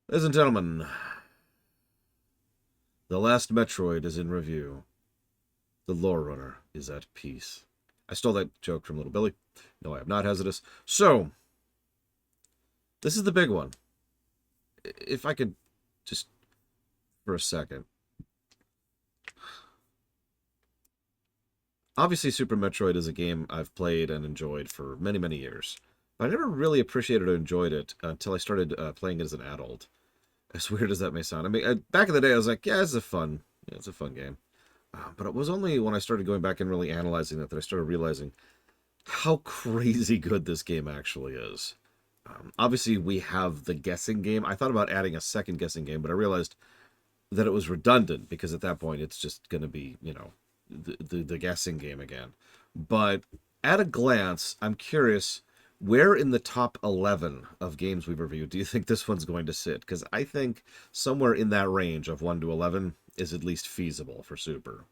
Ladies and gentlemen, the last Metroid is in review. The lore runner is at peace. I stole that joke from Little Billy. No, I have not, Hazardous. So, this is the big one. If I could just, for a second. Obviously, Super Metroid is a game I've played and enjoyed for many, many years. But I never really appreciated or enjoyed it until I started playing it as an adult. As weird as that may sound. I mean, back in the day, I was like, yeah, it's a fun game. But it was only when I started going back and really analyzing it that I started realizing how crazy good this game actually is. Obviously, we have the guessing game. I thought about adding a second guessing game, but I realized that it was redundant because at that point it's just going to be, the guessing game again. But at a glance, I'm curious, where in the top 11 of games we've reviewed do you think this one's going to sit? Because I think somewhere in that range of 1 to 11 is at least feasible for Super.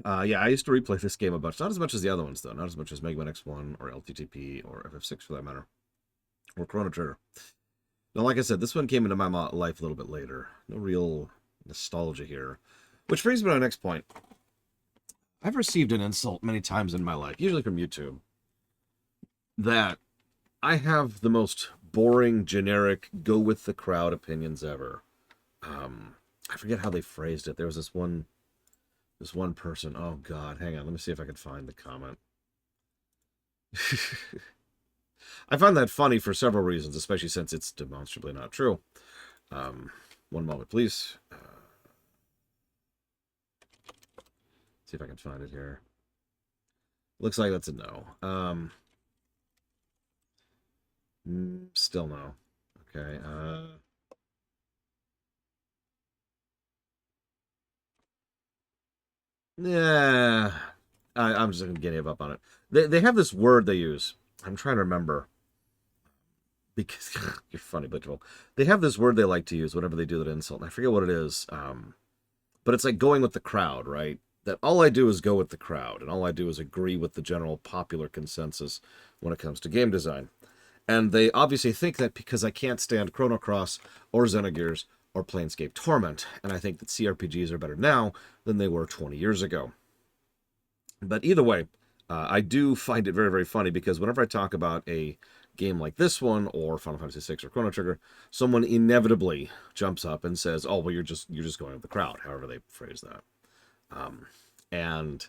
Yeah, I used to replay this game a bunch. Not as much as the other ones, though. Not as much as Mega Man X1 or LTTP or FF6 for that matter. Or Chrono Trigger. Now, like I said, this one came into my life a little bit later. No real nostalgia here. Which brings me to my next point. I've received an insult many times in my life, usually from YouTube, that I have the most boring, generic, go with the crowd opinions ever. I forget how they phrased it. There was this one person. Oh God, hang on. Let me see if I can find the comment. I find that funny for several reasons, especially since it's demonstrably not true. One moment, please. See if I can find it here. Looks like that's a no. Still no. Okay. Yeah. I'm just gonna give up on it. They have this word they use. I'm trying to remember because you're funny, but they have this word they like to use whenever they do that insult, and I forget what it is. But it's like going with the crowd, right? That all I do is go with the crowd, and all I do is agree with the general popular consensus when it comes to game design. And they obviously think that because I can't stand Chrono Cross or Xenogears or Planescape Torment, and I think that CRPGs are better now than they were 20 years ago. But either way, I do find it very, very funny because whenever I talk about a game like this one or Final Fantasy VI or Chrono Trigger, someone inevitably jumps up and says, "Oh, well, you're just going with the crowd," however they phrase that. And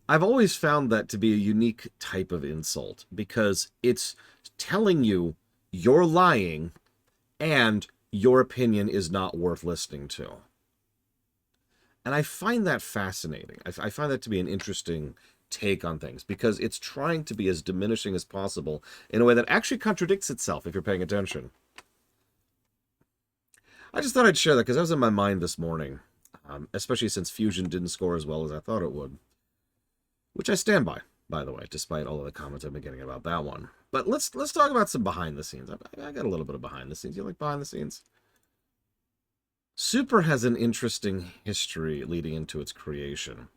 I've always found that to be a unique type of insult because it's telling you you're lying and your opinion is not worth listening to. And I find that fascinating. I find that to be an interesting take on things because it's trying to be as diminishing as possible in a way that actually contradicts itself if you're paying attention. I just thought I'd share that because that was in my mind this morning, especially since Fusion didn't score as well as I thought it would, which I stand by the way, despite all of the comments I've been getting about that one. But let's talk about some behind the scenes. I got a little bit of behind the scenes. You like behind the scenes? Super has an interesting history leading into its creation.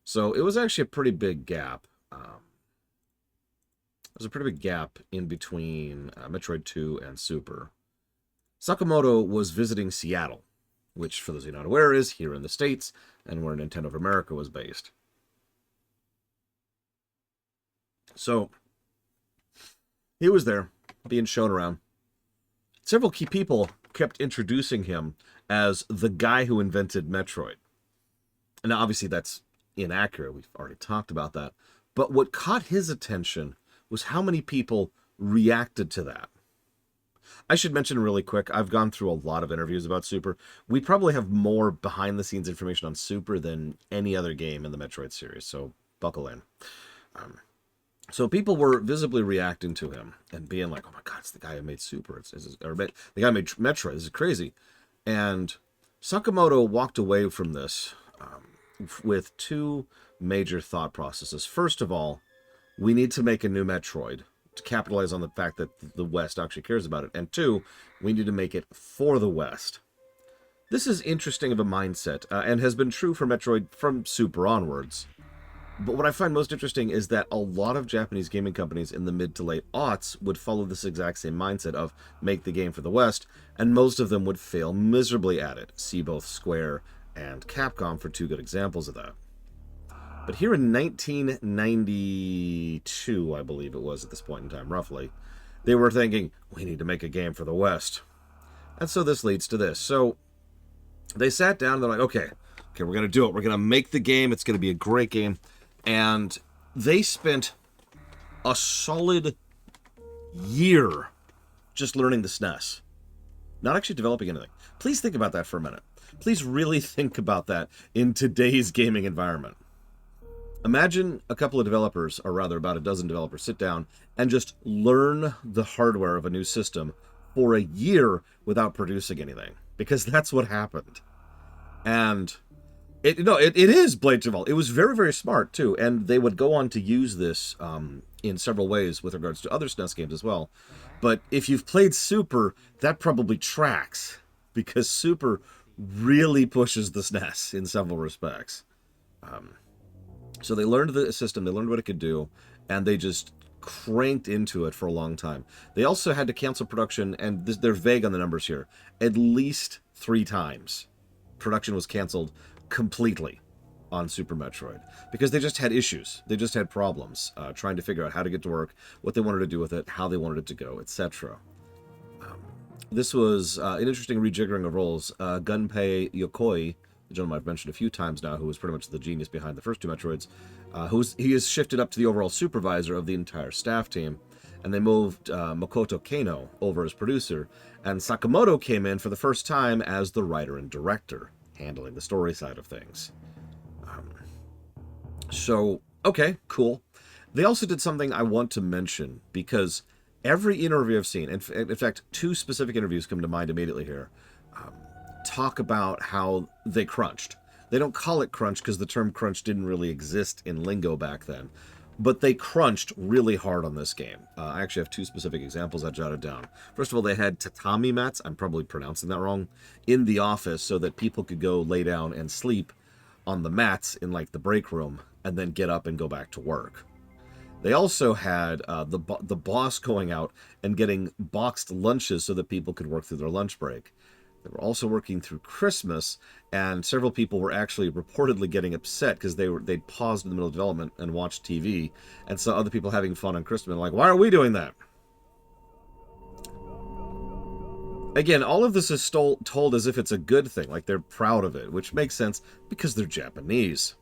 So it was actually a pretty big gap. There's a pretty big gap in between Metroid 2 and Super. Sakamoto was visiting Seattle, which, for those of you not aware, is here in the States and where Nintendo of America was based. So he was there, being shown around. Several key people kept introducing him as the guy who invented Metroid. And now, obviously, that's inaccurate. We've already talked about that. But what caught his attention was how many people reacted to that. I should mention really quick, I've gone through a lot of interviews about Super. We probably have more behind-the-scenes information on Super than any other game in the Metroid series, so buckle in. So people were visibly reacting to him and being like, "Oh my God, it's the guy who made Super. Or the guy who made Metroid. This is crazy." And Sakamoto walked away from this with two major thought processes. First of all, we need to make a new Metroid to capitalize on the fact that the West actually cares about it. And two, we need to make it for the West. This is interesting of a mindset and has been true for Metroid from Super onwards. But what I find most interesting is that a lot of Japanese gaming companies in the mid to late aughts would follow this exact same mindset of make the game for the West, and most of them would fail miserably at it. See both Square and Capcom for two good examples of that. But here in 1992, I believe it was at this point in time, roughly, they were thinking, we need to make a game for the West. And so this leads to this. So they sat down and they're like, okay, we're going to do it. We're going to make the game. It's going to be a great game. And they spent a solid year just learning the SNES. Not actually developing anything. Please think about that for a minute. Please really think about that in today's gaming environment. Imagine a couple of developers, or rather about a dozen developers, sit down and just learn the hardware of a new system for a year without producing anything. Because that's what happened. And it is blatantly. It was very, very smart, too. And they would go on to use this in several ways with regards to other SNES games as well. But if you've played Super, that probably tracks. Because Super really pushes the SNES in several respects. So they learned the system, they learned what it could do, and they just cranked into it for a long time. They also had to cancel production, and they're vague on the numbers here, at least 3 times. Production was canceled completely on Super Metroid because they just had issues. They just had problems trying to figure out how to get to work, what they wanted to do with it, how they wanted it to go, etc. This was an interesting rejiggering of roles. Gunpei Yokoi, the gentleman I've mentioned a few times now, who was pretty much the genius behind the first 2 Metroids, he is shifted up to the overall supervisor of the entire staff team, and they moved Makoto Kano over as producer, and Sakamoto came in for the first time as the writer and director, handling the story side of things. So, okay, cool. They also did something I want to mention, because every interview I've seen, in fact, 2 specific interviews come to mind immediately here, talk about how they crunched. They don't call it crunch because the term crunch didn't really exist in lingo back then, but they crunched really hard on this game. I actually have 2 specific examples I jotted down. First of all, they had tatami mats, I'm probably pronouncing that wrong, in the office so that people could go lay down and sleep on the mats in like the break room and then get up and go back to work. They also had the boss going out and getting boxed lunches so that people could work through their lunch break. They were also working through Christmas, and several people were actually reportedly getting upset because they'd paused in the middle of development and watched TV and saw other people having fun on Christmas and like, why are we doing that? Again, all of this is told as if it's a good thing, like they're proud of it, which makes sense because they're Japanese.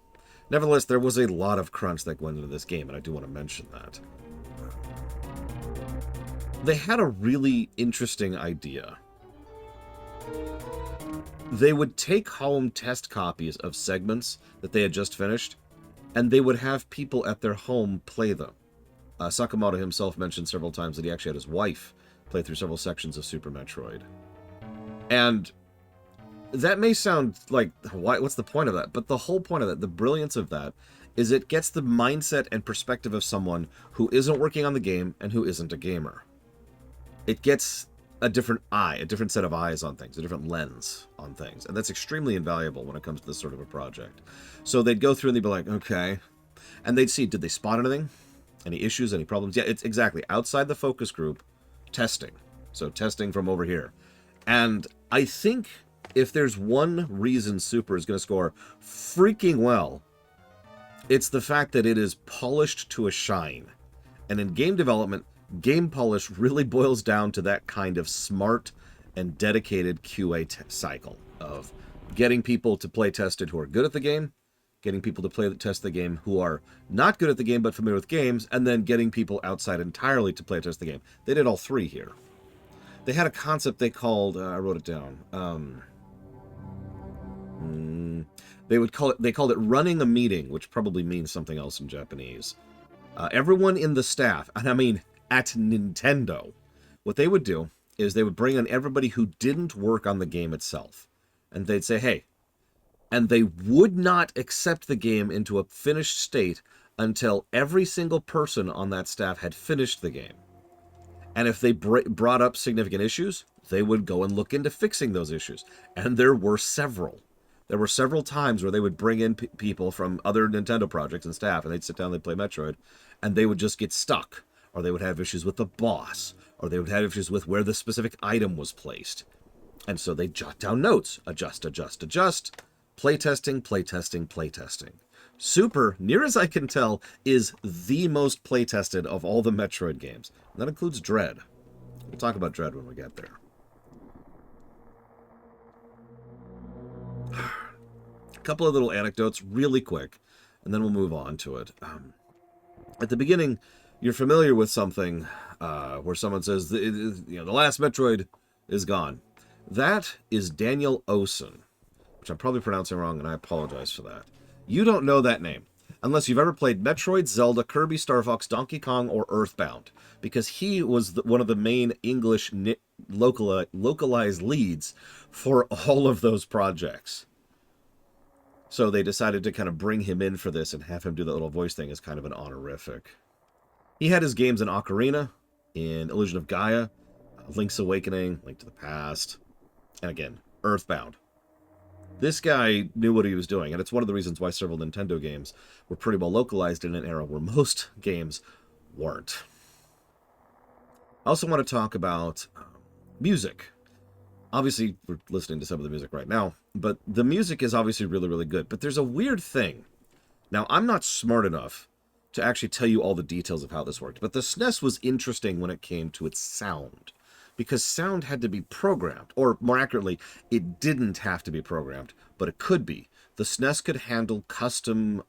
Nevertheless, there was a lot of crunch that went into this game, and I do want to mention that. They had a really interesting idea. They would take home test copies of segments that they had just finished, and they would have people at their home play them. Sakamoto himself mentioned several times that he actually had his wife play through several sections of Super Metroid. And that may sound like, what's the point of that? But the whole point of that, the brilliance of that, is it gets the mindset and perspective of someone who isn't working on the game and who isn't a gamer. It gets a different eye, a different set of eyes on things, a different lens on things. And that's extremely invaluable when it comes to this sort of a project. So they'd go through and they'd be like, okay. And they'd see, did they spot anything? Any issues, any problems? Yeah, it's exactly. Outside the focus group, testing. So testing from over here. And I think if there's one reason Super is going to score freaking well, it's the fact that it is polished to a shine. And in game development, game polish really boils down to that kind of smart and dedicated QA cycle of getting people to play test it who are good at the game, getting people to test the game who are not good at the game but familiar with games, and then getting people outside entirely to play test the game. They did all 3 here. They had a concept they called, I wrote it down, they called it running a meeting, which probably means something else in Japanese. Everyone in the staff, and I mean at Nintendo, what they would do is they would bring in everybody who didn't work on the game itself. And they'd say, hey, and they would not accept the game into a finished state until every single person on that staff had finished the game. And if they brought up significant issues, they would go and look into fixing those issues. And there were several. There were several times where they would bring in people from other Nintendo projects and staff, and they'd sit down and they'd play Metroid, and they would just get stuck, or they would have issues with the boss, or they would have issues with where the specific item was placed. And so they'd jot down notes, adjust, playtesting, playtesting, playtesting. Super, near as I can tell, is the most playtested of all the Metroid games. And that includes Dread. We'll talk about Dread when we get there. A couple of little anecdotes really quick, and then we'll move on to it. At the beginning, you're familiar with something where someone says, the last Metroid is gone. That is Daniel Osen, which I'm probably pronouncing wrong, and I apologize for that. You don't know that name unless you've ever played Metroid, Zelda, Kirby, Star Fox, Donkey Kong, or Earthbound, because he was one of the main English localized leads for all of those projects. So they decided to kind of bring him in for this and have him do that little voice thing as kind of an honorific. He had his games in Ocarina, in Illusion of Gaia, Link's Awakening, Link to the Past, and again, Earthbound. This guy knew what he was doing, and it's one of the reasons why several Nintendo games were pretty well localized in an era where most games weren't. I also want to talk about music. Obviously, we're listening to some of the music right now, but the music is obviously really, really good. But there's a weird thing. Now, I'm not smart enough to actually tell you all the details of how this worked, but the SNES was interesting when it came to its sound, because sound had to be programmed, or more accurately, it didn't have to be programmed, but it could be. The SNES could handle custom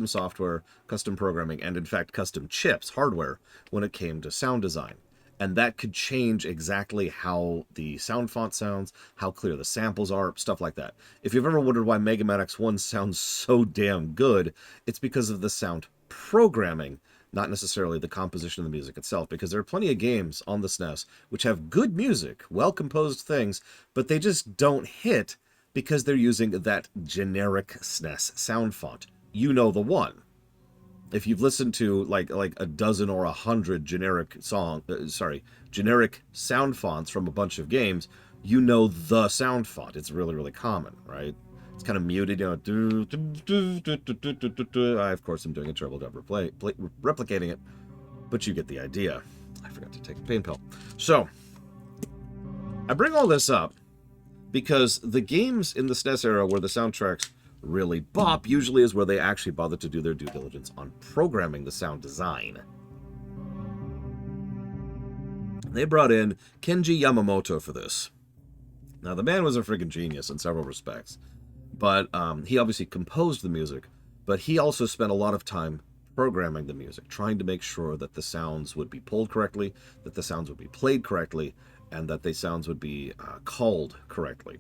software, custom programming, and in fact, custom chips, hardware, when it came to sound design. And that could change exactly how the sound font sounds, how clear the samples are, stuff like that. If you've ever wondered why Mega Man X1 sounds so damn good, it's because of the sound programming, not necessarily the composition of the music itself, because there are plenty of games on the SNES which have good music, well-composed things, but they just don't hit because they're using that generic SNES sound font. You know the one. If you've listened to like a dozen or 100 generic generic sound fonts from a bunch of games, you know the sound font. It's really, really common, right? It's kind of muted, you know. I, of course, am doing a terrible job replicating it, but you get the idea. I forgot to take a pain pill. So, I bring all this up because the games in the SNES era where the soundtracks really bop usually is where they actually bother to do their due diligence on programming the sound design. They brought in Kenji Yamamoto for this. Now, the man was a friggin' genius in several respects, but he obviously composed the music, but he also spent a lot of time programming the music, trying to make sure that the sounds would be pulled correctly, that the sounds would be played correctly, and that the sounds would be called correctly.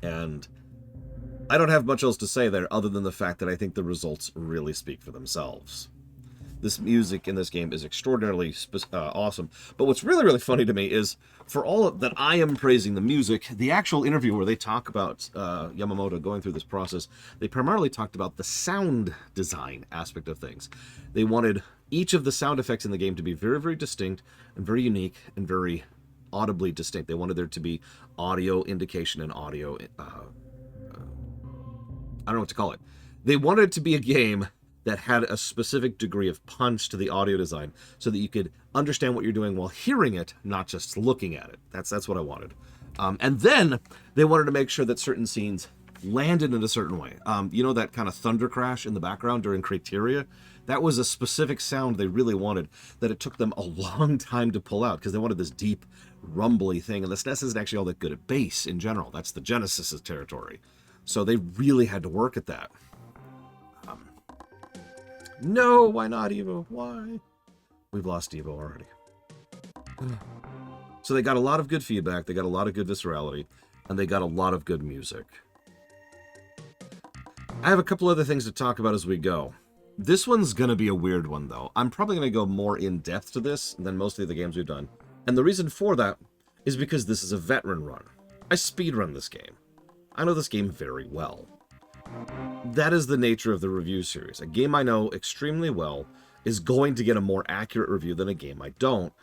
And I don't have much else to say there other than the fact that I think the results really speak for themselves. This music in this game is extraordinarily awesome. But what's really, really funny to me is, for all that I am praising the music, the actual interview where they talk about Yamamoto going through this process, they primarily talked about the sound design aspect of things. They wanted each of the sound effects in the game to be very, very distinct and very unique and very audibly distinct. They wanted there to be audio indication and audio I don't know what to call it. They wanted it to be a game that had a specific degree of punch to the audio design so that you could understand what you're doing while hearing it, not just looking at it. That's what I wanted. And then they wanted to make sure that certain scenes landed in a certain way. You know that kind of thunder crash in the background during Criteria? That was a specific sound they really wanted that it took them a long time to pull out because they wanted this deep, rumbly thing. And the SNES isn't actually all that good at bass in general. That's the Genesis's territory. So they really had to work at that. No, why not Evo? Why? We've lost Evo already. So they got a lot of good feedback, they got a lot of good viscerality, and they got a lot of good music. I have a couple other things to talk about as we go. This one's going to be a weird one, though. I'm probably going to go more in-depth to this than most of the games we've done. And the reason for that is because this is a veteran run. I speedrun this game. I know this game very well. That is the nature of the review series. A game I know extremely well is going to get a more accurate review than a game I don't,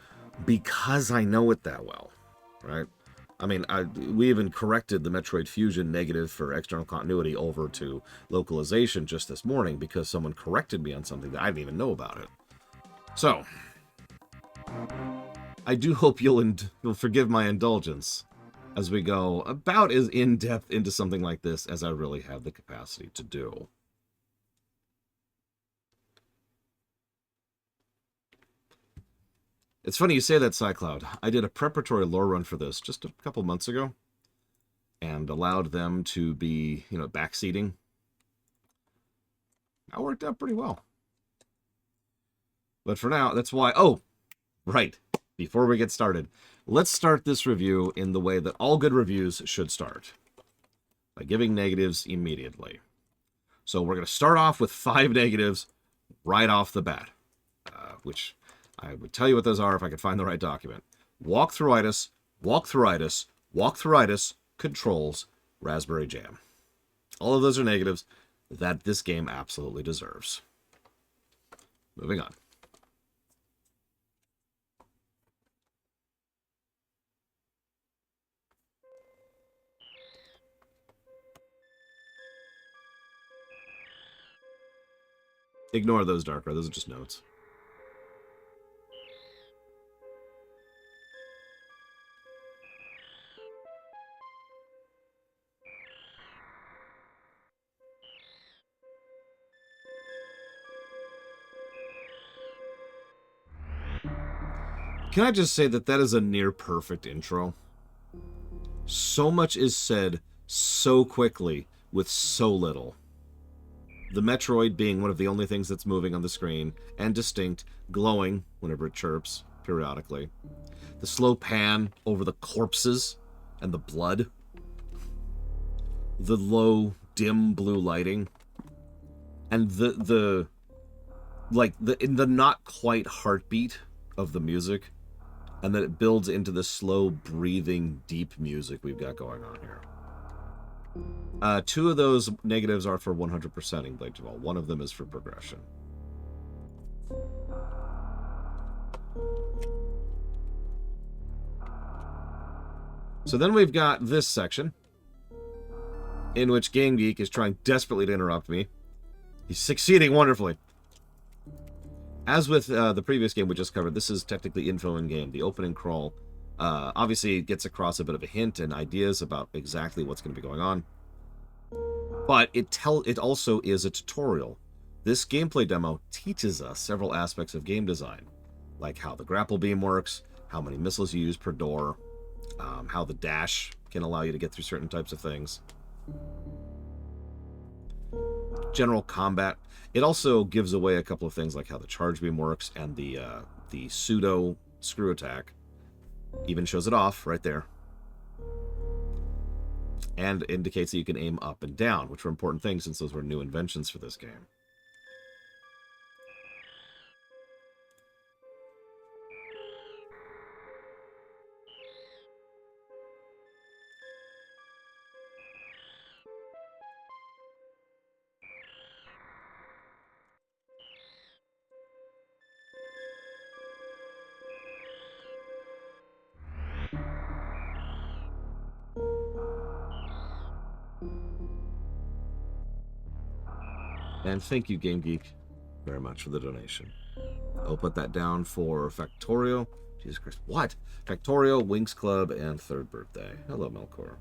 because I know it that well, right? I mean, we even corrected the Metroid Fusion negative for external continuity over to localization just this morning because someone corrected me on something that I didn't even know about it. So, I do hope you'll forgive my indulgence as we go about as in-depth into something like this as I really have the capacity to do. It's funny you say that, Cycloud. I did a preparatory lore run for this just a couple months ago and allowed them to be, backseating. That worked out pretty well. But for now, that's why... Oh, right. Before we get started, let's start this review in the way that all good reviews should start. By giving negatives immediately. So we're going to start off with 5 negatives right off the bat. Which I would tell you what those are if I could find the right document. Walkthroughitis, walkthroughitis, walkthroughitis, controls, raspberry jam. All of those are negatives that this game absolutely deserves. Moving on. Ignore those, Darker. Those are just notes. Can I just say that that is a near-perfect intro? So much is said so quickly with so little. The Metroid being one of the only things that's moving on the screen, and distinct, glowing whenever it chirps, periodically. The slow pan over the corpses and the blood. The low, dim blue lighting. And the not quite heartbeat of the music. And then it builds into the slow, breathing, deep music we've got going on here. 2 of those negatives are for 100%ing Blade to All. One of them is for progression. So then we've got this section, in which Game Geek is trying desperately to interrupt me. He's succeeding wonderfully. As with the previous game we just covered, this is technically info in-game. The opening crawl obviously gets across a bit of a hint and ideas about exactly what's going to be going on. But it also is a tutorial. This gameplay demo teaches us several aspects of game design, like how the grapple beam works, how many missiles you use per door, how the dash can allow you to get through certain types of things. General combat. It also gives away a couple of things like how the charge beam works and the pseudo screw attack. Even shows it off right there. And indicates that you can aim up and down, which were important things since those were new inventions for this game. And thank you, Game Geek, very much for the donation. I'll put that down for Factorio. Jesus Christ, what? Factorio, Winx Club, and Third Birthday. Hello, Melkor.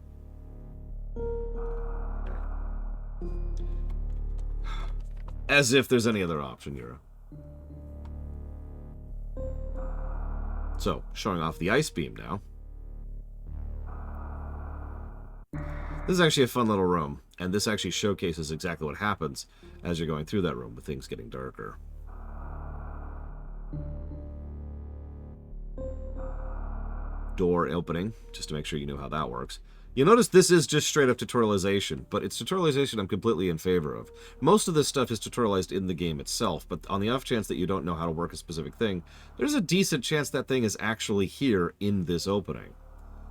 As if there's any other option, Yura. So, showing off the ice beam now. This is actually a fun little room, and this actually showcases exactly what happens as you're going through that room with things getting darker. Door opening, just to make sure you know how that works. You'll notice this is just straight up tutorialization, but it's tutorialization I'm completely in favor of. Most of this stuff is tutorialized in the game itself, but on the off chance that you don't know how to work a specific thing, there's a decent chance that thing is actually here in this opening.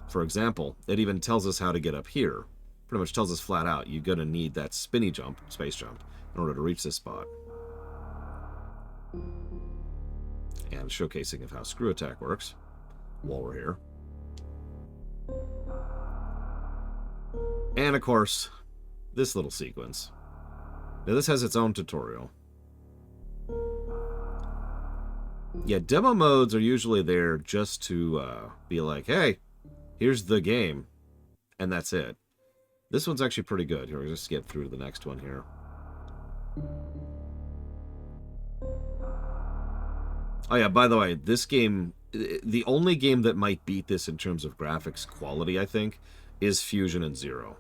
For example, it even tells us how to get up here. Pretty much tells us flat out, you're going to need that spinny jump, space jump, in order to reach this spot. And showcasing of how screw attack works while we're here. And, of course, this little sequence. Now, this has its own tutorial. Yeah, demo modes are usually there just to be like, hey, here's the game. And that's it. This one's actually pretty good. Here, we'll just skip through to the next one here. Oh yeah, by the way, this game, the only game that might beat this in terms of graphics quality, I think, is Fusion and Zero.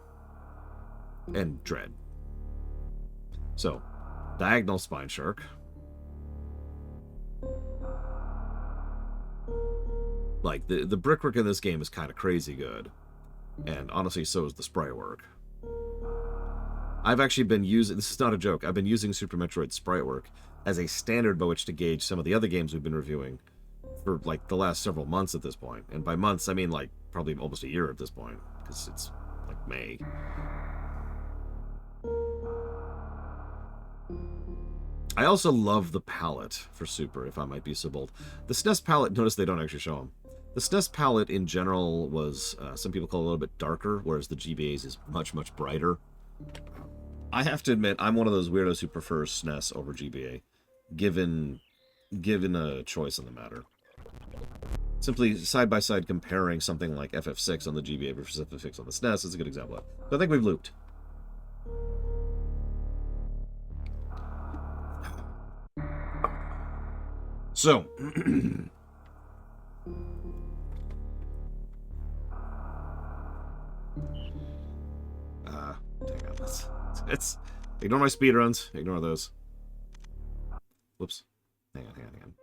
And Dread. So, Diagonal Spine Shark. Like, the brickwork in this game is kind of crazy good. And honestly, so is the sprite work. I've actually been using, this is not a joke, I've been using Super Metroid sprite work as a standard by which to gauge some of the other games we've been reviewing for, like, the last several months at this point. And by months, I mean, like, probably almost a year at this point, because it's, like, May. I also love the palette for Super, if I might be so bold. The SNES palette, notice they don't actually show them. The SNES palette in general was, some people call it a little bit darker, whereas the GBA's is much, much brighter. I have to admit, I'm one of those weirdos who prefers SNES over GBA, given a choice on the matter. Simply side-by-side comparing something like FF6 on the GBA versus FF6 on the SNES is a good example of it. So I think we've looped. So, hang on, let's ignore my speedruns. Ignore those. Whoops. Hang on.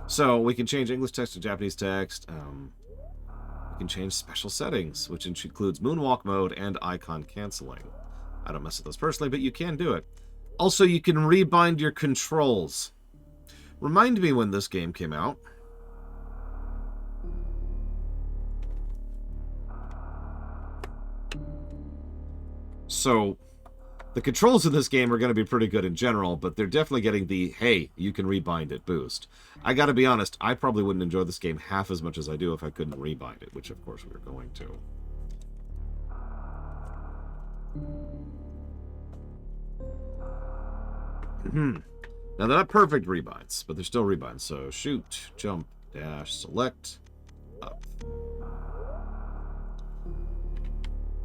So, we can change English text to Japanese text. We can change special settings, which includes moonwalk mode and icon canceling. I don't mess with those personally, but you can do it. Also, you can rebind your controls. Remind me when this game came out. So, the controls in this game are going to be pretty good in general, but they're definitely getting the, hey, you can rebind it boost. I gotta be honest, I probably wouldn't enjoy this game half as much as I do if I couldn't rebind it, which of course we're going to. Now, they're not perfect rebinds, but they're still rebinds. So, shoot, jump, dash, select, up.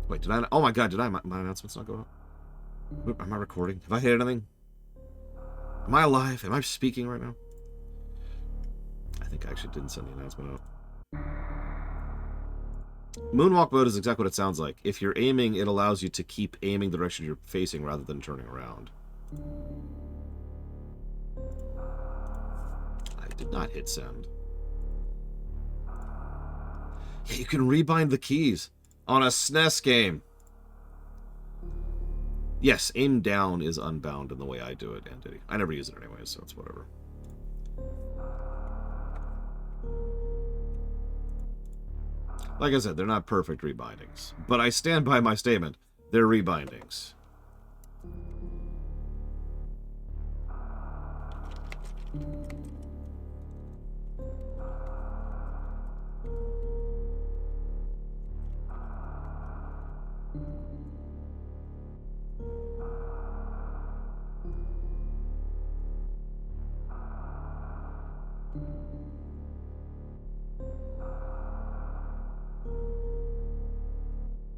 Wait, did I... Oh my god, did I... My announcements not go up? Am I recording? Have I hit anything? Am I alive? Am I speaking right now? I think I actually didn't send the announcement out. Moonwalk mode is exactly what it sounds like. If you're aiming, it allows you to keep aiming the direction you're facing rather than turning around. I did not hit send. Yeah, you can rebind the keys on a SNES game. Yes, aim down is unbound in the way I do it, Entity. I never use it anyway, so it's whatever. Like I said, they're not perfect rebindings. But I stand by my statement. They're rebindings.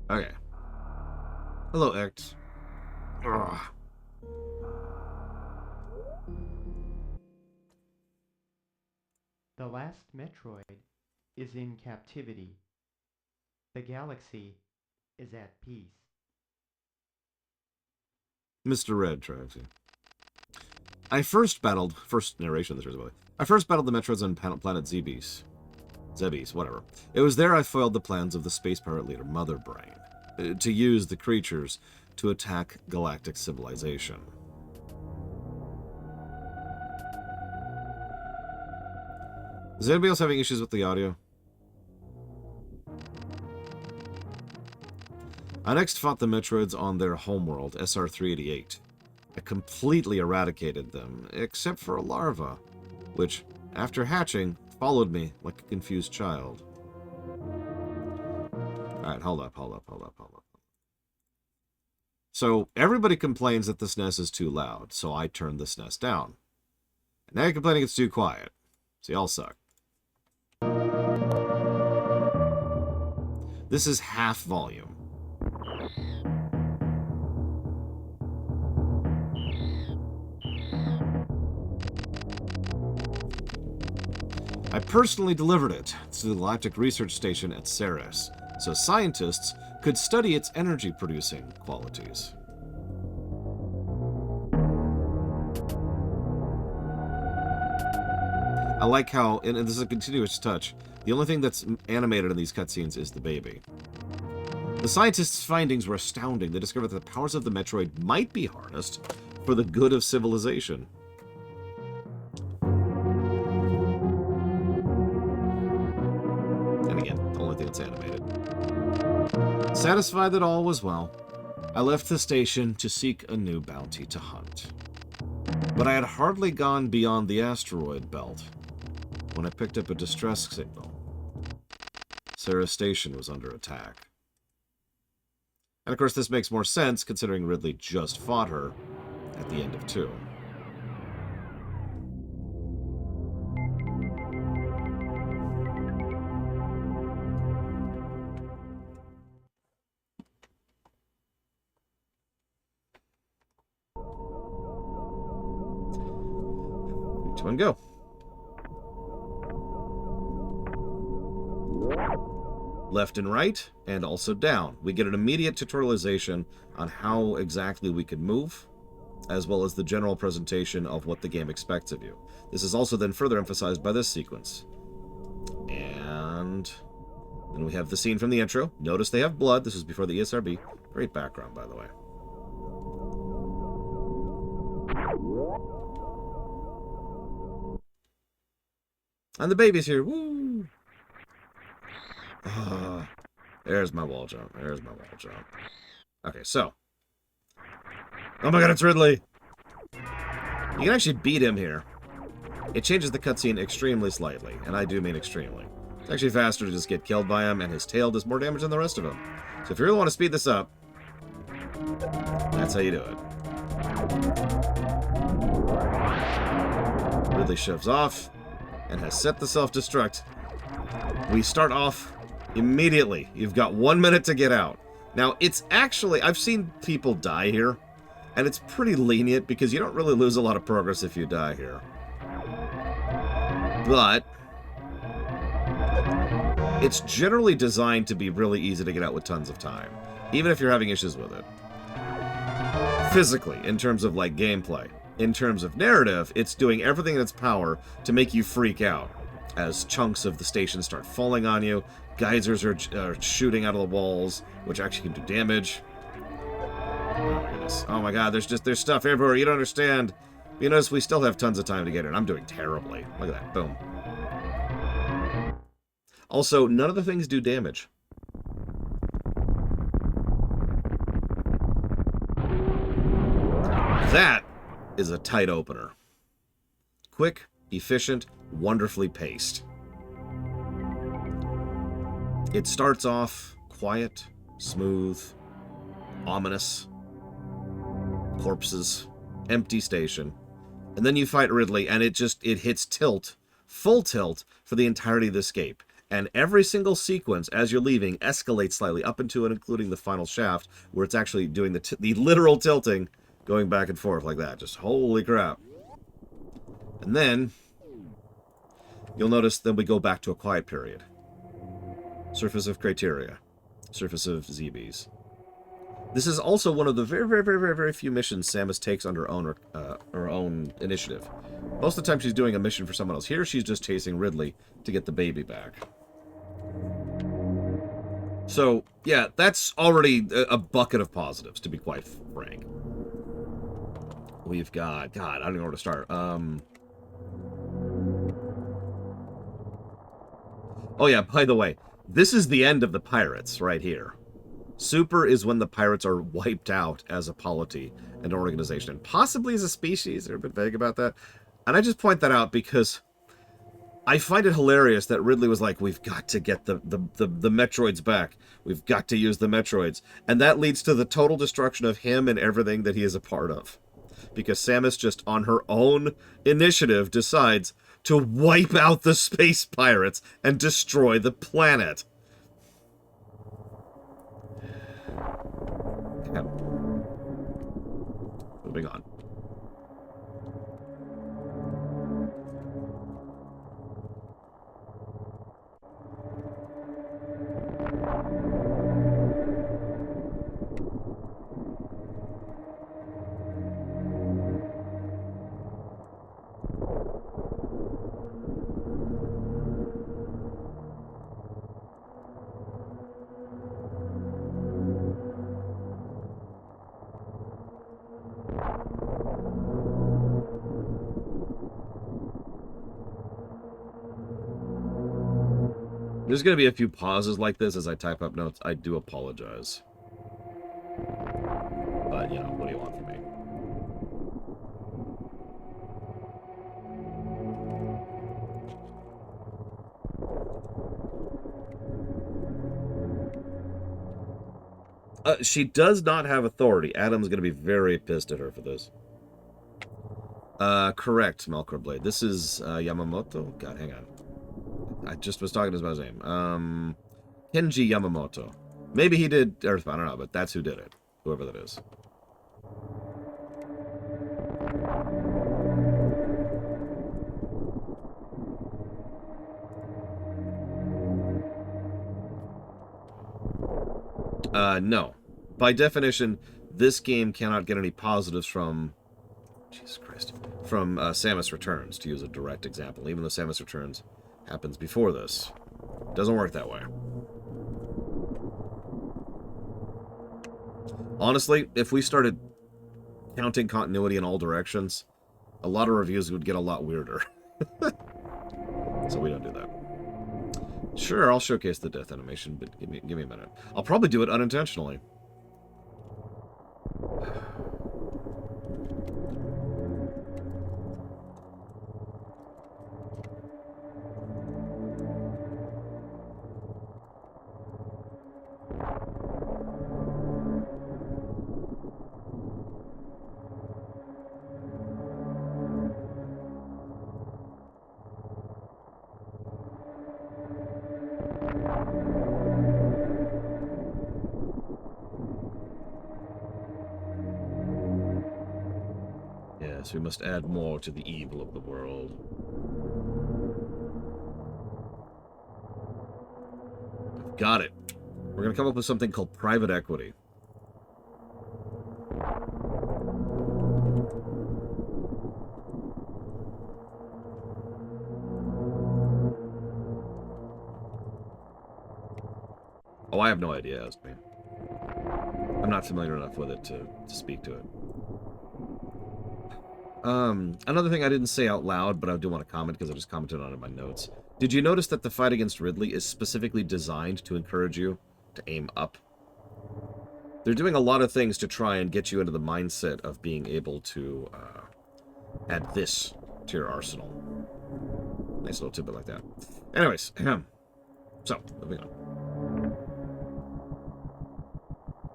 Okay. Hello, X. Ugh. The last Metroid is in captivity. The galaxy is at peace. Mr. Red tries. I first battled... First narration of this, really. I first battled the Metroids on planet Zebes. Zebes, whatever. It was there I foiled the plans of the space pirate leader, Mother Brain, to use the creatures to attack galactic civilization. Is anybody else having issues with the audio? I next fought the Metroids on their homeworld, SR-388. I completely eradicated them, except for a larva, which, after hatching, followed me like a confused child. Alright, hold up. So, everybody complains that this NES is too loud, so I turned this NES down. And now you're complaining it's too quiet. So y'all suck. This is half volume. I personally delivered it to the Galactic Research Station at Ceres, so scientists could study its energy-producing qualities. I like how, and this is a continuous touch, the only thing that's animated in these cutscenes is the baby. The scientists' findings were astounding. They discovered that the powers of the Metroid might be harnessed for the good of civilization. And again, the only thing that's animated. Satisfied that all was well, I left the station to seek a new bounty to hunt. But I had hardly gone beyond the asteroid belt when I picked up a distress signal. Ceres Station was under attack. And of course this makes more sense considering Ridley just fought her at the end of 2. Two and go. Left and right, and also down. We get an immediate tutorialization on how exactly we can move, as well as the general presentation of what the game expects of you. This is also then further emphasized by this sequence. And then we have the scene from the intro. Notice they have blood. This is before the ESRB. Great background, by the way. And the baby's here. Woo! There's my wall jump. Okay, so. Oh my god, it's Ridley! You can actually beat him here. It changes the cutscene extremely slightly, and I do mean extremely. It's actually faster to just get killed by him, and his tail does more damage than the rest of him. So if you really want to speed this up, that's how you do it. Ridley shoves off, and has set the self-destruct. We start off immediately. You've got 1 minute to get out. Now, it's actually... I've seen people die here, and it's pretty lenient because you don't really lose a lot of progress if you die here. But it's generally designed to be really easy to get out with tons of time, even if you're having issues with it. Physically, in terms of, like, gameplay. In terms of narrative, it's doing everything in its power to make you freak out as chunks of the station start falling on you. Geysers are shooting out of the walls, which actually can do damage. Oh, goodness. Oh my god, there's stuff everywhere. You don't understand. You notice we still have tons of time to get in. I'm doing terribly. Look at that. Boom. Also, none of the things do damage. That is a tight opener. Quick, efficient, wonderfully paced. It starts off quiet, smooth, ominous, corpses, empty station, and then you fight Ridley, and it hits tilt, full tilt, for the entirety of the escape. And every single sequence, as you're leaving, escalates slightly up into and including the final shaft, where it's actually doing the literal tilting, going back and forth like that. Just holy crap. And then you'll notice that we go back to a quiet period. Surface of Criteria. Surface of ZBs. This is also one of the very few missions Samus takes under her own initiative. Most of the time she's doing a mission for someone else. Here she's just chasing Ridley to get the baby back. So, yeah, that's already a bucket of positives, to be quite frank. We've got... God, I don't know where to start. Oh yeah, by the way, this is the end of the pirates right here. Super is when the pirates are wiped out as a polity and organization, and possibly as a species. They're a bit vague about that. And I just point that out because I find it hilarious that Ridley was like, we've got to get the Metroids back. We've got to use the Metroids. And that leads to the total destruction of him and everything that he is a part of. Because Samus just on her own initiative decides to wipe out the space pirates and destroy the planet. Yeah. Moving on. There's going to be a few pauses like this as I type up notes. I do apologize. But, you know, what do you want from me? She does not have authority. Adam's going to be very pissed at her for this. Correct, Melkor Blade. This is Yamamoto? God, hang on. I just was talking about his name. Kenji Yamamoto. Maybe he did Earthbound, I don't know, but that's who did it. Whoever that is. No. By definition, this game cannot get any positives from... Jesus Christ. From Samus Returns, to use a direct example. Even though Samus Returns happens before this. Doesn't work that way. Honestly, if we started counting continuity in all directions, a lot of reviews would get a lot weirder. So we don't do that. Sure, I'll showcase the death animation, but give me a minute. I'll probably do it unintentionally. Yes, we must add more to the evil of the world. I've got it. We're going to come up with something called private equity. Oh, I have no idea, ask me. I'm not familiar enough with it to speak to it. Another thing I didn't say out loud, but I do want to comment because I just commented on it in my notes. Did you notice that the fight against Ridley is specifically designed to encourage you to aim up? They're doing a lot of things to try and get you into the mindset of being able to add this to your arsenal. Nice little tidbit like that. Anyways, so, moving on.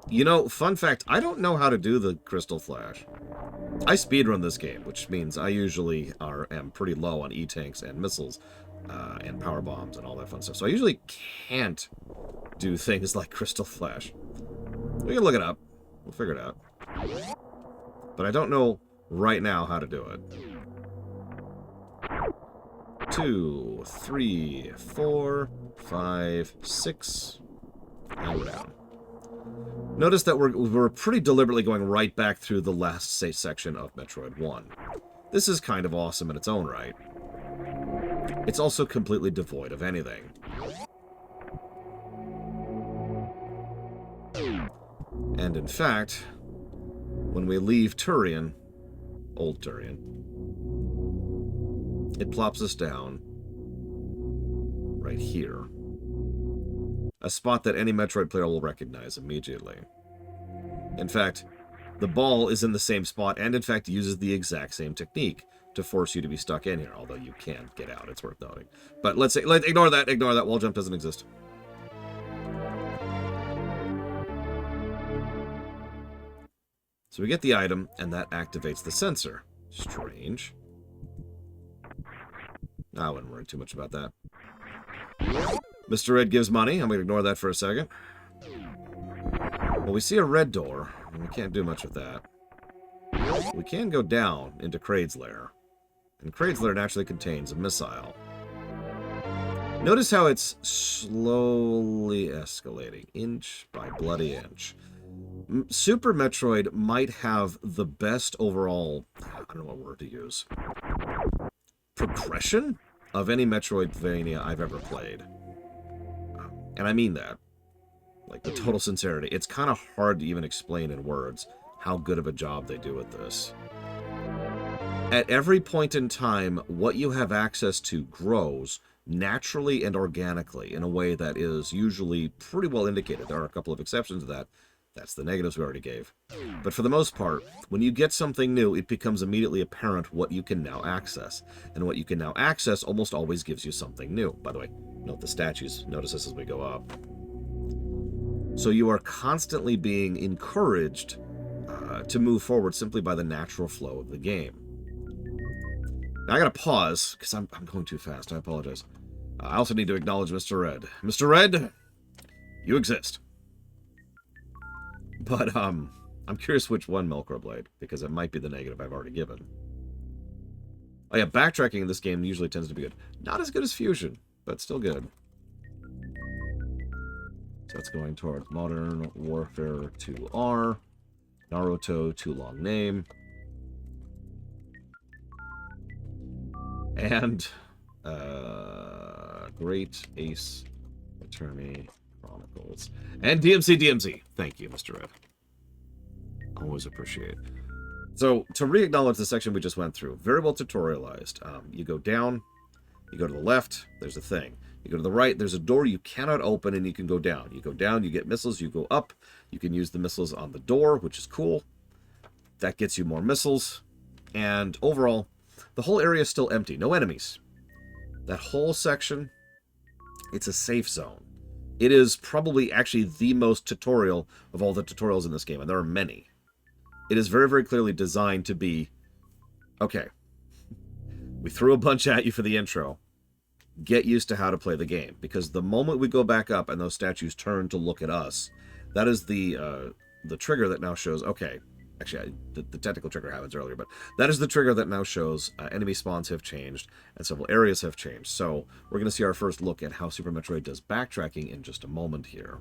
You know, fun fact, I don't know how to do the Crystal Flash. I speedrun this game, which means I usually am pretty low on E-tanks and missiles and power bombs and all that fun stuff. So I usually can't do things like Crystal Flash. We can look it up. We'll figure it out. But I don't know right now how to do it. 2, 3, 4, 5, 6, and we're down. Notice that we're pretty deliberately going right back through the last section of Metroid 1. This is kind of awesome in its own right. It's also completely devoid of anything. And in fact, when we leave Turian, old Turian, it plops us down right here. A spot that any Metroid player will recognize immediately. In fact, the ball is in the same spot and in fact uses the exact same technique to force you to be stuck in here, although you can get out. It's worth noting. But let's ignore that. Ignore that. Wall jump doesn't exist. So we get the item, and that activates the sensor. Strange. I wouldn't worry too much about that. Mr. Red gives money. I'm going to ignore that for a second. Well, we see a red door, and we can't do much with that. We can go down into Craid's lair. And Craid's lair naturally contains a missile. Notice how it's slowly escalating, inch by bloody inch. Super Metroid might have the best overall, I don't know what word to use, progression of any Metroidvania I've ever played. And I mean that. Like, with total sincerity. It's kind of hard to even explain in words how good of a job they do with this. At every point in time, what you have access to grows naturally and organically in a way that is usually pretty well indicated. There are a couple of exceptions to that. That's the negatives we already gave. But for the most part, when you get something new, it becomes immediately apparent what you can now access. And what you can now access almost always gives you something new. By the way, note the statues. Notice this as we go up. So you are constantly being encouraged to move forward simply by the natural flow of the game. Now I gotta pause, because I'm going too fast. I apologize. I also need to acknowledge Mr. Red. Mr. Red, you exist. But, I'm curious which one, Milcroblade, because it might be the negative I've already given. Oh yeah, backtracking in this game usually tends to be good. Not as good as Fusion, but still good. So that's going towards Modern Warfare 2R. Naruto, too long name. And, Great Ace Attorney Chronicles. And DMC. Thank you, Mr. Red. Always appreciate. So, to re-acknowledge the section we just went through, very well tutorialized. You go down, you go to the left, there's a thing. You go to the right, there's a door you cannot open, and you can go down. You go down, you get missiles, you go up. You can use the missiles on the door, which is cool. That gets you more missiles. And overall, the whole area is still empty. No enemies. That whole section, it's a safe zone. It is probably actually the most tutorial of all the tutorials in this game, and there are many. It is very, very clearly designed to be, okay, we threw a bunch at you for the intro. Get used to how to play the game, because the moment we go back up and those statues turn to look at us, that is the trigger that now shows, okay, actually, the technical trigger happens earlier, but that is the trigger that now shows enemy spawns have changed and several areas have changed. So we're going to see our first look at how Super Metroid does backtracking in just a moment here.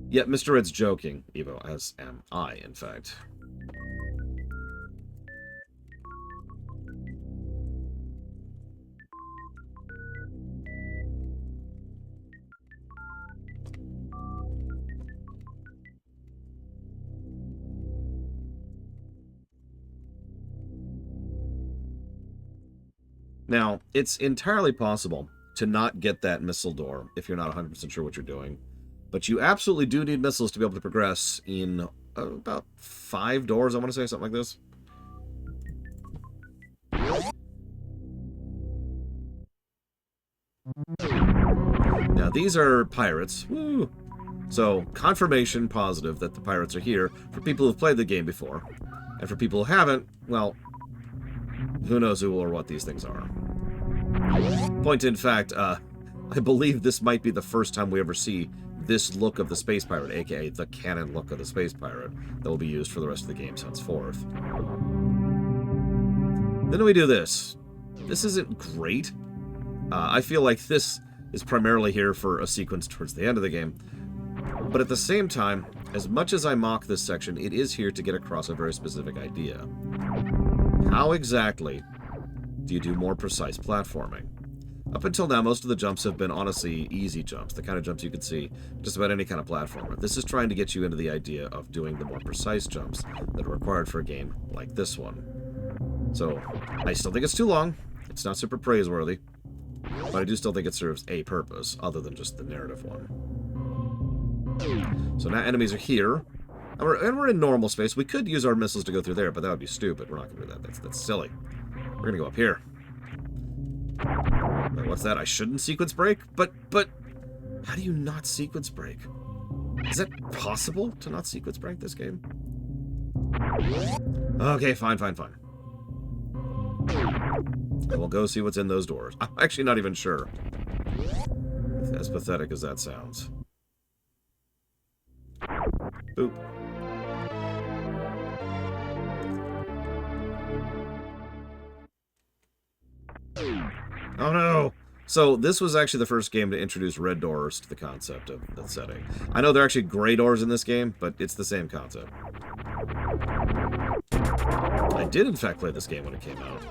Yeah, Mr. Red's joking, Evo, as am I, in fact. Now, it's entirely possible to not get that missile door if you're not 100% sure what you're doing. But you absolutely do need missiles to be able to progress in about 5 doors, I want to say, something like this. Now, these are pirates. Woo! So, confirmation positive that the pirates are here for people who've played the game before. And for people who haven't, well, who knows who or what these things are. Point in fact, I believe this might be the first time we ever see this look of the Space Pirate, aka the canon look of the Space Pirate, that will be used for the rest of the game henceforth. Then we do this. This isn't great. I feel like this is primarily here for a sequence towards the end of the game. But at the same time, as much as I mock this section, it is here to get across a very specific idea. How exactly do you do more precise platforming? Up until now, most of the jumps have been honestly easy jumps, the kind of jumps you could see just about any kind of platformer. This is trying to get you into the idea of doing the more precise jumps that are required for a game like this one. So, I still think it's too long. It's not super praiseworthy. But I do still think it serves a purpose, other than just the narrative one. So now enemies are here. And we're in normal space. We could use our missiles to go through there, but that would be stupid. We're not going to do that. That's silly. We're going to go up here. Wait, what's that? I shouldn't sequence break? But how do you not sequence break? Is that possible to not sequence break this game? Okay, fine. I will go see what's in those doors. I'm actually not even sure. As pathetic as that sounds. Boop. Oh no! So this was actually the first game to introduce red doors to the concept of the setting. I know there are actually gray doors in this game, but it's the same concept. I did in fact play this game when it came out.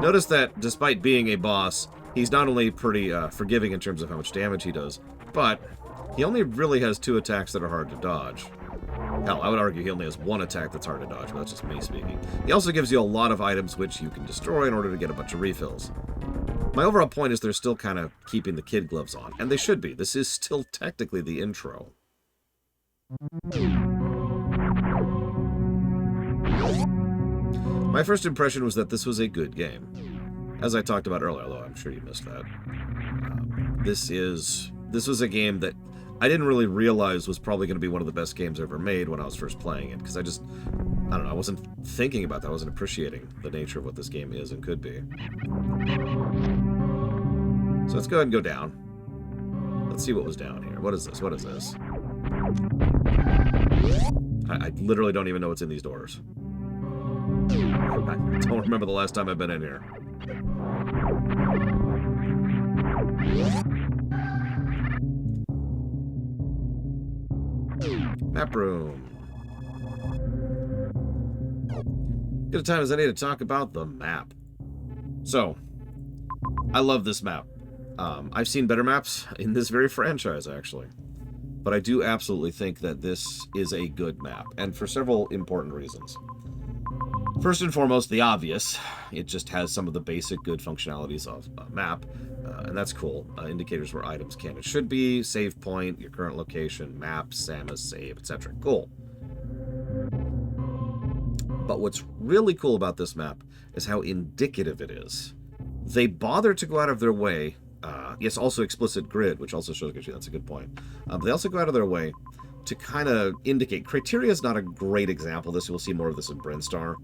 Notice that despite being a boss, he's not only pretty forgiving in terms of how much damage he does, but he only really has 2 attacks that are hard to dodge. Hell, I would argue he only has 1 attack that's hard to dodge, but that's just me speaking. He also gives you a lot of items which you can destroy in order to get a bunch of refills. My overall point is they're still kind of keeping the kid gloves on, and they should be. This is still technically the intro. My first impression was that this was a good game. As I talked about earlier, although I'm sure you missed that. This was a game that I didn't really realize was probably going to be one of the best games ever made when I was first playing it, because I don't know, I wasn't thinking about that. I wasn't appreciating the nature of what this game is and could be. So let's go ahead and go down. Let's see what was down here. What is this? What is this? I literally don't even know what's in these doors. I don't remember the last time I've been in here. Map room. Good a time as any to talk about the map. So, I love this map. I've seen better maps in this very franchise, actually. But I do absolutely think that this is a good map, and for several important reasons. First and foremost, the obvious. It just has some of the basic good functionalities of a map, and that's cool. Indicators where items can and should be, save point, your current location, map, Samus, save, etc. Cool. But what's really cool about this map is how indicative it is. They bother to go out of their way. Yes, also explicit grid, which also shows you that's a good point. They also go out of their way to kind of indicate. Criteria is not a great example of this. You'll see more of this in Brinstar.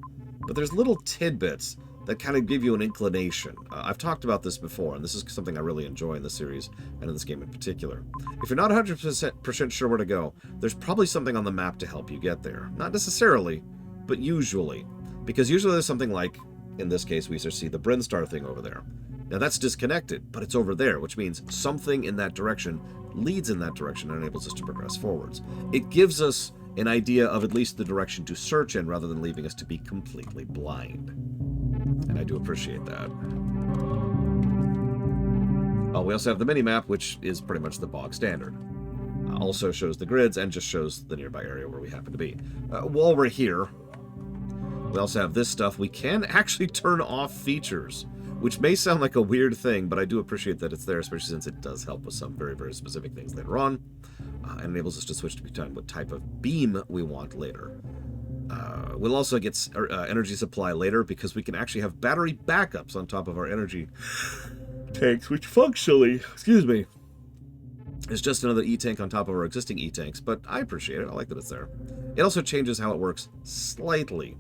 But there's little tidbits that kind of give you an inclination. I've talked about this before, and this is something I really enjoy in the series, and in this game in particular. If you're not 100% sure where to go, there's probably something on the map to help you get there. Not necessarily, but usually. Because usually there's something like, in this case, we see the Brinstar thing over there. Now that's disconnected, but it's over there, which means something in that direction leads in that direction and enables us to progress forwards. It gives us an idea of at least the direction to search in, rather than leaving us to be completely blind. And I do appreciate that. We also have the mini-map, which is pretty much the bog standard. Also shows the grids and just shows the nearby area where we happen to be. While we're here, we also have this stuff. We can actually turn off features, which may sound like a weird thing, but I do appreciate that it's there, especially since it does help with some very, very specific things later on, and enables us to switch to what type of beam we want later. We'll also get energy supply later, because we can actually have battery backups on top of our energy tanks, which functionally, is just another E-tank on top of our existing E-tanks, but I appreciate it. I like that it's there. It also changes how it works slightly.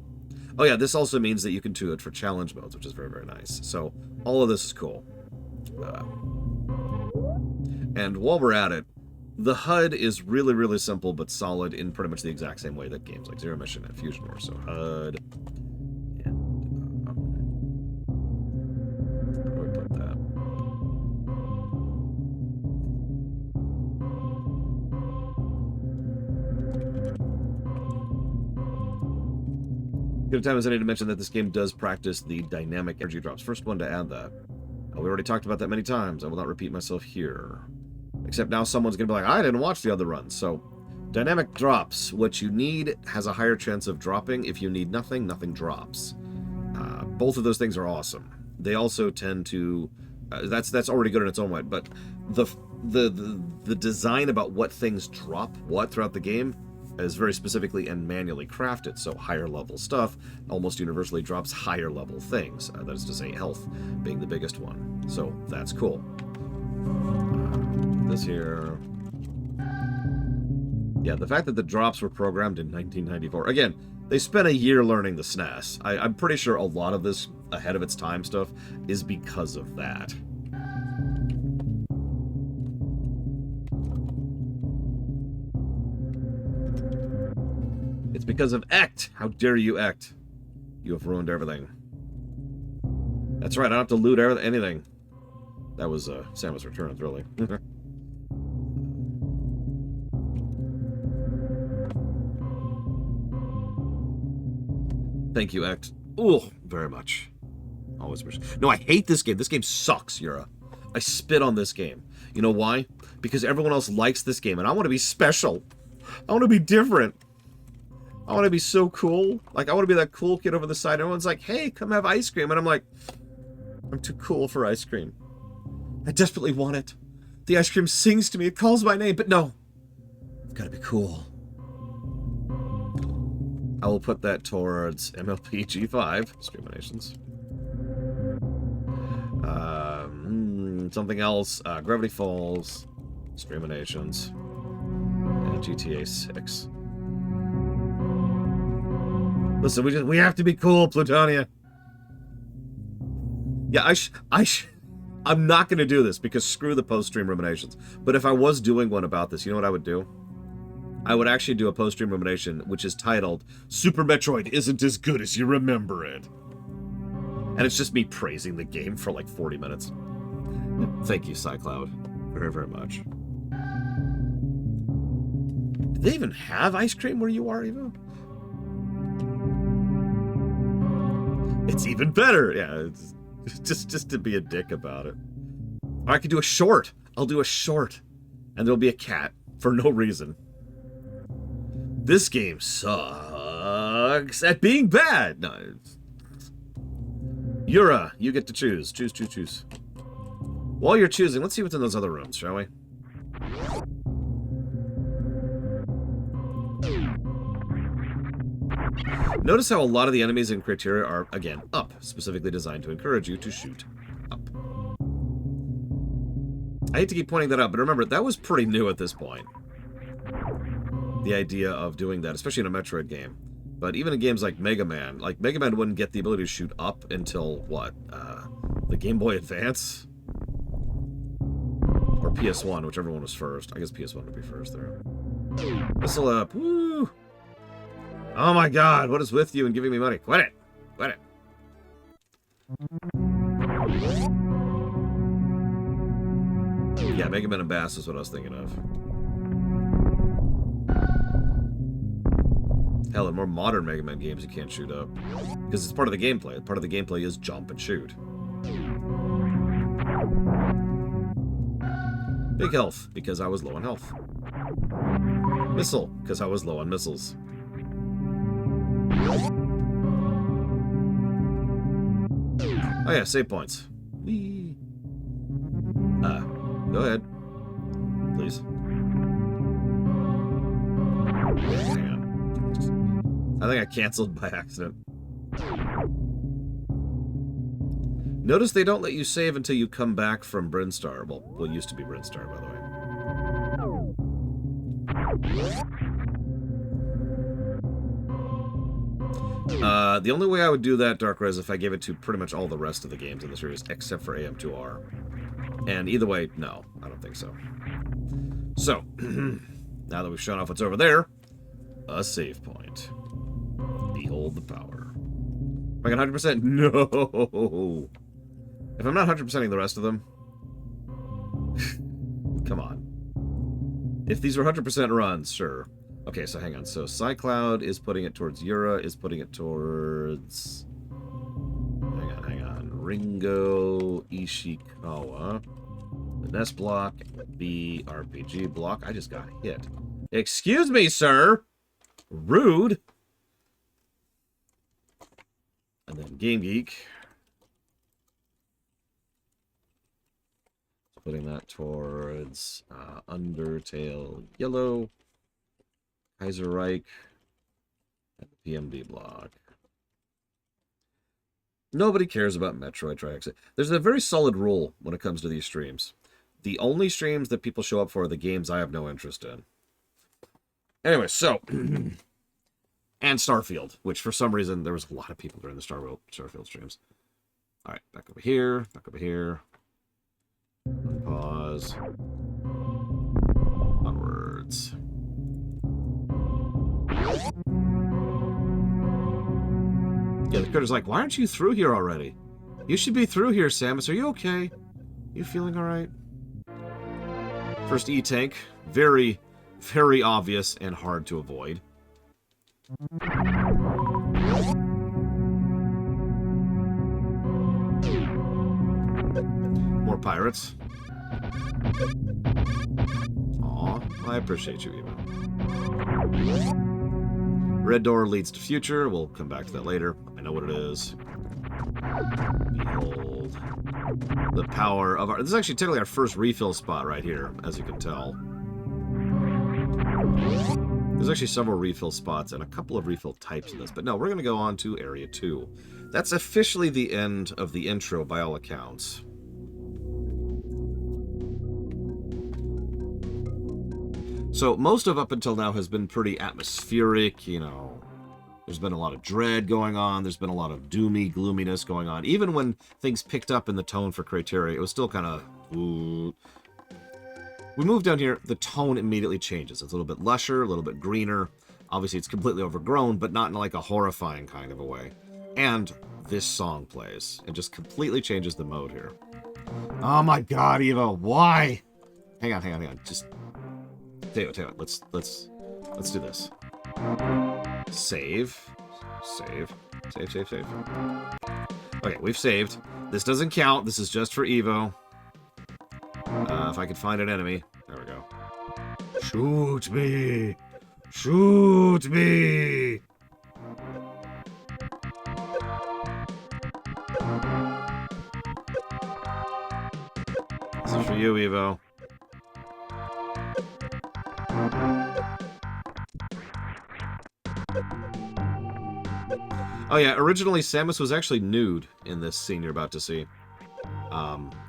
Oh yeah, this also means that you can do it for challenge modes, which is very, very nice. So all of this is cool. And while we're at it, the HUD is really, really simple but solid in pretty much the exact same way that games like Zero Mission and Fusion were. So HUD. And, where do we put that? Good time as any to mention that this game does practice the dynamic energy drops. First one to add that. We already talked about that many times. I will not repeat myself here. Except now someone's going to be like, I didn't watch the other run. So, dynamic drops. What you need has a higher chance of dropping. If you need nothing, nothing drops. Both of those things are awesome. they also tend to that's already good in its own way, but the design about what things drop what throughout the game is very specifically and manually crafted. So higher level stuff almost universally drops higher level things. That is to say, health being the biggest one. So that's cool. This here. Yeah, the fact that the drops were programmed in 1994. Again, they spent a year learning the SNES. I'm pretty sure a lot of this ahead of its time stuff is because of that. It's because of Ect! How dare you, Ect? You have ruined everything. That's right, I don't have to loot anything. That was Samus Returns, really. Thank you, Ect. Ooh, very much. Always wish. No, I hate this game. This game sucks, Yura. I spit on this game. You know why? Because everyone else likes this game, and I want to be special. I want to be different. I want to be so cool. Like, I want to be that cool kid over the side. Everyone's like, hey, come have ice cream. And I'm like, I'm too cool for ice cream. I desperately want it. The ice cream sings to me. It calls my name. But no. I've got to be cool. I will put that towards MLP G5. Streaminations. Something else. Gravity Falls. Streaminations. And GTA 6. Listen, we have to be cool, Plutonia. Yeah, I'm not going to do this because screw the post-stream ruminations. But if I was doing one about this, you know what I would do? I would actually do a post-stream rumination which is titled Super Metroid Isn't As Good As You Remember It. And it's just me praising the game for like 40 minutes. Thank you, Cycloud. Very, very much. Do they even have ice cream where you are, Eva? It's even better. Yeah, it's just to be a dick about it. Or I could do a short. I'll do a short. And there'll be a cat for no reason. This game sucks at being bad. No. Yura, you get to choose. Choose. While you're choosing, let's see what's in those other rooms, shall we? Notice how a lot of the enemies in criteria are, again, up, specifically designed to encourage you to shoot up. I hate to keep pointing that out, but remember, that was pretty new at this point. The idea of doing that, especially in a Metroid game. But even in games like Mega Man wouldn't get the ability to shoot up until, what, the Game Boy Advance? Or PS1, whichever one was first. I guess PS1 would be first there. Whistle up, woo! Oh my god, what is with you and giving me money? Quit it! Quit it! Yeah, Mega Man and Bass is what I was thinking of. Hell, in more modern Mega Man games, you can't shoot up. Because it's part of the gameplay. Part of the gameplay is jump and shoot. Big health, because I was low on health. Missile, because I was low on missiles. Oh yeah, save points. Whee. Go ahead. Please. Hang on. I think I canceled by accident. Notice they don't let you save until you come back from Brinstar. Well, it used to be Brinstar, by the way. The only way I would do that, Dark Res, if I gave it to pretty much all the rest of the games in the series, except for AM2R. And either way, no, I don't think so. So, now that we've shown off what's over there, a save point. Behold the power. If I got 100%, no! If I'm not 100%ing the rest of them, come on. If these were 100% runs, sure. Okay, so hang on. So Cycloud is putting it towards Yura, is putting it towards... Hang on. Ringo Ishikawa. The NES block, B RPG block. I just got hit. Excuse me, sir! Rude! And then Game Geek. putting that towards Undertale Yellow, Kaiser Reich, and the PMD block. Nobody cares about Metroid tracks. There's a very solid rule when it comes to these streams. The only streams that people show up for are the games I have no interest in. Anyway, so... and Starfield, which for some reason there was a lot of people during the Starfield streams. Alright, back over here, back over here. Pause. Onwards. Yeah, the critter's like, why aren't you through here already? You should be through here, Samus. Are you okay? You feeling alright? First E-Tank. Very, very obvious and hard to avoid. More pirates. Aw, I appreciate you even. Red door leads to future. We'll come back to that later. I know what it is. Behold the power of our... This is actually technically our first refill spot right here, as you can tell. There's actually several refill spots and a couple of refill types in this. But no, we're going to go on to Area 2. That's officially the end of the intro by all accounts. So most of up until now has been pretty atmospheric, you know. There's been a lot of dread going on. There's been a lot of doomy gloominess going on. Even when things picked up in the tone for Criteria, it was still kind of... Ooh. We move down here, the tone immediately changes. It's a little bit lusher, a little bit greener. Obviously, it's completely overgrown, but not in like a horrifying kind of a way. And this song plays. It just completely changes the mode here. Oh my god, Evo, why? Hang on. Just... Tell you what, let's do this. Save. Okay, we've saved. This doesn't count. This is just for Evo. If I could find an enemy. There we go. Shoot me! Shoot me! This is for you, Evo. Oh yeah, originally Samus was actually nude in this scene you're about to see.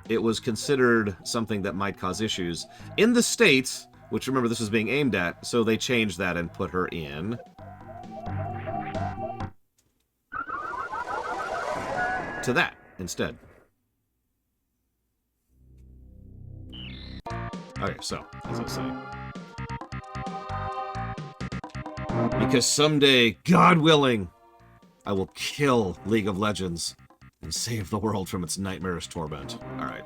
It was considered something that might cause issues in the States, which remember this was being aimed at, so they changed that and put her in. To that, instead. Okay, so, as I was saying. Because someday, God willing, I will kill League of Legends and save the world from its nightmarish torment. Alright.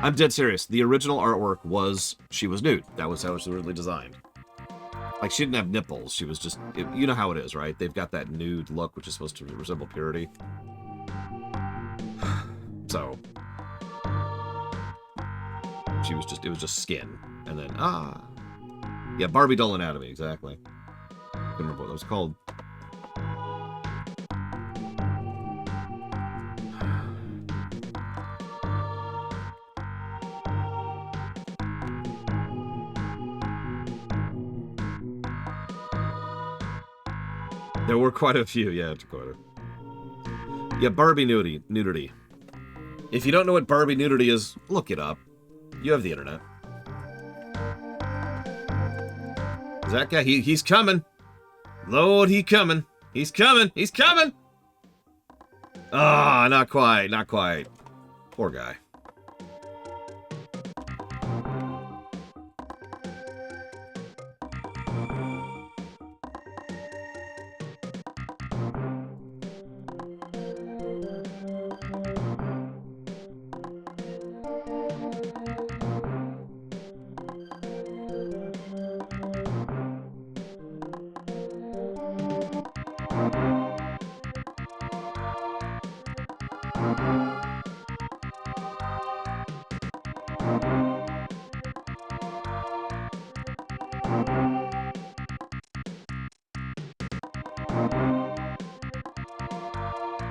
I'm dead serious. The original artwork was... She was nude. That was how it was originally designed. Like, she didn't have nipples. She was just... you know how it is, right? They've got that nude look, which is supposed to resemble purity. So... She was just... It was just skin. And then... Yeah, Barbie doll anatomy, exactly. I couldn't remember what that was called. There were quite a few, yeah, Dakota. Yeah, Barbie nudity. If you don't know what Barbie nudity is, look it up. You have the internet. Is that guy? He's coming. Lord, he's coming. He's coming. He's coming. Ah, not quite. Not quite. Poor guy.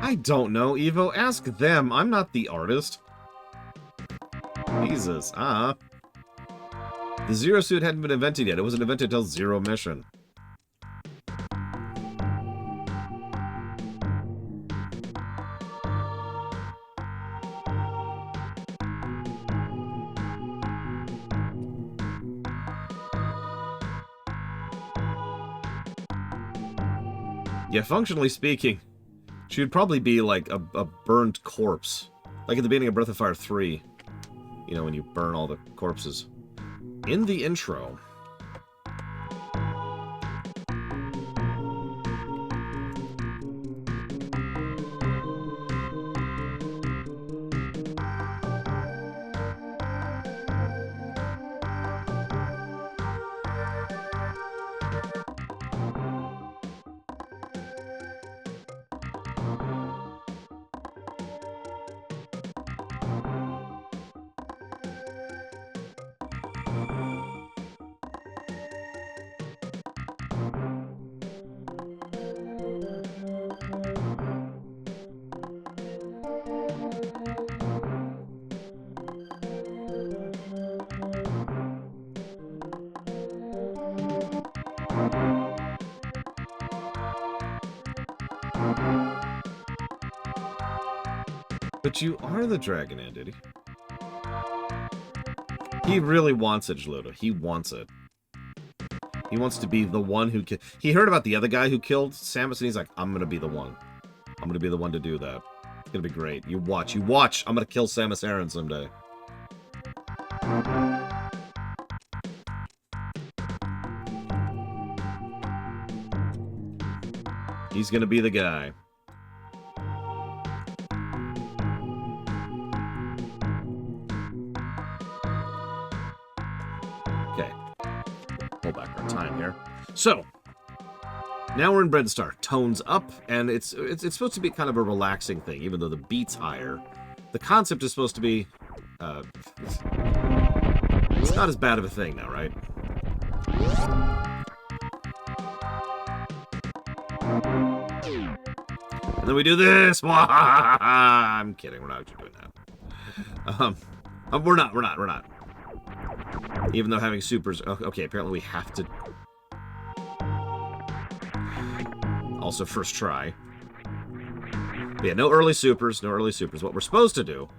I don't know, Evo. Ask them. I'm not the artist. Jesus. The Zero suit hadn't been invented yet. It wasn't invented until Zero Mission. Yeah, functionally speaking, she would probably be like a burned corpse. Like at the beginning of Breath of Fire 3. You know, when you burn all the corpses. In the intro... But you are the Dragon Ant, he really wants it, Jluto. He wants it. He wants to be the one who... He heard about the other guy who killed Samus, and he's like, I'm gonna be the one. I'm gonna be the one to do that. It's gonna be great. You watch. You watch! I'm gonna kill Samus Aran someday. He's gonna be the guy. Okay. Pull back our time here. So, now we're in Breadstar. Tones up, and it's supposed to be kind of a relaxing thing, even though the beat's higher. The concept is supposed to be... it's not as bad of a thing now, right? And then we do this. I'm kidding. We're not actually doing that. We're not. Even though having supers... Okay, apparently we have to... Also, first try. But yeah, no early supers. No early supers. What we're supposed to do...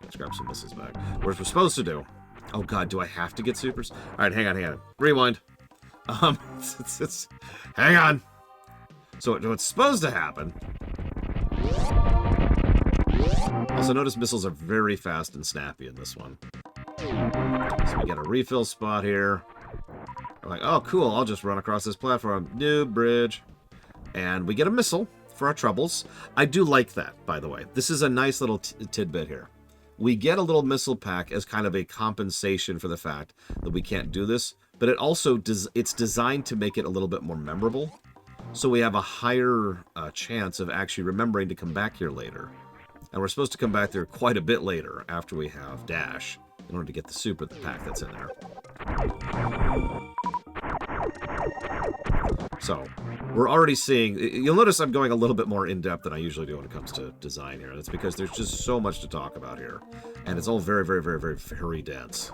Let's grab some missiles back. What we're supposed to do... Oh, God, do I have to get supers? All right, hang on. Rewind. Hang on. So what's supposed to happen... Also, notice missiles are very fast and snappy in this one. So we get a refill spot here. We're like, oh, cool, I'll just run across this platform. New bridge. And we get a missile for our troubles. I do like that, by the way. This is a nice little tidbit here. We get a little missile pack as kind of a compensation for the fact that we can't do this, but it also it's designed to make it a little bit more memorable. So we have a higher chance of actually remembering to come back here later. And we're supposed to come back there quite a bit later after we have Dash in order to get the super pack that's in there. So, we're already seeing... You'll notice I'm going a little bit more in-depth than I usually do when it comes to design here. That's because there's just so much to talk about here. And it's all very, very, very, very, very dense.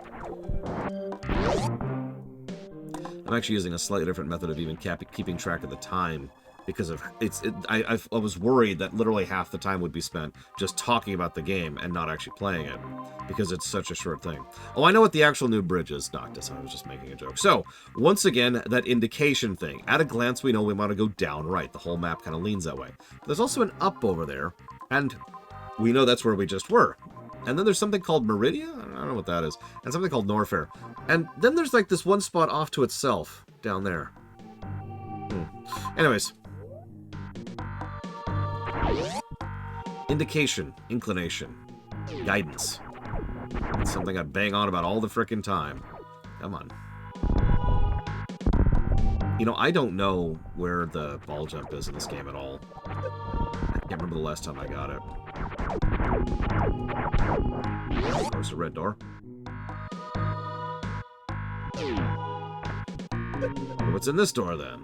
I'm actually using a slightly different method of even keeping track of the time. Because of I was worried that literally half the time would be spent just talking about the game and not actually playing it. Because it's such a short thing. Oh, I know what the actual new bridge is, Noctis. I was just making a joke. So, once again, that indication thing. At a glance, we know we want to go down right. The whole map kind of leans that way. But there's also an up over there. And we know that's where we just were. And then there's something called Meridia? I don't know what that is. And something called Norfair. And then there's like this one spot off to itself down there. Anyways. Indication, inclination, guidance. It's something I bang on about all the frickin' time. Come on. You know, I don't know where the ball jump is in this game at all. I can't remember the last time I got it. There's a red door. What's in this door, then?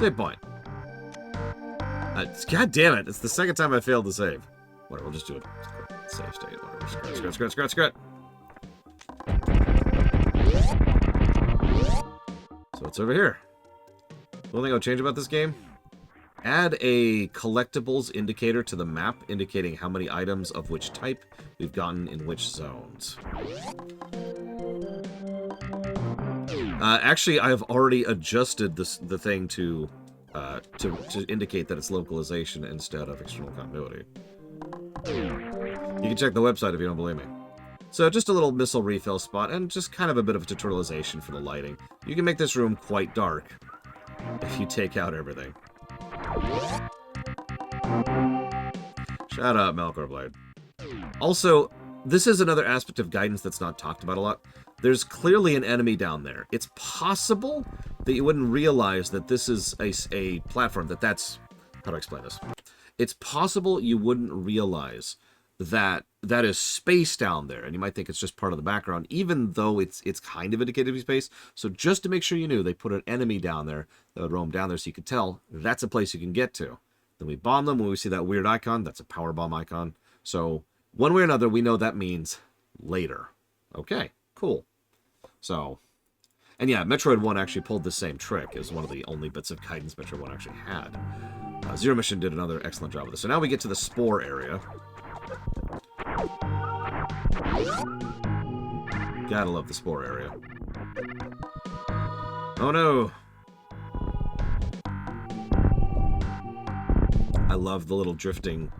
Save point. God damn it. It's the second time I failed to save. Whatever, we'll just do it. Save state. Whatever. Scratch. So it's over here. The only thing I'll change about this game, add a collectibles indicator to the map indicating how many items of which type we've gotten in which zones. Actually, I've already adjusted the thing to indicate that it's localization instead of external continuity. You can check the website if you don't believe me. So just a little missile refill spot and just kind of a bit of a tutorialization for the lighting. You can make this room quite dark if you take out everything. Shut up, Melkor Blade. Also, this is another aspect of guidance that's not talked about a lot. There's clearly an enemy down there. It's possible that you wouldn't realize that this is a platform, that's... How do I explain this? It's possible you wouldn't realize that that is space down there, and you might think it's just part of the background, even though it's kind of indicated to be space. So just to make sure you knew, they put an enemy down there that would roam down there so you could tell that's a place you can get to. Then we bomb them. When we see that weird icon, that's a power bomb icon. So one way or another, we know that means later. Okay, cool. So, and yeah, Metroid 1 actually pulled the same trick as one of the only bits of guidance Metroid 1 actually had. Zero Mission did another excellent job with this. So now we get to the Spore area. Gotta love the Spore area. Oh no! I love the little drifting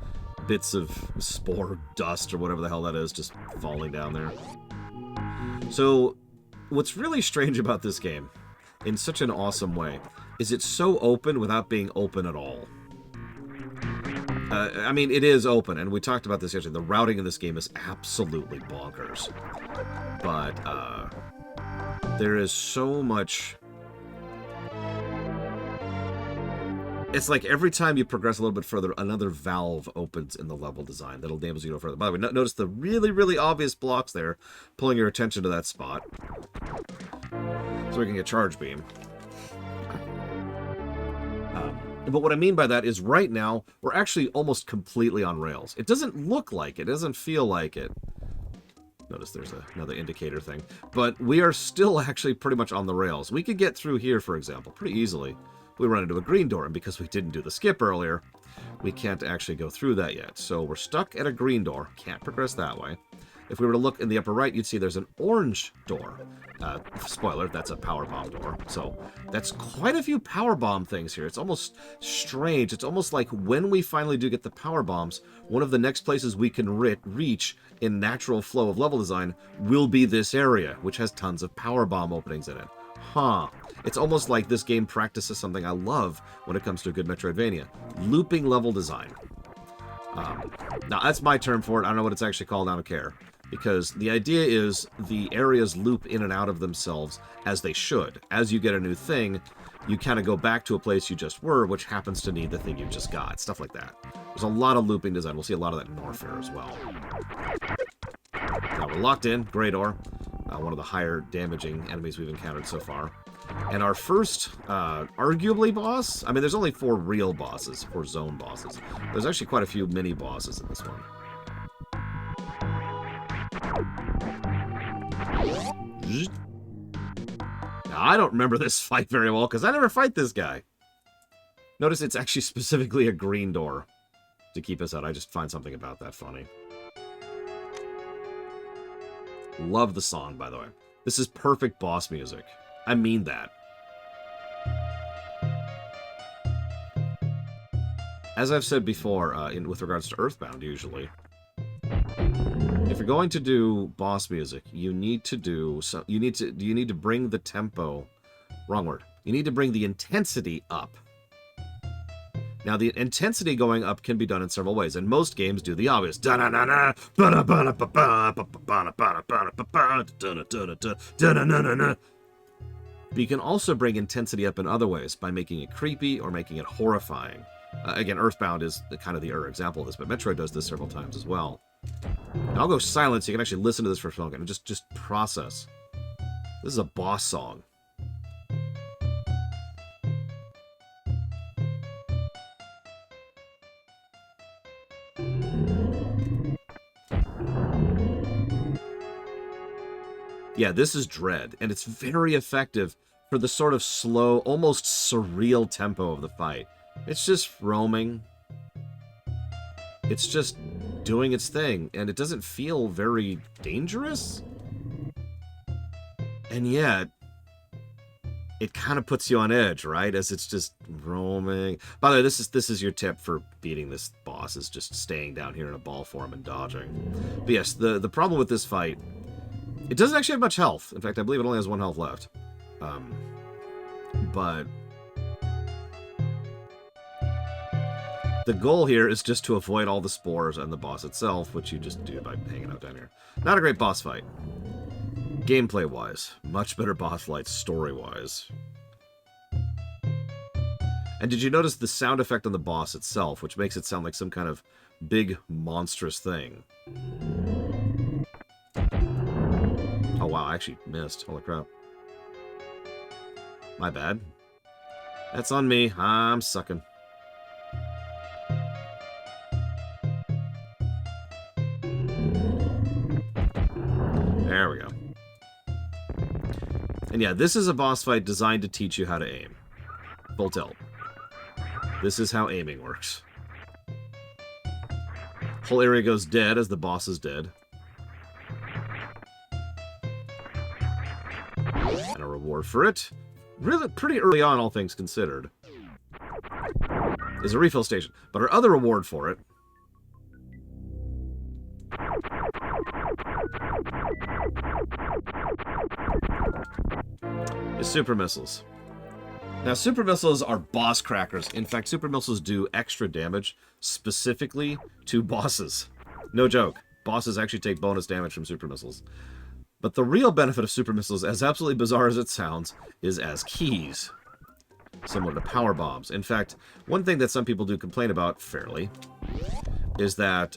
bits of spore dust or whatever the hell that is just falling down there. So, what's really strange about this game, in such an awesome way, is it's so open without being open at all. I mean, it is open, and we talked about this yesterday. The routing in this game is absolutely bonkers. But, there is so much... It's like every time you progress a little bit further, another valve opens in the level design that'll enable you to go further. By the way, notice the really, really obvious blocks there, pulling your attention to that spot. So we can get Charge Beam. But what I mean by that is right now, we're actually almost completely on rails. It doesn't look like it. It doesn't feel like it. Notice there's another indicator thing. But we are still actually pretty much on the rails. We could get through here, for example, pretty easily. We run into a green door, and because we didn't do the skip earlier, we can't actually go through that yet. So we're stuck at a green door. Can't progress that way. If we were to look in the upper right, you'd see there's an orange door. Spoiler, that's a power bomb door. So that's quite a few power bomb things here. It's almost strange. It's almost like when we finally do get the power bombs, one of the next places we can reach in natural flow of level design will be this area, which has tons of power bomb openings in it. Huh. It's almost like this game practices something I love when it comes to a good Metroidvania. Looping level design. Now, that's my term for it. I don't know what it's actually called. I don't care. Because the idea is the areas loop in and out of themselves as they should. As you get a new thing, you kind of go back to a place you just were, which happens to need the thing you just got. Stuff like that. There's a lot of looping design. We'll see a lot of that in Norfair as well. Now, we're locked in. Grey door. One of the higher damaging enemies we've encountered so far. And our first, arguably boss? I mean, there's only 4 real bosses, 4 zone bosses. There's actually quite a few mini bosses in this one. Now, I don't remember this fight very well, because I never fight this guy. Notice it's actually specifically a green door to keep us out. I just find something about that funny. Love the song, by the way. This is perfect boss music. I mean that. As I've said before, with regards to Earthbound, usually, if you're going to do boss music, you need to bring the tempo. Wrong word. You need to bring the intensity up. Now, the intensity going up can be done in several ways, and most games do the obvious. But you can also bring intensity up in other ways, by making it creepy or making it horrifying. Again, Earthbound is kind of the example of this, but Metroid does this several times as well. Now I'll go silent so you can actually listen to this for a second and just process. This is a boss song. Yeah, this is Dread, and it's very effective for the sort of slow, almost surreal tempo of the fight. It's just roaming. It's just doing its thing, and it doesn't feel very dangerous. And yet, it kind of puts you on edge, right? As it's just roaming. By the way, this is your tip for beating this boss, is just staying down here in a ball form and dodging. But yes, the problem with this fight, it doesn't actually have much health. In fact, I believe it only has 1 health left. But the goal here is just to avoid all the spores and the boss itself, which you just do by hanging out down here. Not a great boss fight. Gameplay-wise, much better boss fights story-wise. And did you notice the sound effect on the boss itself, which makes it sound like some kind of big, monstrous thing? Oh, wow, I actually missed. Holy crap. My bad. That's on me. I'm sucking. There we go. And yeah, this is a boss fight designed to teach you how to aim. Full tilt. This is how aiming works. Whole area goes dead as the boss is dead. And a reward for it, really pretty early on, all things considered, is a refill station. But our other reward for it is super missiles. Now, super missiles are boss crackers. In fact, super missiles do extra damage specifically to bosses. No joke. Bosses actually take bonus damage from super missiles. But the real benefit of super missiles, as absolutely bizarre as it sounds, is as keys. Similar to power bombs. In fact, one thing that some people do complain about fairly is that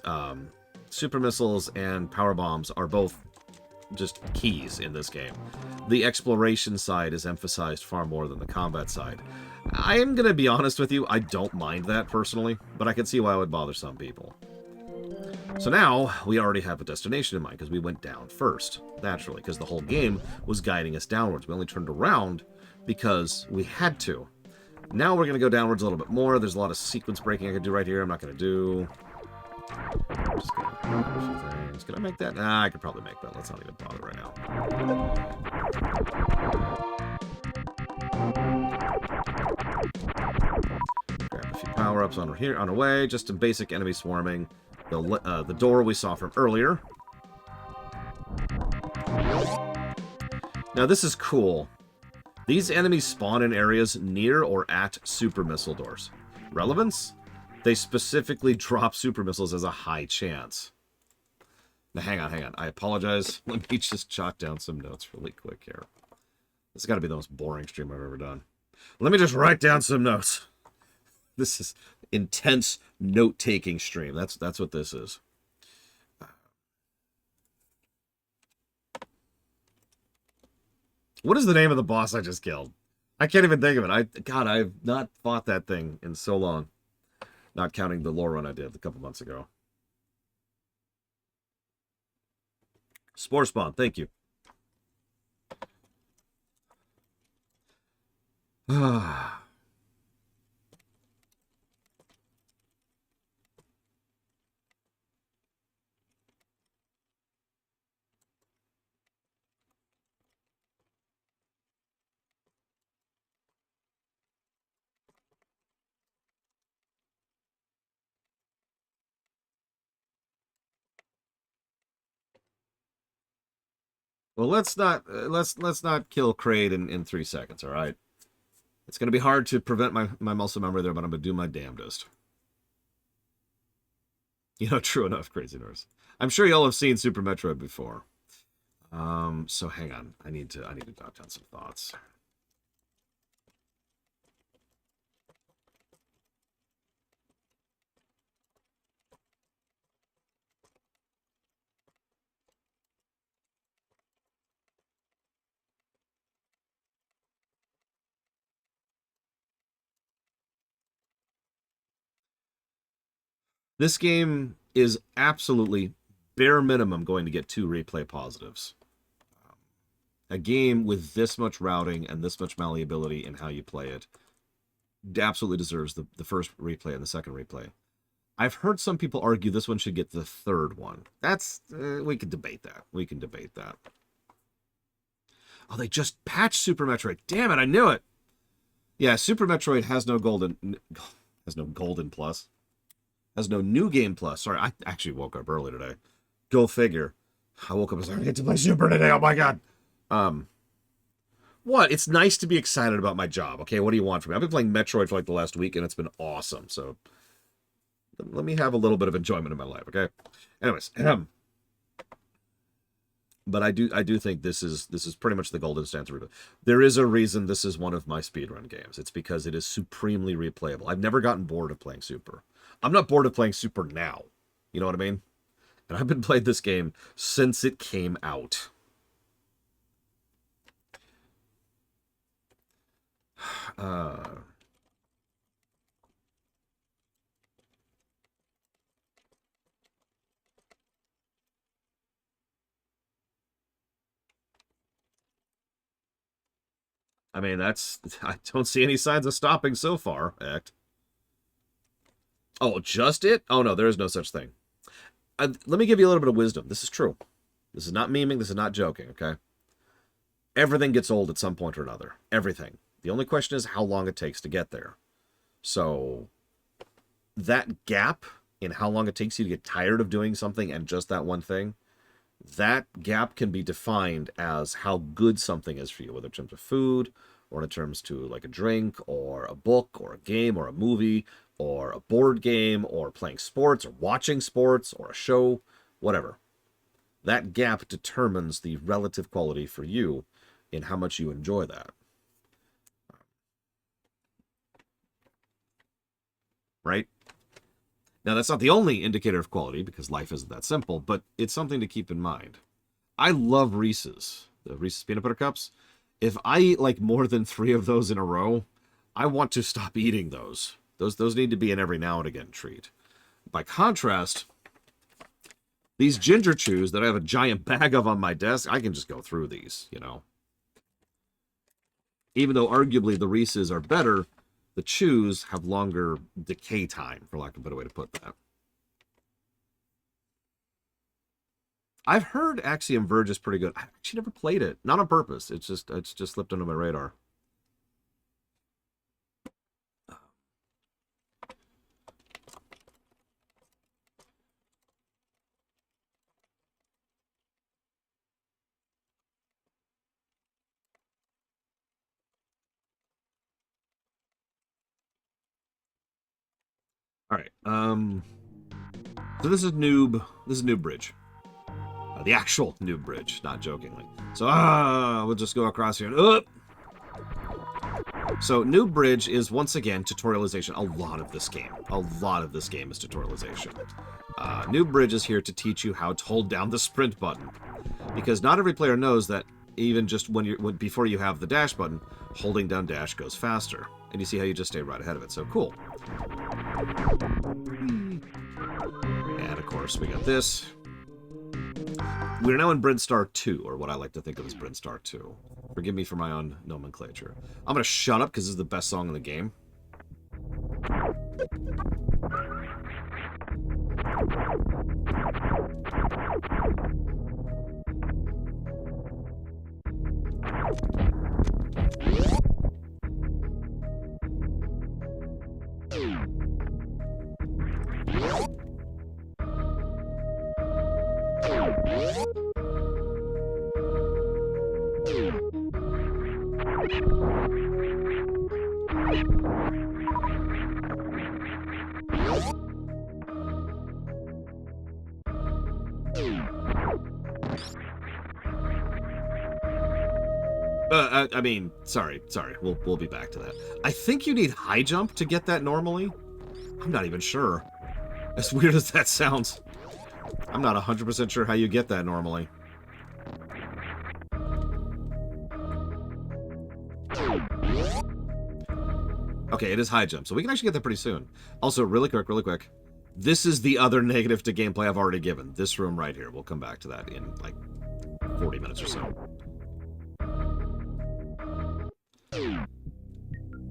super missiles and power bombs are both just keys in this game. The exploration side is emphasized far more than the combat side. I am going to be honest with you, I don't mind that personally, but I can see why it would bother some people. So now, we already have a destination in mind, because we went down first, naturally, because the whole game was guiding us downwards. We only turned around because we had to. Now we're going to go downwards a little bit more. There's a lot of sequence breaking I could do right here. I'm not going to do. I'm just going to do a few things. Can I make that? Nah, I could probably make that. Let's not even bother right now. Grab a few power-ups on here, on our way. Just some basic enemy swarming. The door we saw from earlier. Now, this is cool. These enemies spawn in areas near or at super missile doors. Relevance? They specifically drop super missiles as a high chance. Now, hang on. I apologize. Let me just jot down some notes really quick here. This has got to be the most boring stream I've ever done. Let me just write down some notes. This is intense note-taking stream. That's what this is. What is the name of the boss I just killed? I can't even think of it. God, I've not fought that thing in so long. Not counting the lore run I did a couple months ago. Spore Spawn, thank you. Well, let's not kill Craid in 3 seconds, all right? It's going to be hard to prevent my muscle memory there, but I'm going to do my damnedest. You know, true enough, crazy nurse. I'm sure y'all have seen Super Metroid before. So hang on. I need to jot down some thoughts. This game is absolutely bare minimum going to get 2 replay positives. A game with this much routing and this much malleability in how you play it absolutely deserves the first replay and the second replay. I've heard some people argue this one should get the third one. That's, we can debate that. We can debate that. Oh, they just patched Super Metroid. Damn it, I knew it. Yeah, Super Metroid has no golden plus. Has no new game plus. Sorry, I actually woke up early today. Go figure. I woke up and was like, I get to play Super today. Oh my god. What? It's nice to be excited about my job. Okay, what do you want from me? I've been playing Metroid for like the last week, and it's been awesome. So let me have a little bit of enjoyment in my life. Okay. Anyways, but I do think this is pretty much the golden standard. There is a reason this is one of my speedrun games. It's because it is supremely replayable. I've never gotten bored of playing Super. I'm not bored of playing Super now. You know what I mean? And I've been playing this game since it came out. I mean, I don't see any signs of stopping so far, Act. Oh, just it? Oh, no, there is no such thing. Let me give you a little bit of wisdom. This is true. This is not memeing. This is not joking, okay? Everything gets old at some point or another. Everything. The only question is how long it takes to get there. So, that gap in how long it takes you to get tired of doing something and just that one thing, that gap can be defined as how good something is for you, whether in terms of food, or in terms to like a drink, or a book, or a game, or a movie, or a board game, or playing sports, or watching sports, or a show, whatever. That gap determines the relative quality for you in how much you enjoy that. Right? Now, that's not the only indicator of quality, because life isn't that simple, but it's something to keep in mind. I love Reese's, the Reese's Peanut Butter Cups. If I eat like more than 3 of those in a row, I want to stop eating those. Those need to be an every now and again treat. By contrast, these Ginger Chews that I have a giant bag of on my desk, I can just go through these, you know. Even though arguably the Reese's are better, the Chews have longer decay time, for lack of a better way to put that. I've heard Axiom Verge is pretty good. I've actually never played it. Not on purpose. It's just slipped under my radar. All right. So this is Noob. This is Noob Bridge. The actual Noob Bridge, not jokingly. So we'll just go across here and up. So Noob Bridge is once again tutorialization. A lot of this game is tutorialization. Noob Bridge is here to teach you how to hold down the sprint button, because not every player knows that even just before you have the dash button, holding down dash goes faster. And you see how you just stay right ahead of it. So cool. And of course we got this. We're now in Brinstar 2, or what I like to think of as Brinstar 2. Forgive me for my own nomenclature. I'm gonna shut up because this is the best song in the game. I mean, sorry. We'll be back to that. I think you need high jump to get that normally. I'm not even sure. As weird as that sounds, I'm not 100% sure how you get that normally. Okay, it is high jump, so we can actually get that pretty soon. Also, really quick, This is the other negative to gameplay I've already given. This room right here. We'll come back to that in like 40 minutes or so.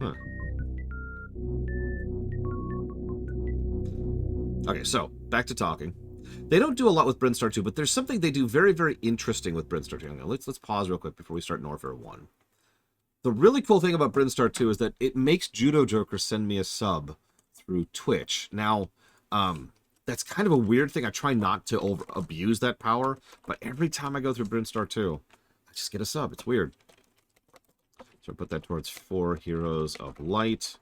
Huh. Okay, so back to talking. They don't do a lot with Brinstar 2, but there's something they do very, very interesting with Brinstar 2. Let's pause real quick before we start Norfair 1. The really cool thing about Brinstar 2 is that it makes Judo Joker send me a sub through Twitch. Now, that's kind of a weird thing. I try not to abuse that power, but every time I go through Brinstar 2, I just get a sub. It's weird. So I put that towards 4 Heroes of Light,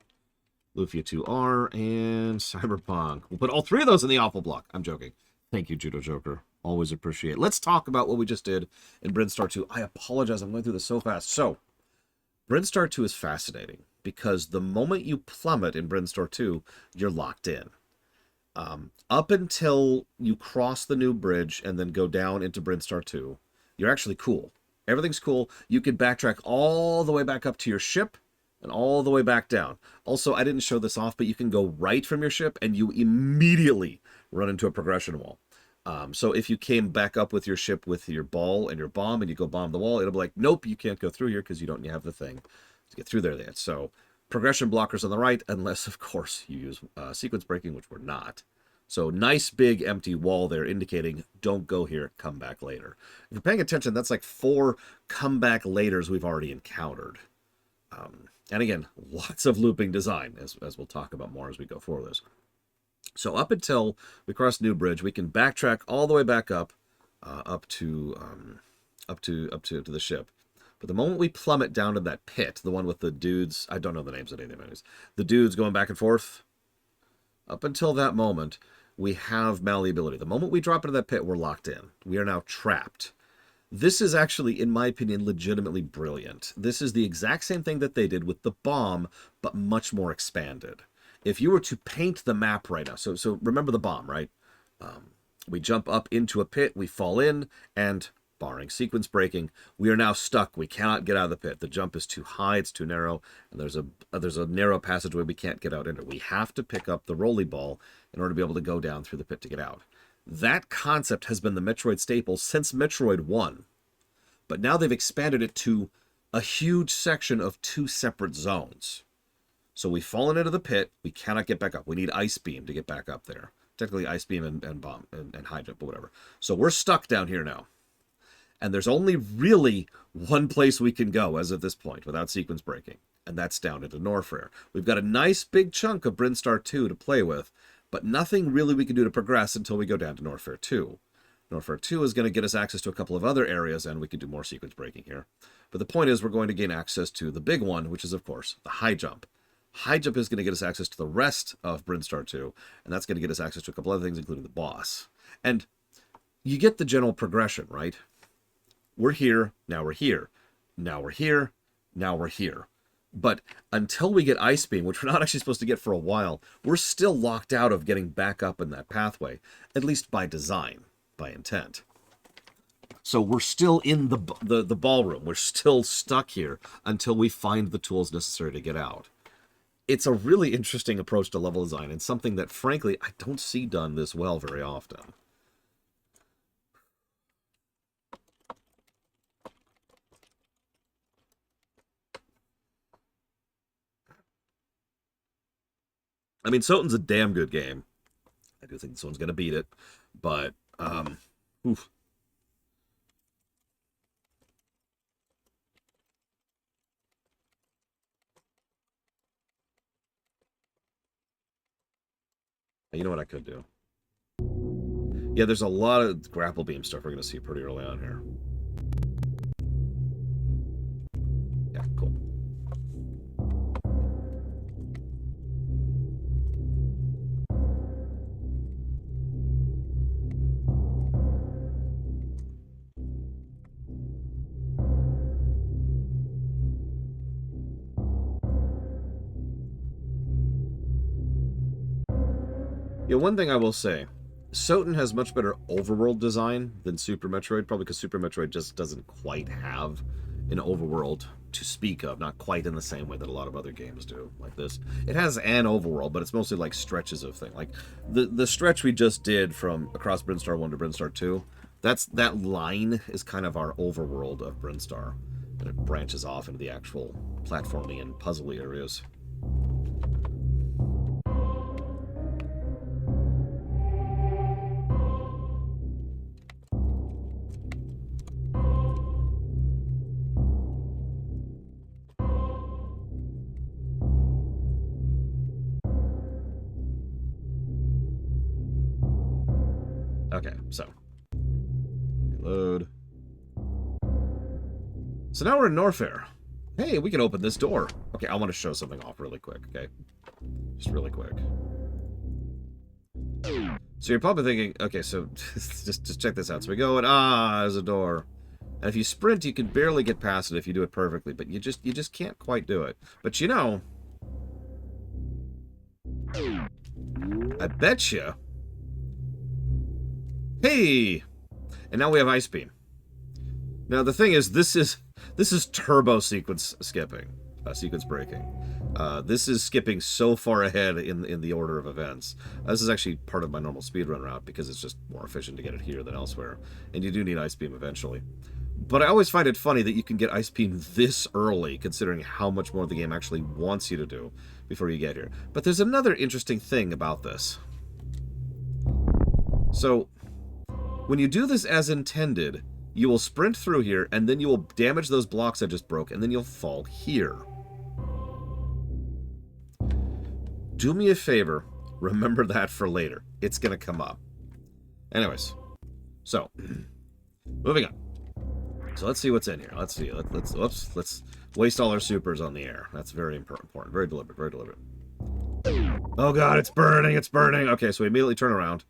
Lufia 2R, and Cyberpunk. We'll put all 3 of those in the awful block. I'm joking. Thank you, Judo Joker. Always appreciate it. Let's talk about what we just did in Brinstar 2. I apologize. I'm going through this so fast. So, Brinstar 2 is fascinating because the moment you plummet in Brinstar 2, you're locked in. Up until you cross the new bridge and then go down into Brinstar 2, you're actually cool. Everything's cool. You can backtrack all the way back up to your ship and all the way back down. Also, I didn't show this off, but you can go right from your ship and you immediately run into a progression wall. So if you came back up with your ship with your ball and your bomb and you go bomb the wall, it'll be like, nope, you can't go through here because you don't have the thing to get through there yet. So progression blockers on the right, unless, of course, you use sequence breaking, which we're not. So nice big empty wall there indicating don't go here, come back later. If you're paying attention, that's like 4 comeback laters we've already encountered. And again, lots of looping design, as we'll talk about more as we go forward this. So up until we cross New Bridge, we can backtrack all the way back up, up to the ship. But the moment we plummet down to that pit, the one with the dudes, I don't know the names of any of them, the dudes going back and forth, up until that moment, we have malleability. The moment we drop into that pit, we're locked in. We are now trapped. This is actually, in my opinion, legitimately brilliant. This is the exact same thing that they did with the bomb, but much more expanded. If you were to paint the map right now, so remember the bomb, right? We jump up into a pit, we fall in, and barring sequence breaking, we are now stuck. We cannot get out of the pit. The jump is too high, it's too narrow, and there's a narrow passageway we can't get out into. We have to pick up the rolly ball in order to be able to go down through the pit to get out. That concept has been the Metroid staple since Metroid 1. But now they've expanded it to a huge section of 2 separate zones. So we've fallen into the pit. We cannot get back up. We need Ice Beam to get back up there. Technically Ice Beam and Bomb and High Jump, but whatever. So we're stuck down here now. And there's only really one place we can go as of this point without sequence breaking. And that's down into Norfair. We've got a nice big chunk of Brinstar 2 to play with, but nothing really we can do to progress until we go down to Norfair 2. Norfair 2 is going to get us access to a couple of other areas, and we can do more sequence breaking here. But the point is we're going to gain access to the big one, which is, of course, the High Jump. High Jump is going to get us access to the rest of Brinstar 2, and that's going to get us access to a couple other things, including the boss. And you get the general progression, right? We're here, now we're here. Now we're here, now we're here. But until we get Ice Beam, which we're not actually supposed to get for a while, we're still locked out of getting back up in that pathway, at least by design, by intent. So we're still in the ballroom. We're still stuck here until we find the tools necessary to get out. It's a really interesting approach to level design and something that, frankly, I don't see done this well very often. I mean, Soten's a damn good game. I do think this one's going to beat it, but, oof. You know what I could do? Yeah, there's a lot of grapple beam stuff we're going to see pretty early on here. Yeah, cool. Yeah, one thing I will say, Soten has much better overworld design than Super Metroid, probably because Super Metroid just doesn't quite have an overworld to speak of, not quite in the same way that a lot of other games do, like this. It has an overworld, but it's mostly like stretches of things. Like the stretch we just did from across Brinstar 1 to Brinstar 2, that line is kind of our overworld of Brinstar, and it branches off into the actual platforming and puzzly areas. Okay, so reload. So now we're in Norfair. Hey, we can open this door. Okay, I want to show something off really quick, okay? Just really quick. So you're probably thinking, okay, so just check this out. So we go and there's a door. And if you sprint, you can barely get past it if you do it perfectly, but you just can't quite do it. But you know, I bet you. Hey! And now we have Ice Beam. Now the thing is, this is turbo sequence skipping, sequence breaking. This is skipping so far ahead in the order of events. This is actually part of my normal speedrun route because it's just more efficient to get it here than elsewhere. And you do need Ice Beam eventually. But I always find it funny that you can get Ice Beam this early, considering how much more the game actually wants you to do before you get here. But there's another interesting thing about this. So, when you do this as intended, you will sprint through here, and then you will damage those blocks I just broke, and then you'll fall here. Do me a favor, remember that for later. It's going to come up. Anyways, so, moving on. So let's see what's in here. Let's see. Let's waste all our supers on the air. That's very important. Very deliberate. Very deliberate. Oh god, it's burning. It's burning. Okay, so we immediately turn around.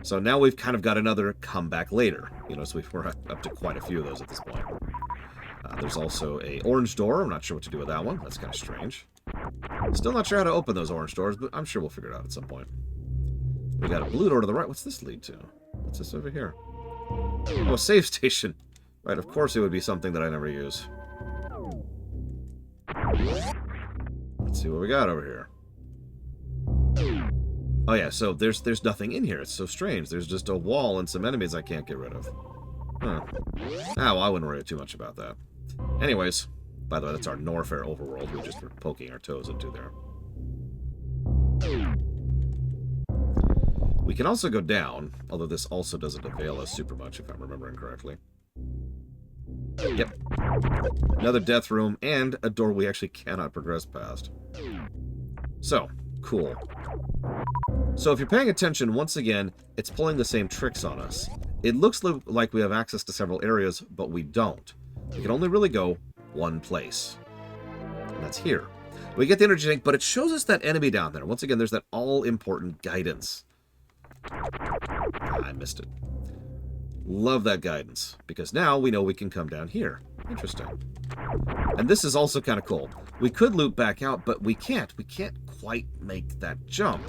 So now we've kind of got another comeback later. You know, so we're up to quite a few of those at this point. There's also a orange door. I'm not sure what to do with that one. That's kind of strange. Still not sure how to open those orange doors, but I'm sure we'll figure it out at some point. We got a blue door to the right. What's this lead to? What's this over here? Oh, a save station. Right, of course it would be something that I never use. Let's see what we got over here. Oh yeah, so there's nothing in here. It's so strange. There's just a wall and some enemies I can't get rid of. Huh. Ah, well, I wouldn't worry too much about that. Anyways, by the way, that's our Norfair overworld we just were poking our toes into there. We can also go down, although this also doesn't avail us super much if I'm remembering correctly. Yep. Another death room and a door we actually cannot progress past. So, cool. So if you're paying attention, once again, it's pulling the same tricks on us. It looks like we have access to several areas, but we don't. We can only really go one place. And that's here. We get the energy tank, but it shows us that enemy down there. Once again, there's that all-important guidance. I missed it. Love that guidance, because now we know we can come down here. Interesting. And this is also kind of cool. We could loop back out, but we can't. We can't quite make that jump.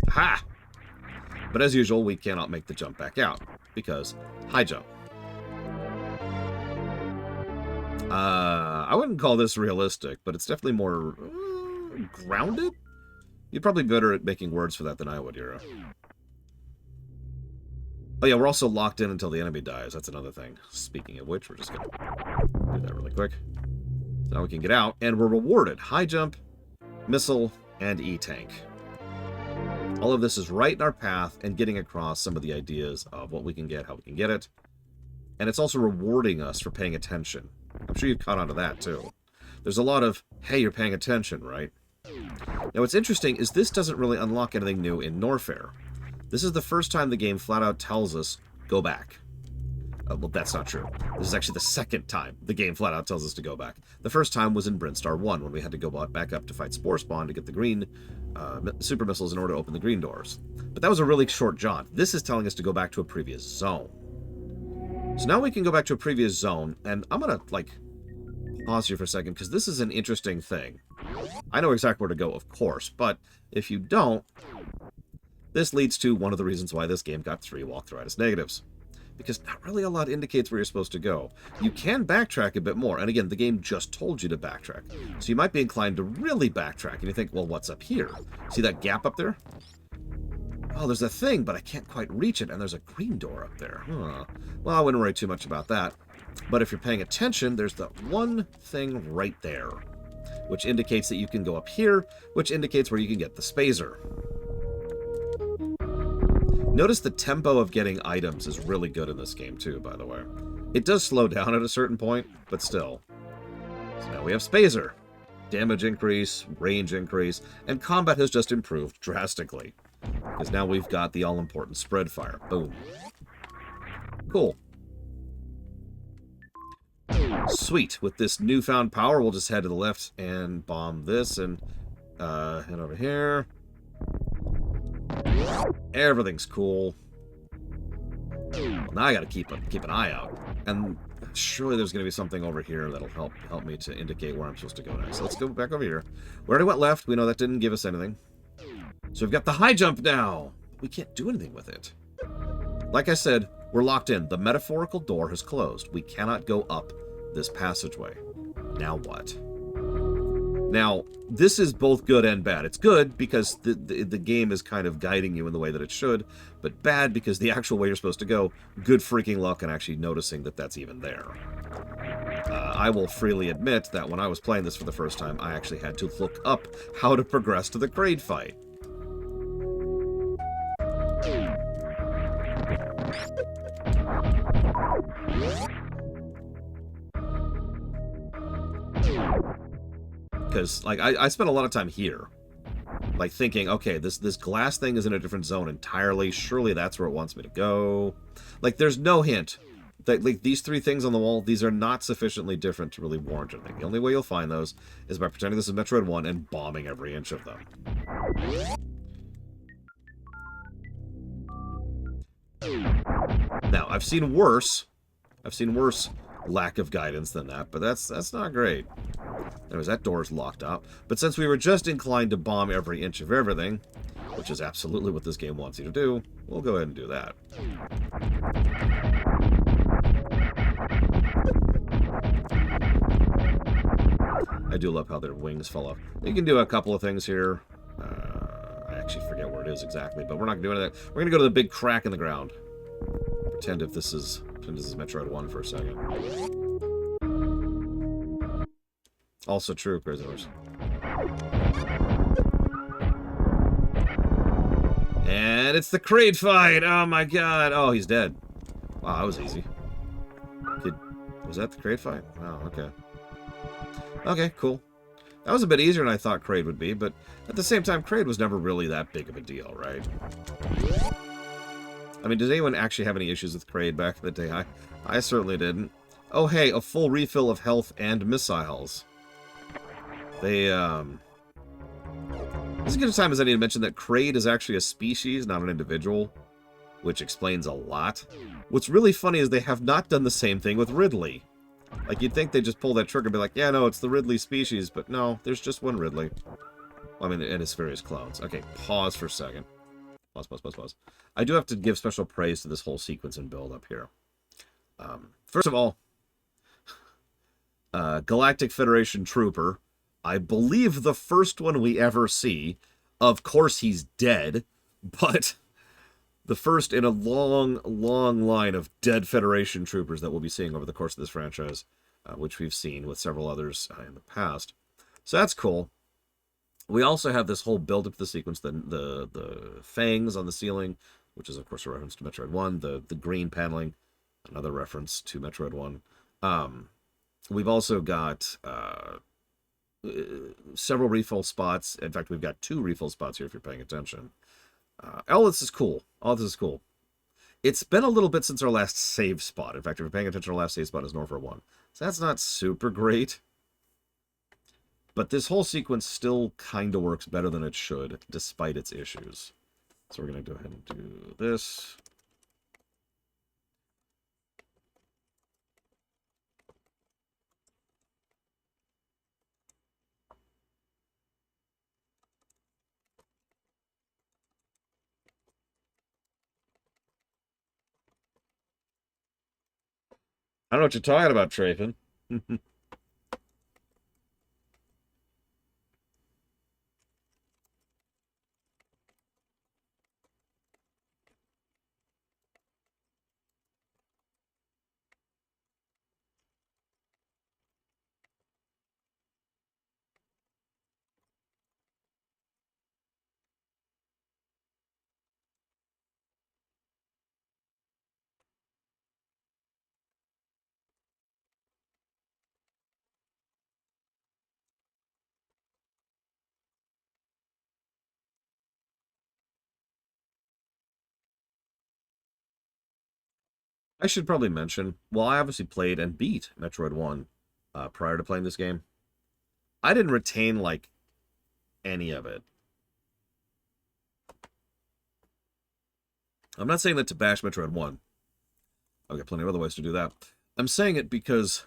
Ha! But as usual, we cannot make the jump back out, because high jump. I wouldn't call this realistic, but it's definitely more grounded? You're probably better at making words for that than I would, Hero. Oh yeah, we're also locked in until the enemy dies. That's another thing. Speaking of which, we're just going to do that really quick. So now we can get out, and we're rewarded. High jump, missile, and E-tank. All of this is right in our path and getting across some of the ideas of what we can get, how we can get it. And it's also rewarding us for paying attention. I'm sure you've caught on to that, too. There's a lot of, hey, you're paying attention, right? Now, what's interesting is this doesn't really unlock anything new in Norfair. This is the first time the game flat out tells us, go back. Well, that's not true. This is actually the second time the game flat out tells us to go back. The first time was in Brinstar 1, when we had to go back up to fight Spore Spawn to get the green super missiles in order to open the green doors. But that was a really short jaunt. This is telling us to go back to a previous zone. So now we can go back to a previous zone, and I'm going to, like, pause here for a second, because this is an interesting thing. I know exactly where to go, of course, but if you don't, This leads to one of the reasons why this game got 3 walkthroughitis negatives. Because not really a lot indicates where you're supposed to go. You can backtrack a bit more, and again, the game just told you to backtrack. So you might be inclined to really backtrack, and you think, well, what's up here? See that gap up there? Oh, there's a thing, but I can't quite reach it, and there's a green door up there. Huh. Well, I wouldn't worry too much about that. But if you're paying attention, there's the one thing right there, which indicates that you can go up here, which indicates where you can get the spazer. Notice the tempo of getting items is really good in this game, too, by the way. It does slow down at a certain point, but still. So now we have spazer. Damage increase, range increase, and combat has just improved drastically. Because now we've got the all-important spread fire. Boom. Cool. Sweet. With this newfound power, we'll just head to the left and bomb this and head over here. Everything's cool. Now I gotta keep an eye out. And surely there's gonna be something over here that'll help me to indicate where I'm supposed to go next. So let's go back over here. We already went left. We know that didn't give us anything. So we've got the high jump now. We can't do anything with it. Like I said, we're locked in. The metaphorical door has closed. We cannot go up this passageway. Now what? Now, this is both good and bad. It's good because the game is kind of guiding you in the way that it should, but bad because the actual way you're supposed to go, good freaking luck in actually noticing that that's even there. I will freely admit that when I was playing this for the first time, I actually had to look up how to progress to the Craid fight. Because, like, I spent a lot of time here. Like, thinking, okay, this glass thing is in a different zone entirely. Surely that's where it wants me to go. Like, there's no hint. That, like, these 3 things on the wall, these are not sufficiently different to really warrant anything. The only way you'll find those is by pretending this is Metroid 1 and bombing every inch of them. Now, I've seen worse. Lack of guidance than that, but that's not great. Anyways, that door's locked up. But since we were just inclined to bomb every inch of everything, which is absolutely what this game wants you to do, we'll go ahead and do that. I do love how their wings fall off. You can do a couple of things here. I actually forget where it is exactly, but we're not going to do that. We're going to go to the big crack in the ground. Pretend this is Metroid 1 for a second. Also true, prisoners. And it's the Craid fight! Oh my god! Oh, he's dead. Wow, that was easy. Was that the Craid fight? Wow, okay. Okay, cool. That was a bit easier than I thought Craid would be, but at the same time, Craid was never really that big of a deal, right? I mean, does anyone actually have any issues with Craid back in the day? I certainly didn't. Oh, hey, a full refill of health and missiles. They, This is as good a time as any to mention that Craid is actually a species, not an individual, which explains a lot. What's really funny is they have not done the same thing with Ridley. Like, you'd think they'd just pull that trigger and be like, yeah, no, it's the Ridley species, but no, there's just one Ridley. Well, I mean, and his various clones. Okay, pause for a second. Pause. I do have to give special praise to this whole sequence and build up here. First of all, Galactic Federation Trooper. I believe the first one we ever see. Of course he's dead, but the first in a long, long line of dead Federation troopers that we'll be seeing over the course of this franchise, which we've seen with several others in the past. So that's cool. We also have this whole build-up to the sequence, the fangs on the ceiling, which is, of course, a reference to Metroid 1, the green paneling, another reference to Metroid 1. We've also got several refill spots. In fact, we've got 2 refill spots here if you're paying attention. All this is cool. It's been a little bit since our last save spot. In fact, if you're paying attention, our last save spot is Norfolk 1. So that's not super great. But this whole sequence still kind of works better than it should, despite its issues. So we're going to go ahead and do this. don't know what you're talking about, Trafen. I should probably mention, well, I obviously played and beat Metroid 1 prior to playing this game. I didn't retain, like, any of it. I'm not saying that to bash Metroid 1. I've got plenty of other ways to do that. I'm saying it because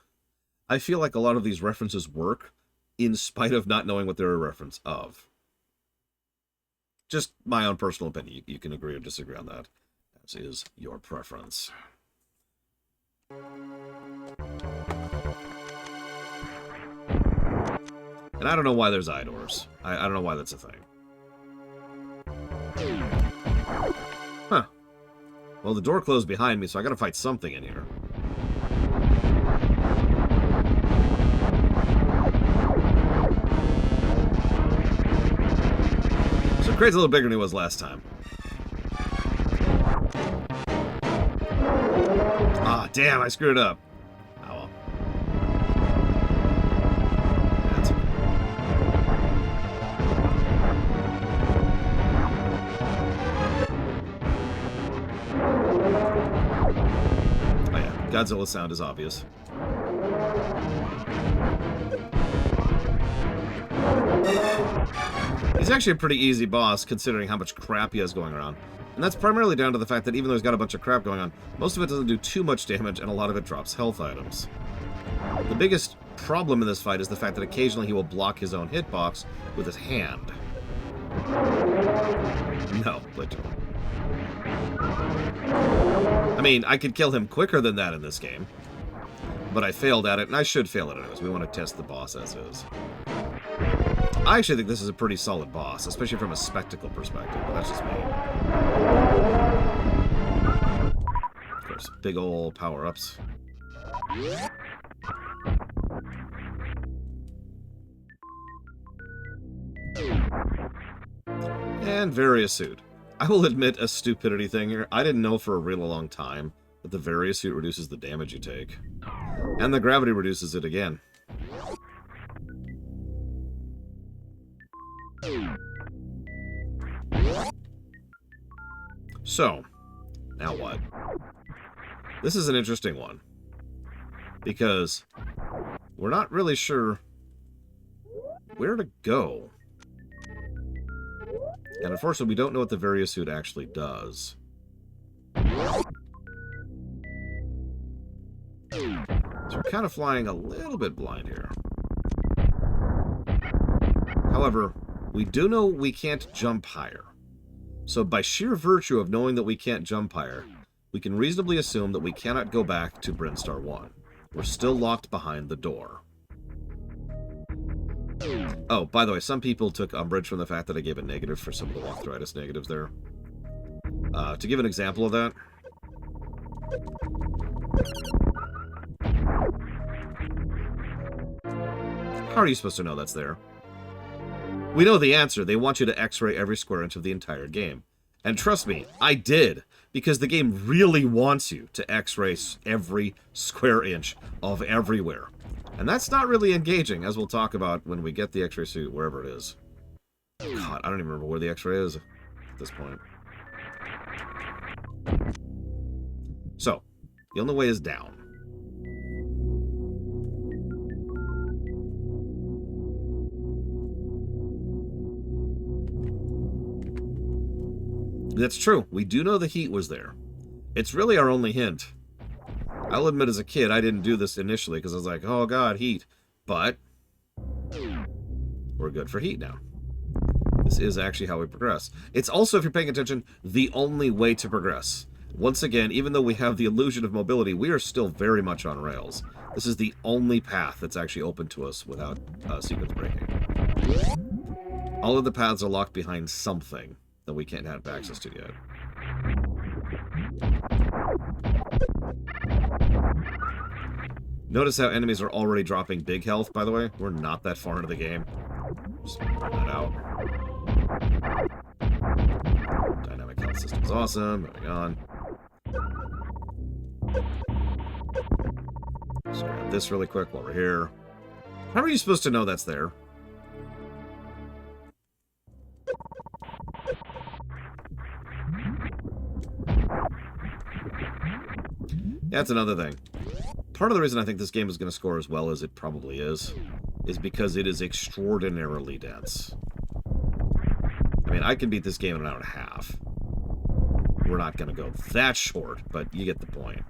I feel like a lot of these references work in spite of not knowing what they're a reference of. Just my own personal opinion. You can agree or disagree on that, as is your preference. And I don't know why there's eye doors. I don't know why that's a thing. Huh. Well, the door closed behind me, so I gotta fight something in here. So Craid's a little bigger than he was last time. Ah, damn, I screwed up. Oh well. That's okay. Oh yeah, Godzilla sound is obvious. He's actually a pretty easy boss, considering how much crap he has going around. And that's primarily down to the fact that even though he's got a bunch of crap going on, most of it doesn't do too much damage, and a lot of it drops health items. The biggest problem in this fight is the fact that occasionally he will block his own hitbox with his hand. No, literally. I mean, I could kill him quicker than that in this game, but I failed at it, and I should fail at it anyways. We want to test the boss as is. I actually think this is a pretty solid boss, especially from a spectacle perspective, but that's just me. Of course, big ol' power-ups. And various suit. I will admit a stupidity thing here. I didn't know for a really long time that the various suit reduces the damage you take. And the gravity reduces it again. So, now what? This is an interesting one. Because we're not really sure where to go. And unfortunately, we don't know what the various suit actually does. So we're kind of flying a little bit blind here. However, we do know we can't jump higher. So by sheer virtue of knowing that we can't jump higher, we can reasonably assume that we cannot go back to Brinstar 1. We're still locked behind the door. Oh, by the way, some people took umbrage from the fact that I gave a negative for some of the walkthroughitis negatives there. To give an example of that... How are you supposed to know that's there? We know the answer. They want you to x-ray every square inch of the entire game. And trust me, I did. Because the game really wants you to x-ray every square inch of everywhere. And that's not really engaging, as we'll talk about when we get the x-ray suit, wherever it is. God, I don't even remember where the x-ray is at this point. So, the only way is down. That's true. We do know the heat was there. It's really our only hint. I'll admit as a kid, I didn't do this initially because I was like, oh god, heat. But we're good for heat now. This is actually how we progress. It's also, if you're paying attention, the only way to progress. Once again, even though we have the illusion of mobility, we are still very much on rails. This is the only path that's actually open to us without sequence breaking. All of the paths are locked behind something that we can't have access to yet. Notice how enemies are already dropping big health, by the way. We're not that far into the game. Just point that out. Dynamic health system's awesome. Moving on. So grab this really quick while we're here. How are you supposed to know that's there? That's another thing. Part of the reason I think this game is going to score as well as it probably is because it is extraordinarily dense. I mean, I can beat this game in an hour and a half. We're not going to go that short, but you get the point.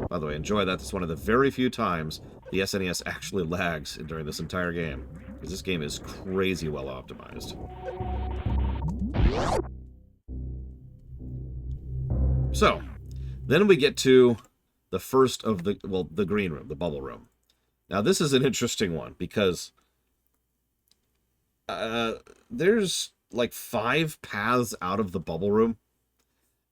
By the way, enjoy that. It's one of the very few times the SNES actually lags during this entire game, because this game is crazy well optimized. So, then we get to the first of the, well, the green room, the bubble room. Now, this is an interesting one, because there's like 5 paths out of the bubble room,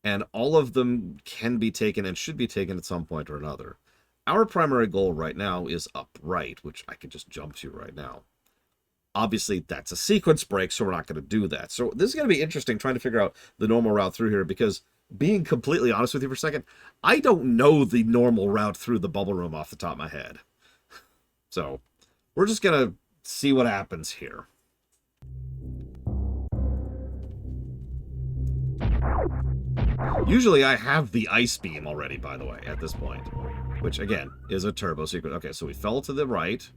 and all of them can be taken and should be taken at some point or another. Our primary goal right now is up right, which I could just jump to right now. Obviously, that's a sequence break, so we're not going to do that. So this is going to be interesting trying to figure out the normal route through here, because being completely honest with you for a second, I don't know the normal route through the bubble room off the top of my head. So we're just going to see what happens here. Usually I have the ice beam already, by the way, at this point, which again is a turbo sequence. Okay, so we fell to the right.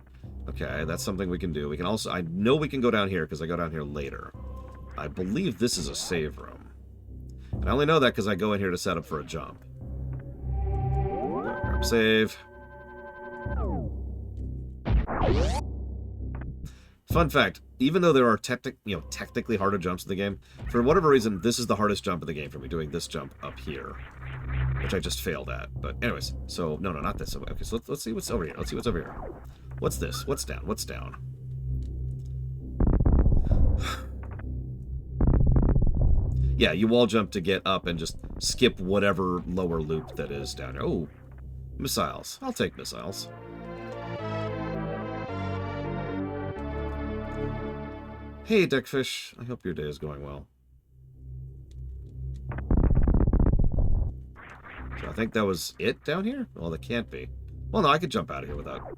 Okay, that's something we can do. We can also, I know we can go down here because I go down here later. I believe this is a save room. And I only know that because I go in here to set up for a jump. Grab save. Fun fact, even though there are technically harder jumps in the game, for whatever reason, this is the hardest jump in the game for me, doing this jump up here, which I just failed at. But anyways, so, no, not this. Okay, so let's see what's over here. Let's see what's over here. What's this? What's down? What's down? Yeah, you wall jump to get up and just skip whatever lower loop that is down here. Oh, missiles. I'll take missiles. Hey, Deckfish. I hope your day is going well. So I think that was it down here? Well, that can't be. Well, no, I could jump out of here without...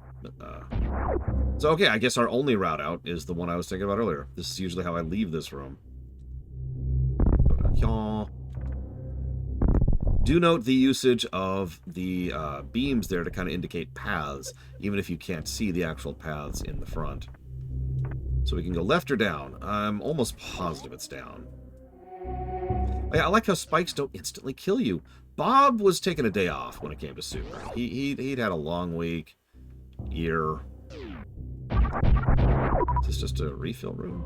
So, okay, I guess our only route out is the one I was thinking about earlier. This is usually how I leave this room. Go down here. Do note the usage of the beams there to kind of indicate paths, even if you can't see the actual paths in the front. So we can go left or down. I'm almost positive it's down. Oh, yeah, I like how spikes don't instantly kill you. Bob was taking a day off when it came to Super. He'd had a long week. Year. Is this just a refill room?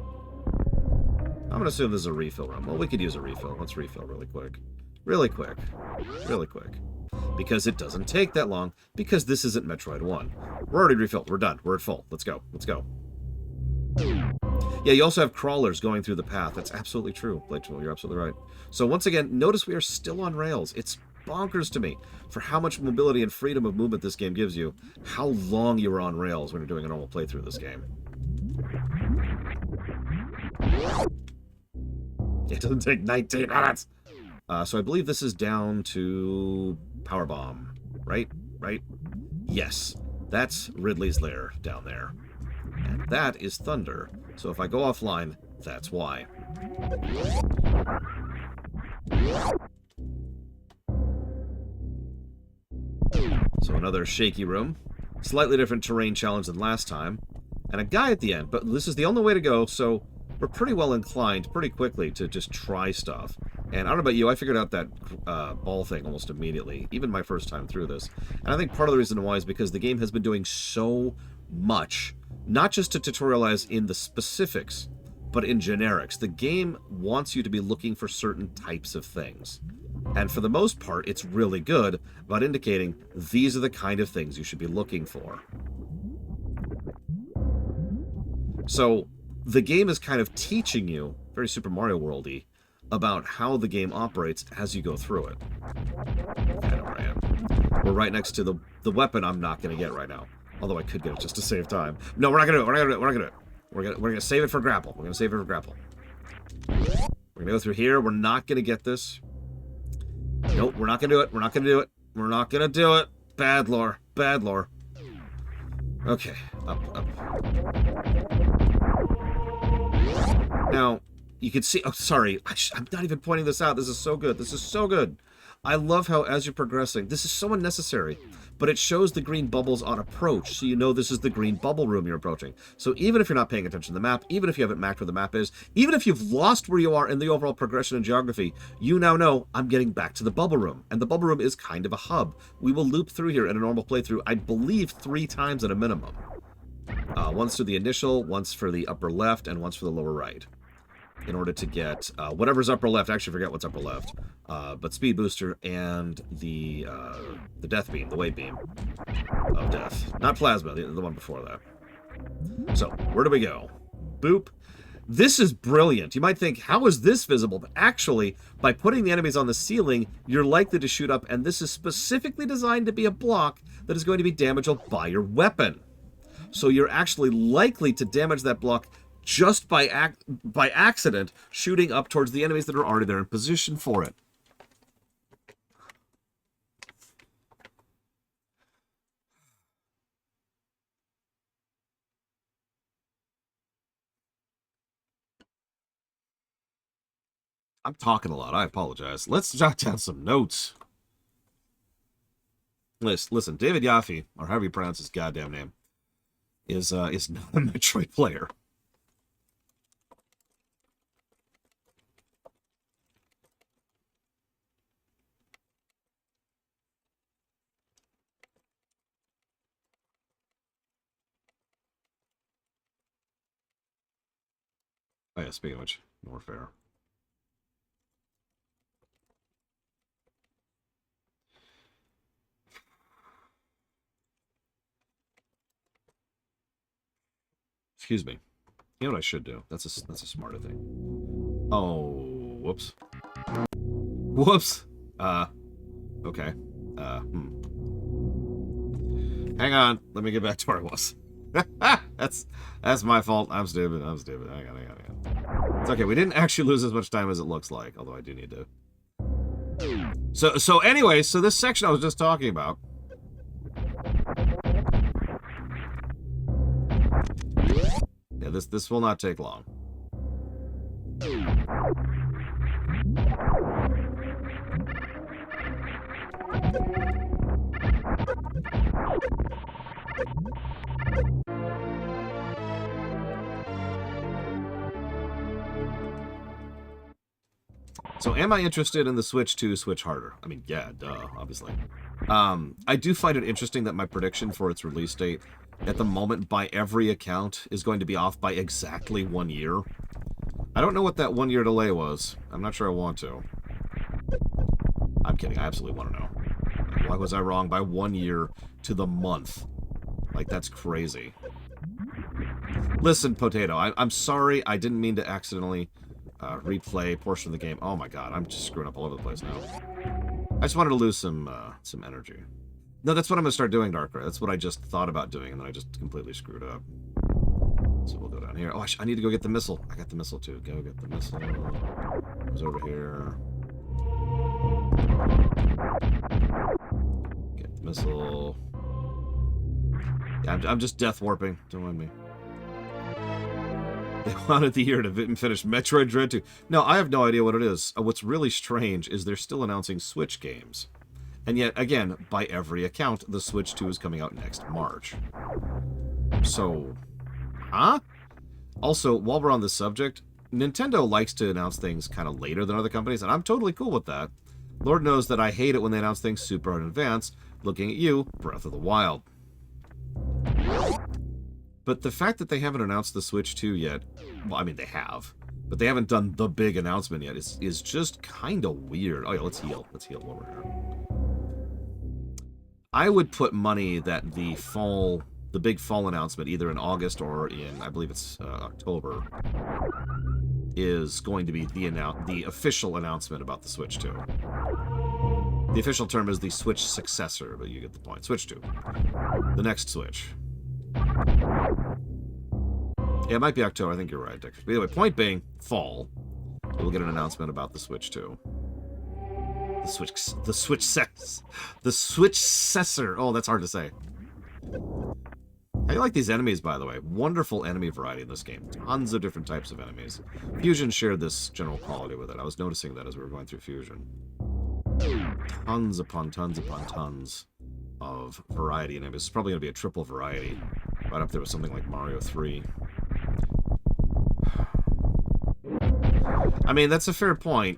I'm going to assume this is a refill room. Well, we could use a refill. Let's refill really quick. Really quick. Really quick. Because it doesn't take that long. Because this isn't Metroid 1. We're already refilled. We're done. We're at full. Let's go. Let's go. Yeah, you also have crawlers going through the path. That's absolutely true, Blade2. You're absolutely right. So once again, notice we are still on rails. It's bonkers to me for how much mobility and freedom of movement this game gives you, how long you were on rails when you're doing a normal playthrough of this game. It doesn't take 19 minutes! So I believe this is down to Power Bomb, right? Right? Yes. That's Ridley's lair down there. And that is Thunder. So if I go offline, that's why. So another shaky room. Slightly different terrain challenge than last time. And a guy at the end. But this is the only way to go, so we're pretty well inclined pretty quickly to just try stuff. And I don't know about you, I figured out that ball thing almost immediately, even my first time through this. And I think part of the reason why is because the game has been doing so much, not just to tutorialize in the specifics, but in generics. The game wants you to be looking for certain types of things. And for the most part, it's really good about indicating these are the kind of things you should be looking for. So the game is kind of teaching you, very Super Mario World-y, about how the game operates as you go through it. Okay, I know where I am. We're right next to the weapon I'm not going to get right now. Although I could get it just to save time. No, we're not going to do it. We're not going to do it. We're not going to do it. We're going to save it for Grapple. We're going to save it for Grapple. We're going to go through here. We're not going to get this. Nope, we're not going to do it. We're not going to do it. We're not going to do it. Bad lore. Bad lore. Okay. Up, up. Now, you can see... Oh, sorry. I'm not even pointing this out. This is so good. This is so good. I love how, as you're progressing, this is so unnecessary, but it shows the green bubbles on approach, so you know this is the green bubble room you're approaching. So even if you're not paying attention to the map, even if you haven't mapped where the map is, even if you've lost where you are in the overall progression and geography, you now know I'm getting back to the bubble room. And the bubble room is kind of a hub. We will loop through here in a normal playthrough, I believe 3 times at a minimum. Once through the initial, once for the upper left, and once for the lower right. In order to get whatever's upper left. I actually forget what's upper left. But speed booster and the death beam, the wave beam of death. Not plasma, the one before that. So, where do we go? Boop. This is brilliant. You might think, how is this visible? But actually, by putting the enemies on the ceiling, you're likely to shoot up, and this is specifically designed to be a block that is going to be damageable by your weapon. So you're actually likely to damage that block just by accident, shooting up towards the enemies that are already there in position for it. I'm talking a lot. I apologize. Let's jot down some notes. Listen, David Yaffe, or however you pronounce his goddamn name, is not a Metroid player. Oh yeah, speaking of which, Warfare. Excuse me. You know what I should do? That's a smarter thing. Oh, whoops. Whoops. Okay. Hang on. Let me get back to where I was. That's my fault. I'm stupid. Hang on. It's okay. We didn't actually lose as much time as it looks like, although I do need to. So anyway, so this section I was just talking about. Yeah, this will not take long. So am I interested in the Switch to Switch harder? I mean, yeah, duh, obviously. I do find it interesting that my prediction for its release date at the moment by every account is going to be off by exactly 1 year. I don't know what that 1 year delay was. I'm not sure I want to. I'm kidding. I absolutely want to know. Like, why was I wrong by 1 year to the month? Like, that's crazy. Listen, Potato, I'm sorry. I didn't mean to accidentally replay a portion of the game. Oh my god, I'm just screwing up all over the place now. I just wanted to lose some energy. No, that's what I'm going to start doing, Darkrai. That's what I just thought about doing, and then I just completely screwed up. So we'll go down here. Oh, I need to go get the missile. I got the missile, too. Go get the missile. It was over here. Get the missile. Yeah, I'm just death warping. Don't mind me. They wanted the year to finish Metroid Dread 2. No, I have no idea what it is. What's really strange is they're still announcing Switch games. And yet, again, by every account, the Switch 2 is coming out next March. So, huh? Also, while we're on this subject, Nintendo likes to announce things kind of later than other companies, and I'm totally cool with that. Lord knows that I hate it when they announce things super in advance. Looking at you, Breath of the Wild. But the fact that they haven't announced the Switch 2 yet, well, I mean, they have, but they haven't done the big announcement yet, is just kind of weird. Oh, yeah, let's heal. Let's heal while we're here. I would put money that the big fall announcement, either in August or in, I believe it's October, is going to be the official announcement about the Switch 2. The official term is the Switch successor, but you get the point. Switch 2. The next Switch. Yeah, it might be October. I think you're right, Dick. But anyway, point being, fall. We'll get an announcement about the Switch 2. The Switch successor. Oh, that's hard to say. I like these enemies, by the way. Wonderful enemy variety in this game. Tons of different types of enemies. Fusion shared this general quality with it. I was noticing that as we were going through Fusion. Tons upon tons upon tons of variety in enemies. It's probably going to be a triple variety. Right up there with something like Mario 3. I mean, that's a fair point.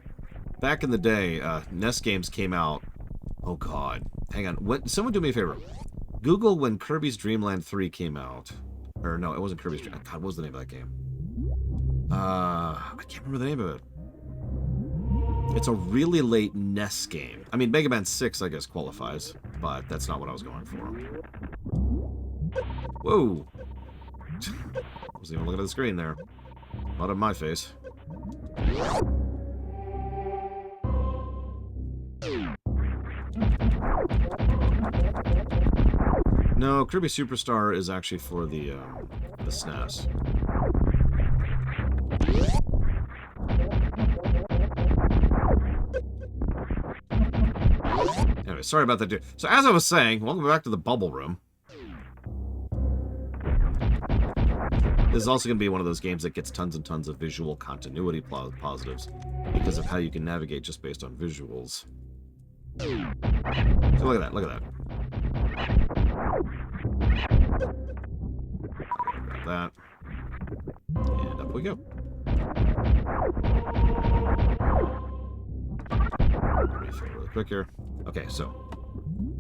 Back in the day, NES games came out. Oh, God. Hang on. Someone do me a favor. Google when Kirby's Dream Land 3 came out. Or, no, it wasn't Kirby's Dream... God, what was the name of that game? I can't remember the name of it. It's a really late NES game. I mean, Mega Man 6, I guess, qualifies. But that's not what I was going for. Whoa! I wasn't even looking at the screen there. Not on my face. No, Kirby Superstar is actually for the SNES. Anyway, sorry about that, dude. So as I was saying, welcome back to the Bubble Room. This is also going to be one of those games that gets tons and tons of visual continuity positives because of how you can navigate just based on visuals. So look at that, look at that. Grab that. And up we go. Refill really quick here. Okay, so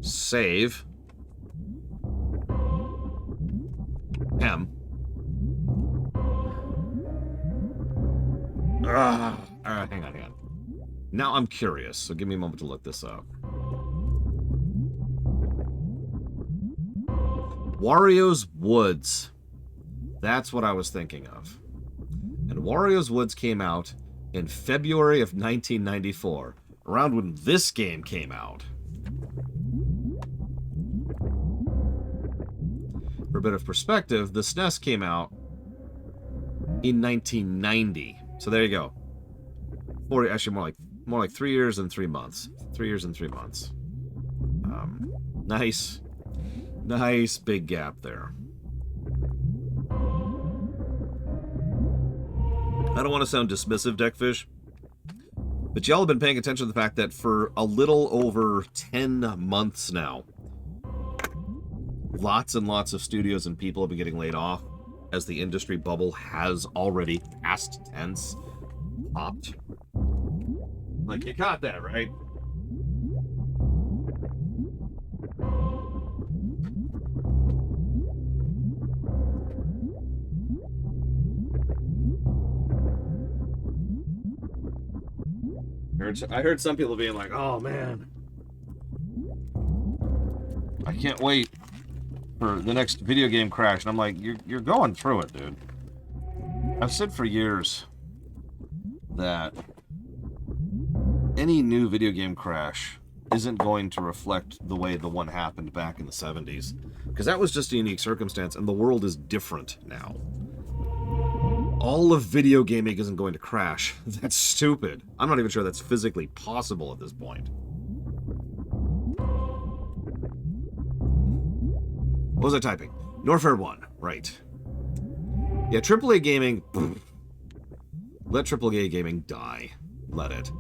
save. M. Alright, hang on. Now I'm curious, so give me a moment to look this up. Wario's Woods. That's what I was thinking of. And Wario's Woods came out in February of 1994, around when this game came out. For a bit of perspective, the SNES came out in 1990. So there you go. Or actually more like 3 years and 3 months. 3 years and 3 months. Nice big gap there. I don't want to sound dismissive, Deckfish, but y'all have been paying attention to the fact that for a little over 10 months now, lots and lots of studios and people have been getting laid off as the industry bubble has already, past tense, popped. Like, you caught that, right? I heard some people being like, oh man, I can't wait for the next video game crash. And I'm like, you're going through it, dude. I've said for years that any new video game crash isn't going to reflect the way the one happened back in the 70s. Because that was just a unique circumstance, and the world is different now. All of video gaming isn't going to crash. That's stupid. I'm not even sure that's physically possible at this point. What was I typing? Norfair 1. Right. Yeah, AAA gaming... Let AAA gaming die. Let it.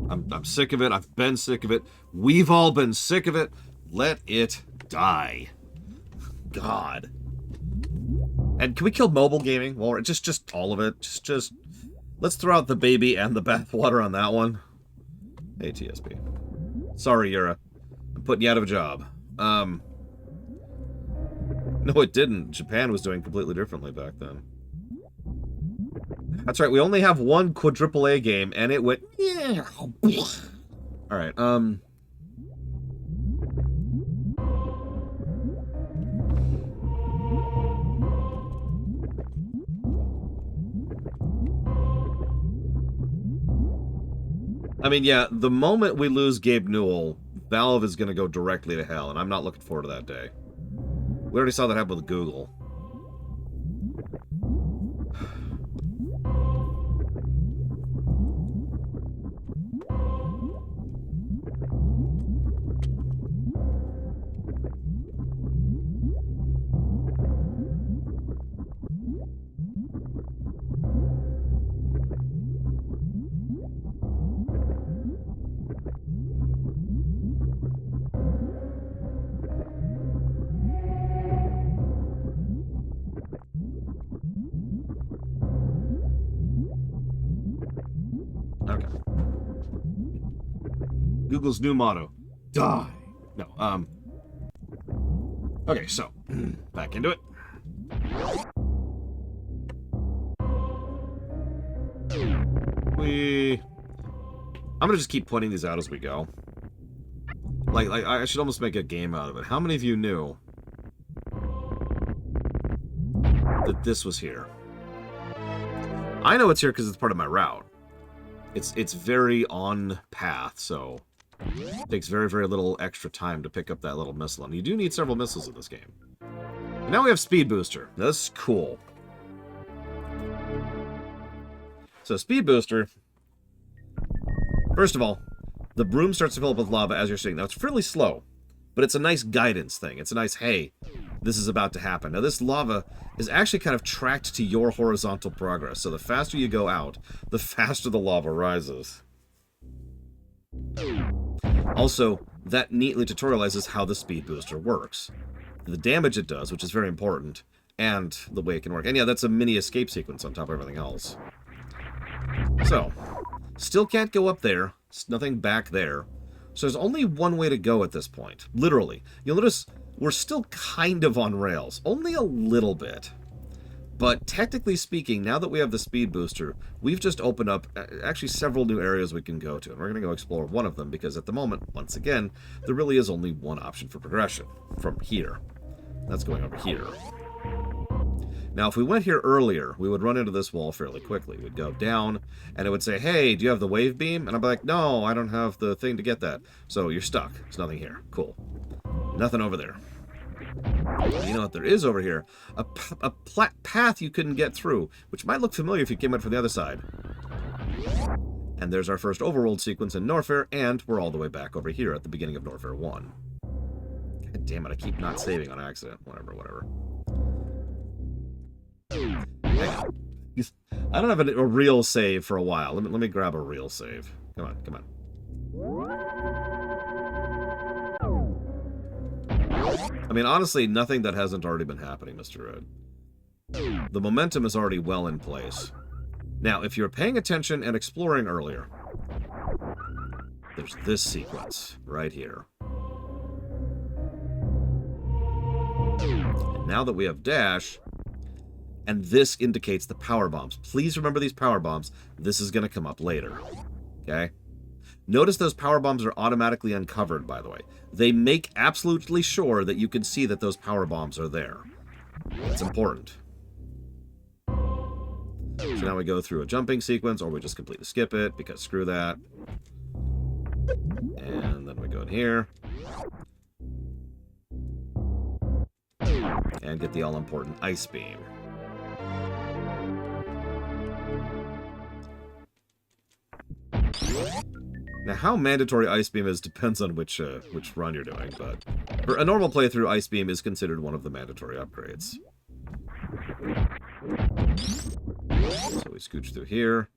I'm sick of it. I've been sick of it. We've all been sick of it. Let it die. God. And can we kill mobile gaming? Well, just all of it. Just let's throw out the baby and the bathwater on that one. Hey, TSP. Sorry, Yura. I'm putting you out of a job. No, it didn't. Japan was doing completely differently back then. That's right, we only have one quadruple A game, and it went... Alright, I mean, yeah, the moment we lose Gabe Newell, Valve is going to go directly to hell, and I'm not looking forward to that day. We already saw that happen with Google. Okay. Google's new motto. Die. No, okay, so, back into it. I'm gonna just keep pointing these out as we go. Like, I should almost make a game out of it. How many of you knew that this was here? I know it's here because it's part of my route. It's very on path, so it takes very, very little extra time to pick up that little missile. And you do need several missiles in this game. And now we have Speed Booster. This is cool. So Speed Booster, first of all, the broom starts to fill up with lava as you're sitting. Now, it's fairly slow, but it's a nice guidance thing. It's a nice, hey, this is about to happen. Now, this lava is actually kind of tracked to your horizontal progress. So the faster you go out, the faster the lava rises. Also, that neatly tutorializes how the Speed Booster works. The damage it does, which is very important, and the way it can work. And yeah, that's a mini escape sequence on top of everything else. So, still can't go up there. There's nothing back there. So there's only one way to go at this point. Literally. You'll notice we're still kind of on rails. Only a little bit. But technically speaking, now that we have the Speed Booster, we've just opened up actually several new areas we can go to. And we're going to go explore one of them because at the moment, once again, there really is only one option for progression. From here. That's going over here. Now, if we went here earlier, we would run into this wall fairly quickly. We'd go down, and it would say, hey, do you have the wave beam? And I'd be like, no, I don't have the thing to get that. So you're stuck. There's nothing here. Cool. Nothing over there. You know what there is over here? A path you couldn't get through, which might look familiar if you came in from the other side. And there's our first overworld sequence in Norfair, and we're all the way back over here at the beginning of Norfair 1. God damn it, I keep not saving on accident. Whatever. Hang on. I don't have a real save for a while. Let me grab a real save. Come on. I mean, honestly, nothing that hasn't already been happening, Mr. Red. The momentum is already well in place. Now, if you're paying attention and exploring earlier, there's this sequence right here. And now that we have dash, and this indicates the power bombs. Please remember these power bombs. This is going to come up later. Okay? Notice those power bombs are automatically uncovered, by the way. They make absolutely sure that you can see that those power bombs are there. That's important. So now we go through a jumping sequence, or we just completely skip it, because screw that. And then we go in here. And get the all-important ice beam. Now, how mandatory Ice Beam is depends on which run you're doing, but for a normal playthrough, Ice Beam is considered one of the mandatory upgrades. So we scooch through here.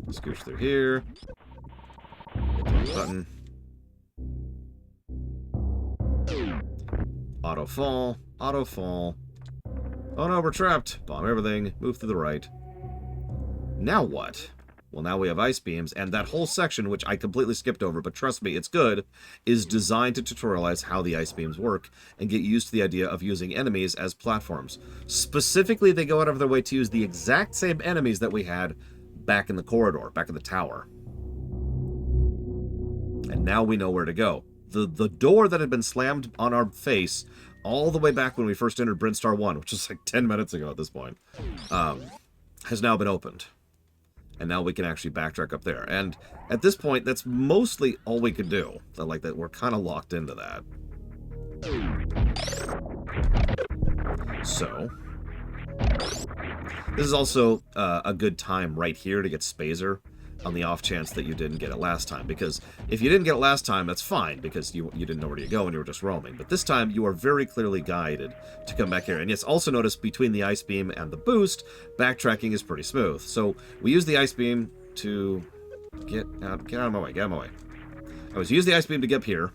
Scooch through here. Hit the button. Auto fall. Auto fall. Oh no, we're trapped. Bomb everything. Move to the right. Now what? Well, now we have ice beams, and that whole section, which I completely skipped over, but trust me, it's good, is designed to tutorialize how the ice beams work and get used to the idea of using enemies as platforms. Specifically, they go out of their way to use the exact same enemies that we had back in the corridor, back in the tower. And now we know where to go. The door that had been slammed on our face all the way back when we first entered Brinstar 1, which was like 10 minutes ago at this point, has now been opened. And now we can actually backtrack up there. And at this point, that's mostly all we could do. So like that, we're kind of locked into that. So, this is also a good time right here to get Spazer on the off chance that you didn't get it last time. Because if you didn't get it last time, that's fine, because you didn't know where to go and you were just roaming. But this time, you are very clearly guided to come back here. And yes, also notice between the ice beam and the boost, backtracking is pretty smooth. So we use the ice beam to get out of my way, get out of my way. I was use the ice beam to get up here.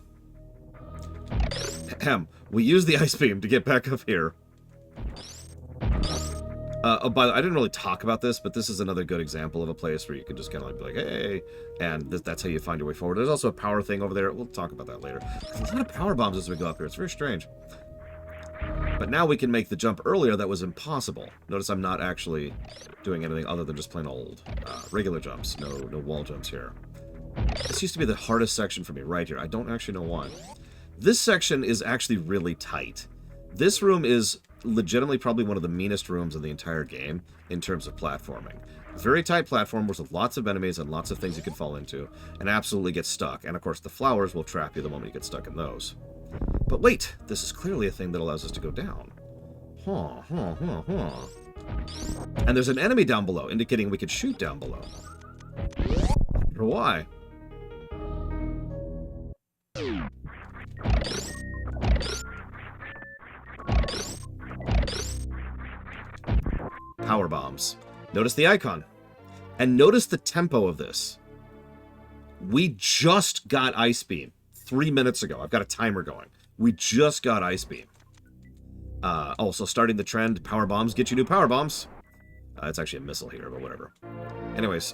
We use the ice beam to get back up here. Oh, by the way, I didn't really talk about this, but this is another good example of a place where you can just kind of like be like, hey, and that's how you find your way forward. There's also a power thing over there. We'll talk about that later. There's a lot of power bombs as we go up here. It's very strange. But now we can make the jump earlier that was impossible. Notice I'm not actually doing anything other than just plain old regular jumps. No wall jumps here. This used to be the hardest section for me right here. I don't actually know why. This section is actually really tight. This room is legitimately probably one of the meanest rooms in the entire game in terms of platforming. Very tight platforms with lots of enemies and lots of things you can fall into and absolutely get stuck. And of course the flowers will trap you the moment you get stuck in those. But wait, this is clearly a thing that allows us to go down. And there's an enemy down below, indicating we could shoot down below. I wonder why. Power bombs. Notice the icon. And notice the tempo of this. We just got Ice Beam 3 minutes ago. I've got a timer going. We just got Ice Beam. Also, starting the trend, power bombs get you new power bombs. It's actually a missile here, but whatever. Anyways,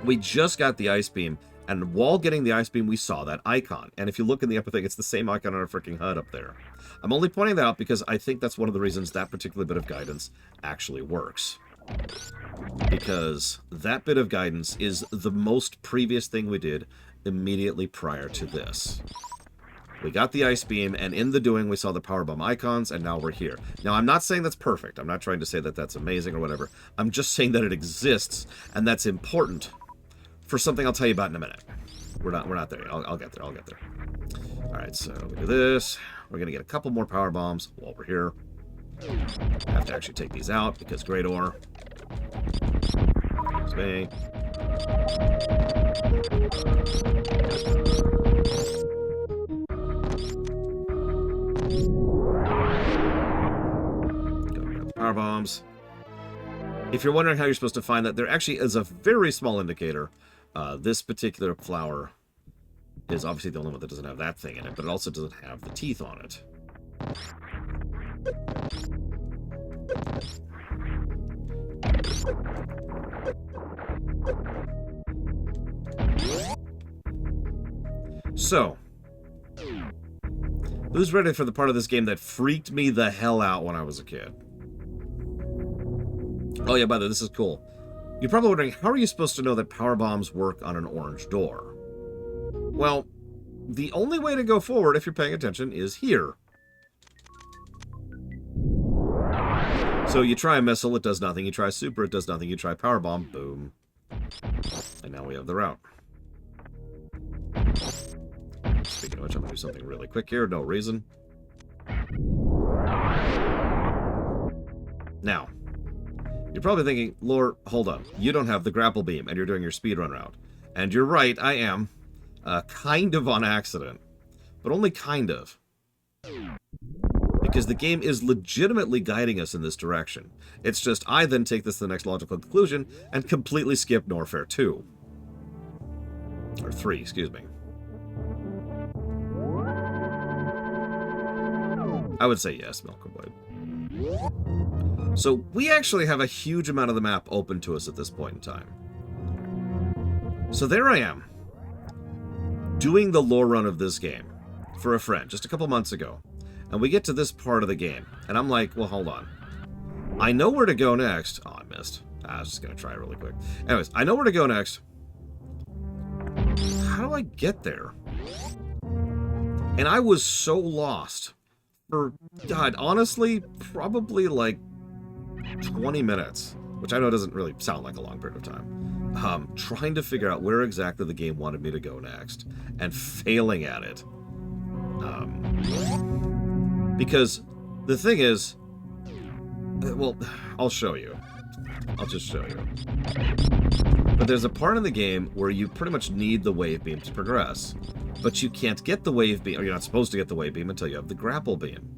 we just got the Ice Beam, and while getting the Ice Beam, we saw that icon. And if you look in the upper thing, it's the same icon on our freaking HUD up there. I'm only pointing that out because I think that's one of the reasons that particular bit of guidance actually works. Because that bit of guidance is the most previous thing we did immediately prior to this. We got the Ice Beam, and in the doing, we saw the power bomb icons, and now we're here. Now, I'm not saying that's perfect. I'm not trying to say that that's amazing or whatever. I'm just saying that it exists, and that's important for something I'll tell you about in a minute. We're not there. I'll get there. I'll get there. All right, so we do this. We're gonna get a couple more power bombs while we're here. I have to actually take these out because great ore. Excuse me. Go grab the power bombs. If you're wondering how you're supposed to find that, there actually is a very small indicator. This particular flower is obviously the only one that doesn't have that thing in it, but it also doesn't have the teeth on it. So, who's ready for the part of this game that freaked me the hell out when I was a kid? Oh yeah, by the way, this is cool. You're probably wondering, how are you supposed to know that power bombs work on an orange door? Well, the only way to go forward, if you're paying attention, is here. So you try a missile, it does nothing. You try super, it does nothing. You try power bomb, boom. And now we have the route. Speaking of which, I'm going to do something really quick here. No reason. Now, you're probably thinking, Lore, hold up. You don't have the grapple beam, and you're doing your speedrun route. And you're right, I am. Kind of on accident. But only kind of. Because the game is legitimately guiding us in this direction. It's just I then take this to the next logical conclusion and completely skip Norfair 2. Or 3, excuse me. I would say yes, Milkwood. So we actually have a huge amount of the map open to us at this point in time. So there I am, doing the lore run of this game for a friend just a couple months ago. And we get to this part of the game, and I'm like, well, hold on. I know where to go next. Oh, I missed. I was just going to try it really quick. Anyways, I know where to go next. How do I get there? And I was so lost for, God, honestly, probably like 20 minutes, which I know doesn't really sound like a long period of time, trying to figure out where exactly the game wanted me to go next and failing at it. Because the thing is, well, I'll show you. I'll just show you. But there's a part in the game where you pretty much need the wave beam to progress. But you can't get the wave beam, or you're not supposed to get the wave beam until you have the grapple beam.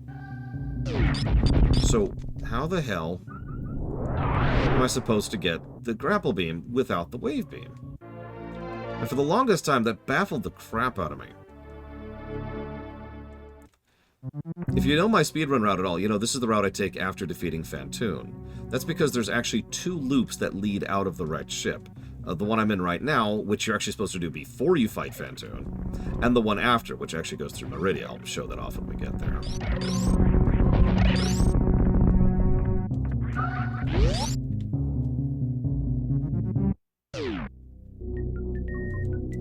So, how the hell am I supposed to get the grapple beam without the wave beam? And for the longest time, that baffled the crap out of me. If you know my speedrun route at all, you know this is the route I take after defeating Phantoon. That's because there's actually 2 loops that lead out of the wrecked ship. The one I'm in right now, which you're actually supposed to do before you fight Phantoon, and the one after, which actually goes through Meridia. I'll show that off when we get there.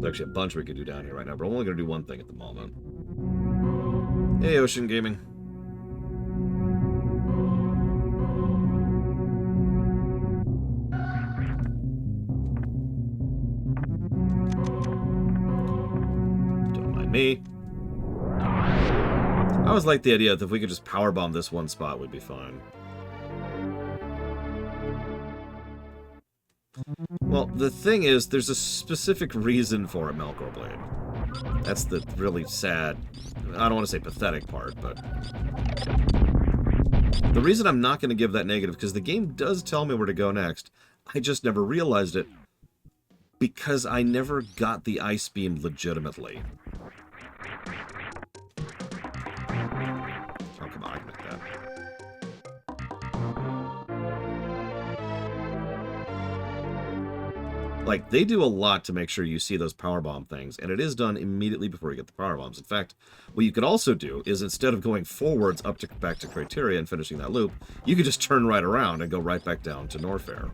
There's actually a bunch we could do down here right now, but I'm only going to do one thing at the moment. Hey, Ocean Gaming. Don't mind me. I always like the idea that if we could just powerbomb this one spot, we'd be fine. Well, the thing is, there's a specific reason for it, Melkor Blade. That's the really sad, I don't want to say pathetic part, but the reason I'm not going to give that negative, because the game does tell me where to go next, I just never realized it, because I never got the ice beam legitimately. Oh, come on, I can make that. Like, they do a lot to make sure you see those powerbomb things, and it is done immediately before you get the powerbombs. In fact, what you could also do is, instead of going forwards back to Criteria and finishing that loop, you could just turn right around and go right back down to Norfair.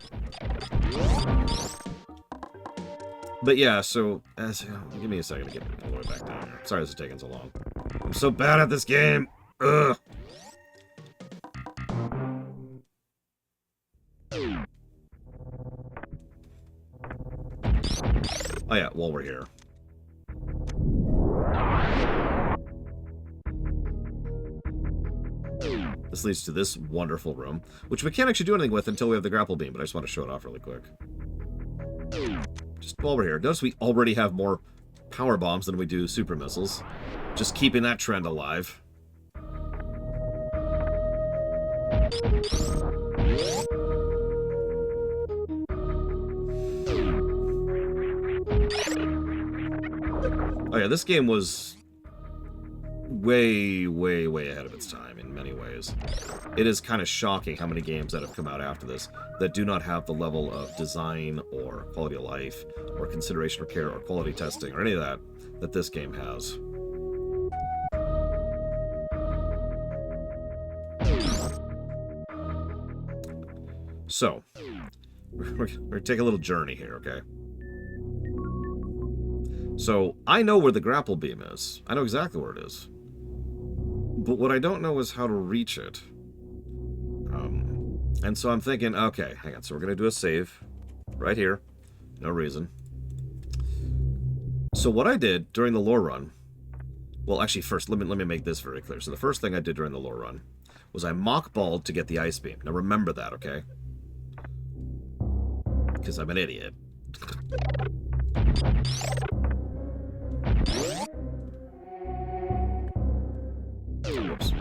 But yeah, so, give me a second to get all the way back down here. Sorry this is taking so long. I'm so bad at this game! Ugh! Oh yeah, while we're here. This leads to this wonderful room, which we can't actually do anything with until we have the grapple beam, but I just want to show it off really quick. Just while we're here. Notice we already have more power bombs than we do super missiles. Just keeping that trend alive. Oh yeah, this game was way, way, way ahead of its time in many ways. It is kind of shocking how many games that have come out after this that do not have the level of design or quality of life or consideration or care or quality testing or any of that that this game has. So, we're going to take a little journey here, okay? So, I know where the grapple beam is. I know exactly where it is. But what I don't know is how to reach it. And so I'm thinking, okay, hang on. So we're going to do a save right here. No reason. So what I did during the lore run... Well, actually, first, let me make this very clear. So the first thing I did during the lore run was I mock-balled to get the ice beam. Now remember that, okay? Because I'm an idiot. Whoops.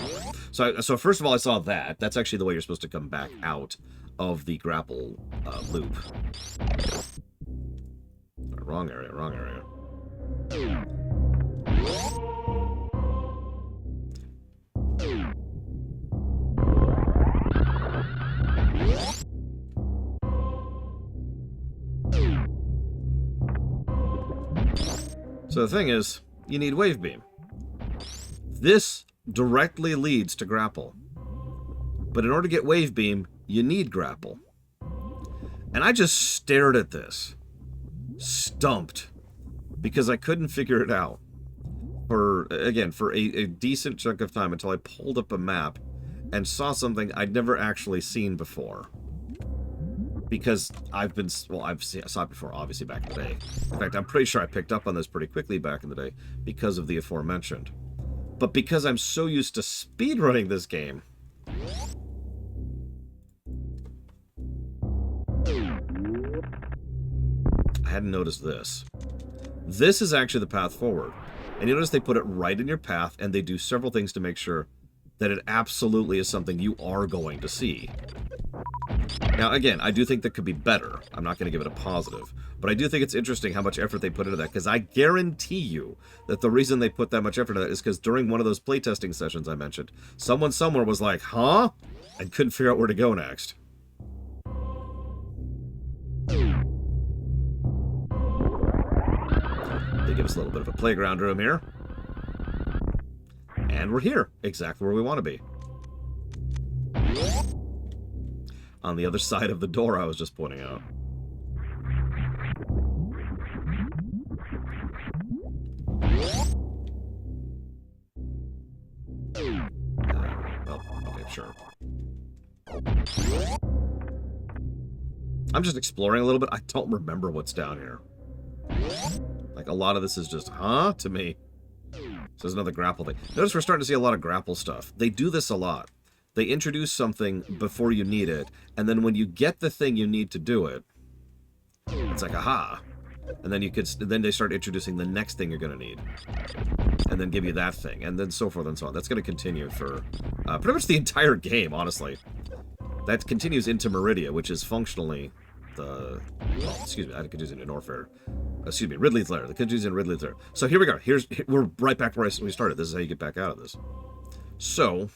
So first of all, I saw that. That's actually the way you're supposed to come back out of the grapple loop. Wrong area, wrong area. So the thing is, you need Wave Beam. This directly leads to Grapple. But in order to get Wave Beam, you need Grapple. And I just stared at this, stumped, because I couldn't figure it out. For a decent chunk of time until I pulled up a map and saw something I'd never actually seen before. Because I saw it before, obviously, back in the day. In fact, I'm pretty sure I picked up on this pretty quickly back in the day because of the aforementioned. But because I'm so used to speedrunning this game, I hadn't noticed this. This is actually the path forward. And you notice they put it right in your path, and they do several things to make sure that it absolutely is something you are going to see. Now, again, I do think that could be better. I'm not going to give it a positive. But I do think it's interesting how much effort they put into that, because I guarantee you that the reason they put that much effort into that is because during one of those playtesting sessions I mentioned, someone somewhere was like, huh? And couldn't figure out where to go next. They give us a little bit of a playground room here. And we're here, exactly where we want to be. On the other side of the door I was just pointing out. Well, okay, sure. I'm just exploring a little bit. I don't remember what's down here. Like, a lot of this is just, huh? To me. So there's another grapple thing. Notice we're starting to see a lot of grapple stuff. They do this a lot. They introduce something before you need it, and then when you get the thing you need to do it, it's like, aha. And then they start introducing the next thing you're going to need. And then give you that thing, and then so forth and so on. That's going to continue for pretty much the entire game, honestly. That continues into Meridia, which is functionally the... Well, excuse me, I confused it in Norfair. Excuse me, Ridley's lair. The continues in Ridley's lair. So here we go. We're right back where we started. This is how you get back out of this. So...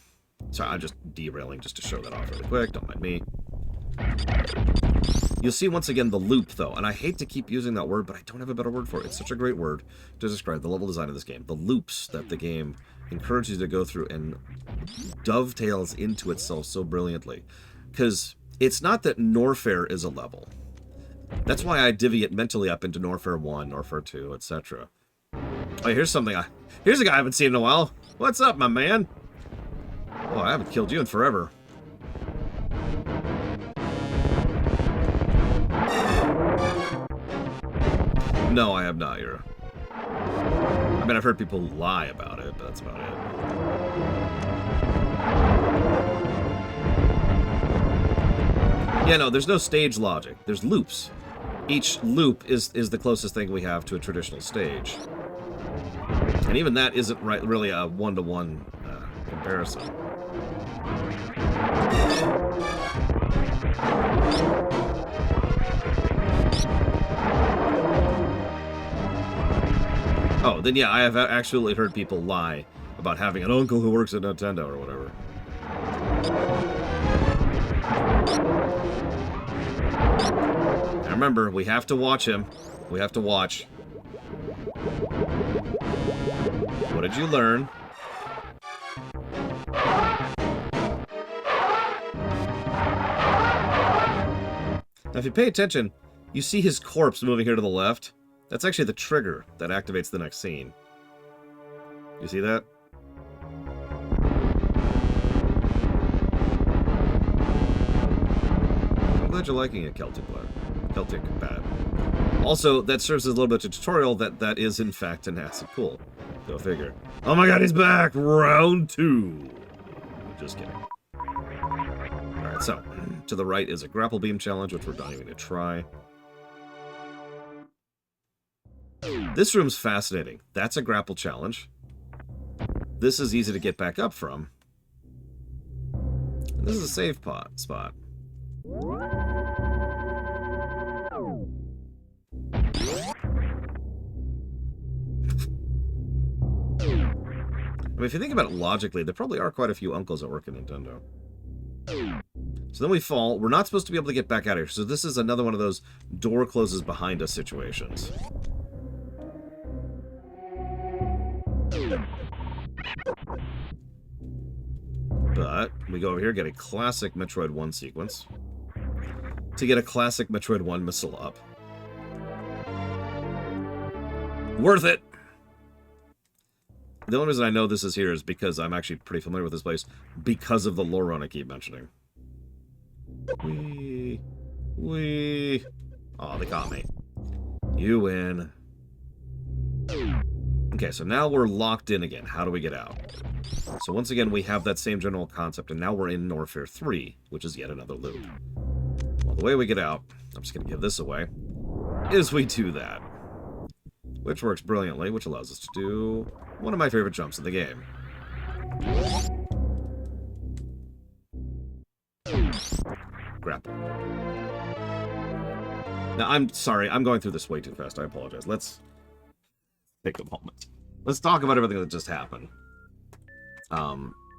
Sorry, I'm just derailing just to show that off really quick. Don't mind me. You'll see once again the loop, though. And I hate to keep using that word, but I don't have a better word for it. It's such a great word to describe the level design of this game. The loops that the game encourages you to go through and dovetails into itself so brilliantly. Because it's not that Norfair is a level. That's why I divvy it mentally up into Norfair 1, Norfair 2, etc. Oh, here's something here's a guy I haven't seen in a while. What's up, my man? Oh, I haven't killed you in forever. No, I have not, Yura. I mean, I've heard people lie about it, but that's about it. Yeah, no, there's no stage logic. There's loops. Each loop is the closest thing we have to a traditional stage. And even that isn't really a one-to-one comparison. Oh, then yeah, I have actually heard people lie about having an uncle who works at Nintendo or whatever. Now remember, we have to watch him. We have to watch. What did you learn? Now, if you pay attention, you see his corpse moving here to the left. That's actually the trigger that activates the next scene. You see that? I'm glad you're liking it, Celtic bad. Also, that serves as a little bit of a tutorial that is, in fact, an acid pool. Go figure. Oh my god, he's back! Round 2! Just kidding. Alright, so, to the right is a grapple beam challenge, which we're not even going to try. This room's fascinating. That's a grapple challenge. This is easy to get back up from. And this is a save spot. I mean, if you think about it logically, there probably are quite a few uncles that work at Nintendo. So then we fall. We're not supposed to be able to get back out of here. So this is another one of those door closes behind us situations. But we go over here, get a classic Metroid 1 sequence to get a classic Metroid 1 missile up. Worth it! The only reason I know this is here is because I'm actually pretty familiar with this place because of the lore run I keep mentioning. Wee. Oh, they caught me. You win. Okay, so now we're locked in again. How do we get out? So once again, we have that same general concept, and now we're in Norfair 3, which is yet another loop. Well, the way we get out, I'm just going to give this away, is we do that. Which works brilliantly, which allows us to do one of my favorite jumps in the game. Grapple. Now, I'm sorry, I'm going through this way too fast. I apologize. Let's take a moment. Let's talk about everything that just happened.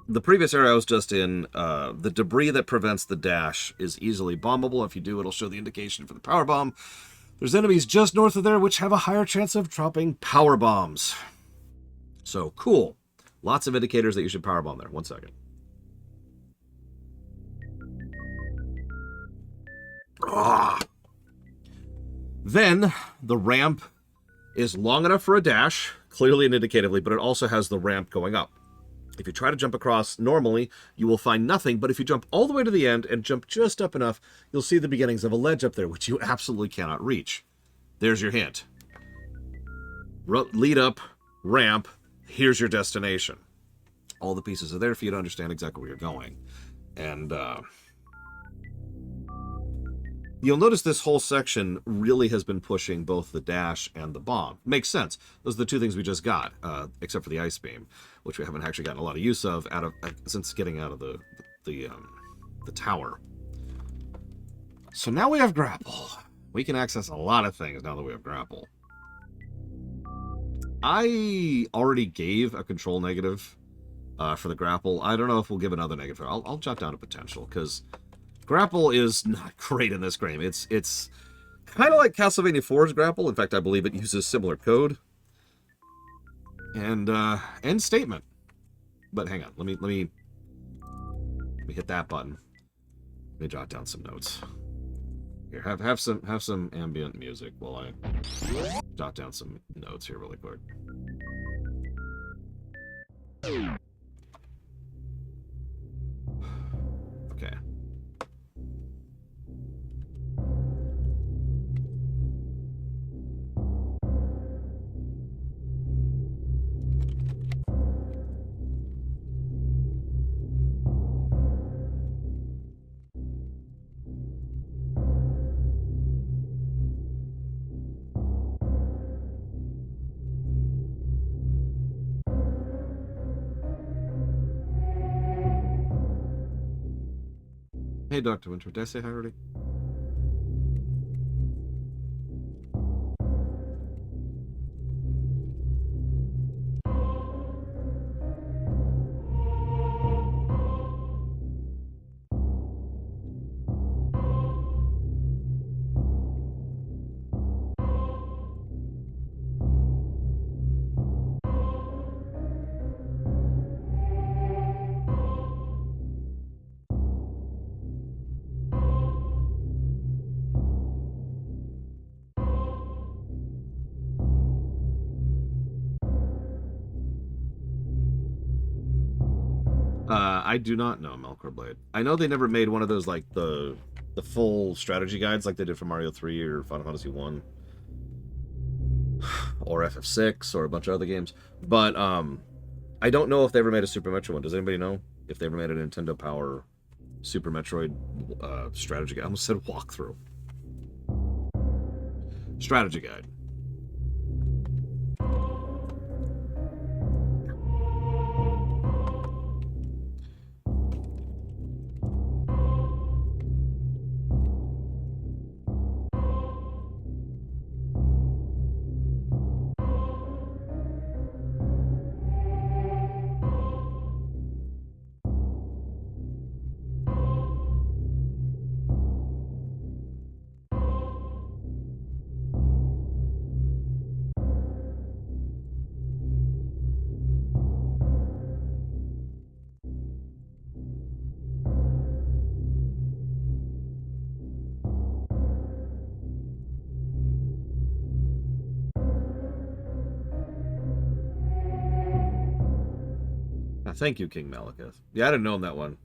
The previous area I was just in, the debris that prevents the dash is easily bombable. If you do, it'll show the indication for the power bomb. There's enemies just north of there which have a higher chance of dropping power bombs. So, cool. Lots of indicators that you should power bomb there. 1 second. Ah. Then, the ramp is long enough for a dash, clearly and indicatively, but it also has the ramp going up. If you try to jump across normally, you will find nothing, but if you jump all the way to the end and jump just up enough, you'll see the beginnings of a ledge up there, which you absolutely cannot reach. There's your hint. Lead up, ramp, here's your destination. All the pieces are there for you to understand exactly where you're going. And, you'll notice this whole section really has been pushing both the dash and the bomb. Makes sense. Those are the two things we just got, except for the ice beam, which we haven't actually gotten a lot of use of since getting out of the tower. So now we have Grapple. We can access a lot of things now that we have Grapple. I already gave a control negative for the Grapple. I don't know if we'll give another negative. I'll jot down a potential, because Grapple is not great in this game. It's kind of like Castlevania 4's Grapple. In fact, I believe it uses similar code. And end statement. But hang on, let me hit that button. Let me jot down some notes. Here, have some ambient music while I jot down some notes here really quick. Okay. Hey, Dr. Winter, did I say hi already? I do not know Melkor Blade. I know they never made one of those, like, the full strategy guides like they did for Mario 3 or Final Fantasy 1. Or FF6 or a bunch of other games. But, I don't know if they ever made a Super Metroid one. Does anybody know if they ever made a Nintendo Power Super Metroid strategy guide? I almost said walkthrough. Strategy guide. Thank you, King Malekith. Yeah, I didn't know that one.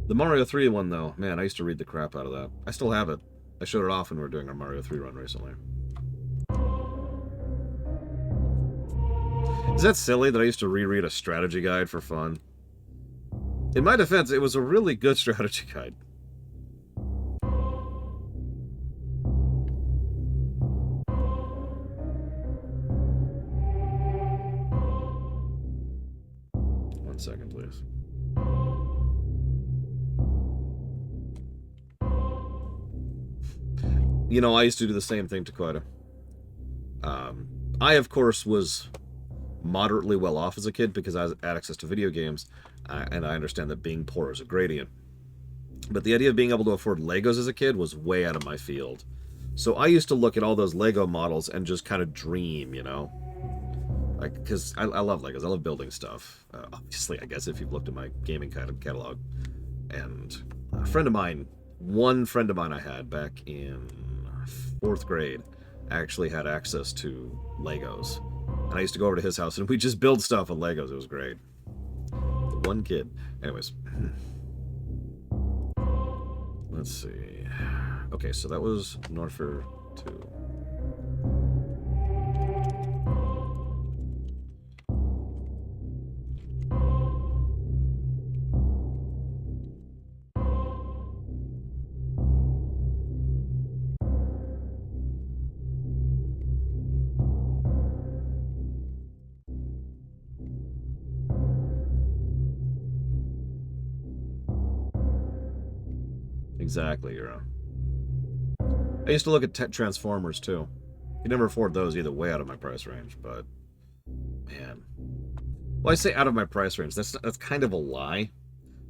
The Mario 3 one, though, man, I used to read the crap out of that. I still have it. I showed it off when we were doing our Mario 3 run recently. Is that silly that I used to reread a strategy guide for fun? In my defense, it was a really good strategy guide. One second, please. You know, I used to do the same thing to Quota. I, of course, was moderately well off as a kid because I had access to video games, and I understand that being poor is a gradient. But the idea of being able to afford Legos as a kid was way out of my field. So I used to look at all those Lego models and just kind of dream, you know? Like, because I love Legos. I love building stuff. Obviously, I guess if you've looked at my gaming kind of catalog. And a friend of mine, one friend of mine I had back in 4th grade, actually had access to Legos. And I used to go over to his house and we just build stuff with Legos. It was great. The one kid. Anyways. Let's see. Okay, so that was Norfair 2. Exactly, Euro. I used to look at Transformers, too. Could never afford those either, way out of my price range, but... Man. Well, I say out of my price range. That's kind of a lie.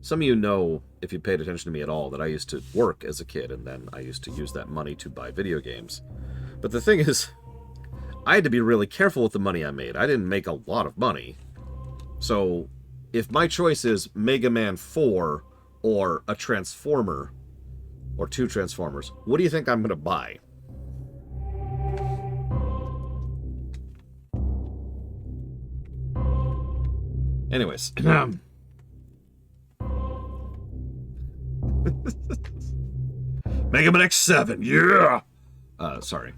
Some of you know, if you paid attention to me at all, that I used to work as a kid, and then I used to use that money to buy video games. But the thing is, I had to be really careful with the money I made. I didn't make a lot of money. So, if my choice is Mega Man 4 or a Transformer... or 2 Transformers, what do you think I'm going to buy? Anyways. Mega Man X7, yeah! Sorry.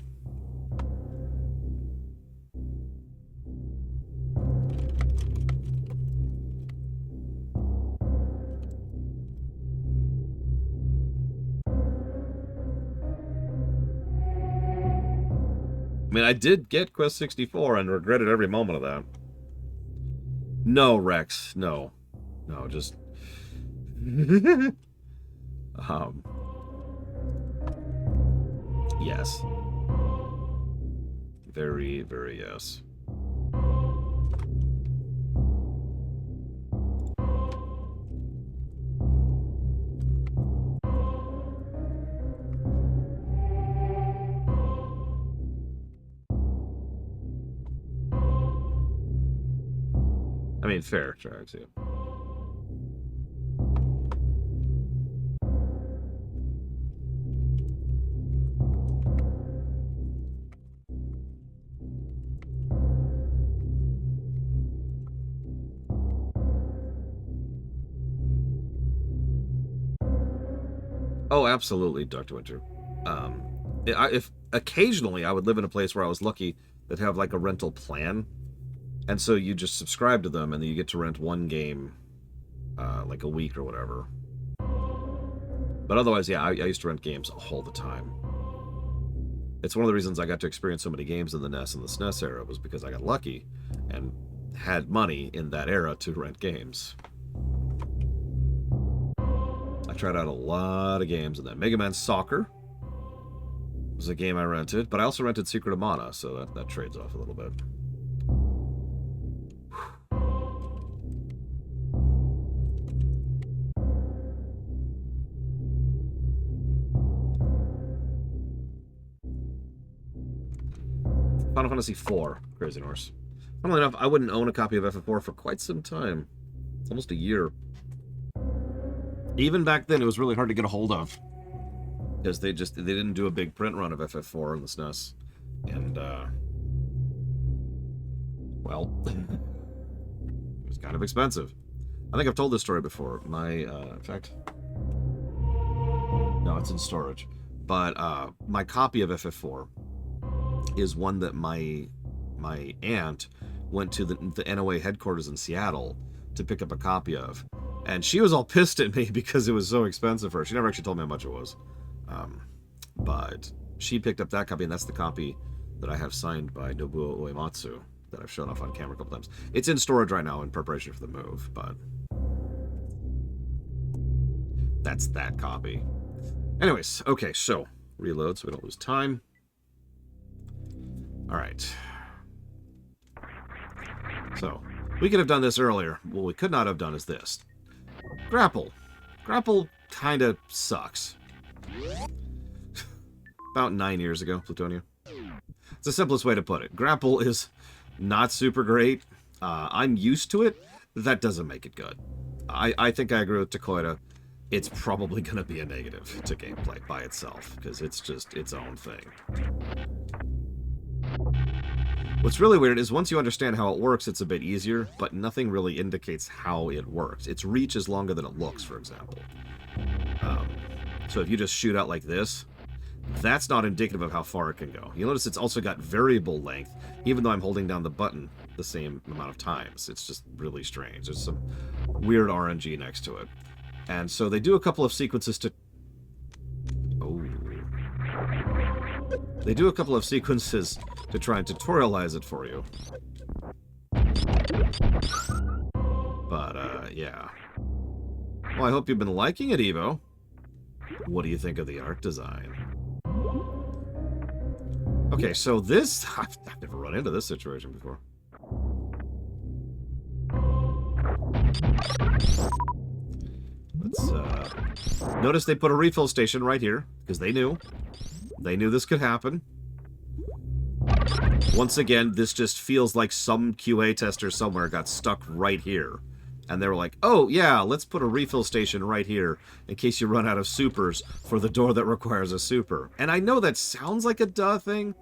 I mean, I did get Quest 64 and regretted every moment of that. No, Rex. No. No, just... Yes. Very, very yes. I mean, fair, try to. Oh, absolutely, Dr. Winter. If occasionally I would live in a place where I was lucky that have like a rental plan, and so you just subscribe to them, and then you get to rent one game, like a week or whatever. But otherwise, yeah, I used to rent games all the time. It's one of the reasons I got to experience so many games in the NES and the SNES era was because I got lucky and had money in that era to rent games. I tried out a lot of games, and then Mega Man Soccer was a game I rented, but I also rented Secret of Mana, so that trades off a little bit. Final Fantasy IV, Crazy Norse. Funnily enough, I wouldn't own a copy of FF4 for quite some time. It's almost a year. Even back then, it was really hard to get a hold of. Because they didn't do a big print run of FF4 in the SNES. And, well... was kind of expensive. I think I've told this story before. In fact, no, it's in storage. But my copy of FF4 is one that my aunt went to the NOA headquarters in Seattle to pick up a copy of. And she was all pissed at me because it was so expensive for her. She never actually told me how much it was. But she picked up that copy, and that's the copy that I have signed by Nobuo Uematsu that I've shown off on camera a couple times. It's in storage right now in preparation for the move, but that's that copy. Anyways, okay, so reload so we don't lose time. All right. So, we could have done this earlier. What we could not have done is this. Grapple. Grapple kind of sucks. About 9 years ago, Plutonia. It's the simplest way to put it. Grapple is not super great. I'm used to it. That doesn't make it good. I think I agree with Takoida. It's probably going to be a negative to gameplay by itself, because it's just its own thing. What's really weird is once you understand how it works, it's a bit easier, but nothing really indicates how it works. Its reach is longer than it looks, for example. So if you just shoot out like this, that's not indicative of how far it can go. You'll notice it's also got variable length, even though I'm holding down the button the same amount of times. It's just really strange. There's some weird RNG next to it. And so they do a couple of sequences to... Oh. They do a couple of sequences to try and tutorialize it for you. But, yeah. Well, I hope you've been liking it, Evo. What do you think of the art design? Okay, so this... I've never run into this situation before. Let's, notice they put a refill station right here, because they knew. They knew this could happen. Once again, this just feels like some QA tester somewhere got stuck right here. And they were like, oh, yeah, let's put a refill station right here in case you run out of supers for the door that requires a super. And I know that sounds like a duh thing,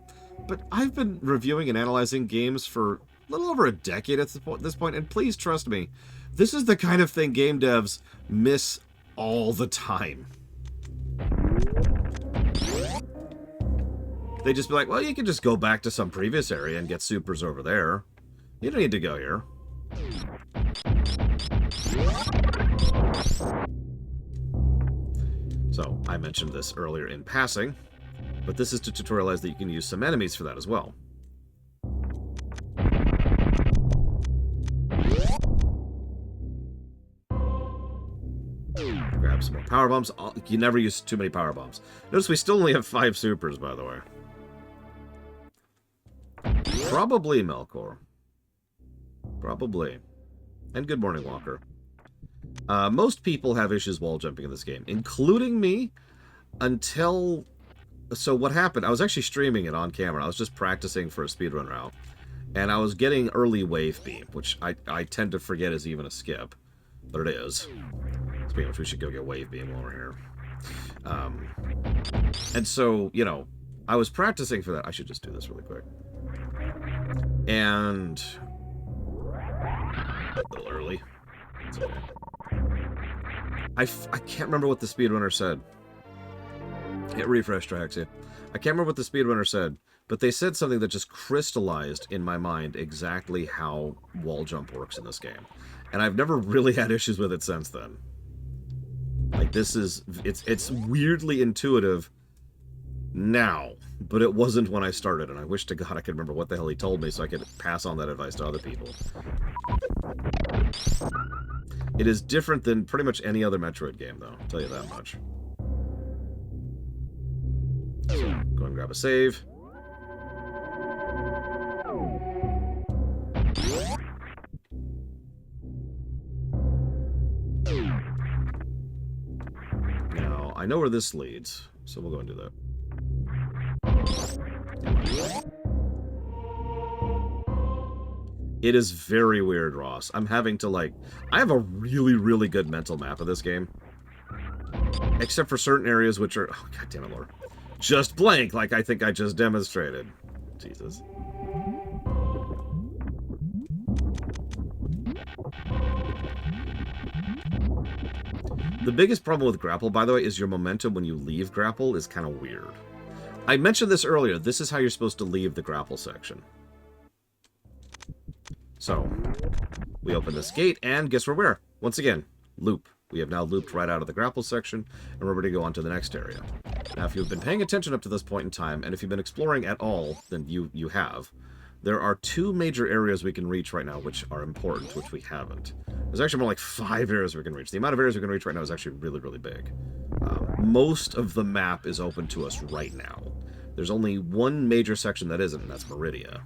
but I've been reviewing and analyzing games for a little over a decade at this point, and please trust me, this is the kind of thing game devs miss all the time. They just be like, well, you can just go back to some previous area and get supers over there. You don't need to go here. So, I mentioned this earlier in passing, but this is to tutorialize that you can use some enemies for that as well. Grab some more power bombs. You never use too many power bombs. Notice we still only have 5 supers, by the way. Probably Melkor. Probably. And good morning, Walker. Most people have issues wall jumping in this game, including me, until... So what happened, I was actually streaming it on camera. I was just practicing for a speedrun route, and I was getting early wave beam, which I tend to forget is even a skip, but it is. Speaking of which, we should go get wave beam while we're here. And so, you know, I was practicing for that. I should just do this really quick. And... a little early. It's okay. I can't remember what the speedrunner said. Hit refresh, Traxia. I can't remember what the speedrunner said, but they said something that just crystallized in my mind exactly how wall jump works in this game. And I've never really had issues with it since then. Like, this is... It's weirdly intuitive now, but it wasn't when I started, and I wish to God I could remember what the hell he told me so I could pass on that advice to other people. It is different than pretty much any other Metroid game, though. I'll tell you that much. So, go and grab a save. Now, I know where this leads, so we'll go and do that. It is very weird, Ross. I'm having to, like... I have a really, really good mental map of this game. Except for certain areas which are... Oh, God damn it, Lord. Just blank, like I think I just demonstrated. Jesus. The biggest problem with Grapple, by the way, is your momentum when you leave Grapple is kind of weird. I mentioned this earlier. This is how you're supposed to leave the Grapple section. So, we open this gate, and guess where we're where? Once again, loop. We have now looped right out of the Grapple section, and we're ready to go on to the next area. Now, if you've been paying attention up to this point in time, and if you've been exploring at all, then you have. There are 2 major areas we can reach right now, which are important, which we haven't. There's actually more like 5 areas we can reach. The amount of areas we can reach right now is actually really, really big. Most of the map is open to us right now. There's only one major section that isn't, and that's Meridia.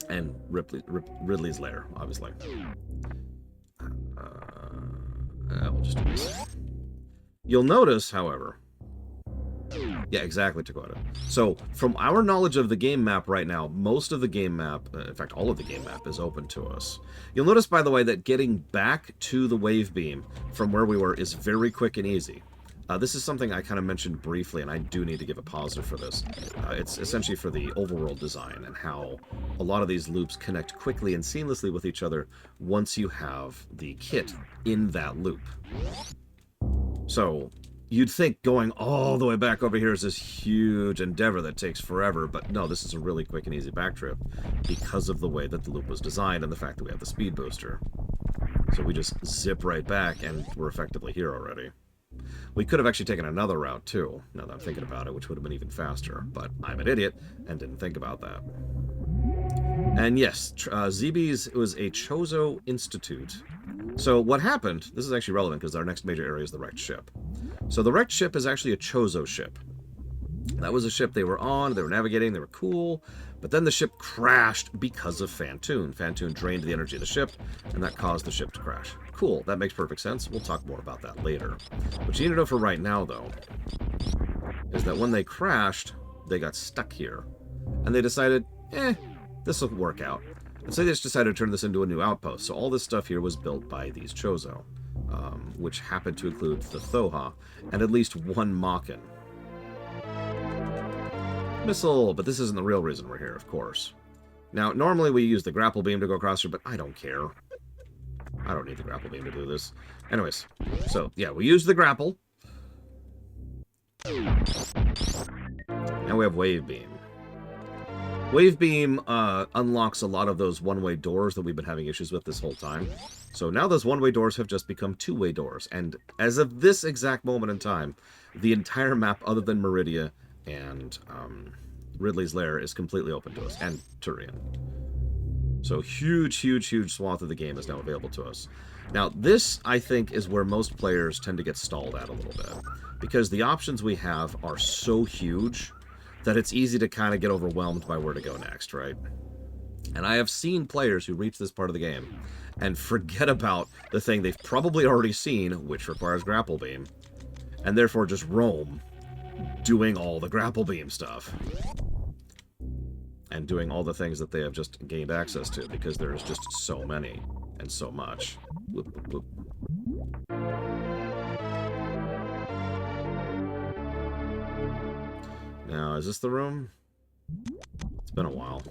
And Ridley's lair, obviously. We'll just do this. You'll notice, however... Yeah, exactly, Takoda. So, from our knowledge of the game map right now, most of the game map, in fact, all of the game map, is open to us. You'll notice, by the way, that getting back to the wave beam from where we were is very quick and easy. This is something I kind of mentioned briefly, and I do need to give a positive for this. It's essentially for the overworld design and how a lot of these loops connect quickly and seamlessly with each other once you have the kit in that loop. So, you'd think going all the way back over here is this huge endeavor that takes forever, but no, this is a really quick and easy back trip because of the way that the loop was designed and the fact that we have the speed booster. So we just zip right back and we're effectively here already. We could have actually taken another route too, now that I'm thinking about it, which would have been even faster, but I'm an idiot and didn't think about that. And yes, ZB's was a Chozo Institute. So what happened, this is actually relevant because our next major area is the wrecked ship. So the wrecked ship is actually a Chozo ship. That was a ship they were on, they were navigating, they were cool, but then the ship crashed because of Phantoon. Phantoon drained the energy of the ship, and that caused the ship to crash. Cool, that makes perfect sense. We'll talk more about that later. What you need to know for right now, though, is that when they crashed, they got stuck here. And they decided, this will work out. And so they just decided to turn this into a new outpost. So all this stuff here was built by these Chozo, which happened to include the Thoha, and at least one Makin. Missile, but this isn't the real reason we're here, of course. Now, normally we use the grapple beam to go across here, but I don't care. I don't need the grapple beam to do this. Anyways, so, yeah, we use the grapple. Now we have wave beam. Wave beam unlocks a lot of those one-way doors that we've been having issues with this whole time. So now those one-way doors have just become two-way doors. And as of this exact moment in time, the entire map, other than Meridia and Ridley's lair, is completely open to us, and Turian. So huge, huge, huge swath of the game is now available to us. Now, this, I think, is where most players tend to get stalled at a little bit, because the options we have are so huge that it's easy to kind of get overwhelmed by where to go next, right? And I have seen players who reach this part of the game and forget about the thing they've probably already seen, which requires grapple beam, and therefore just roam, doing all the grapple beam stuff. And doing all the things that they have just gained access to, because there's just so many, and so much. Whoop, whoop, whoop. Now, is this the room? It's been a while.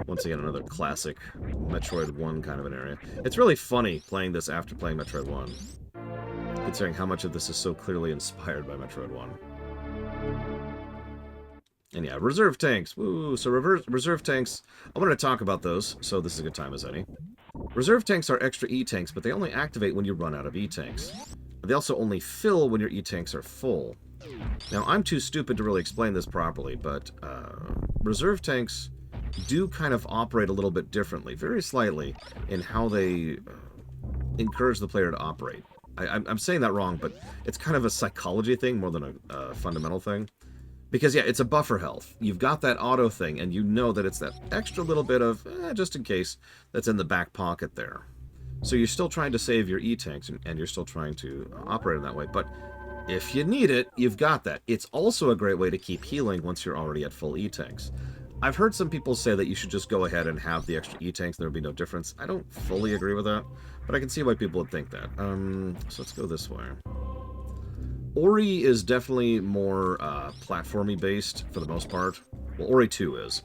Once again, another classic Metroid 1 kind of an area. It's really funny playing this after playing Metroid 1, considering how much of this is so clearly inspired by Metroid 1. And yeah, reserve tanks. Woo! So reserve tanks, I wanted to talk about those, so this is a good time as any. Reserve tanks are extra E-tanks, but they only activate when you run out of E-tanks. They also only fill when your E-tanks are full. Now, I'm too stupid to really explain this properly, but reserve tanks do kind of operate a little bit differently, very slightly, in how they encourage the player to operate. I'm saying that wrong, but it's kind of a psychology thing more than a fundamental thing. Because, yeah, it's a buffer health. You've got that auto thing, and you know that it's that extra little bit of, just in case, that's in the back pocket there. So you're still trying to save your E-tanks, and you're still trying to operate in that way. But if you need it, you've got that. It's also a great way to keep healing once you're already at full E-tanks. I've heard some people say that you should just go ahead and have the extra E-tanks, there would be no difference. I don't fully agree with that, but I can see why people would think that. So let's go this way. Ori is definitely more platformy based for the most part. Well, Ori 2 is.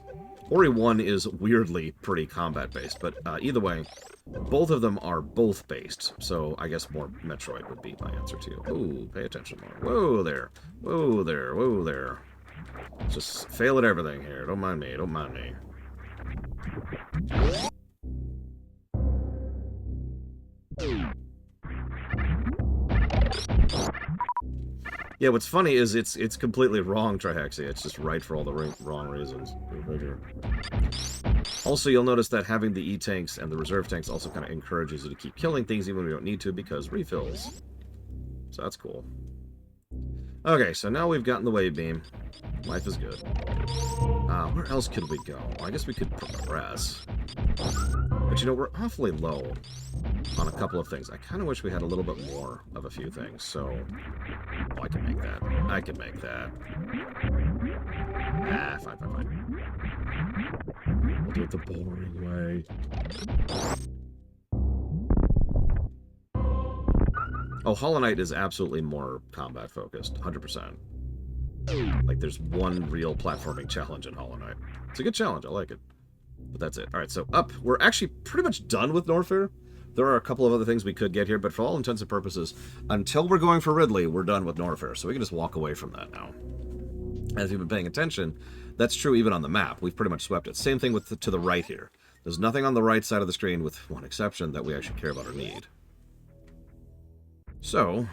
Ori 1 is weirdly pretty combat based, but either way, both of them are both based, so I guess more Metroid would be my answer to you. Ooh, pay attention more. Whoa there. Whoa there. Whoa there. Just fail at everything here. Don't mind me. Don't mind me. Yeah, what's funny is it's completely wrong, Trihexia. It's just right for all the wrong reasons. Right here. Also, you'll notice that having the E-tanks and the reserve tanks also kind of encourages you to keep killing things even when you don't need to because refills. So that's cool. Okay, so now we've gotten the wave beam. Life is good. Where else could we go? Well, I guess we could progress. But you know, we're awfully low on a couple of things. I kind of wish we had a little bit more of a few things, so... Oh, I can make that. I can make that. Ah, fine, fine, fine. We'll do it the boring way. Oh, Hollow Knight is absolutely more combat-focused, 100%. Like, there's one real platforming challenge in Hollow Knight. It's a good challenge, I like it. But that's it. Alright, so up. We're actually pretty much done with Norfair. There are a couple of other things we could get here, but for all intents and purposes, until we're going for Ridley, we're done with Norfair, so we can just walk away from that now. As you've been paying attention, that's true even on the map. We've pretty much swept it. Same thing with to the right here. There's nothing on the right side of the screen, with one exception, that we actually care about or need. So,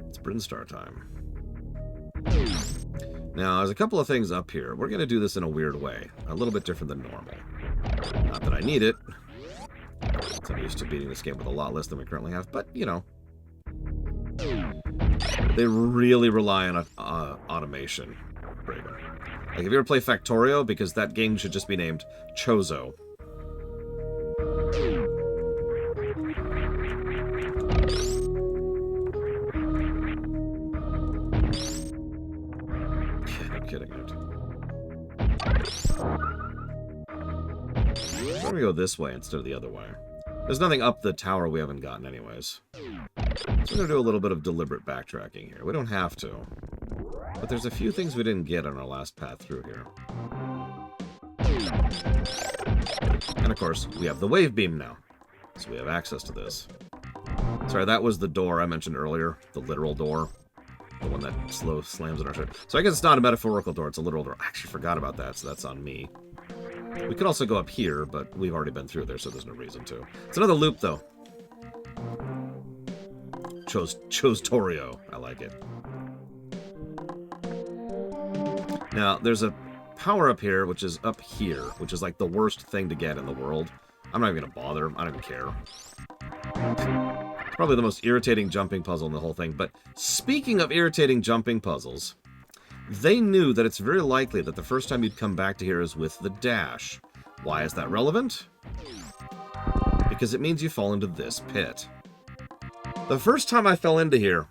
it's Brinstar time. Now, there's a couple of things up here. We're going to do this in a weird way. A little bit different than normal. Not that I need it. I'm used to beating this game with a lot less than we currently have, but, you know. They really rely on automation. Raven. Like, if you ever play Factorio, because that game should just be named Chozo. No kidding it. Why don't we go this way instead of the other way? There's nothing up the tower we haven't gotten anyways. So we're going to do a little bit of deliberate backtracking here. We don't have to. But there's a few things we didn't get on our last path through here. And of course, we have the wave beam now. So we have access to this. Sorry, that was the door I mentioned earlier. The literal door. The one that slams in our shirt. So I guess it's not a metaphorical door, it's a literal door. I actually forgot about that, so that's on me. We could also go up here, but we've already been through there, so there's no reason to. It's another loop, though. Chose Torio. I like it. Now, there's a power-up here, which is up here, which is like the worst thing to get in the world. I'm not even going to bother. I don't even care. It's probably the most irritating jumping puzzle in the whole thing. But speaking of irritating jumping puzzles, they knew that it's very likely that the first time you'd come back to here is with the dash. Why is that relevant? Because it means you fall into this pit. The first time I fell into here,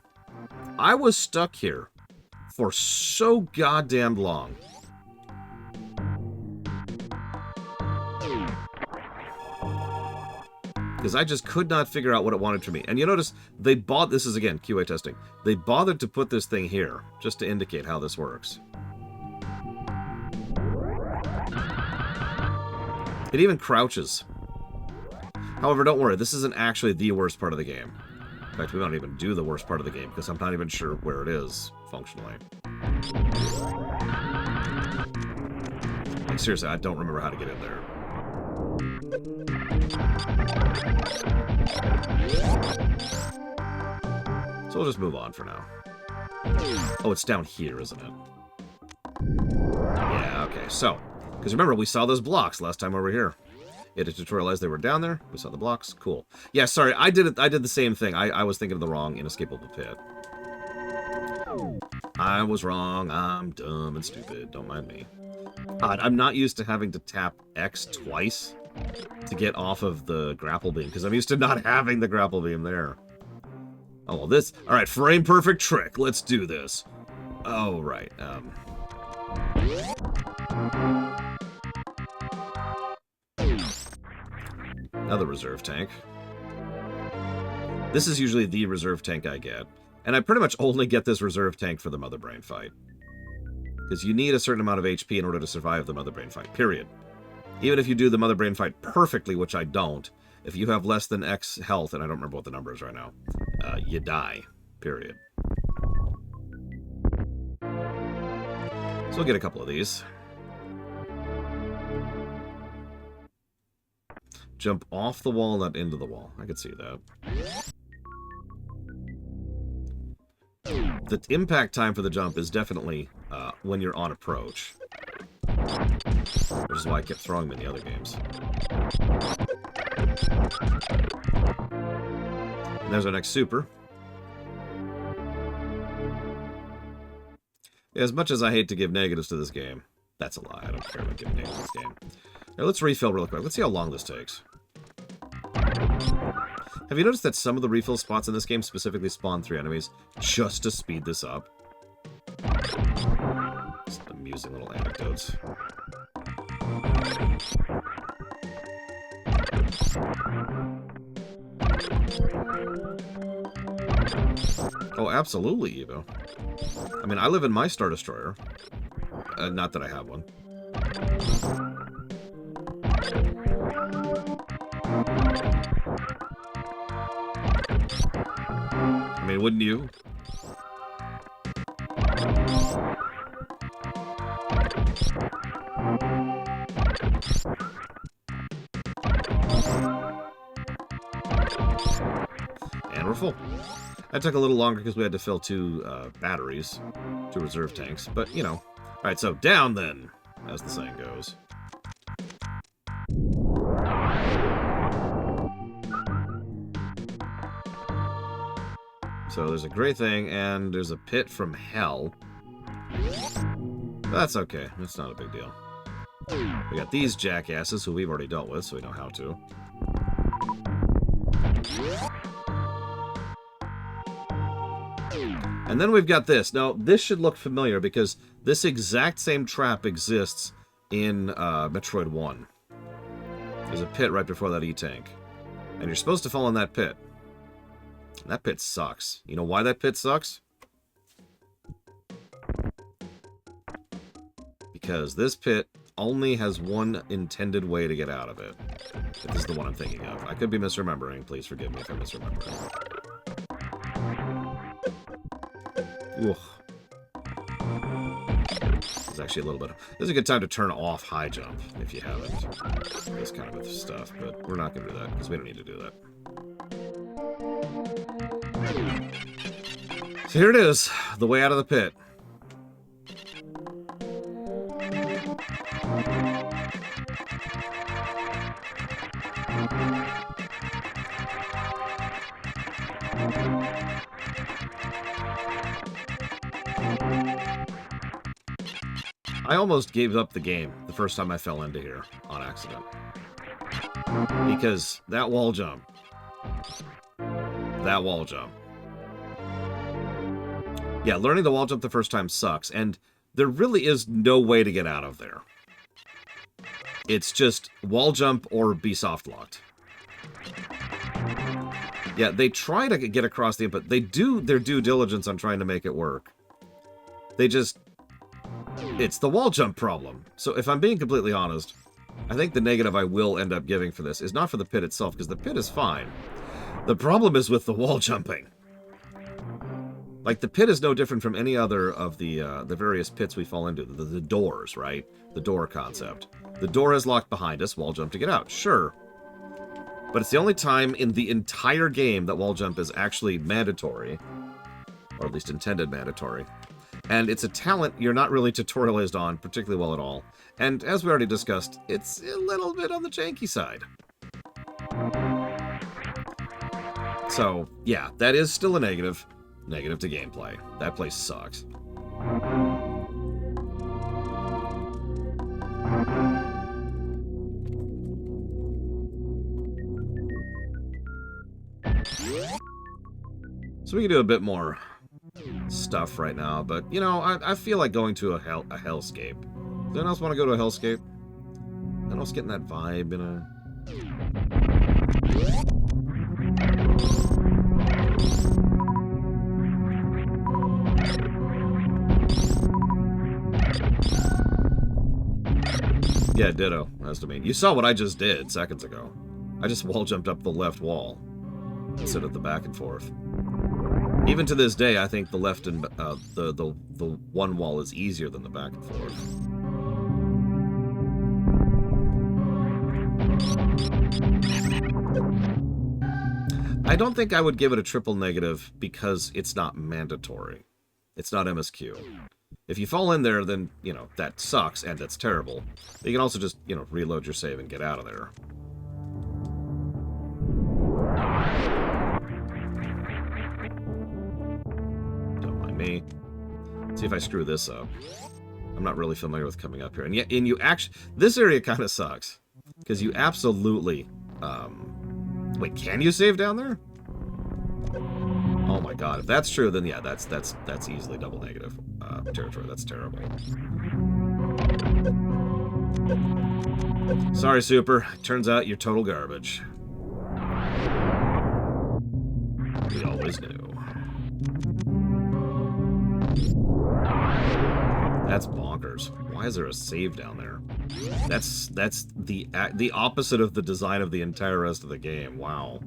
I was stuck here for so goddamn long. Because I just could not figure out what it wanted from me. And you notice, they bought, this is again, QA testing, they bothered to put this thing here, just to indicate how this works. It even crouches. However, don't worry, this isn't actually the worst part of the game. In fact, we don't even do the worst part of the game, because I'm not even sure where it is, functionally. Like, seriously, I don't remember how to get in there. So we'll just move on for now. Oh, it's down here, isn't it? Yeah, okay, so, because remember, we saw those blocks last time we were here. You had to tutorialize they were down there. We saw the blocks. Cool. Yeah, sorry, I did the same thing. I was thinking of the wrong inescapable pit. I was wrong. I'm dumb and stupid. Don't mind me. God, I'm not used to having to tap X twice to get off of the grapple beam, because I'm used to not having the grapple beam there. Oh, well, this... Alright, frame perfect trick. Let's do this. Oh, right. Another reserve tank. This is usually the reserve tank I get. And I pretty much only get this reserve tank for the Mother Brain fight. Because you need a certain amount of HP in order to survive the Mother Brain fight, period. Even if you do the Mother Brain fight perfectly, which I don't, if you have less than X health, and I don't remember what the number is right now, you die, period. So we'll get a couple of these. Jump off the wall, not into the wall. I could see that. The impact time for the jump is definitely when you're on approach. Which is why I kept throwing them in the other games. And there's our next super. As much as I hate to give negatives to this game, that's a lie. I don't care about giving negatives to this game. Now let's refill real quick. Let's see how long this takes. Have you noticed that some of the refill spots in this game specifically spawn 3 enemies just to speed this up? Just amusing little anecdotes. Oh, absolutely, Evo. I mean, I live in my Star Destroyer. Not that I have one. I mean, wouldn't you? And we're full. That took a little longer because we had to fill 2 batteries, 2 reserve tanks, but, you know. Alright, so down then, as the saying goes. So there's a great thing, and there's a pit from hell. That's okay. That's not a big deal. We got these jackasses, who we've already dealt with, so we know how to. And then we've got this. Now, this should look familiar, because this exact same trap exists in Metroid 1. There's a pit right before that E-Tank. And you're supposed to fall in that pit. That pit sucks. You know why that pit sucks? Because this pit only has one intended way to get out of it. If this is the one I'm thinking of. I could be misremembering. Please forgive me if I'm misremembering. Ooh. It's actually a little bit... This is a good time to turn off high jump, if you haven't. This kind of stuff, but we're not going to do that, because we don't need to do that. So here it is, the way out of the pit. I almost gave up the game the first time I fell into here on accident. Because that wall jump. That wall jump. Yeah, learning the wall jump the first time sucks, and there really is no way to get out of there. It's just wall jump or be soft locked. Yeah, they try to get across the input. They do their due diligence on trying to make it work. They just... It's the wall jump problem. So if I'm being completely honest, I think the negative I will end up giving for this is not for the pit itself, because the pit is fine. The problem is with the wall jumping. Like, the pit is no different from any other of the various pits we fall into. The doors, right? The door concept. The door is locked behind us, wall jump to get out. Sure. But it's the only time in the entire game that wall jump is actually mandatory. Or at least intended mandatory. And it's a talent you're not really tutorialized on particularly well at all. And as we already discussed, it's a little bit on the janky side. So, yeah, that is still a negative. Negative to gameplay. That place sucks. So we can do a bit more stuff right now, but, you know, I feel like going to a hellscape. anyone else want to go to a hellscape? Anyone else getting that vibe, you know? Yeah, ditto. That's to me. You saw what I just did seconds ago. I just wall jumped up the left wall instead of the back and forth. Even to this day, I think the left and the one wall is easier than the back and forth. I don't think I would give it a triple negative because it's not mandatory. It's not MSQ. If you fall in there, then, you know, that sucks and that's terrible. But you can also just, you know, reload your save and get out of there. Don't mind me. See if I screw this up. I'm not really familiar with coming up here. And yet, you actually... This area kind of sucks. Because you absolutely... Wait, can you save down there? Oh my god, if that's true, then yeah, that's easily double negative territory. That's terrible. Sorry, Super. Turns out you're total garbage. We always knew. That's bonkers. Why is there a save down there? That's the opposite of the design of the entire rest of the game. Wow.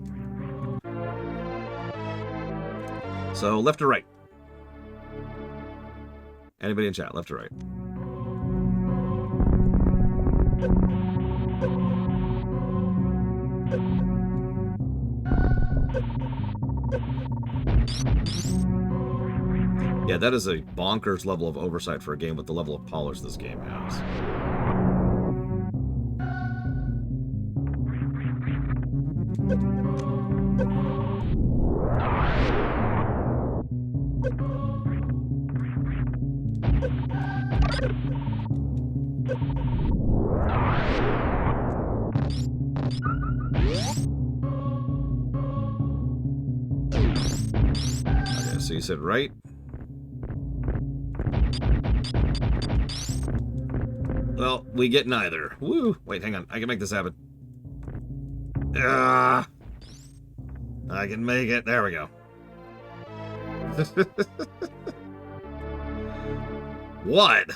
So, left or right? Anybody in chat, left or right? Yeah, that is a bonkers level of oversight for a game with the level of polish this game has. Okay, so you said right. Well, we get neither. Woo! Wait, hang on. I can make this happen. Ah! I can make it. There we go. What?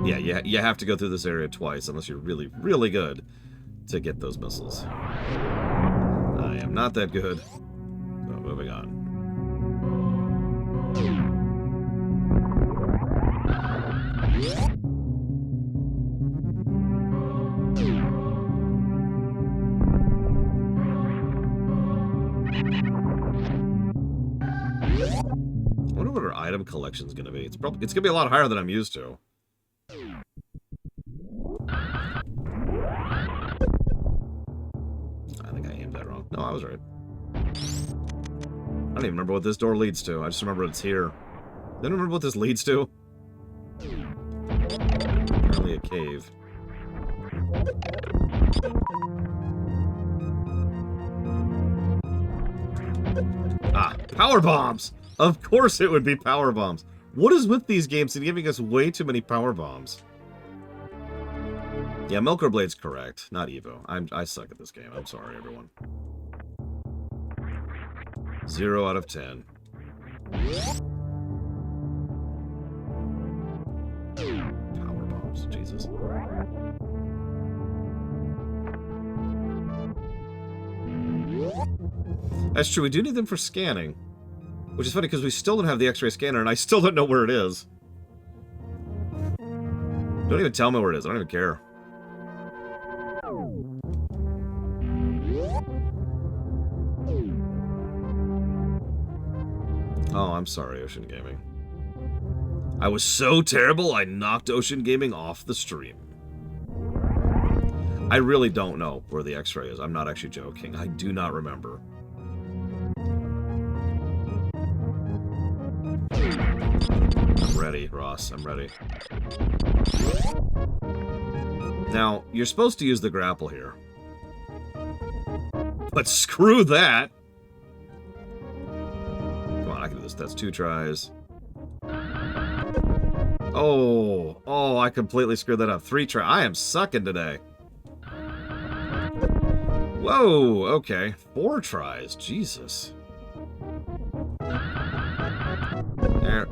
Yeah, you have to go through this area twice unless you're really, really good to get those missiles. I am not that good. So, moving on. I wonder what our item collection is going to be. It's going to be a lot higher than I'm used to. I think I aimed that wrong. No, I was right. I don't even remember what this door leads to. I just remember it's here. I don't remember what this leads to. Apparently a cave. Ah, power bombs! Of course it would be power bombs. What is with these games and giving us way too many power bombs? Yeah, Milker Blade's correct, not Evo. I suck at this game. I'm sorry, everyone. 0 out of 10. Power bombs, Jesus. That's true, we do need them for scanning. Which is funny because we still don't have the X-ray scanner and I still don't know where it is. Don't even tell me where it is, I don't even care. Oh, I'm sorry, Ocean Gaming. I was so terrible, I knocked Ocean Gaming off the stream. I really don't know where the X-ray is. I'm not actually joking. I do not remember. I'm ready, Ross. I'm ready. Now, you're supposed to use the grapple here. But screw that! Come on, I can do this. That's 2 tries. Oh, I completely screwed that up. 3 tries. I am sucking today. Whoa, okay. 4 tries. Jesus. There.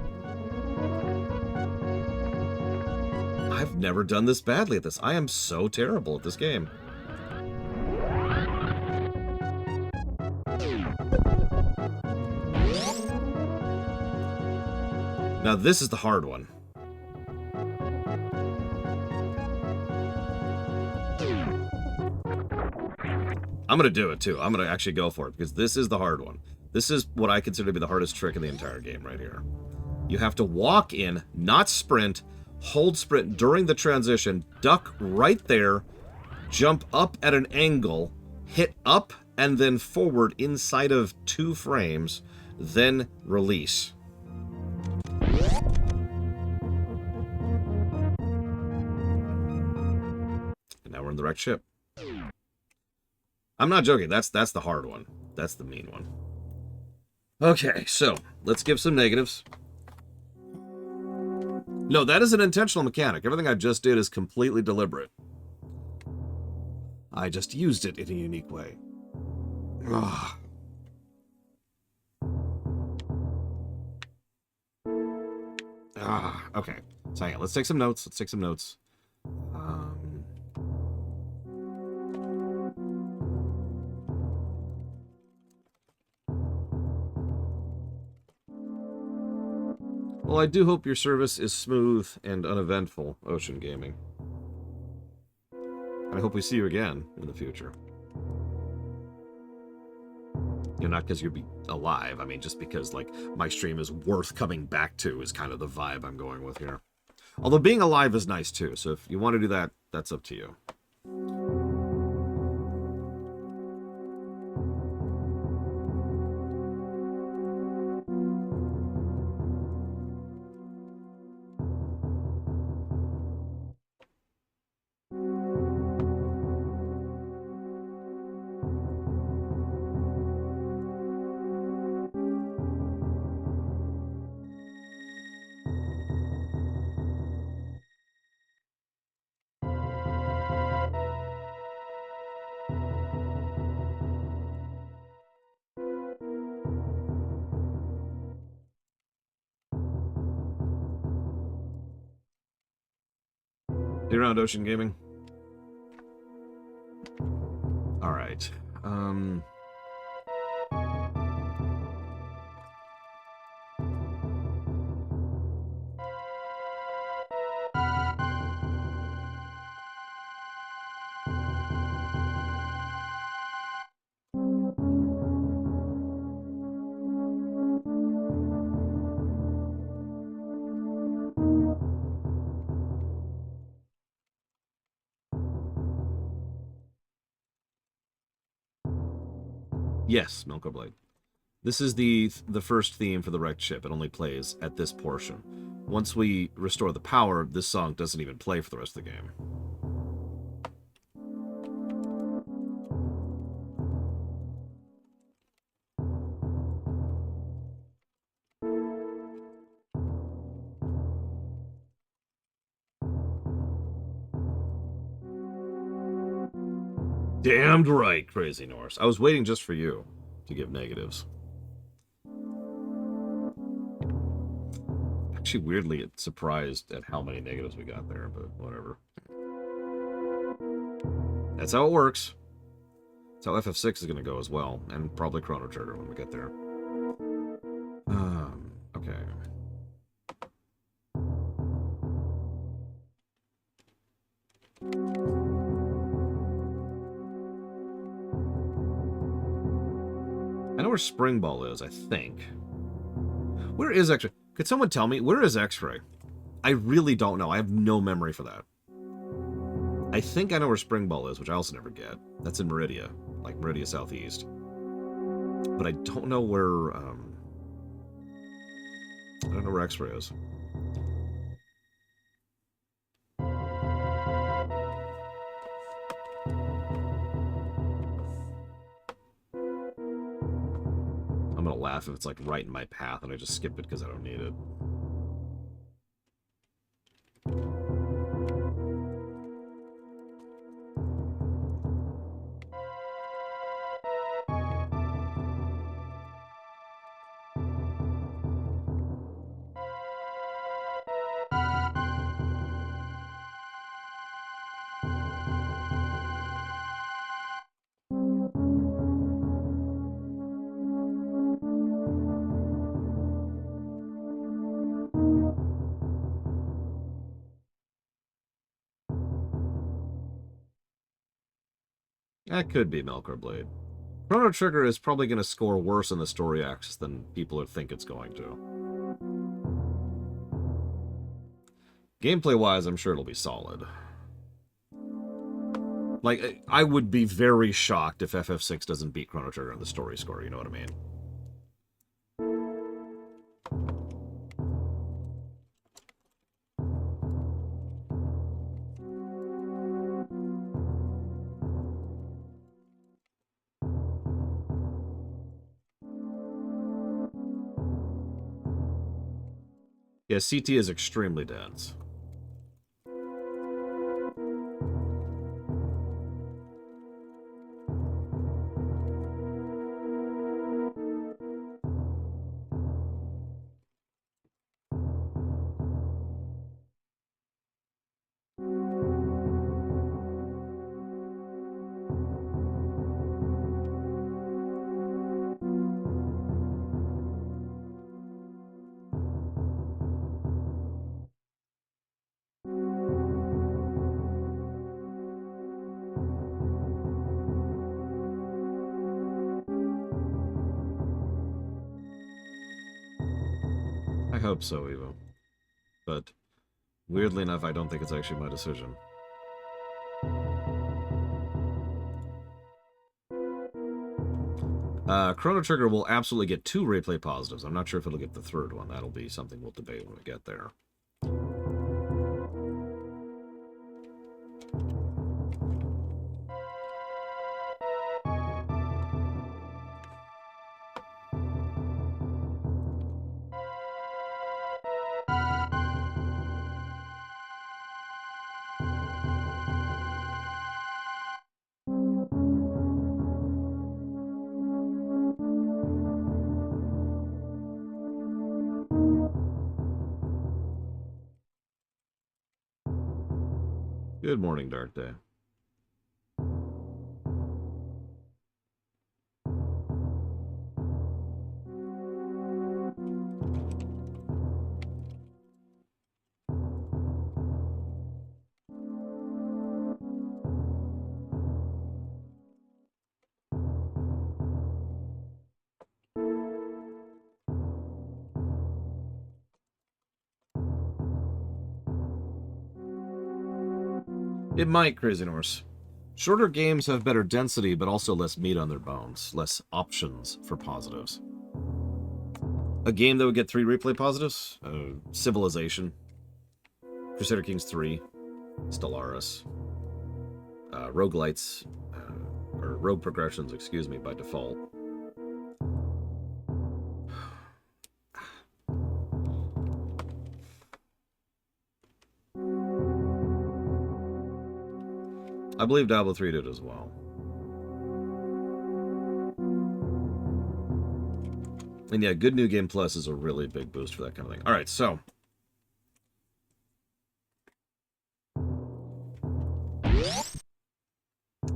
I've never done this badly at this. I am so terrible at this game. Now this is the hard one. I'm going to do it too. I'm going to actually go for it because this is the hard one. This is what I consider to be the hardest trick in the entire game right here. You have to walk in, not sprint, hold sprint during the transition, duck right there, jump up at an angle, hit up and then forward inside of 2 frames, then release. And now we're in the wrecked ship. I'm not joking. That's the hard one. That's the mean one. Okay, so let's give some negatives. No, that is an intentional mechanic. Everything I just did is completely deliberate. I just used it in a unique way. Ugh. Okay. So hang on, let's take some notes. Let's take some notes. Well, I do hope your service is smooth and uneventful, Ocean Gaming. I hope we see you again in the future. You know, not because you'll be alive. I mean, just because, like, my stream is worth coming back to is kind of the vibe I'm going with here. Although being alive is nice, too. So if you want to do that, that's up to you. You around, Ocean Gaming? Alright. Yes, Milko Blade. This is the first theme for the wrecked ship. It only plays at this portion. Once we restore the power, this song doesn't even play for the rest of the game. Damned right, Crazy Norse. I was waiting just for you to give negatives. Actually, weirdly, surprised at how many negatives we got there, but whatever. That's how it works. That's how FF6 is going to go as well, and probably Chrono Trigger when we get there. Okay. I know where Spring Ball is, I think. Where is X-Ray? Could someone tell me? Where is X-Ray? I really don't know. I have no memory for that. I think I know where Spring Ball is, which I also never get. That's in Meridia, like Meridia Southeast. But I don't know where, I don't know where X-Ray is. I'm I'm gonna laugh if it's like right in my path and I just skip it because I don't need it. That could be Melkor Blade. Chrono Trigger is probably going to score worse in the story axis than people think it's going to. Gameplay-wise, I'm sure it'll be solid. Like, I would be very shocked if FF6 doesn't beat Chrono Trigger in the story score, you know what I mean? Yeah, CT is extremely dense. I hope so, Evo. But weirdly enough, I don't think it's actually my decision. Chrono Trigger will absolutely get 2 replay positives. I'm not sure if it'll get the 3rd one. That'll be something we'll debate when we get there. Good morning, Dark Day. It might, Crazy Norse. Shorter games have better density, but also less meat on their bones, less options for positives. A game that would get 3 replay positives? Civilization. Crusader Kings 3. Stellaris. Roguelites, or rogue progressions, excuse me, by default. I believe Diablo 3 did as well. And yeah, Good New Game Plus is a really big boost for that kind of thing. Alright, so.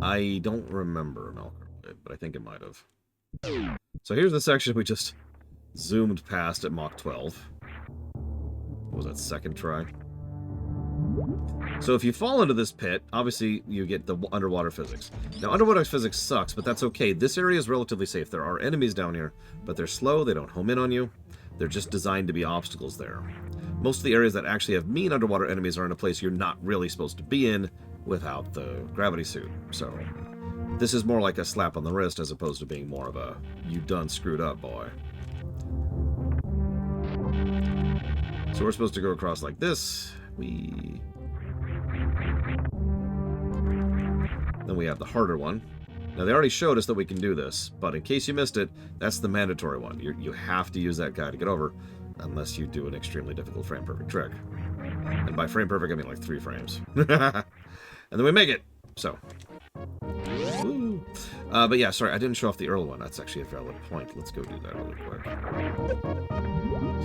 I don't remember Melkor, but I think it might have. So here's the section we just zoomed past at Mach 12. What was that, 2nd try? So if you fall into this pit, obviously you get the underwater physics. Now, underwater physics sucks, but that's okay. This area is relatively safe. There are enemies down here, but they're slow. They don't home in on you. They're just designed to be obstacles there. Most of the areas that actually have mean underwater enemies are in a place you're not really supposed to be in without the gravity suit. So this is more like a slap on the wrist as opposed to being more of a, you done screwed up, boy. So we're supposed to go across like this. Then we have the harder one. Now, they already showed us that we can do this, but in case you missed it, that's the mandatory one. You have to use that guy to get over, unless you do an extremely difficult frame-perfect trick. And by frame-perfect, I mean like 3 frames. And then we make it! So. Woo. But yeah, sorry, I didn't show off the early one. That's actually a valid point. Let's go do that really quick. So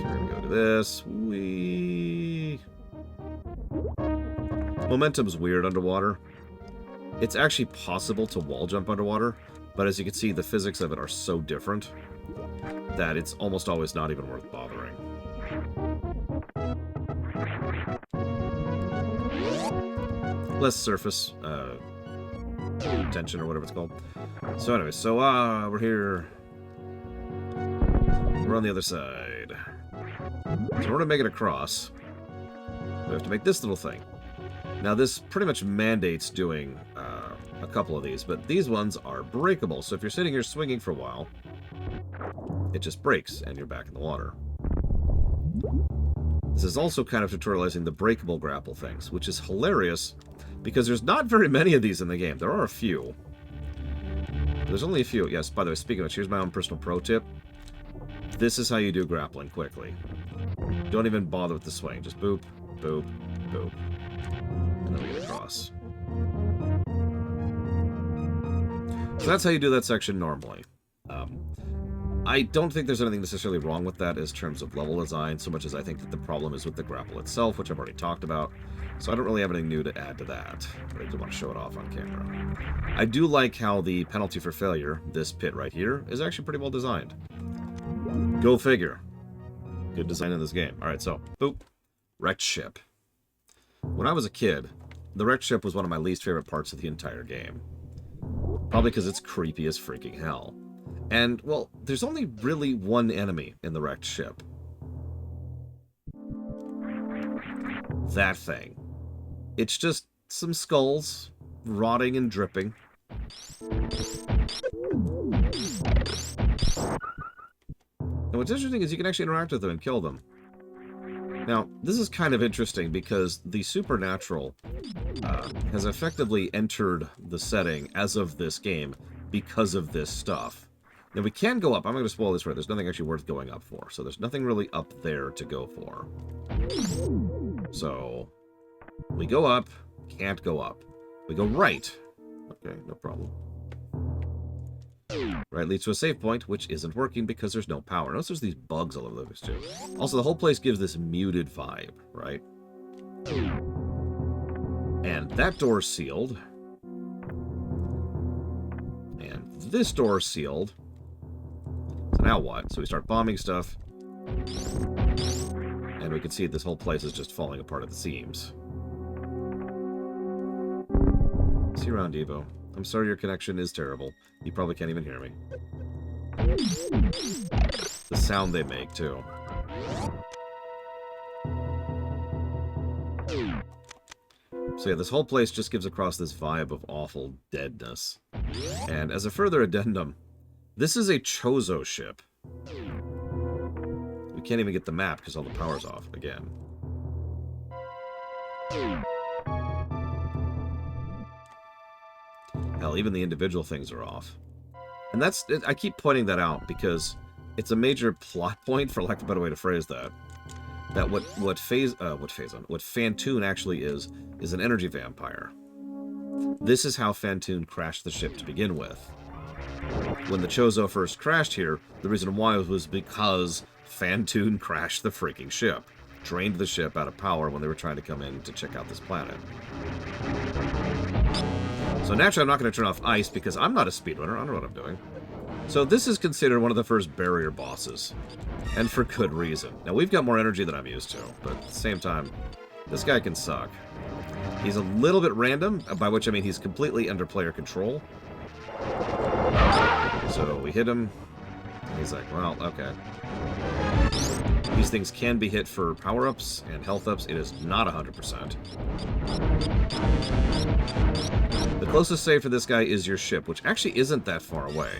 we're going to go to this. Whee! Momentum's weird underwater. It's actually possible to wall jump underwater, but as you can see, the physics of it are so different that it's almost always not even worth bothering. Less surface tension or whatever it's called. So anyway, so we're here. We're on the other side. So in order to make it across, we have to make this little thing. Now this pretty much mandates doing a couple of these, but these ones are breakable. So if you're sitting here swinging for a while, it just breaks and you're back in the water. This is also kind of tutorializing the breakable grapple things, which is hilarious because there's not very many of these in the game. There are a few. There's only a few. Yes, by the way, speaking of which, here's my own personal pro tip. This is how you do grappling quickly. Don't even bother with the swing. Just boop, boop, boop. And then we get across. So that's how you do that section normally. I don't think there's anything necessarily wrong with that in terms of level design, so much as I think that the problem is with the grapple itself, which I've already talked about. So I don't really have anything new to add to that, but I do want to show it off on camera. I do like how the penalty for failure, this pit right here, is actually pretty well designed. Go figure. Good design in this game. Alright, so, boop. Wrecked ship. When I was a kid, the wrecked ship was one of my least favorite parts of the entire game. Probably because it's creepy as freaking hell. And, well, there's only really one enemy in the wrecked ship. That thing. It's just some skulls, rotting and dripping. And what's interesting is you can actually interact with them and kill them. Now, this is kind of interesting because the supernatural has effectively entered the setting as of this game because of this stuff. Now, we can go up. I'm not going to spoil this right. There's nothing actually worth going up for. So there's nothing really up there to go for. So, we go up. Can't go up. We go right. Okay, no problem. Right leads to a save point, which isn't working because there's no power. Notice there's these bugs all over the place, too. Also, the whole place gives this muted vibe, right? And that door's sealed. And this door's sealed. So now what? So we start bombing stuff. And we can see this whole place is just falling apart at the seams. See you around, Evo. I'm sorry your connection is terrible. You probably can't even hear me. The sound they make, too. So yeah, this whole place just gives across this vibe of awful deadness. And as a further addendum, this is a Chozo ship. We can't even get the map because all the power's off again. Hell, even the individual things are off. And that's, I keep pointing that out because it's a major plot point, for lack of a better way to phrase that. That what Phantoon actually is an energy vampire. This is how Phantoon crashed the ship to begin with. When the Chozo first crashed here, the reason why was because Phantoon crashed the freaking ship. Drained the ship out of power when they were trying to come in to check out this planet. So naturally I'm not going to turn off ice because I'm not a speedrunner, I don't know what I'm doing. So this is considered one of the first barrier bosses. And for good reason. Now we've got more energy than I'm used to, but at the same time, this guy can suck. He's a little bit random, by which I mean he's completely under player control. So we hit him, and he's like, well, okay. These things can be hit for power-ups and health-ups. It is not 100%. The closest save for this guy is your ship, which actually isn't that far away.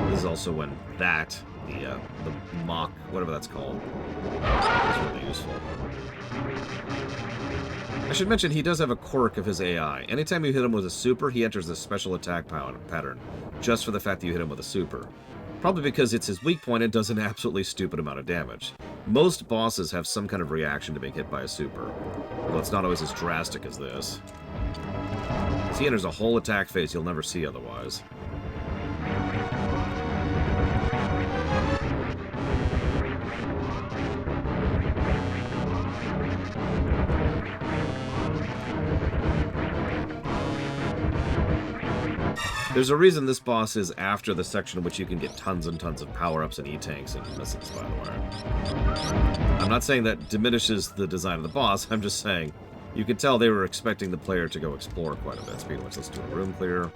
This is also when the mock whatever that's called. It's really useful. I should mention he does have a quirk of his AI. Anytime you hit him with a super, he enters this special attack pattern, just for the fact that you hit him with a super. Probably because it's his weak point and does an absolutely stupid amount of damage. Most bosses have some kind of reaction to being hit by a super, although it's not always as drastic as this. He enters a whole attack phase you'll never see otherwise. There's a reason this boss is after the section in which you can get tons and tons of power-ups and E-tanks and missiles, by the way. I'm not saying that diminishes the design of the boss, I'm just saying you can tell they were expecting the player to go explore quite a bit. Speaking of which, let's do a room clear.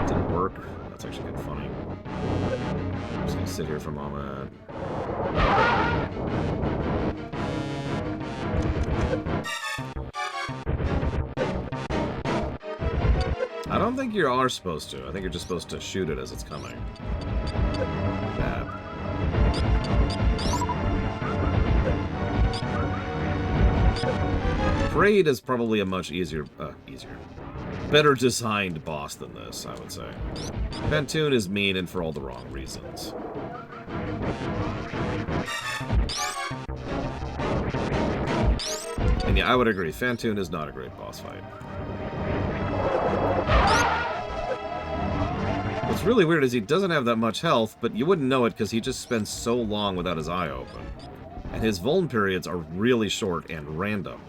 Didn't work. That's actually kind of funny. I'm just gonna sit here for a moment. I don't think you are supposed to. I think you're just supposed to shoot it as it's coming. That. Craid is probably a much better designed boss than this, I would say. Phantoon is mean and for all the wrong reasons. And yeah, I would agree. Phantoon is not a great boss fight. What's really weird is he doesn't have that much health, but you wouldn't know it because he just spends so long without his eye open. And his vuln periods are really short and random.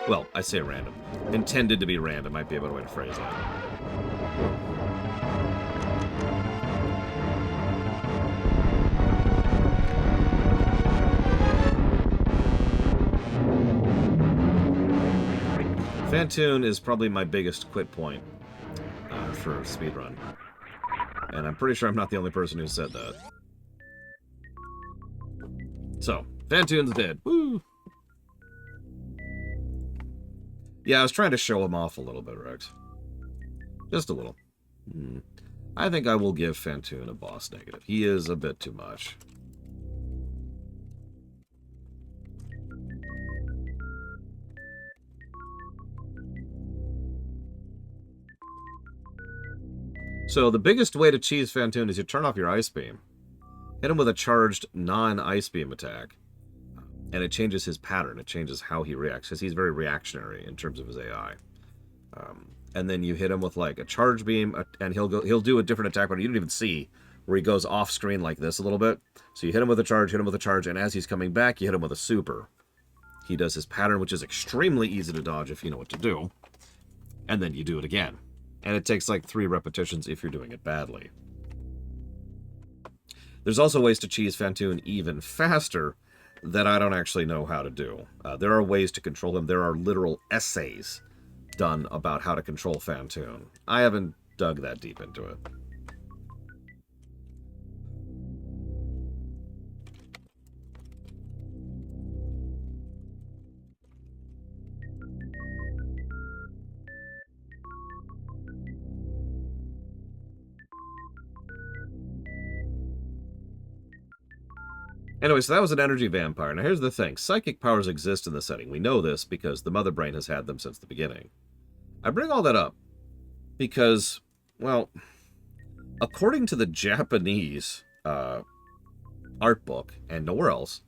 Well, I say random. Intended to be random might be a better way to phrase that. Phantoon is probably my biggest quit point for speedrun. And I'm pretty sure I'm not the only person who said that. So, Phantoon's dead. Woo! Yeah, I was trying to show him off a little bit, Rex. Just a little. I think I will give Phantoon a boss negative. He is a bit too much. So the biggest way to cheese Phantoon is you turn off your Ice Beam. Hit him with a charged non-Ice Beam attack. And it changes his pattern. It changes how he reacts, because he's very reactionary in terms of his AI. And then you hit him with like a charge beam, and he'll do a different attack, but you don't even see, where he goes off screen like this a little bit. So you hit him with a charge, and as he's coming back, you hit him with a super. He does his pattern, which is extremely easy to dodge if you know what to do. And then you do it again. And it takes like 3 repetitions if you're doing it badly. There's also ways to cheese Phantoon even faster that I don't actually know how to do. There are ways to control him. There are literal essays done about how to control Phantoon. I haven't dug that deep into it. Anyway, so that was an energy vampire. Now here's the thing. Psychic powers exist in the setting. We know this because the Mother Brain has had them since the beginning. I bring all that up because, well, according to the Japanese art book, and nowhere else,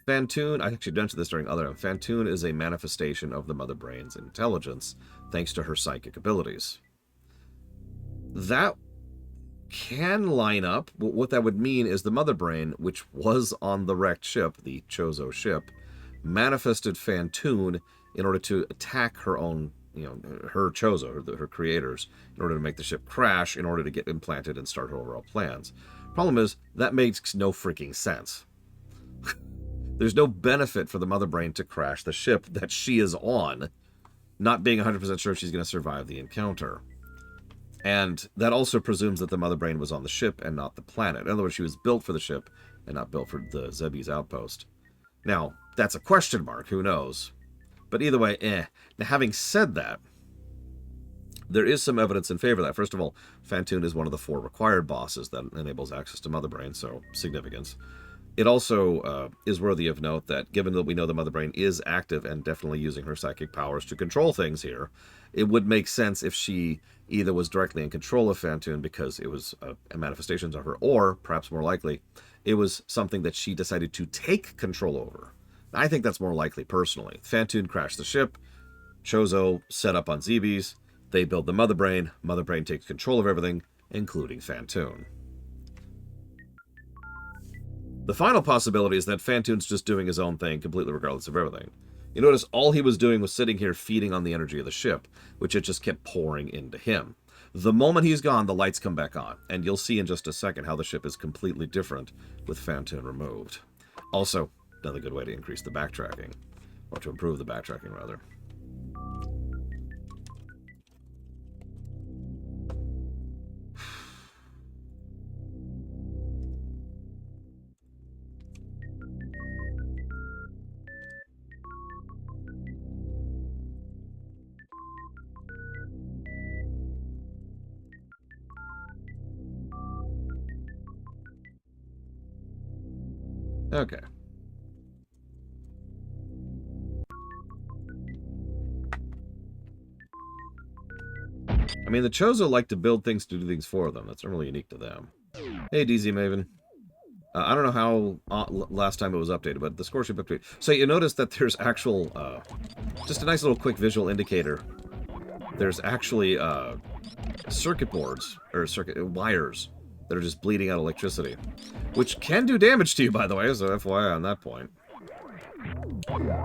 Phantoon, I actually mentioned this during other, Phantoon is a manifestation of the Mother Brain's intelligence, thanks to her psychic abilities. That can line up. What that would mean is the Mother Brain, which was on the wrecked ship, the Chozo ship, manifested Phantoon in order to attack her own, her Chozo, her creators, in order to make the ship crash, in order to get implanted and start her overall plans. Problem is, that makes no freaking sense. There's no benefit for the Mother Brain to crash the ship that she is on, not being 100% sure she's going to survive the encounter. And that also presumes that the Mother Brain was on the ship and not the planet. In other words, she was built for the ship and not built for the Zebi's outpost. Now, that's a question mark. Who knows? But either way, Now, having said that, there is some evidence in favor of that. First of all, Phantoon is one of the 4 required bosses that enables access to Mother Brain, so significance. It also is worthy of note that, given that we know the Mother Brain is active and definitely using her psychic powers to control things here, it would make sense if she either was directly in control of Phantoon because it was a manifestation of her, or, perhaps more likely, it was something that she decided to take control over. I think that's more likely, personally. Phantoon crashed the ship, Chozo set up on Zebes, they build the Mother Brain takes control of everything, including Phantoon. The final possibility is that Phantoon's just doing his own thing, completely regardless of everything. You notice all he was doing was sitting here feeding on the energy of the ship, which it just kept pouring into him. The moment he's gone, the lights come back on, and you'll see in just a second how the ship is completely different with Phantoon removed. Also, another good way to increase the backtracking, or to improve the backtracking, rather. Okay. I mean, the Chozo like to build things to do things for them. That's not really unique to them. Hey, DZ Maven. I don't know how last time it was updated, but the score should be updated. So you notice that there's actual, just a nice little quick visual indicator. There's actually circuit boards, or wires, that are just bleeding out electricity. Which can do damage to you, by the way, so FYI on that point.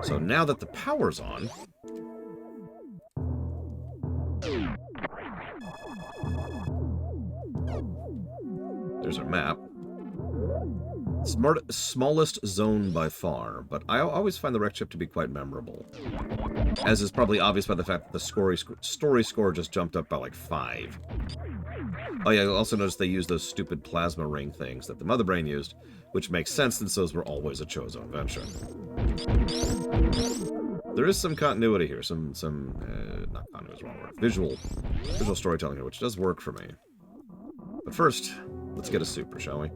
So now that the power's on... There's our map. Smallest zone by far, but I always find the wreck chip to be quite memorable. As is probably obvious by the fact that the story score just jumped up by like 5. Oh yeah, you'll also notice they use those stupid plasma ring things that the Mother Brain used, which makes sense since those were always a Chozo invention. There is some continuity here, not continuity is the wrong word, visual storytelling here, which does work for me. But first, let's get a super, shall we?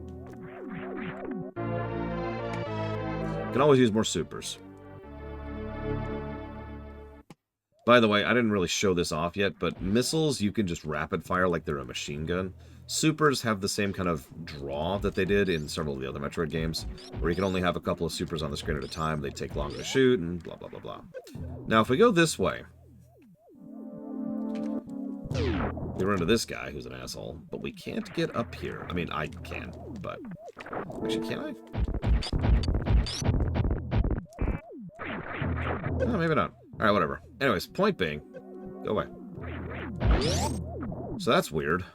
Can always use more supers. By the way, I didn't really show this off yet, but missiles you can just rapid fire like they're a machine gun. Supers have the same kind of draw that they did in several of the other Metroid games, where you can only have a couple of supers on the screen at a time, they take longer to shoot, and blah blah blah blah. Now if we go this way, we run into this guy who's an asshole, but we can't get up here. I mean, I can, but... Actually, can I? Oh, maybe not. Alright, whatever. Anyways, point being, go away. So that's weird.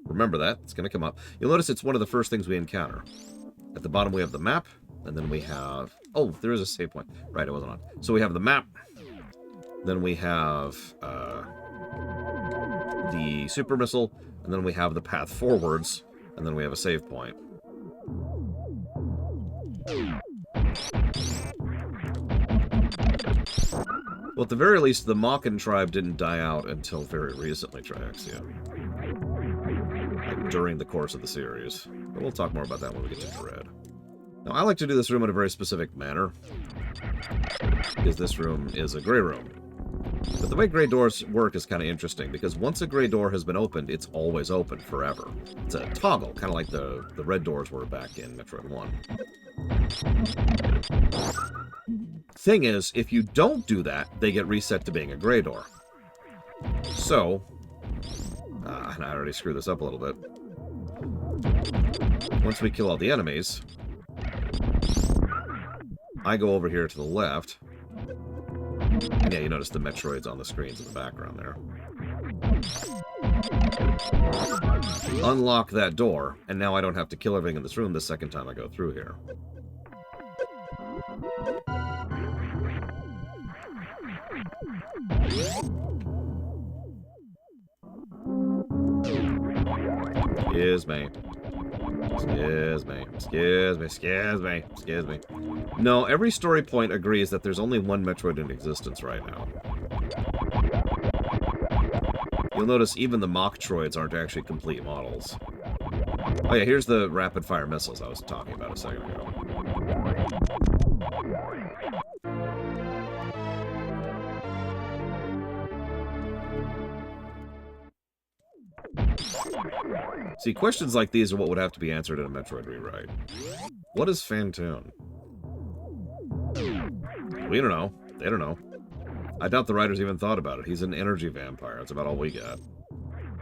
Remember that. It's going to come up. You'll notice it's one of the first things we encounter. At the bottom we have the map, and then we have... Oh, there is a save point. Right, it wasn't on. So we have the map, then we have the super missile, and then we have the path forwards, and then we have a save point. Well, at the very least, the Mockin tribe didn't die out until very recently, Triaxia. Like, during the course of the series. But we'll talk more about that when we get to Craid. Now, I like to do this room in a very specific manner, because this room is a gray room. But the way gray doors work is kind of interesting, because once a gray door has been opened, it's always open forever. It's a toggle, kind of like the red doors were back in Metroid 1. Thing is, if you don't do that, they get reset to being a gray door. So, and I already screwed this up a little bit. Once we kill all the enemies, I go over here to the left. And yeah, you notice the Metroids on the screens in the background there. Unlock that door, and now I don't have to kill everything in this room the second time I go through here. Excuse me. Excuse me. Excuse me. Excuse me. Excuse me. No, every story point agrees that there's only one Metroid in existence right now. You'll notice even the mock Troids aren't actually complete models. Oh yeah, here's the rapid-fire missiles I was talking about a second ago. See, questions like these are what would have to be answered in a Metroid rewrite. What is Phantoon? We don't know. They don't know. I doubt the writers even thought about it. He's an energy vampire. That's about all we got.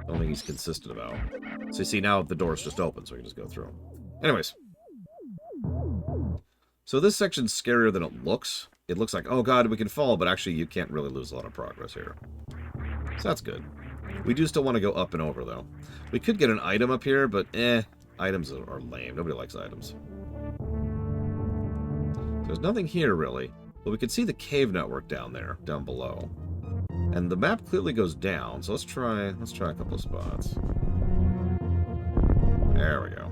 I don't think he's consistent about. So you see, now the door's just open, so we can just go through. Anyways. So this section's scarier than it looks. It looks like, oh god, we can fall, but actually you can't really lose a lot of progress here. So that's good. We do still want to go up and over, though. We could get an item up here, but items are lame. Nobody likes items. There's nothing here, really. But we can see the cave network down there, down below. And the map clearly goes down, so let's try a couple of spots. There we go.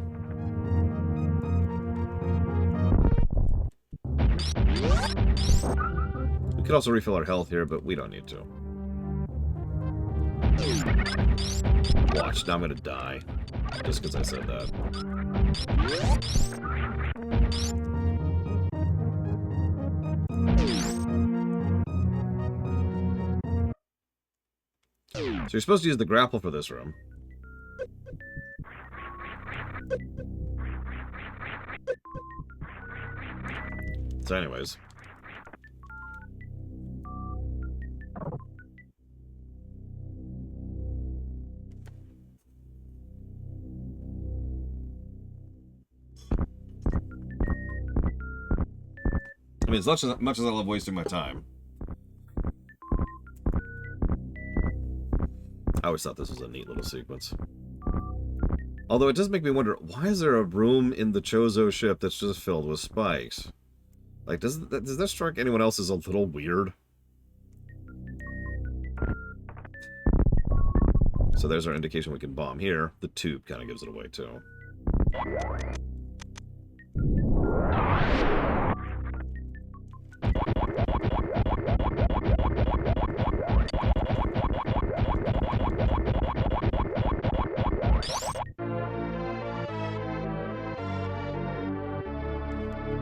We could also refill our health here, but we don't need to. Watch, now I'm gonna die. Just because I said that. So you're supposed to use the grapple for this room. So anyways. I mean, as much as I love wasting my time, I always thought this was a neat little sequence. Although it does make me wonder, why is there a room in the Chozo ship that's just filled with spikes? Like, does that strike anyone else as a little weird? So there's our indication we can bomb here. The tube kind of gives it away, too.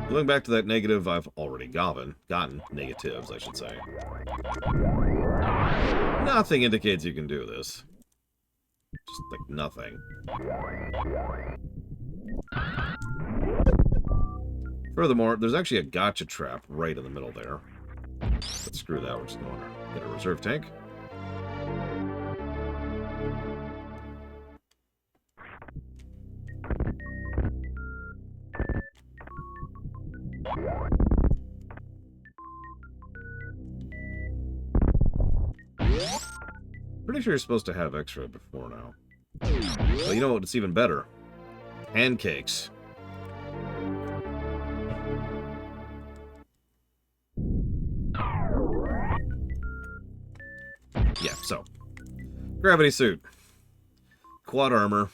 Going back to that negative, I've already gotten negatives, I should say. Nothing indicates you can do this. Just, like, nothing. Furthermore, there's actually a gotcha trap right in the middle there. But screw that, we're just going to get a reserve tank. Pretty sure you're supposed to have extra before now. Well, you know what? It's even better. Pancakes. Yeah, so. Gravity suit. Quad armor.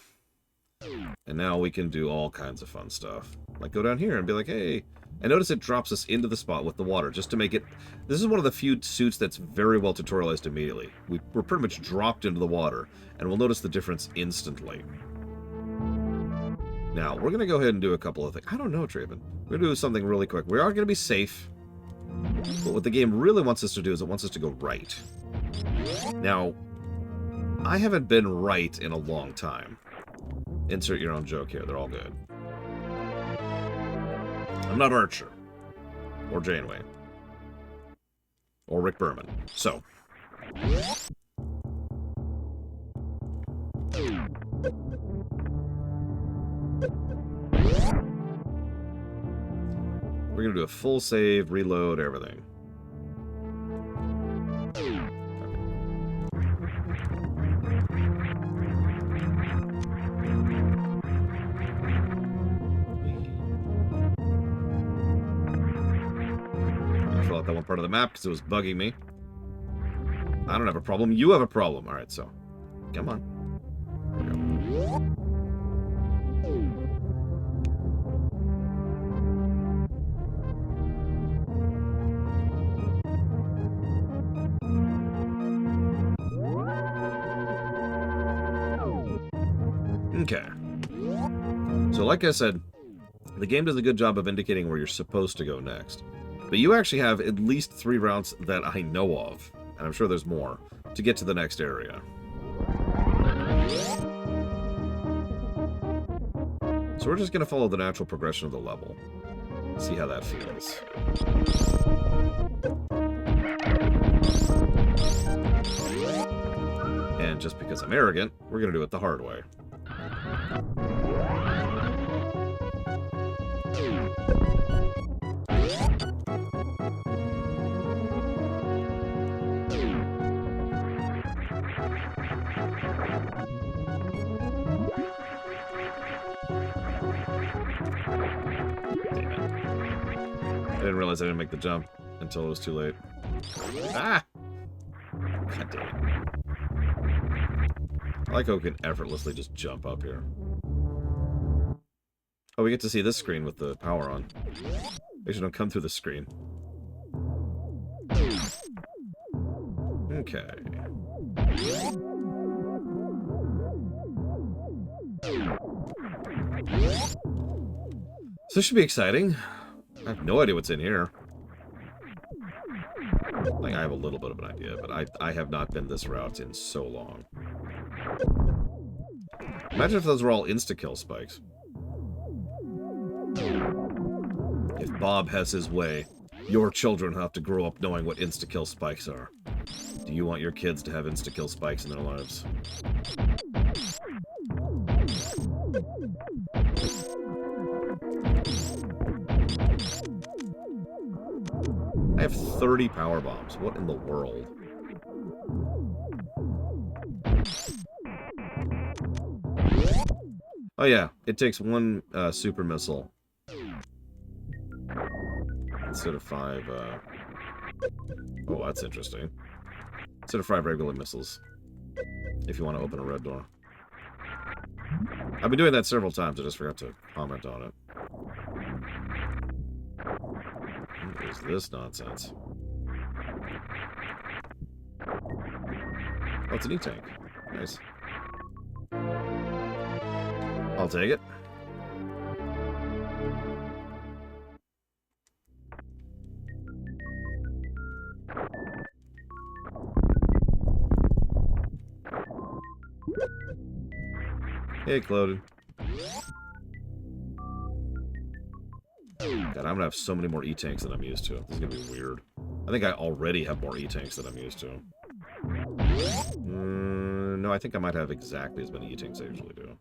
And now we can do all kinds of fun stuff. Like go down here and be like, hey... And notice it drops us into the spot with the water, just to make it... This is one of the few suits that's very well tutorialized immediately. We're pretty much dropped into the water, and we'll notice the difference instantly. Now, we're going to go ahead and do a couple of things. I don't know, Traven. We're going to do something really quick. We are going to be safe, but what the game really wants us to do is it wants us to go right. Now, I haven't been right in a long time. Insert your own joke here. They're all good. I'm not Archer. Or Janeway. Or Rick Berman. So. We're going to do a full save, reload, everything. That one part of the map because it was bugging me. I don't have a problem. You have a problem. Alright, so. Come on. Okay. So like I said, the game does a good job of indicating where you're supposed to go next. But you actually have at least 3 routes that I know of, and I'm sure there's more, to get to the next area. So we're just going to follow the natural progression of the level. See how that feels. And just because I'm arrogant, we're going to do it the hard way. I didn't realize I didn't make the jump until it was too late. Ah! God damn it. I like how we can effortlessly just jump up here. Oh, we get to see this screen with the power on. Actually, don't come through the screen. Okay. So this should be exciting. I have no idea what's in here. Like, I have a little bit of an idea, but I have not been this route in so long. Imagine if those were all insta-kill spikes. If Bob has his way, your children have to grow up knowing what insta-kill spikes are. Do you want your kids to have insta-kill spikes in their lives? I have 30 power bombs. What in the world? Oh yeah, it takes 1 super missile instead of 5. Oh, that's interesting. Instead of 5 regular missiles, if you want to open a red door. I've been doing that several times. I just forgot to comment on it. What is this nonsense? Oh, it's an E-tank. Nice. I'll take it. Hey, Cloden. God, I'm gonna have so many more E-tanks than I'm used to. This is gonna be weird. I think I already have more E-tanks than I'm used to. No, I think I might have exactly as many E-tanks as I usually do.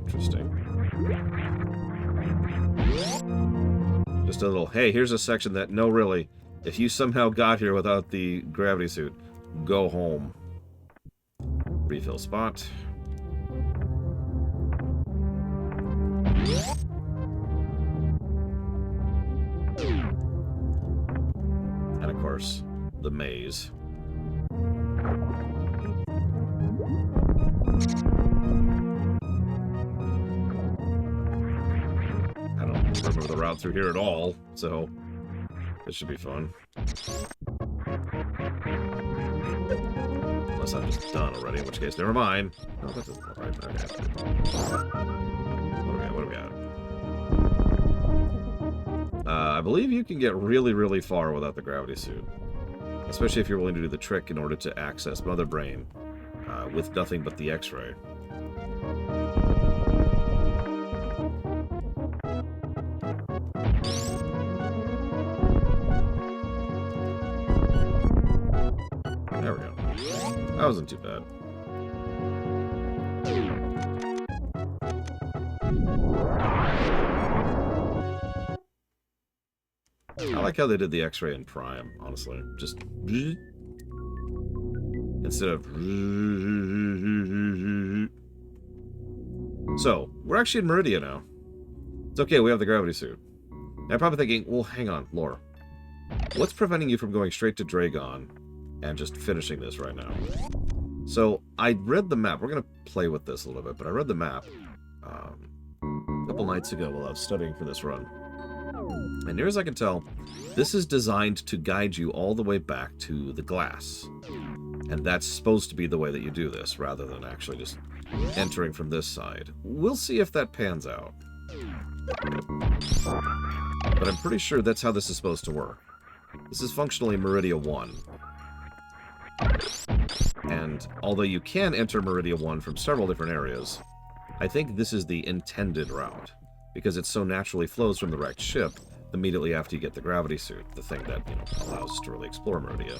Interesting. Just a little, hey, here's a section that, no, really, if you somehow got here without the gravity suit, go home. Refill spot. And of course, the maze. I don't remember the route through here at all, so this should be fun. Unless I'm just done already, in which case, never mind. Oh, that doesn't look right. Okay. What do we got? I believe you can get really, really far without the gravity suit. Especially if you're willing to do the trick in order to access Mother Brain with nothing but the X-ray. There we go. That wasn't too bad. I like how they did the X-ray in Prime, honestly. Just instead of. So, we're actually in Meridia now. It's okay, we have the gravity suit. Now, I'm probably thinking, well, hang on, Lore. What's preventing you from going straight to Dragon and just finishing this right now? So I read the map. We're going to play with this a little bit, but I read the map a couple nights ago while I was studying for this run. And near as I can tell, this is designed to guide you all the way back to the glass. And that's supposed to be the way that you do this, rather than actually just entering from this side. We'll see if that pans out. But I'm pretty sure that's how this is supposed to work. This is functionally Meridia 1. And although you can enter Meridia 1 from several different areas, I think this is the intended route, because it so naturally flows from the wrecked ship immediately after you get the gravity suit, the thing that, allows us to really explore Meridia.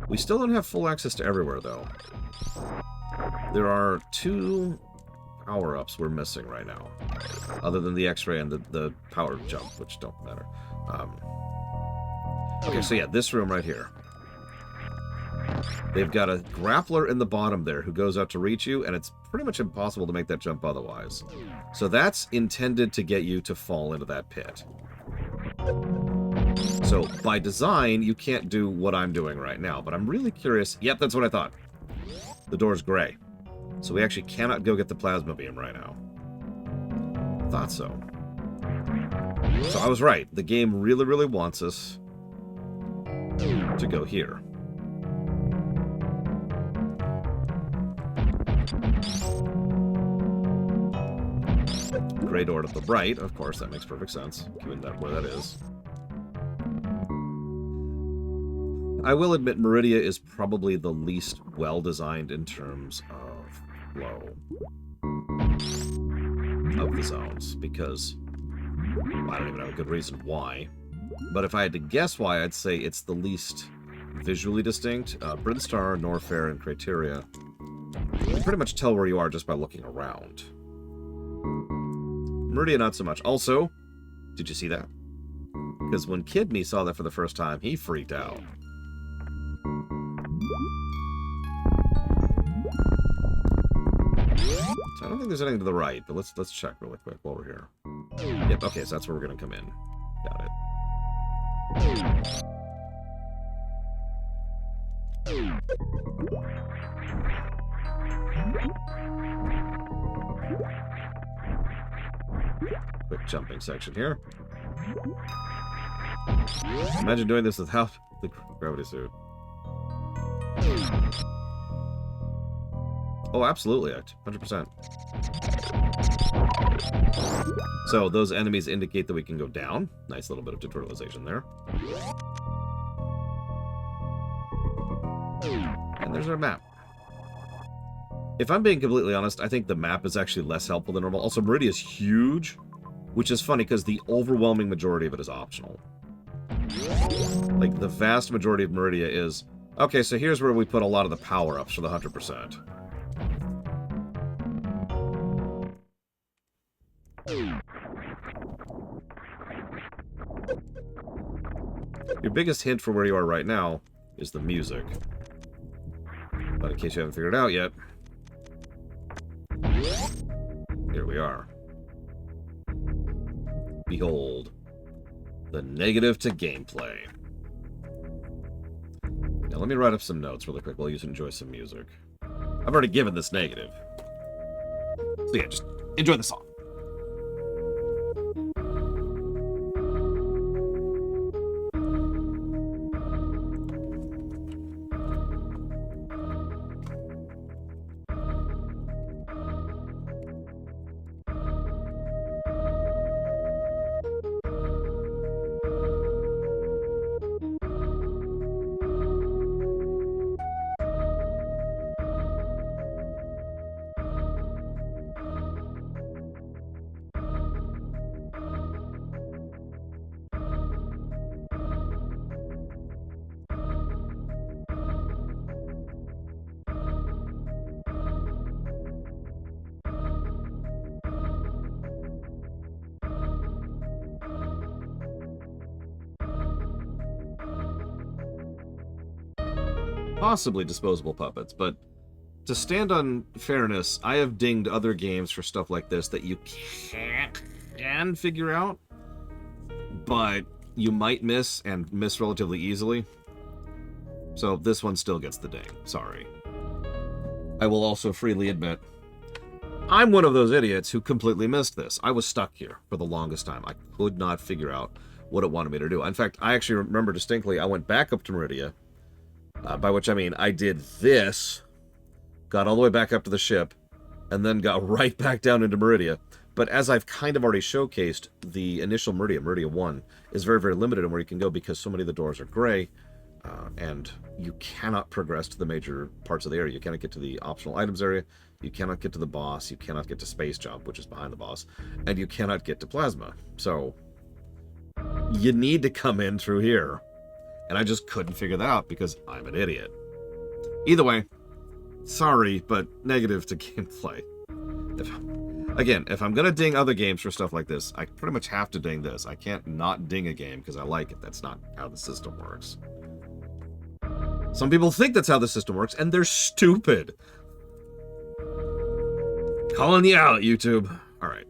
We still don't have full access to everywhere, though. There are 2 power-ups we're missing right now, other than the X-ray and the power jump, which don't matter. Okay, so yeah, this room right here. They've got a grappler in the bottom there who goes out to reach you, and it's pretty much impossible to make that jump otherwise. So that's intended to get you to fall into that pit. So by design, you can't do what I'm doing right now, but I'm really curious. Yep, that's what I thought. The door's gray. So we actually cannot go get the plasma beam right now. Thought so. So I was right. The game really, really wants us to go here. Gray door to the right, of course, that makes perfect sense, given that where that is. I will admit Meridia is probably the least well-designed in terms of flow of the zones, because I don't even have a good reason why. But if I had to guess why, I'd say it's the least visually distinct. Brinstar, Norfair, and Criteria, you can pretty much tell where you are just by looking around. Meridia, not so much. Also, did you see that? Because when Kidney saw that for the first time, he freaked out. So I don't think there's anything to the right, but let's check really quick while we're here. Yep, okay, so that's where we're going to come in. Got it. Quick jumping section here. Imagine doing this without the gravity suit. Oh, absolutely, 100%. So those enemies indicate that we can go down. Nice little bit of tutorialization there. And there's our map. If I'm being completely honest, I think the map is actually less helpful than normal. Also, Meridia is huge, which is funny because the overwhelming majority of it is optional. Like, the vast majority of Meridia is, okay, so here's where we put a lot of the power-ups for the 100%. Your biggest hint for where you are right now is the music. But in case you haven't figured it out yet, here we are. Behold, the negative to gameplay. Now let me write up some notes really quick while you enjoy some music. I've already given this negative. So yeah, just enjoy the song. Possibly disposable puppets, but to stand on fairness, I have dinged other games for stuff like this that you can figure out, but you might miss, and miss relatively easily. So this one still gets the ding. Sorry. I will also freely admit, I'm one of those idiots who completely missed this. I was stuck here for the longest time. I could not figure out what it wanted me to do. In fact, I actually remember distinctly, I went back up to Meridia, by which I mean I did this, got all the way back up to the ship, and then got right back down into Meridia. But as I've kind of already showcased, the initial Meridia, Meridia 1, is very, very limited in where you can go because so many of the doors are gray, and you cannot progress to the major parts of the area. You cannot get to the optional items area, you cannot get to the boss, you cannot get to Space Jump, which is behind the boss, and you cannot get to Plasma. So, you need to come in through here. And I just couldn't figure that out because I'm an idiot. Either way, sorry, but negative to gameplay. If I'm going to ding other games for stuff like this, I pretty much have to ding this. I can't not ding a game because I like it. That's not how the system works. Some people think that's how the system works, and they're stupid. Calling you out, YouTube. Alright,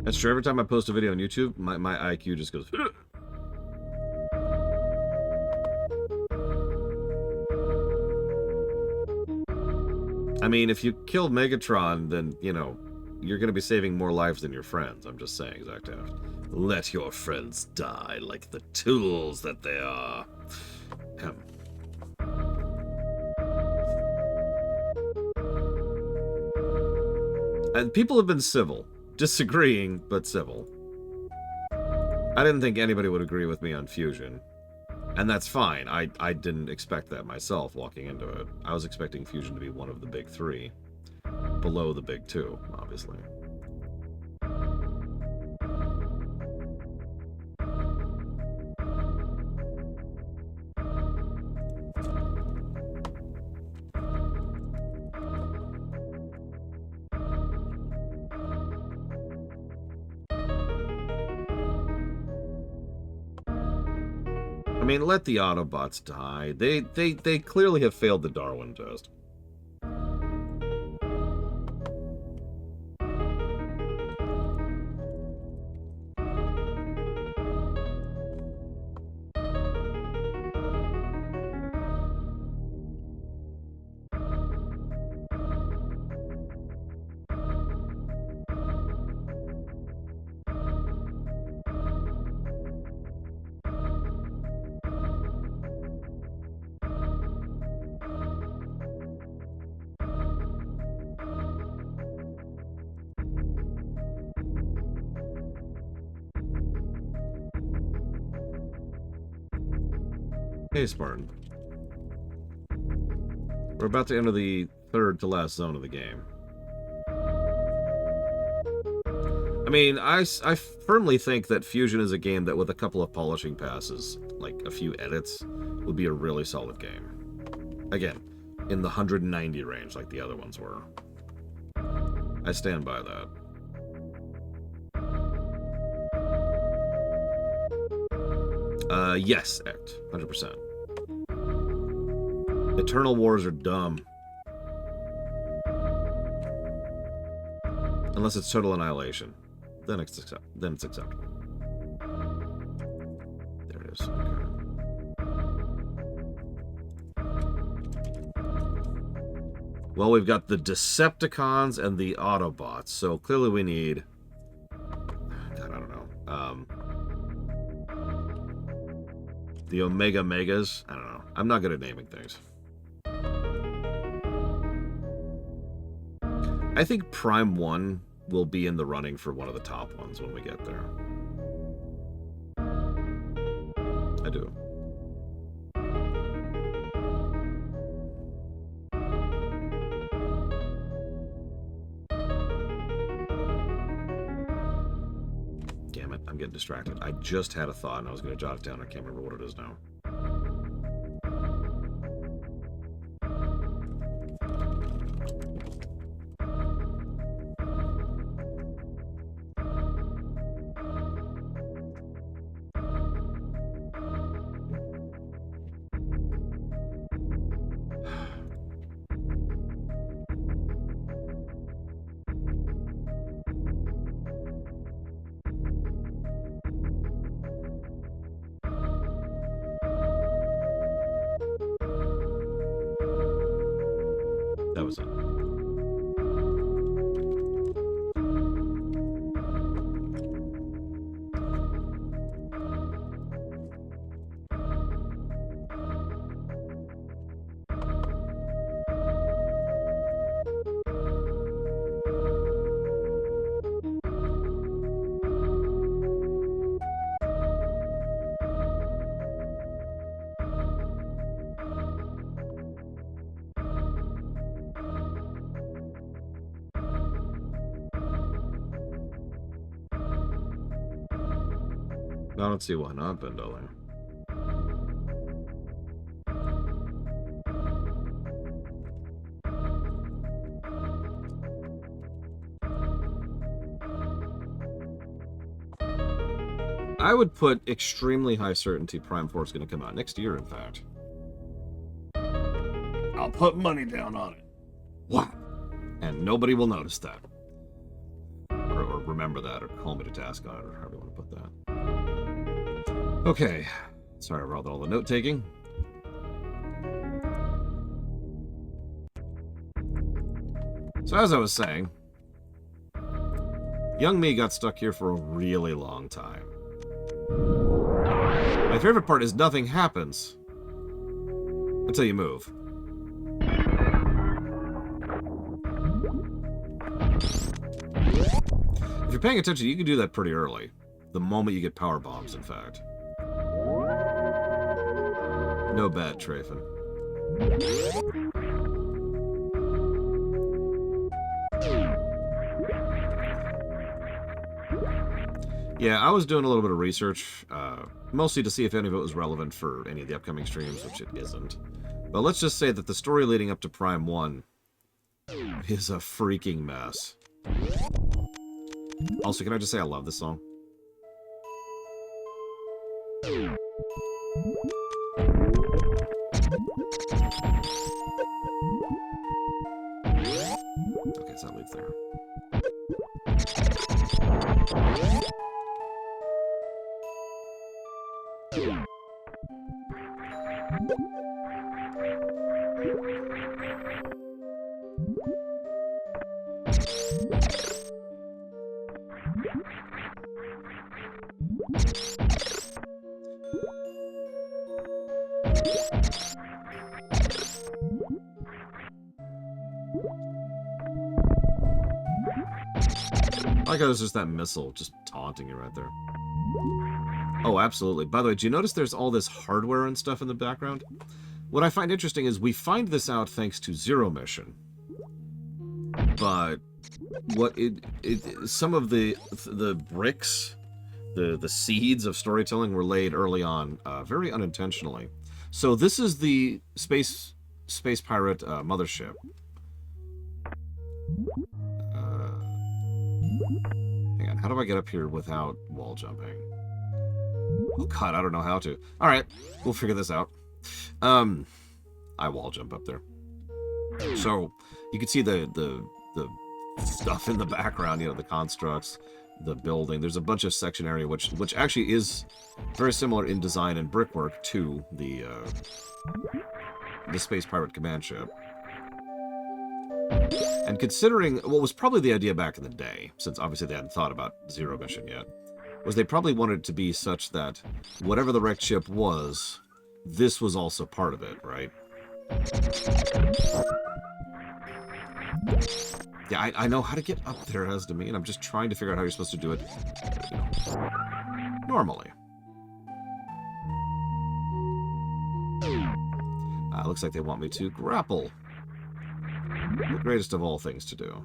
that's true. Every time I post a video on YouTube, my IQ just goes... I mean, if you killed Megatron, then, you know, you're going to be saving more lives than your friends. I'm just saying, Zactaft. Let your friends die like the tools that they are. And people have been civil. Disagreeing, but civil. I didn't think anybody would agree with me on Fusion. And that's fine. I didn't expect that myself walking into it. I was expecting Fusion to be one of the big three. Below the big two, obviously. I mean, let the Autobots die. They clearly have failed the Darwin test. Hey, Spartan. We're about to enter the third to last zone of the game. I mean, I firmly think that Fusion is a game that with a couple of polishing passes, like a few edits, would be a really solid game. Again, in the 190 range like the other ones were. I stand by that. Yes, Ect. 100%. Eternal Wars are dumb. Unless it's Total Annihilation. then it's acceptable. There it is. Okay. Well, we've got the Decepticons and the Autobots, so clearly we need... God, I don't know. The Omega Megas? I don't know. I'm not good at naming things. I think Prime 1 will be in the running for one of the top ones when we get there. I do. Damn it, I'm getting distracted. I just had a thought and I was going to jot it down. I can't remember what it is now. That was it. I don't see why not, Bendola. I would put extremely high certainty Prime 4 is going to come out next year, in fact. I'll put money down on it. Wow. And nobody will notice that. Or remember that, or call me to task on it, or however you want to put that. Okay. Sorry about all the note-taking. So as I was saying, young me got stuck here for a really long time. My favorite part is nothing happens until you move. If you're paying attention, you can do that pretty early. The moment you get power bombs, in fact. No bad, Trafin. Yeah, I was doing a little bit of research, mostly to see if any of it was relevant for any of the upcoming streams, which it isn't. But let's just say that the story leading up to Prime 1 is a freaking mess. Also, can I just say I love this song? Okay, so that leaves there. I like how there's just that missile just taunting you right there. Oh, absolutely. By the way, do you notice there's all this hardware and stuff in the background? What I find interesting is we find this out thanks to Zero Mission. But what some of the bricks, the seeds of storytelling were laid early on, very unintentionally. So this is the space pirate mothership. Hang on, how do I get up here without wall jumping? Oh god, I don't know how to. Alright, we'll figure this out. I wall jump up there. So, you can see the stuff in the background, you know, the constructs. the building. There's a bunch of section area, which actually is very similar in design and brickwork to the Space Pirate Command Ship. And considering what was probably the idea back in the day, since obviously they hadn't thought about Zero Mission yet, was they probably wanted it to be such that whatever the wrecked ship was, this was also part of it, right? Yeah, I know how to get up there, as to me, and I'm just trying to figure out how you're supposed to do it, you know, normally. Looks like they want me to grapple. The greatest of all things to do.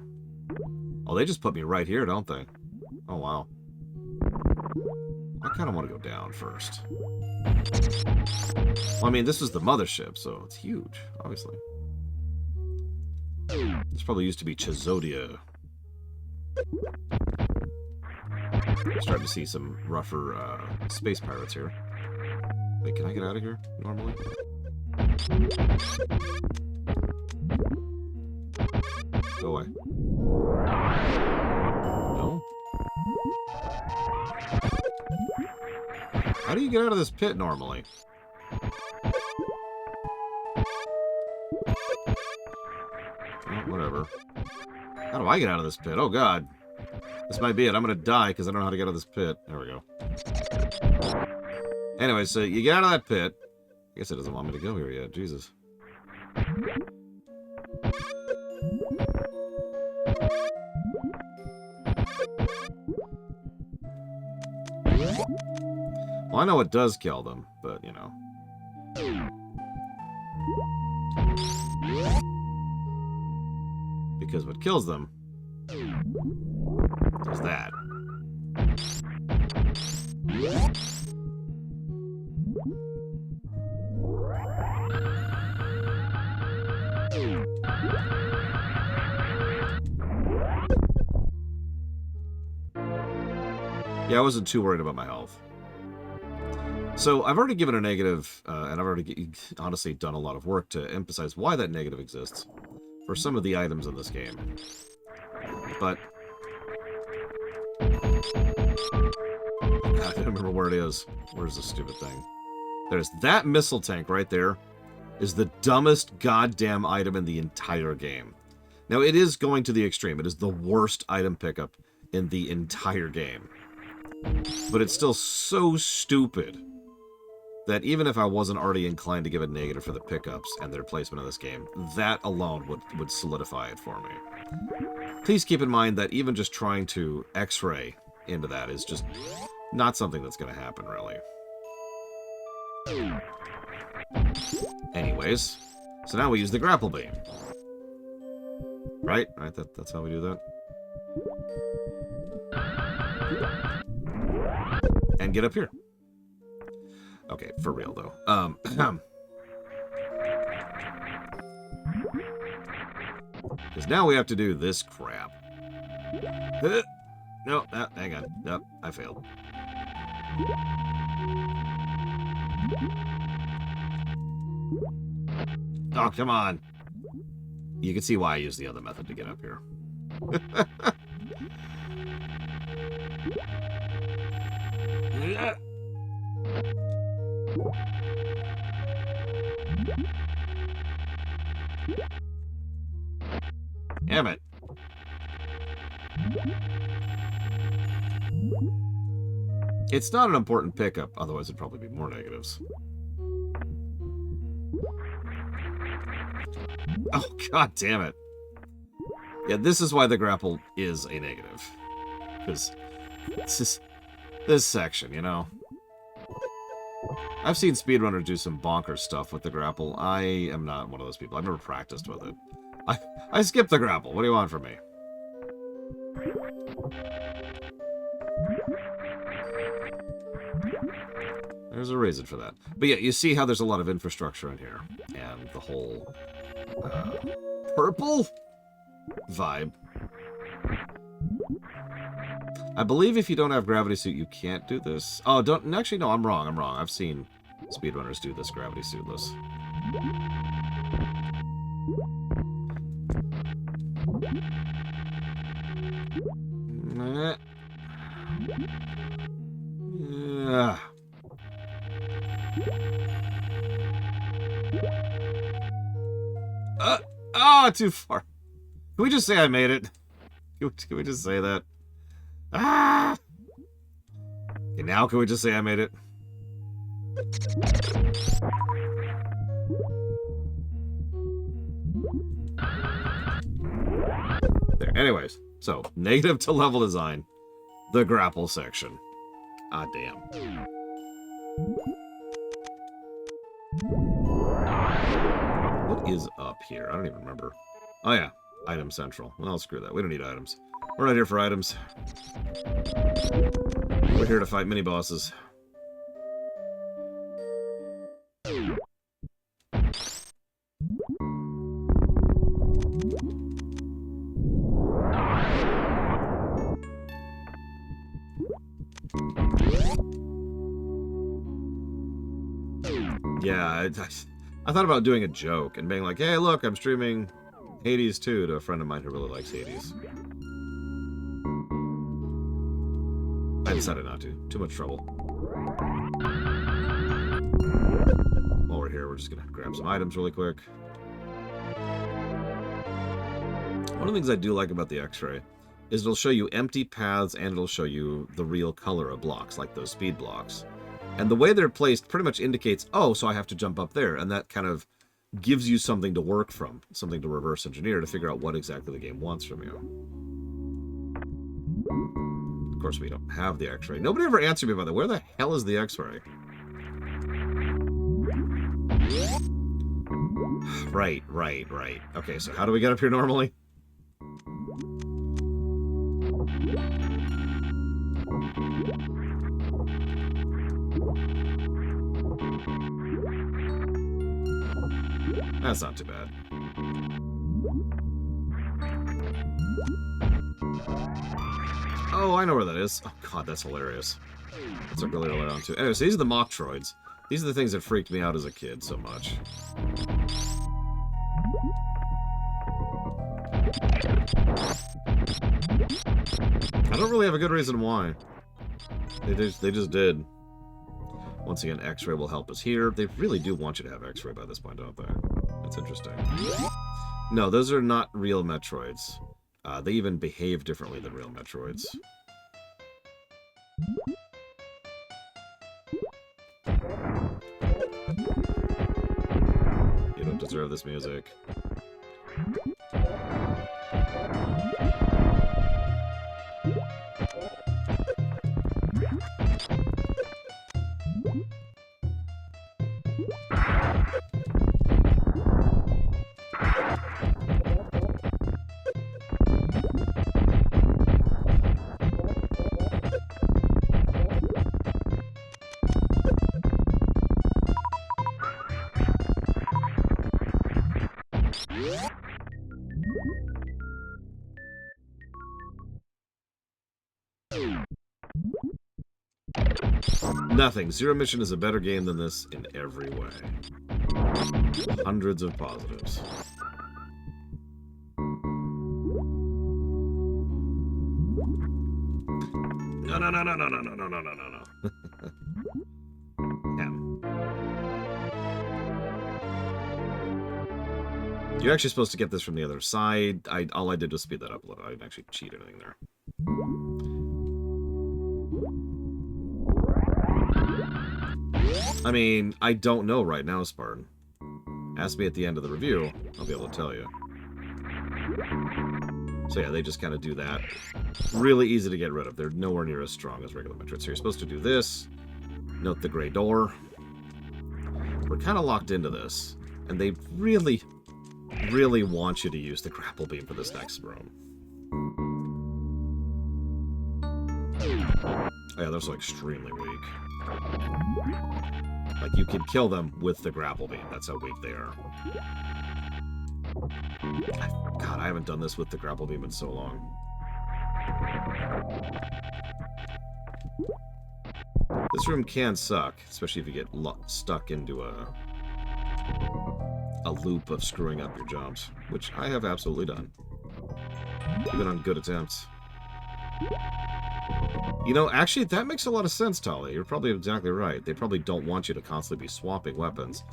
Oh, they just put me right here, don't they? Oh, wow. I kind of want to go down first. Well, I mean, this is the mothership, so it's huge, obviously. This probably used to be Chizodia. Starting to see some rougher space pirates here. Wait, can I get out of here normally? Go away. No? How do you get out of this pit normally? Oh, whatever. How do I get out of this pit? Oh, God. This might be it. I'm going to die because I don't know how to get out of this pit. There we go. Anyway, so you get out of that pit. I guess it doesn't want me to go here yet. Jesus. Well, I know it does kill them, but, you know. Because what kills them is that. Yeah, I wasn't too worried about my health. So I've already given a negative, and I've already honestly done a lot of work to emphasize why that negative exists for some of the items in this game. But I don't remember where it is. Where's this stupid thing? There's that missile tank right there. Is the dumbest goddamn item in the entire game. Now, it is going to the extreme. It is the worst item pickup in the entire game. But it's still so stupid that even if I wasn't already inclined to give it negative for the pickups and their placement in this game, that alone would solidify it for me. Please keep in mind that even just trying to X-ray into that is just not something that's going to happen, really. Anyways, so now we use the grapple beam. Right? Right, that's how we do that. And get up here. Okay, for real, though. Because now we have to do this crap. No, hang on. Nope, I failed. Oh, come on. You can see why I used the other method to get up here. Damn it. It's not an important pickup, otherwise it'd probably be more negatives. Oh, god damn it. Yeah, this is why the grapple is a negative. Because this section, you know. I've seen speedrunners do some bonkers stuff with the grapple. I am not one of those people. I've never practiced with it. I skipped the grapple. What do you want from me? There's a reason for that. But yeah, you see how there's a lot of infrastructure in here. And the whole purple vibe. I believe if you don't have gravity suit, you can't do this. Oh, don't... Actually, no, I'm wrong. I've seen speedrunners do this gravity suitless. Too far. Can we just say I made it? Can we just say that? Ah! Okay, now can we just say I made it? There. Anyways, so negative to level design. The grapple section. Ah, damn. What is up here? I don't even remember. Oh, yeah. Item Central. Well, screw that. We don't need items. We're not here for items. We're here to fight mini-bosses. Yeah, I thought about doing a joke and being like, hey, look, I'm streaming Hades 2 to a friend of mine who really likes Hades. I decided not to. Too much trouble. While we're here, we're just going to grab some items really quick. One of the things I do like about the X-Ray is it'll show you empty paths and it'll show you the real color of blocks, like those speed blocks. And the way they're placed pretty much indicates, oh, so I have to jump up there. And that kind of gives you something to work from, something to reverse engineer to figure out what exactly the game wants from you. Of course, we don't have the X-Ray. Nobody ever answered me about that. Where the hell is the X-Ray? Right. Okay, so how do we get up here normally? That's not too bad. Oh, I know where that is. Oh, God, that's hilarious. That's like really early on, too. Anyway, so these are the Metroids. These are the things that freaked me out as a kid so much. I don't really have a good reason why. They just did. Once again, X-Ray will help us here. They really do want you to have X-Ray by this point, don't they? That's interesting. No, those are not real Metroids. They even behave differently than real Metroids. You don't deserve this music. Nothing. Zero Mission is a better game than this in every way. Hundreds of positives. No. You're actually supposed to get this from the other side. All I did was speed that up a little. I didn't actually cheat anything there. I mean, I don't know right now, Spartan. Ask me at the end of the review, I'll be able to tell you. So yeah, they just kind of do that. Really easy to get rid of. They're nowhere near as strong as regular Metroid. So you're supposed to do this. Note the gray door. We're kind of locked into this. And they really, really want you to use the grapple beam for this next room. Oh yeah, those are extremely weak. Like, you can kill them with the grapple beam. That's how weak they are. God, I haven't done this with the grapple beam in so long. This room can suck, especially if you get stuck into a loop of screwing up your jumps, which I have absolutely done. Even on good attempts. You know, actually, that makes a lot of sense, Tali. You're probably exactly right. They probably don't want you to constantly be swapping weapons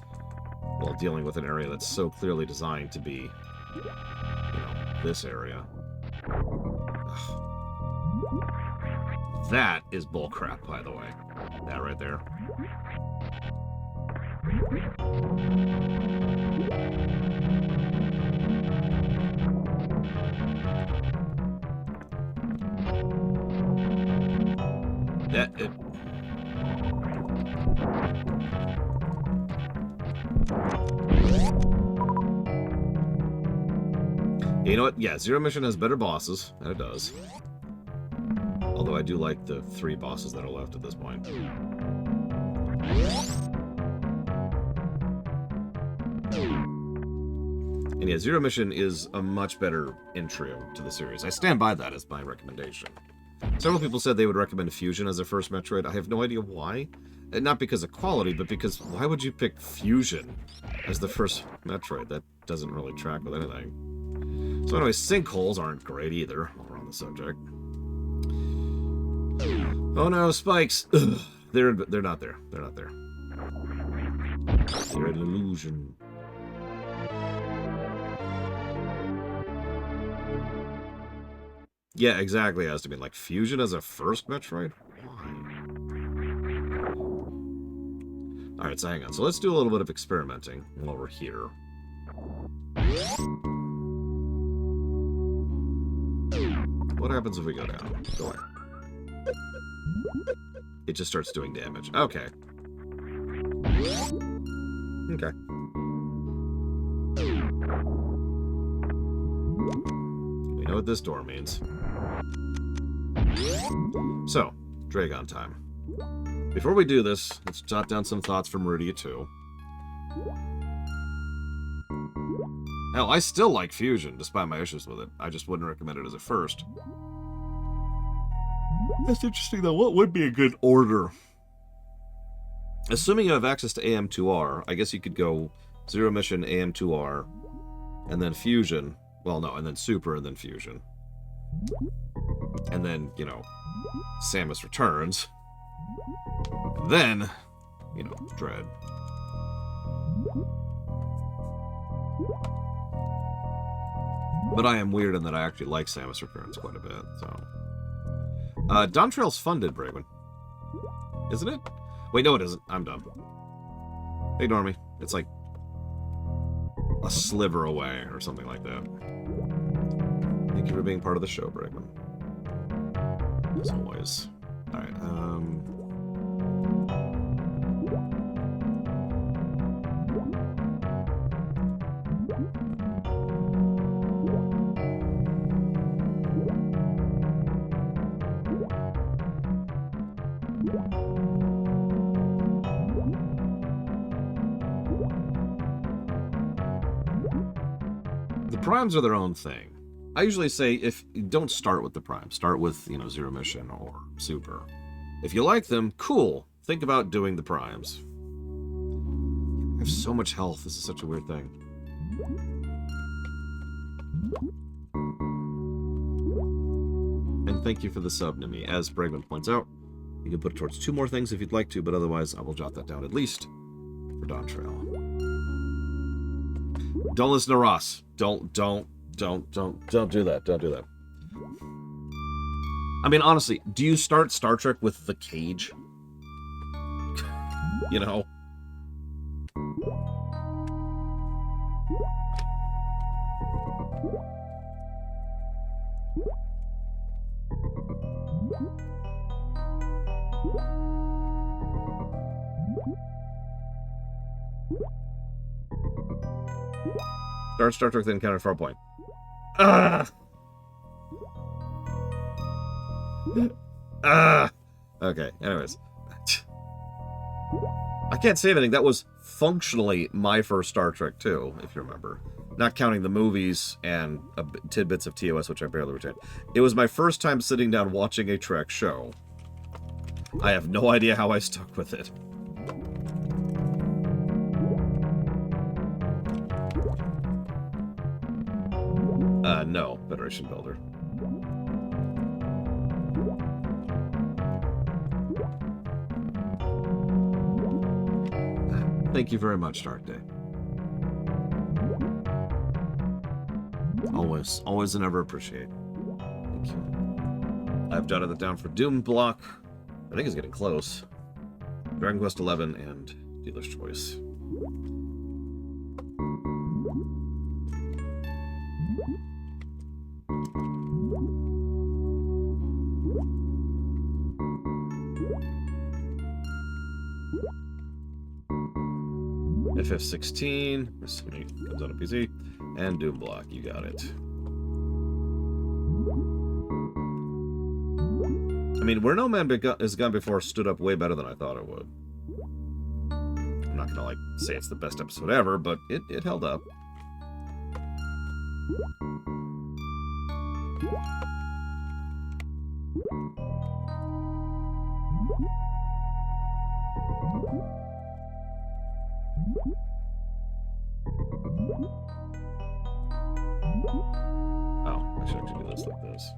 while dealing with an area that's so clearly designed to be, you know, this area. Ugh. That is bullcrap, by the way. That right there. You know what? Yeah, Zero Mission has better bosses. That it does. Although I do like the 3 bosses that are left at this point. And yeah, Zero Mission is a much better intro to the series. I stand by that as my recommendation. Several people said they would recommend Fusion as their first Metroid. I have no idea why. And not because of quality, but because why would you pick Fusion as the first Metroid? That doesn't really track with anything. So anyway, sinkholes aren't great either, while we're on the subject. Oh no, spikes! Ugh. They're not there. They're not there. They're an illusion. Yeah, exactly. It has to be like Fusion as a first Metroid? Why? Alright, so hang on. So let's do a little bit of experimenting while we're here. What happens if we go down? Go away. It just starts doing damage. Okay. Okay. We know what this door means. So, Dragon time. Before we do this, let's jot down some thoughts from Rudy too. Hell, I still like Fusion, despite my issues with it. I just wouldn't recommend it as a first. That's interesting, though. What would be a good order? Assuming you have access to AM2R, I guess you could go Zero Mission, AM2R, and then Fusion. Well, no, and then Super, and then Fusion. And then, you know, Samus Returns. And then, you know, Dread. But I am weird in that I actually like Samus Returns quite a bit, so... Dawn Trail's funded, Braven. Isn't it? Wait, no it isn't. I'm dumb. Ignore me. It's like... a sliver away, or something like that. Thank you for being part of the show, Braven. As always. Alright, the primes are their own thing. I usually say, if don't start with the primes, start with, you know, Zero Mission or Super. If you like them, cool. Think about doing the primes. I have so much health. This is such a weird thing. And thank you for the sub, Nimi. As Bregman points out, you can put it towards 2 more things if you'd like to, but otherwise I will jot that down at least for Dawn Trail. Don't listen to Ross. Don't do that. Don't do that. I mean, honestly, do you start Star Trek with the cage? You know? Start Star Trek, then counter Farpoint. Ah! Ah! Okay, anyways. I can't say anything. That was functionally my first Star Trek, too, if you remember. Not counting the movies and tidbits of TOS, which I barely retained. It was my first time sitting down watching a Trek show. I have no idea how I stuck with it. No, Federation Builder. Thank you very much, Dark Day. Always and ever appreciate. Thank you. I've jotted that down for Doom Block. I think it's getting close. Dragon Quest XI and Dealer's Choice. FF16, assuming it comes out of PC, and Doom Block, you got it. I mean, Where No Man Has Gone Before stood up way better than I thought it would. I'm not gonna, like, say it's the best episode ever, but it held up. Oh, I should actually do this like this.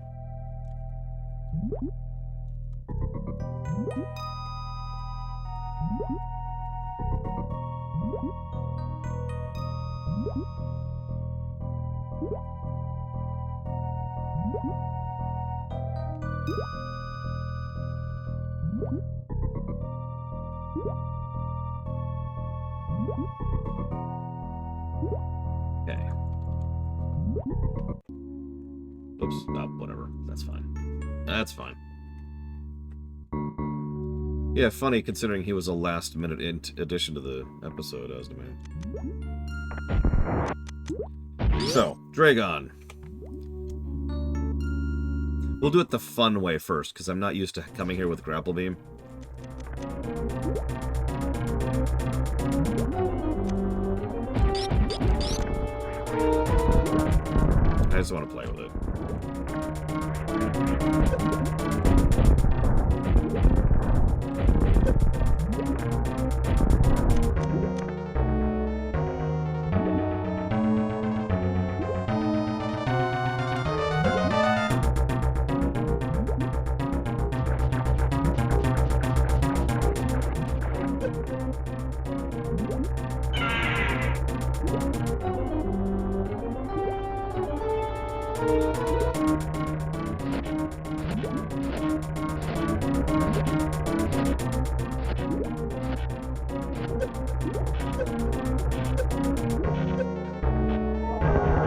Okay. Oops. Oh, whatever. That's fine. That's fine. Yeah, funny considering he was a last-minute addition to the episode, as demand. So, Dragon. We'll do it the fun way first, because I'm not used to coming here with Grapple Beam. I just want to play with it.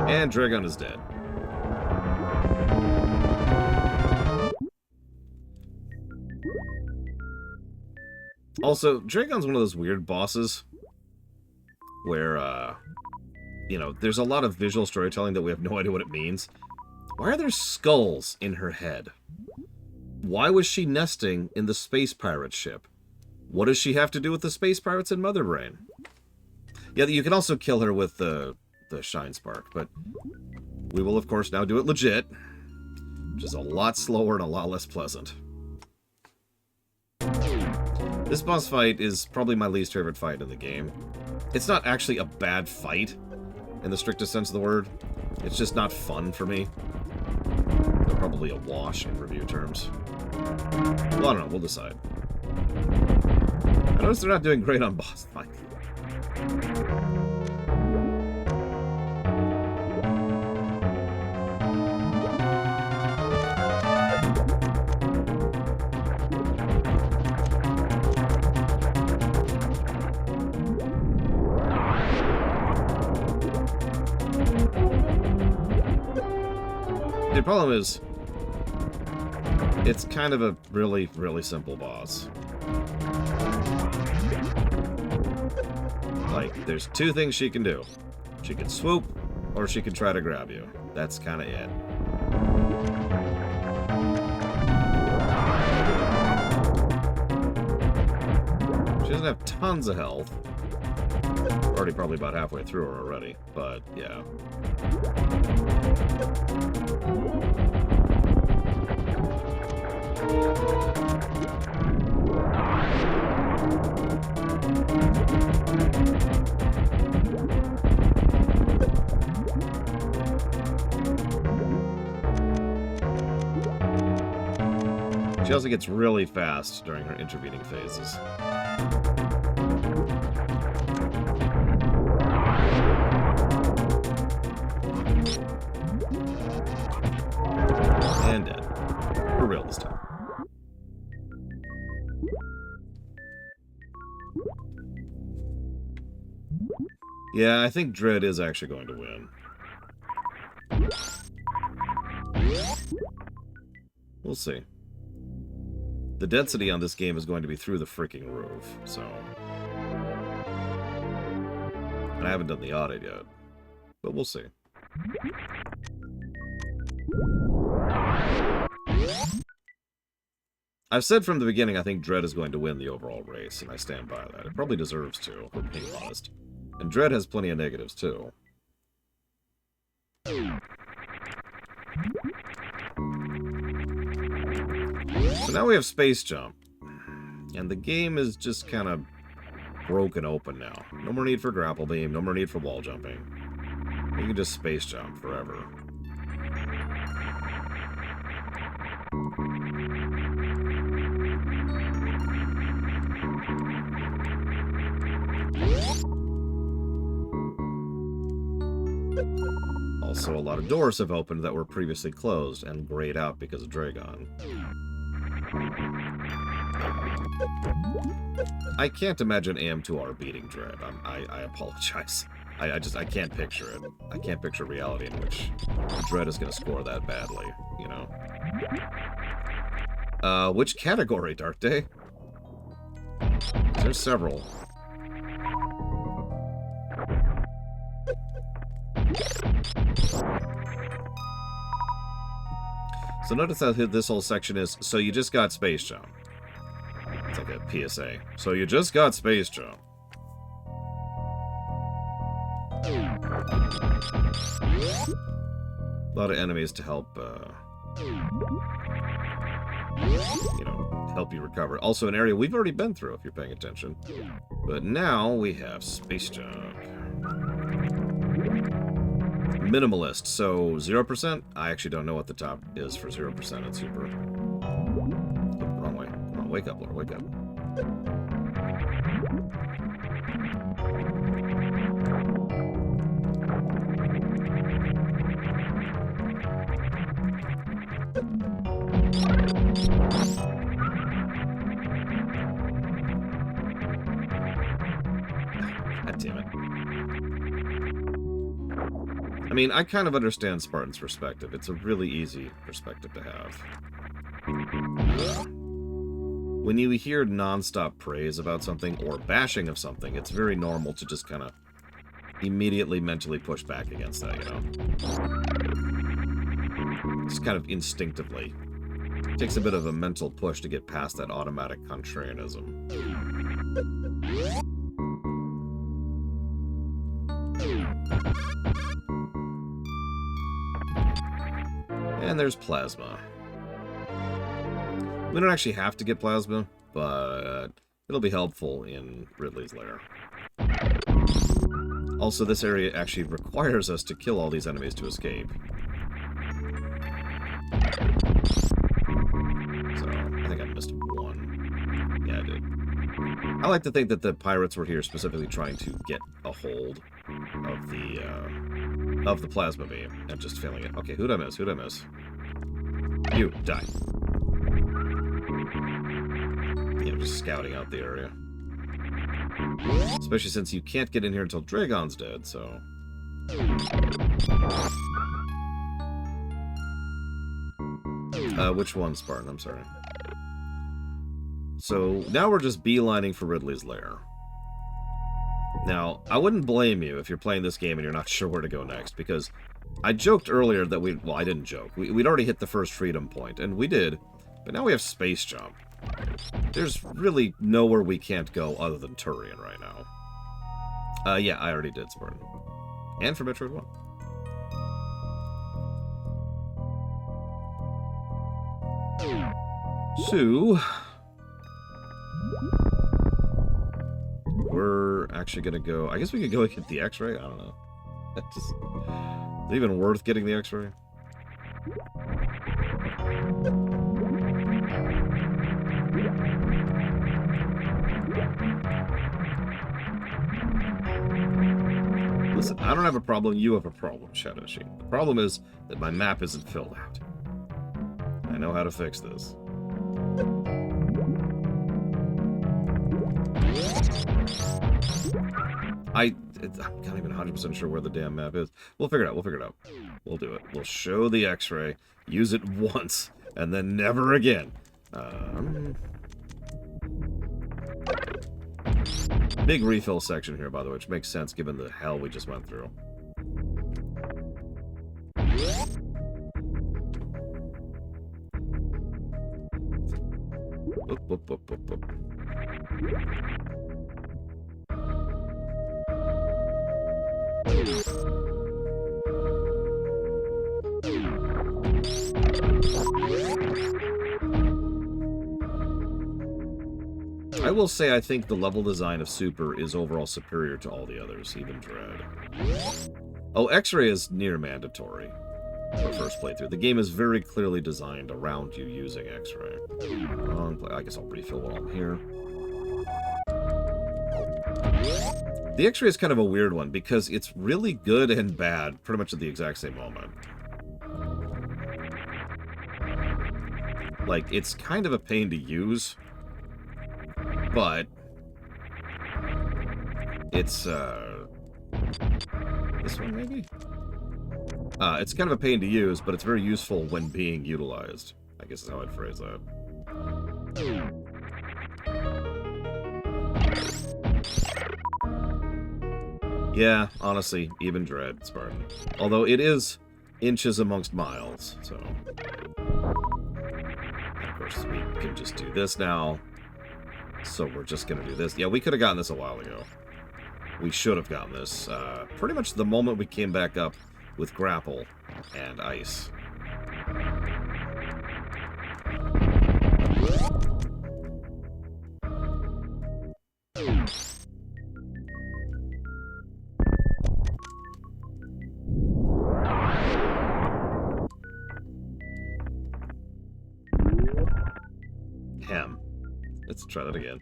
And Dragon is dead. Also, Dragon's one of those weird bosses where, you know, there's a lot of visual storytelling that we have no idea what it means. Why are there skulls in her head? Why was she nesting in the space pirate ship? What does she have to do with the space pirates in Mother Brain? Yeah, you can also kill her with the Shine Spark, but we will, of course, now do it legit, which is a lot slower and a lot less pleasant. This boss fight is probably my least favorite fight in the game. It's not actually a bad fight, in the strictest sense of the word. It's just not fun for me. They're probably a wash in review terms. Well, I don't know, we'll decide. I notice they're not doing great on boss fight. The problem is, it's kind of a really, really simple boss. Like, there's two things she can do. She can swoop, or she can try to grab you. That's kind of it. She doesn't have tons of health. Already probably about halfway through her already, but yeah. She also gets really fast during her intervening phases. this time. Yeah, I think Dread is actually going to win. We'll see. The density on this game is going to be through the freaking roof, so... And I haven't done the audit yet, but we'll see. I've said from the beginning I think Dread is going to win the overall race, and I stand by that. It probably deserves to, if we're being honest. And Dread has plenty of negatives, too. So now we have Space Jump. And the game is just kind of broken open now. No more need for Grapple Beam, no more need for wall jumping. You can just Space Jump forever. Also, a lot of doors have opened that were previously closed and grayed out because of Dragon. I can't imagine AM2R beating Dread. I apologize. I can't picture it. I can't picture reality in which Dread is going to score that badly, you know? Which category, Dark Day? There's several. So notice how this whole section is, so you just got Space Jump. It's like a PSA. So you just got Space Jump. A lot of enemies to help, you know, help you recover. Also an area we've already been through, if you're paying attention. But now we have Space Jump. Minimalist, so 0%? I actually don't know what the top is for 0% in Super. Oh, wrong way. Come on, wake up, Laura, wake up. God damn it. I mean, I kind of understand Spartan's perspective. It's a really easy perspective to have. When you hear non-stop praise about something or bashing of something, it's very normal to just kind of immediately mentally push back against that, you know? Just kind of instinctively. It takes a bit of a mental push to get past that automatic contrarianism. And there's Plasma. We don't actually have to get Plasma, but it'll be helpful in Ridley's lair. Also, this area actually requires us to kill all these enemies to escape. So, I think I missed one. Yeah, I did. I like to think that the pirates were here specifically trying to get a hold of the plasma beam and just failing it. Okay, who'd I miss? Who'd I miss? You, die. Yeah, just scouting out the area. Especially since you can't get in here until Dragon's dead, so... which one, Spartan? I'm sorry. So, now we're just beelining for Ridley's lair. Now, I wouldn't blame you if you're playing this game and you're not sure where to go next, because I joked earlier that well, I didn't joke. We'd already hit the first freedom point, and we did, but now we have Space Jump. There's really nowhere we can't go other than Turian right now. Yeah, I already did, Spartan. And for Metroid 1. So... we're actually gonna go... I guess we could go and get the X-ray? I don't know. Is it even worth getting the X-ray? Listen, I don't have a problem. You have a problem, Shadow Sheep. The problem is that my map isn't filled out. I know how to fix this. I'm not even 100% sure where the damn map is. We'll figure it out. We'll figure it out. We'll do it. We'll show the X-ray, use it once, and then never again. Big refill section here, by the way, which makes sense given the hell we just went through. Whoop, whoop, whoop, whoop, whoop. I will say I think the level design of Super is overall superior to all the others, even Dread. Oh, X-ray is near mandatory for first playthrough. The game is very clearly designed around you using X-ray. I guess I'll refill while I'm here. The X-ray is kind of a weird one because it's really good and bad pretty much at the exact same moment. Like, it's kind of a pain to use, but it's, this one maybe? It's kind of a pain to use, but it's very useful when being utilized, I guess is how I'd phrase that. Yeah, honestly, even Dread, Spartan. Although it is inches amongst miles, so... Of course, we can just do this now. So we're just going to do this. Yeah, we could have gotten this a while ago. We should have gotten this pretty much the moment we came back up with Grapple and Ice. Hem. Let's try that again.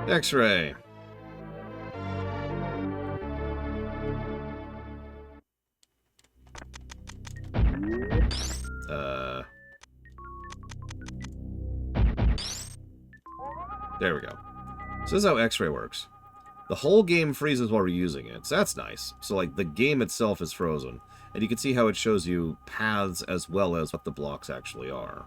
X-ray. There we go. So this is how X-ray works. The whole game freezes while we're using it, so that's nice. So, like, the game itself is frozen, and you can see how it shows you paths as well as what the blocks actually are.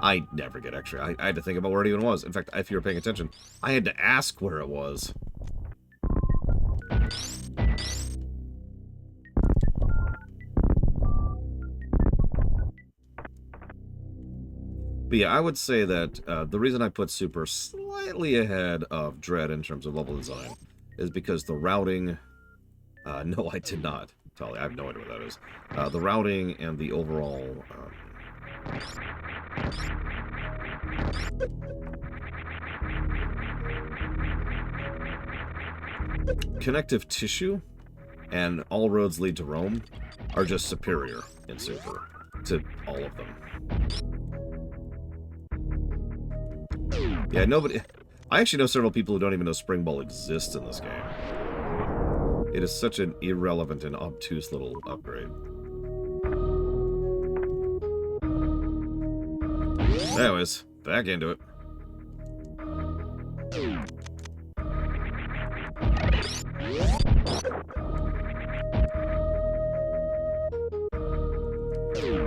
I never get X-ray. I had to think about where it even was. In fact, if you were paying attention, I had to ask where it was. But yeah, I would say that the reason I put Super slightly ahead of Dread in terms of level design is because the routing... no, I did not. Totally, I have no idea what that is. The routing and the overall... connective tissue and all roads lead to Rome are just superior in Super to all of them. Yeah, nobody... I actually know several people who don't even know Spring Ball exists in this game. It is such an irrelevant and obtuse little upgrade. Anyways, back into it.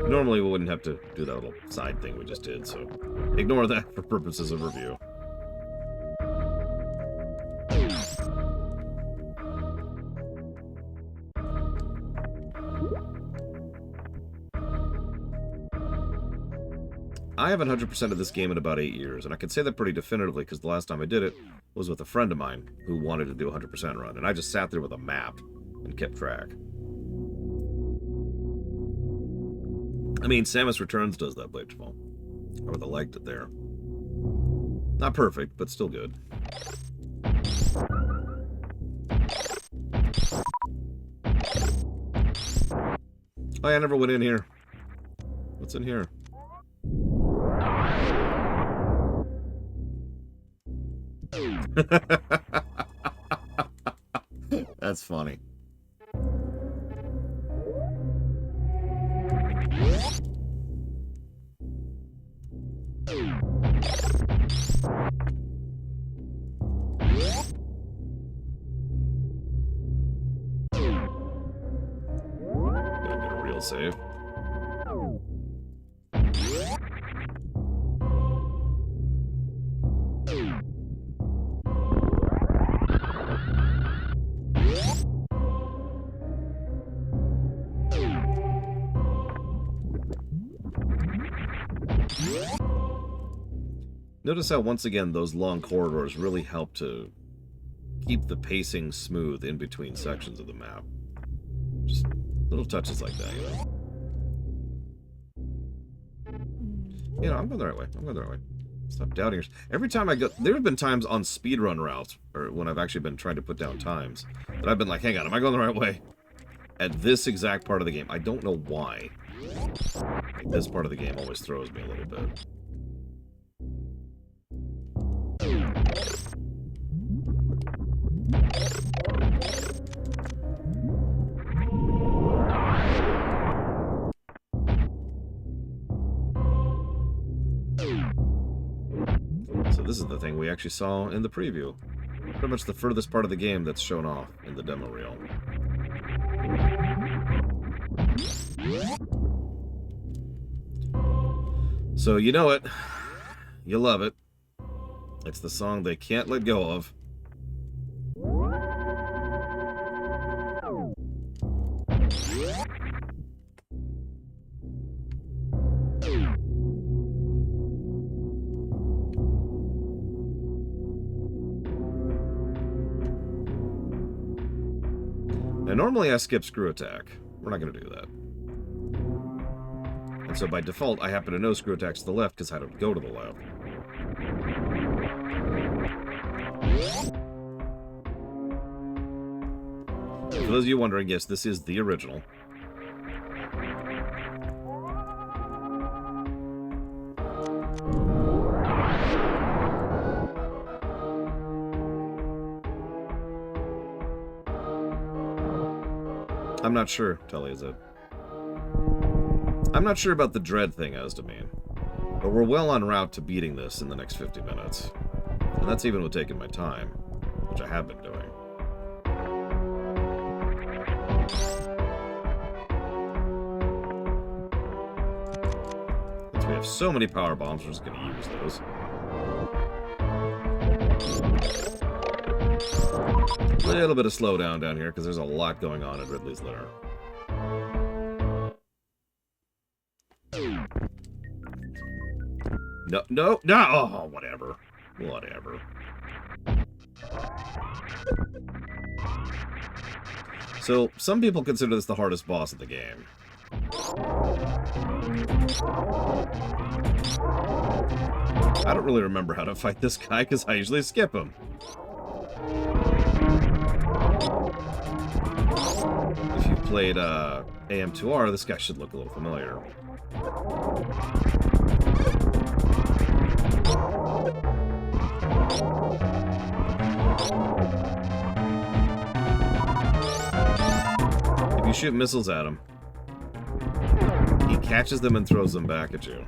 Normally we wouldn't have to do that little side thing we just did, so ignore that for purposes of review. I haven't 100% of this game in about 8 years, and I can say that pretty definitively because the last time I did it was with a friend of mine who wanted to do a 100% run, and I just sat there with a map and kept track. I mean, Samus Returns does that, Bladefall. Or the legged it there. Not perfect, but still good. Oh, yeah, I never went in here. What's in here? That's funny. Gotta get a real save. Notice how, once again, those long corridors really help to keep the pacing smooth in between sections of the map. Just little touches like that, you know? You know, I'm going the right way. I'm going the right way. Stop doubting yourself. Every time I go... There have been times on speedrun routes, or when I've actually been trying to put down times, that I've been like, hang on, am I going the right way? At this exact part of the game. I don't know why. Like, this part of the game always throws me a little bit. So this is the thing we actually saw in the preview. Pretty much the furthest part of the game that's shown off in the demo reel. So you know it. You love it. It's the song they can't let go of. Now, normally I skip screw attack. We're not going to do that. And so by default, I happen to know screw attack's to the left because I don't go to the left. For those of you wondering, yes, this is the original. I'm not sure, Tully, is it? I'm not sure about the dread thing as to mean, but we're well en route to beating this in the next 50 minutes. And that's even with taking my time, which I have been doing. Since we have so many power bombs, we're just going to use those. A little bit of slowdown down here, because there's a lot going on at Ridley's lair. No, no, no! Oh, whatever. Whatever. So, some people consider this the hardest boss of the game. I don't really remember how to fight this guy, because I usually skip him. If you played AM2R, this guy should look a little familiar. If you shoot missiles at him, he catches them and throws them back at you.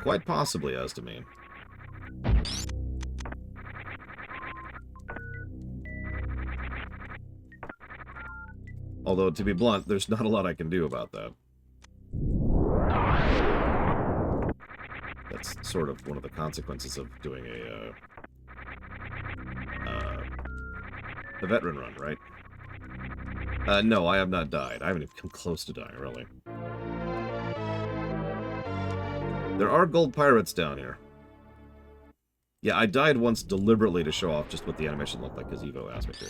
Quite possibly, as to me. Although, to be blunt, there's not a lot I can do about that. That's sort of one of the consequences of doing a veteran run, right? No, I have not died. I haven't even come close to dying, really. There are gold pirates down here. Yeah, I died once deliberately to show off just what the animation looked like, because Evo asked me to.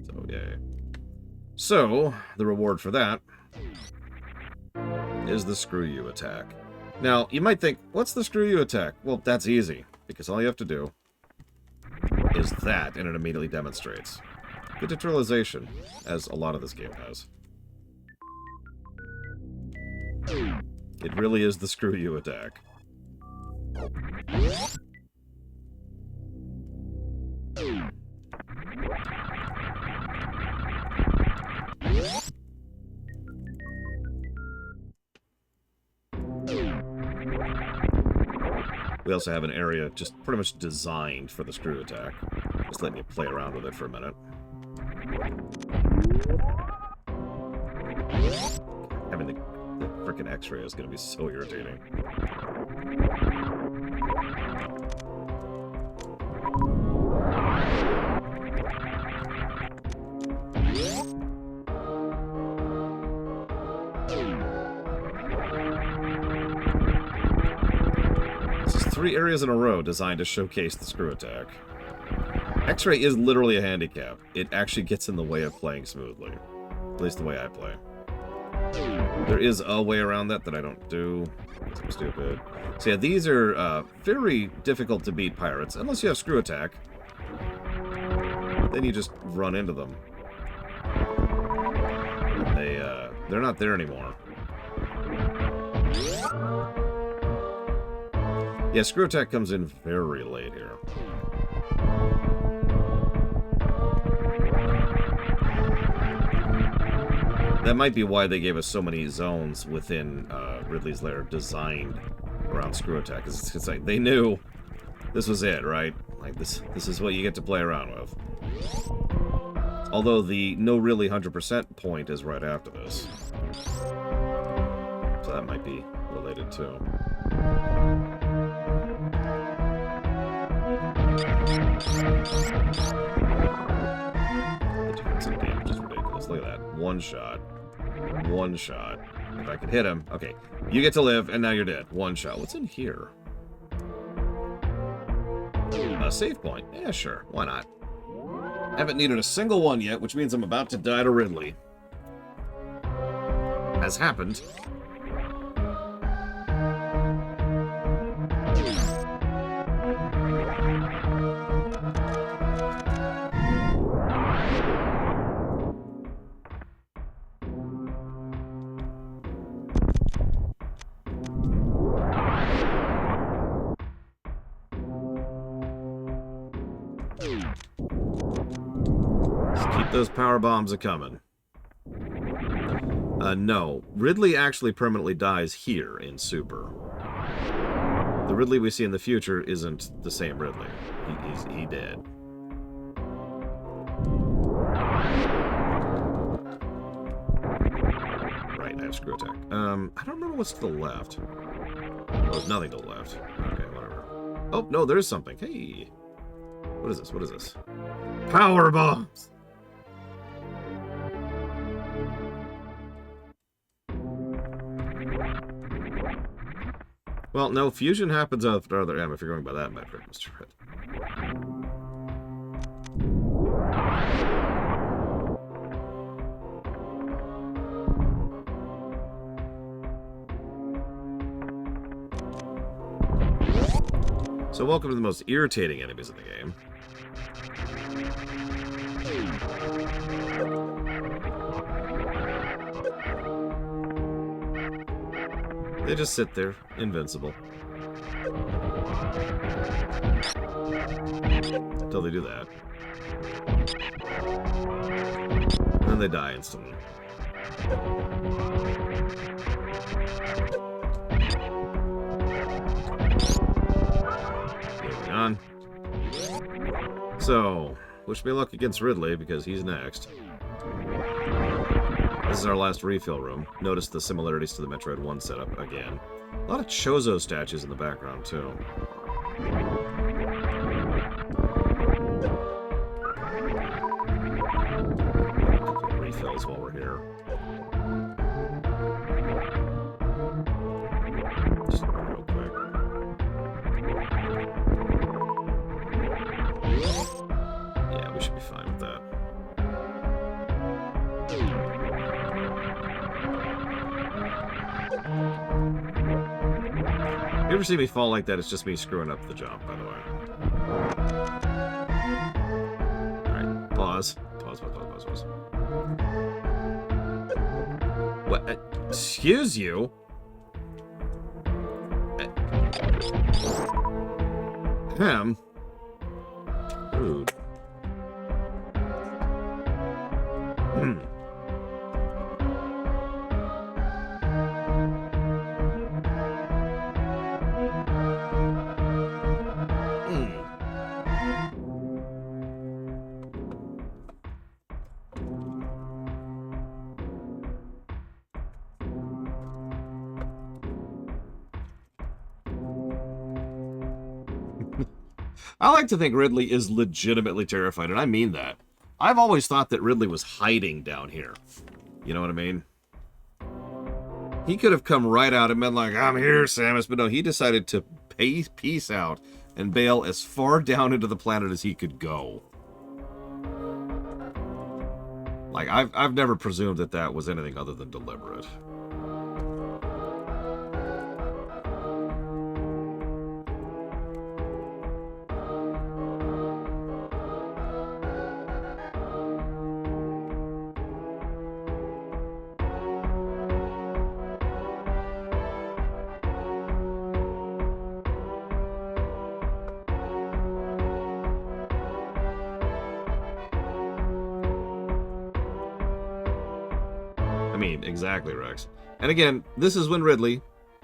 So, yay. So, the reward for that is the screw you attack. Now, you might think, what's the screw you attack? Well, that's easy, because all you have to do is that, and it immediately demonstrates. Good tutorialization, as a lot of this game has. It really is the screw you attack. We also have an area just pretty much designed for the screw attack. Just letting you play around with it for a minute. Having the frickin' X-ray is going to be so irritating. This is 3 areas in a row designed to showcase the screw attack. X-ray is literally a handicap. It actually gets in the way of playing smoothly. At least the way I play. There is a way around that I don't do. I'm stupid. So yeah, these are very difficult to beat pirates, unless you have screw attack. Then you just run into them. They're not there anymore. Yeah, screw attack comes in very late here. That might be why they gave us so many zones within Ridley's lair designed around screw attack. It's like they knew this was it, right? Like this is what you get to play around with. Although the no really 100% point is right after this. So that might be related too. The difference in damage is ridiculous. Look at that. One shot. One shot. If I could hit him. Okay. You get to live, and now you're dead. One shot. What's in here? A save point. Yeah, sure. Why not? Haven't needed a single one yet, which means I'm about to die to Ridley. Has happened. Those power bombs are coming. No. Ridley actually permanently dies here in Super. The Ridley we see in the future isn't the same Ridley. He dead. Right, I have screw attack. I don't remember what's to the left. Well, there's nothing to the left. Okay, whatever. Oh, no, there is something. Hey. What is this? What is this? Power bombs! Well, no, fusion happens after other M if you're going by that metric, Mr. Red. So welcome to the most irritating enemies in the game. They just sit there, invincible. Until they do that. And then they die instantly. Moving on. So, wish me luck against Ridley, because he's next. This is our last refill room. Notice the similarities to the Metroid 1 setup again. A lot of Chozo statues in the background, too. A couple of refills while we're here. Just real quick. Yeah, we should be fine with that. If you ever see me fall like that, it's just me screwing up the jump, by the way. Alright, pause. Pause. What? Excuse you? Him? Rude. I like to think Ridley is legitimately terrified, and I mean that. I've always thought that Ridley was hiding down here. You know what I mean? He could have come right out and been like, I'm here, Samus. But no, he decided to peace out and bail as far down into the planet as he could go. Like, I've never presumed that that was anything other than deliberate. Exactly, Rex. And again, this is when Ridley,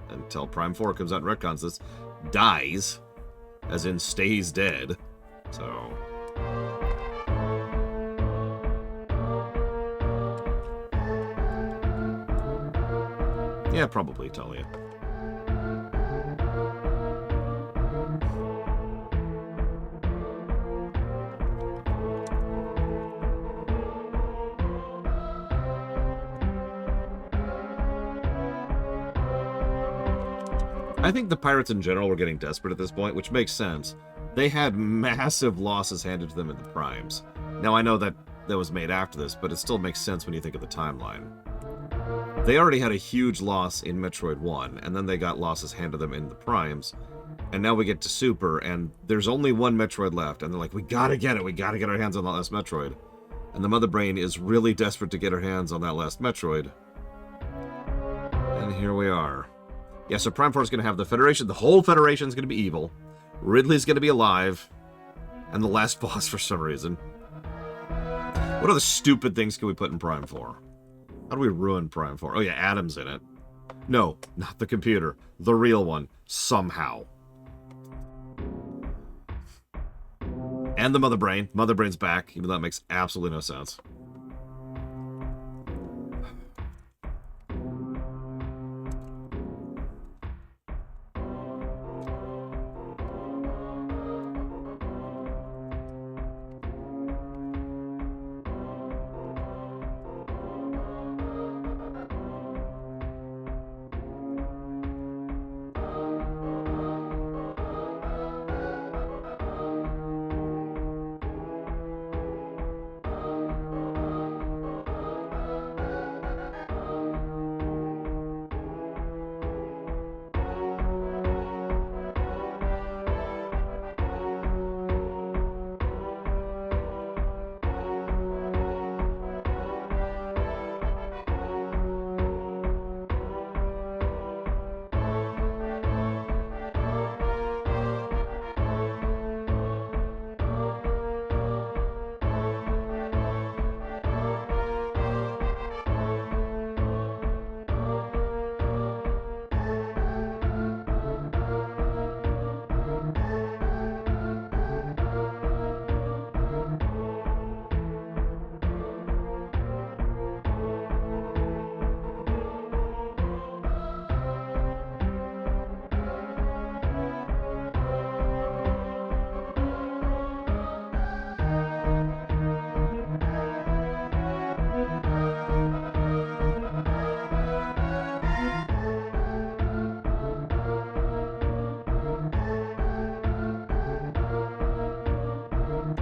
until Prime 4 comes out and retcons this, dies, as in stays dead. So... yeah, probably, Talia. I think the pirates in general were getting desperate at this point, which makes sense. They had massive losses handed to them in the primes. Now, I know that was made after this, but it still makes sense when you think of the timeline. They already had a huge loss in Metroid 1, and then they got losses handed to them in the primes. And now we get to Super, and there's only one Metroid left, and they're like, we gotta get it, we gotta get our hands on that last Metroid. And the Mother Brain is really desperate to get her hands on that last Metroid. And here we are. Yeah, so Prime 4 is going to have the Federation. The whole Federation is going to be evil. Ridley's going to be alive. And the last boss for some reason. What other stupid things can we put in Prime 4? How do we ruin Prime 4? Oh yeah, Adam's in it. No, not the computer. The real one. Somehow. And the Mother Brain. Mother Brain's back, even though that makes absolutely no sense.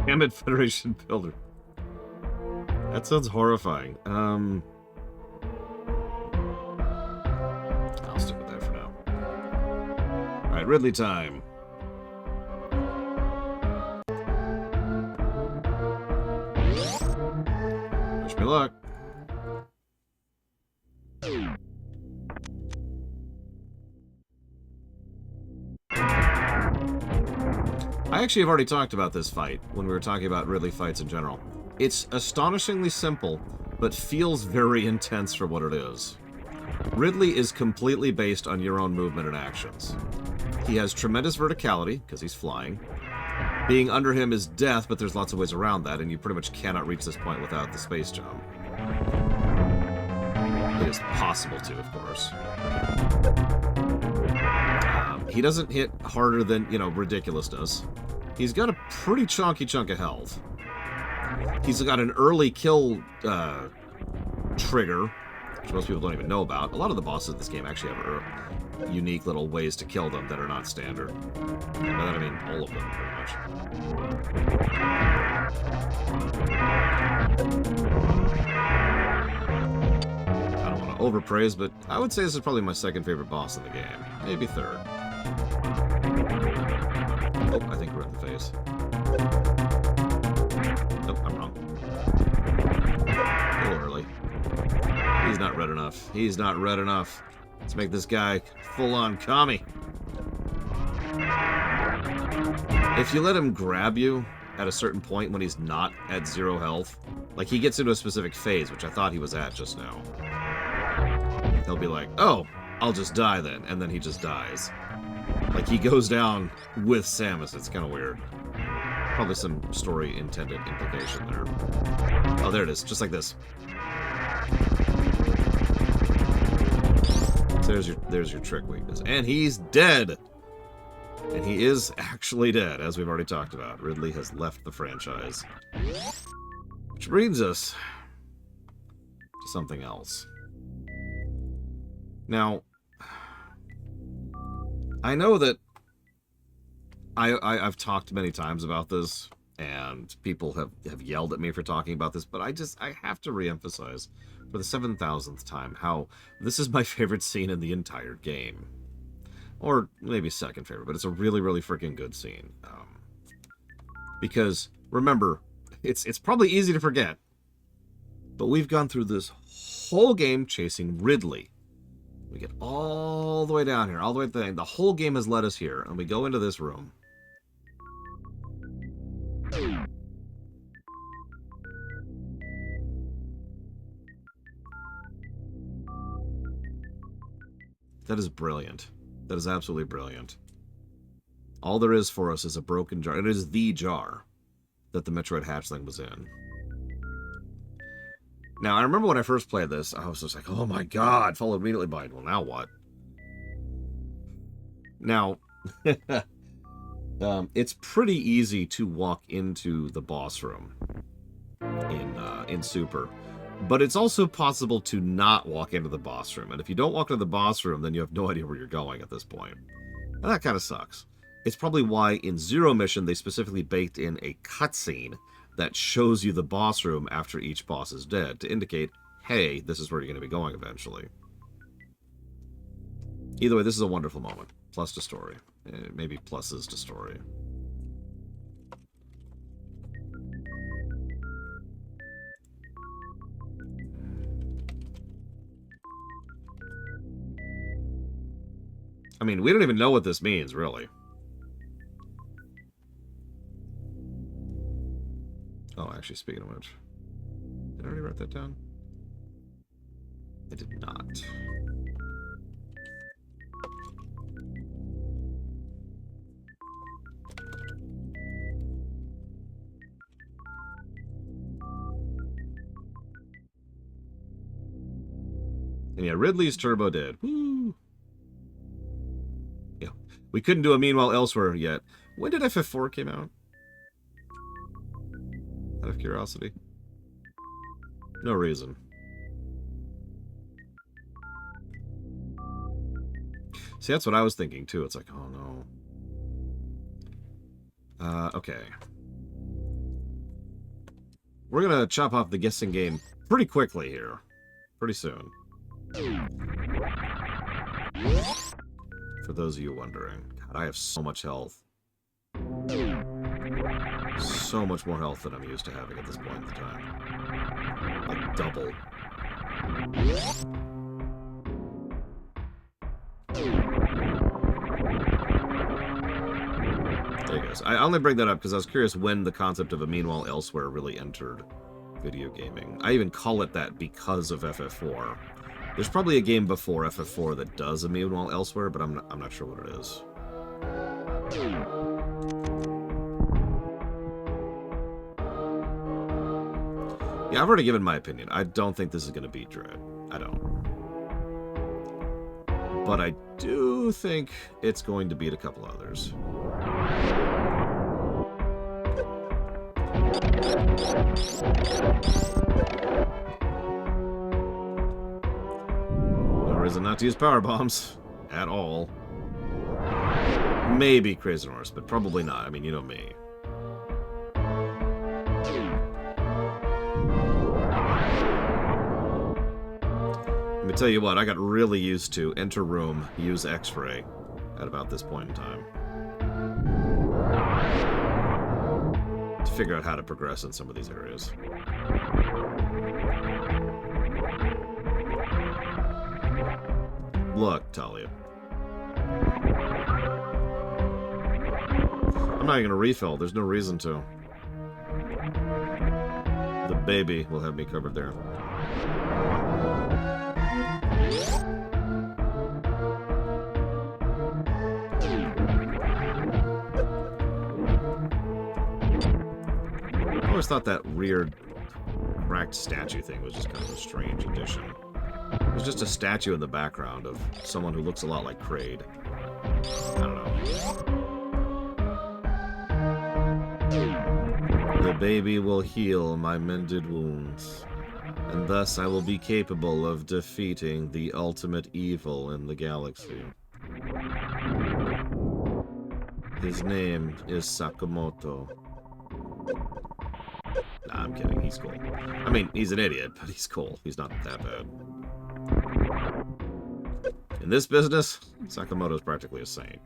Damn it, Federation Builder. That sounds horrifying. I'll stick with that for now. Alright, Ridley time. Wish me luck. I actually have already talked about this fight when we were talking about Ridley fights in general. It's astonishingly simple, but feels very intense for what it is. Ridley is completely based on your own movement and actions. He has tremendous verticality, because he's flying. Being under him is death, but there's lots of ways around that, and you pretty much cannot reach this point without the space jump. It is possible to, of course. He doesn't hit harder than, Ridiculous does. He's got a pretty chunky chunk of health. He's got an early kill trigger, which most people don't even know about. A lot of the bosses in this game actually have unique little ways to kill them that are not standard. And by that I mean all of them, pretty much. I don't want to overpraise, but I would say this is probably my second favorite boss in the game. Maybe third. Oh, I think we're in the face. Nope, I'm wrong. A little early. He's not red enough. He's not red enough. Let's make this guy full-on commie. If you let him grab you at a certain point when he's not at 0 health, like he gets into a specific phase, which I thought he was at just now, he'll be like, oh, I'll just die then, and then he just dies. Like, he goes down with Samus. It's kind of weird. Probably some story-intended implication there. Oh, there it is. Just like this. So there's your trick weakness. And he's dead! And he is actually dead, as we've already talked about. Ridley has left the franchise. Which brings us to something else. Now, I know that I've talked many times about this, and people have yelled at me for talking about this, but I have to reemphasize for the 7,000th time how this is my favorite scene in the entire game. Or maybe second favorite, but it's a really, really freaking good scene. Because, remember, it's probably easy to forget, but we've gone through this whole game chasing Ridley. We get all the way down here, all the way to the end. The whole game has led us here, and we go into this room. That is brilliant. That is absolutely brilliant. All there is for us is a broken jar. It is the jar that the Metroid hatchling was in. Now, I remember when I first played this, I was just like, oh my god, followed immediately by, well, now what? Now, it's pretty easy to walk into the boss room in Super. But it's also possible to not walk into the boss room. And if you don't walk into the boss room, then you have no idea where you're going at this point. And that kind of sucks. It's probably why in Zero Mission they specifically baked in a cutscene that shows you the boss room after each boss is dead to indicate, hey, this is where you're going to be going eventually. Either way, this is a wonderful moment. Plus to story. Maybe pluses to story. I mean, we don't even know what this means, really. Oh, actually, speaking of which, did I already write that down? I did not. And yeah, Ridley's turbo dead. Woo! Yeah, we couldn't do a Meanwhile Elsewhere yet. When did FF4 came out? Out of curiosity. No reason. See, that's what I was thinking, too. It's like, oh, no. Okay. We're gonna chop off the guessing game pretty quickly here. Pretty soon. For those of you wondering. God, I have so much health. So much more health than I'm used to having at this point in the time. Like double. There you go. I only bring that up because I was curious when the concept of a Meanwhile Elsewhere really entered video gaming. I even call it that because of FF4. There's probably a game before FF4 that does a Meanwhile Elsewhere, but I'm not sure what it is. Yeah, I've already given my opinion. I don't think this is going to beat Dread. I don't. But I do think it's going to beat a couple others. No reason not to use power bombs at all. Maybe Crazy Horse, but probably not. I mean, you know me. Let me tell you what, I got really used to enter room, use X-ray at about this point in time. To figure out how to progress in some of these areas. Look, Talia. I'm not even gonna refill, there's no reason to. The baby will have me covered there. I always thought that weird cracked statue thing was just kind of a strange addition. It was just a statue in the background of someone who looks a lot like Craid. I don't know. The baby will heal my mended wounds, and thus I will be capable of defeating the ultimate evil in the galaxy. His name is Sakamoto. Nah, I'm kidding. He's cool. I mean, he's an idiot, but he's cool. He's not that bad. In this business, Sakamoto's practically a saint.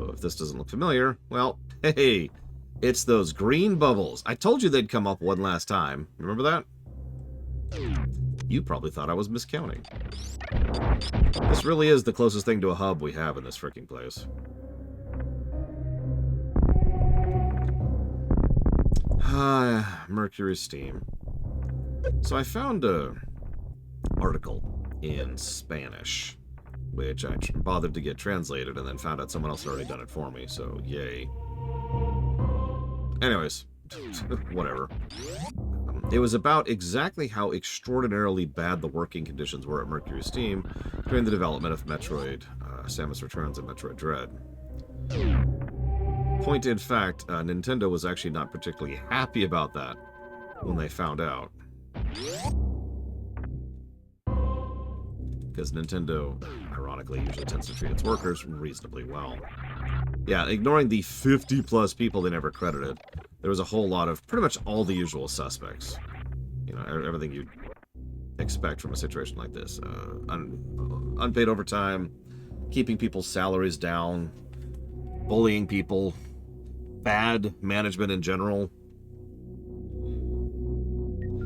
If this doesn't look familiar, well, hey, it's those green bubbles. I told you they'd come up one last time. Remember that? You probably thought I was miscounting. This really is the closest thing to a hub we have in this freaking place. Mercury Steam. So I found a article in Spanish, which I bothered to get translated and then found out someone else had already done it for me, so yay. Anyways, whatever. It was about exactly how extraordinarily bad the working conditions were at Mercury Steam during the development of Metroid, Samus Returns and Metroid Dread. Point in fact, Nintendo was actually not particularly happy about that when they found out. Because Nintendo, ironically, usually tends to treat its workers reasonably well. Yeah, ignoring the 50-plus people they never credited, there was a whole lot of pretty much all the usual suspects. You know, everything you'd expect from a situation like this. Unpaid overtime, keeping people's salaries down, bullying people, bad management in general.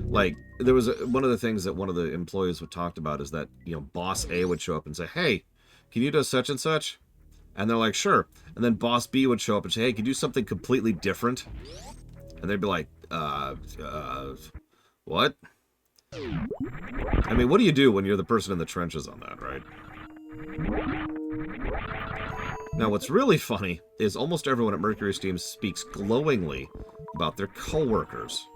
Like, there was one of the things that one of the employees would talked about is that, you know, Boss A would show up and say, hey, can you do such and such? And they're like, sure. And then Boss B would show up and say, hey, can you do something completely different? And they'd be like, what? I mean, what do you do when you're the person in the trenches on that, right? Now, what's really funny is almost everyone at Mercury Steam speaks glowingly about their coworkers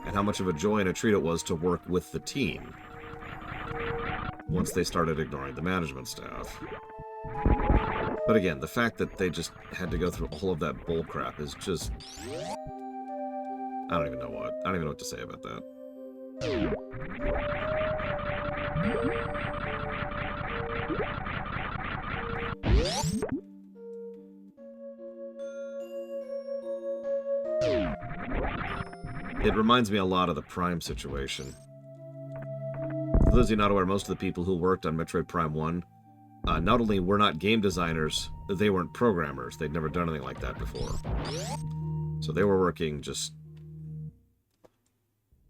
and how much of a joy and a treat it was to work with the team once they started ignoring the management staff. But again, the fact that they just had to go through all of that bullcrap is just... I don't even know what to say about that. It reminds me a lot of the Prime situation. For those of you not aware, most of the people who worked on Metroid Prime 1 not only were not game designers, they weren't programmers. They'd never done anything like that before. So they were working just,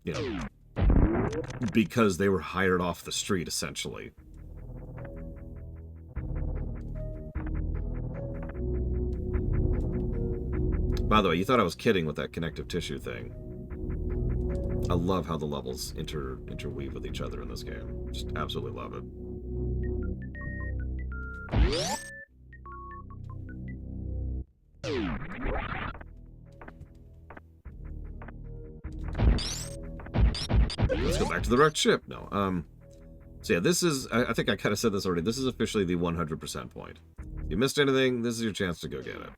you know, because they were hired off the street, essentially. By the way, you thought I was kidding with that connective tissue thing. I love how the levels interweave with each other in this game. Just absolutely love it. Let's go back to the wrecked ship. No. So yeah, this is... I think I kind of said this already. This is officially the 100% point. If you missed anything, this is your chance to go get it.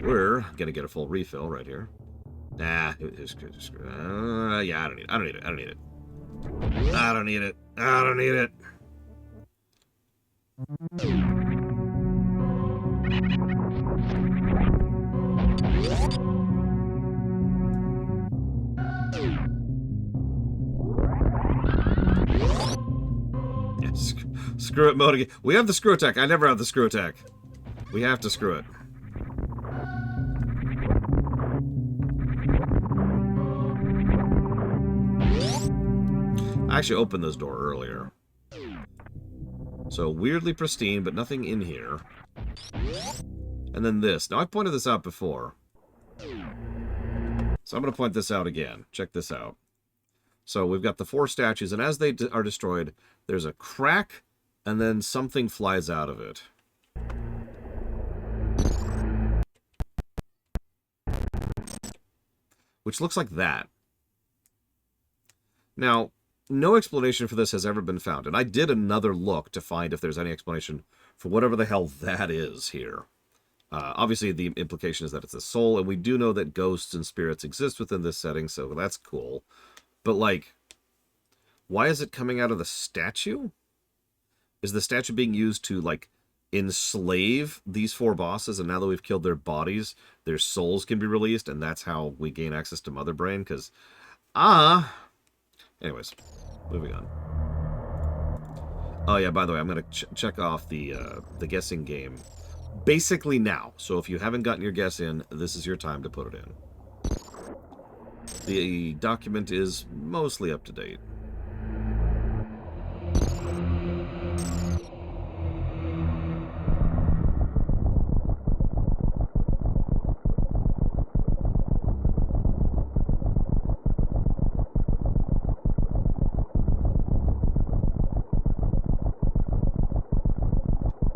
We're gonna get a full refill right here. Nah, yeah, I don't need it. I don't need it. I don't need it. I don't need it. I don't need it. Yeah, screw it mode again. We have the screw attack. I never have the screw attack. We have to screw it. I actually opened this door earlier. So, weirdly pristine, but nothing in here. And then this. Now, I pointed this out before. So, I'm going to point this out again. Check this out. So, we've got the 4 statues, and as they are destroyed, there's a crack, and then something flies out of it. Which looks like that. Now, no explanation for this has ever been found, and I did another look to find if there's any explanation for whatever the hell that is here. Obviously, the implication is that it's a soul, and we do know that ghosts and spirits exist within this setting, so that's cool. But, like, why is it coming out of the statue? Is the statue being used to, like, enslave these 4 bosses, and now that we've killed their bodies, their souls can be released, and that's how we gain access to Mother Brain? Because, anyways, moving on. Oh yeah, by the way, I'm going to check off the guessing game basically now. So if you haven't gotten your guess in, this is your time to put it in. The document is mostly up to date.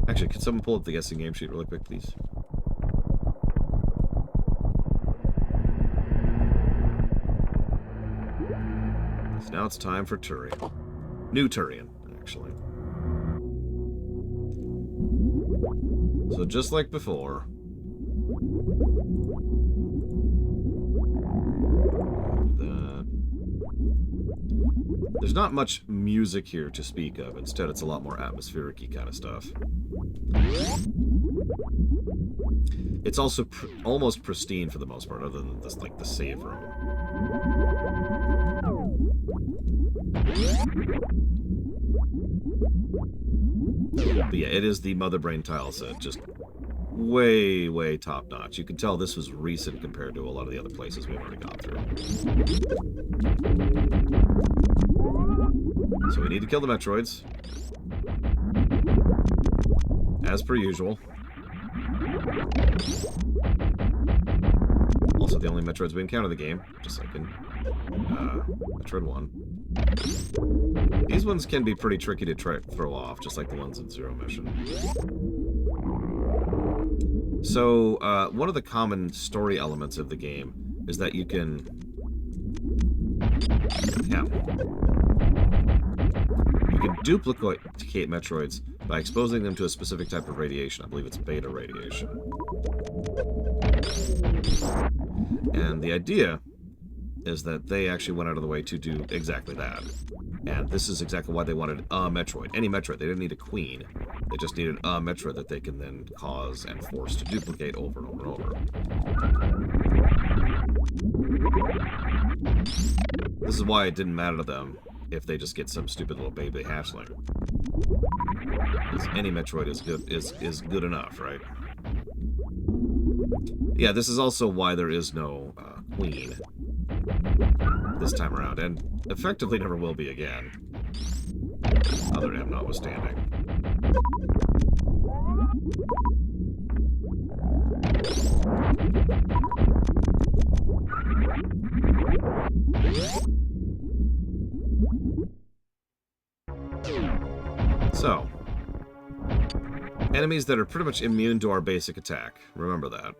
Actually, could someone pull up the guessing game sheet really quick, please? So now it's time for Turian. New Turian, actually. So just like before... There's not much music here to speak of. Instead, it's a lot more atmospheric-y kind of stuff. It's also almost pristine for the most part, other than this, like, the save room. But yeah, it is the Mother Brain tile set. Just way, way top-notch. You can tell this was recent compared to a lot of the other places we've already gone through. So we need to kill the Metroids. As per usual. Also the only Metroids we encounter in the game. Just like in Metroid 1. These ones can be pretty tricky to throw off, just like the ones in Zero Mission. So, one of the common story elements of the game is that you can... Yeah. You can duplicate Metroids by exposing them to a specific type of radiation. I believe it's beta radiation. And the idea is that they actually went out of the way to do exactly that. And this is exactly why they wanted a Metroid. Any Metroid. They didn't need a queen. They just needed a Metroid that they can then cause and force to duplicate over and over and over. This is why it didn't matter to them if they just get some stupid little baby hatchling. Because any Metroid is good enough, right? Yeah, this is also why there is no queen this time around, and effectively never will be again. Other M notwithstanding. So, enemies that are pretty much immune to our basic attack. Remember that.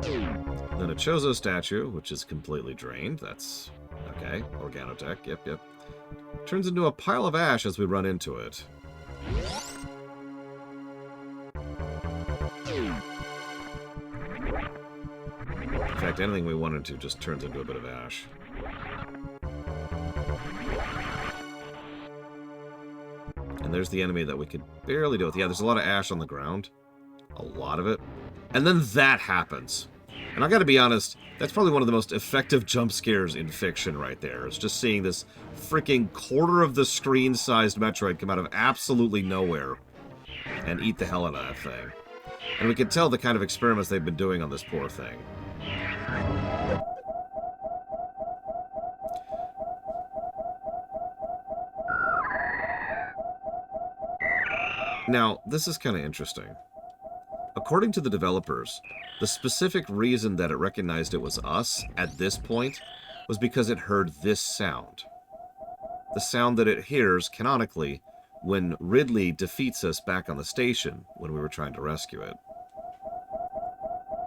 Then a Chozo statue, which is completely drained. That's okay. Organotech. Yep, yep. Turns into a pile of ash as we run into it. In fact, anything we wanted to just turns into a bit of ash. And there's the enemy that we could barely deal with. Yeah, there's a lot of ash on the ground. A lot of it. And then that happens. And I gotta be honest, that's probably one of the most effective jump scares in fiction right there. It's just seeing this freaking quarter of the screen-sized Metroid come out of absolutely nowhere and eat the hell out of that thing. And we can tell the kind of experiments they've been doing on this poor thing. Now, this is kind of interesting. According to the developers, the specific reason that it recognized it was us at this point was because it heard this sound. The sound that it hears, canonically, when Ridley defeats us back on the station when we were trying to rescue it.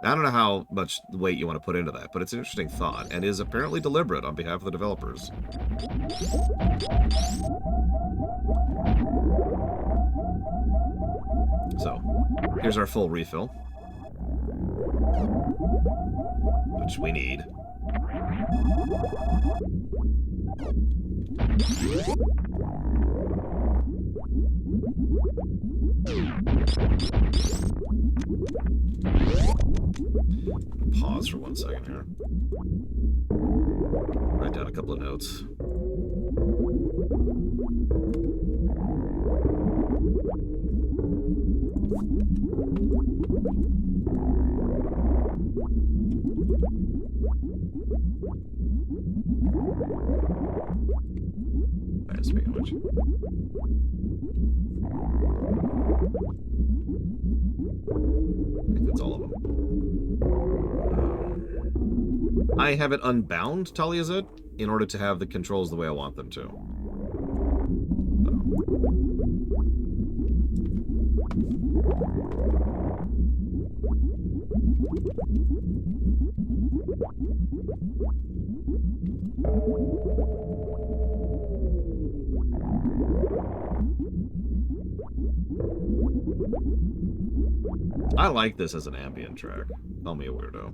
I don't know how much weight you want to put into that, but it's an interesting thought, and is apparently deliberate on behalf of the developers. So, here's our full refill. Which we need. Pause for 1 second here. Write down a couple of notes. Alright, speaking of which. I think that's all of them. I have it unbound, Talia said, in order to have the controls the way I want them to. I like this as an ambient track. Call me a weirdo.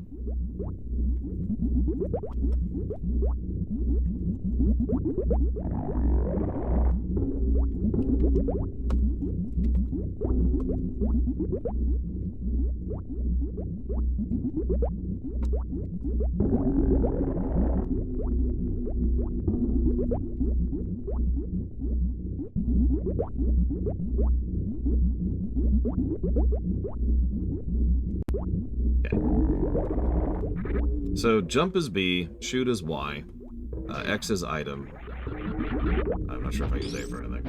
So jump is B, shoot is Y, X is item. I'm not sure if I use A for anything.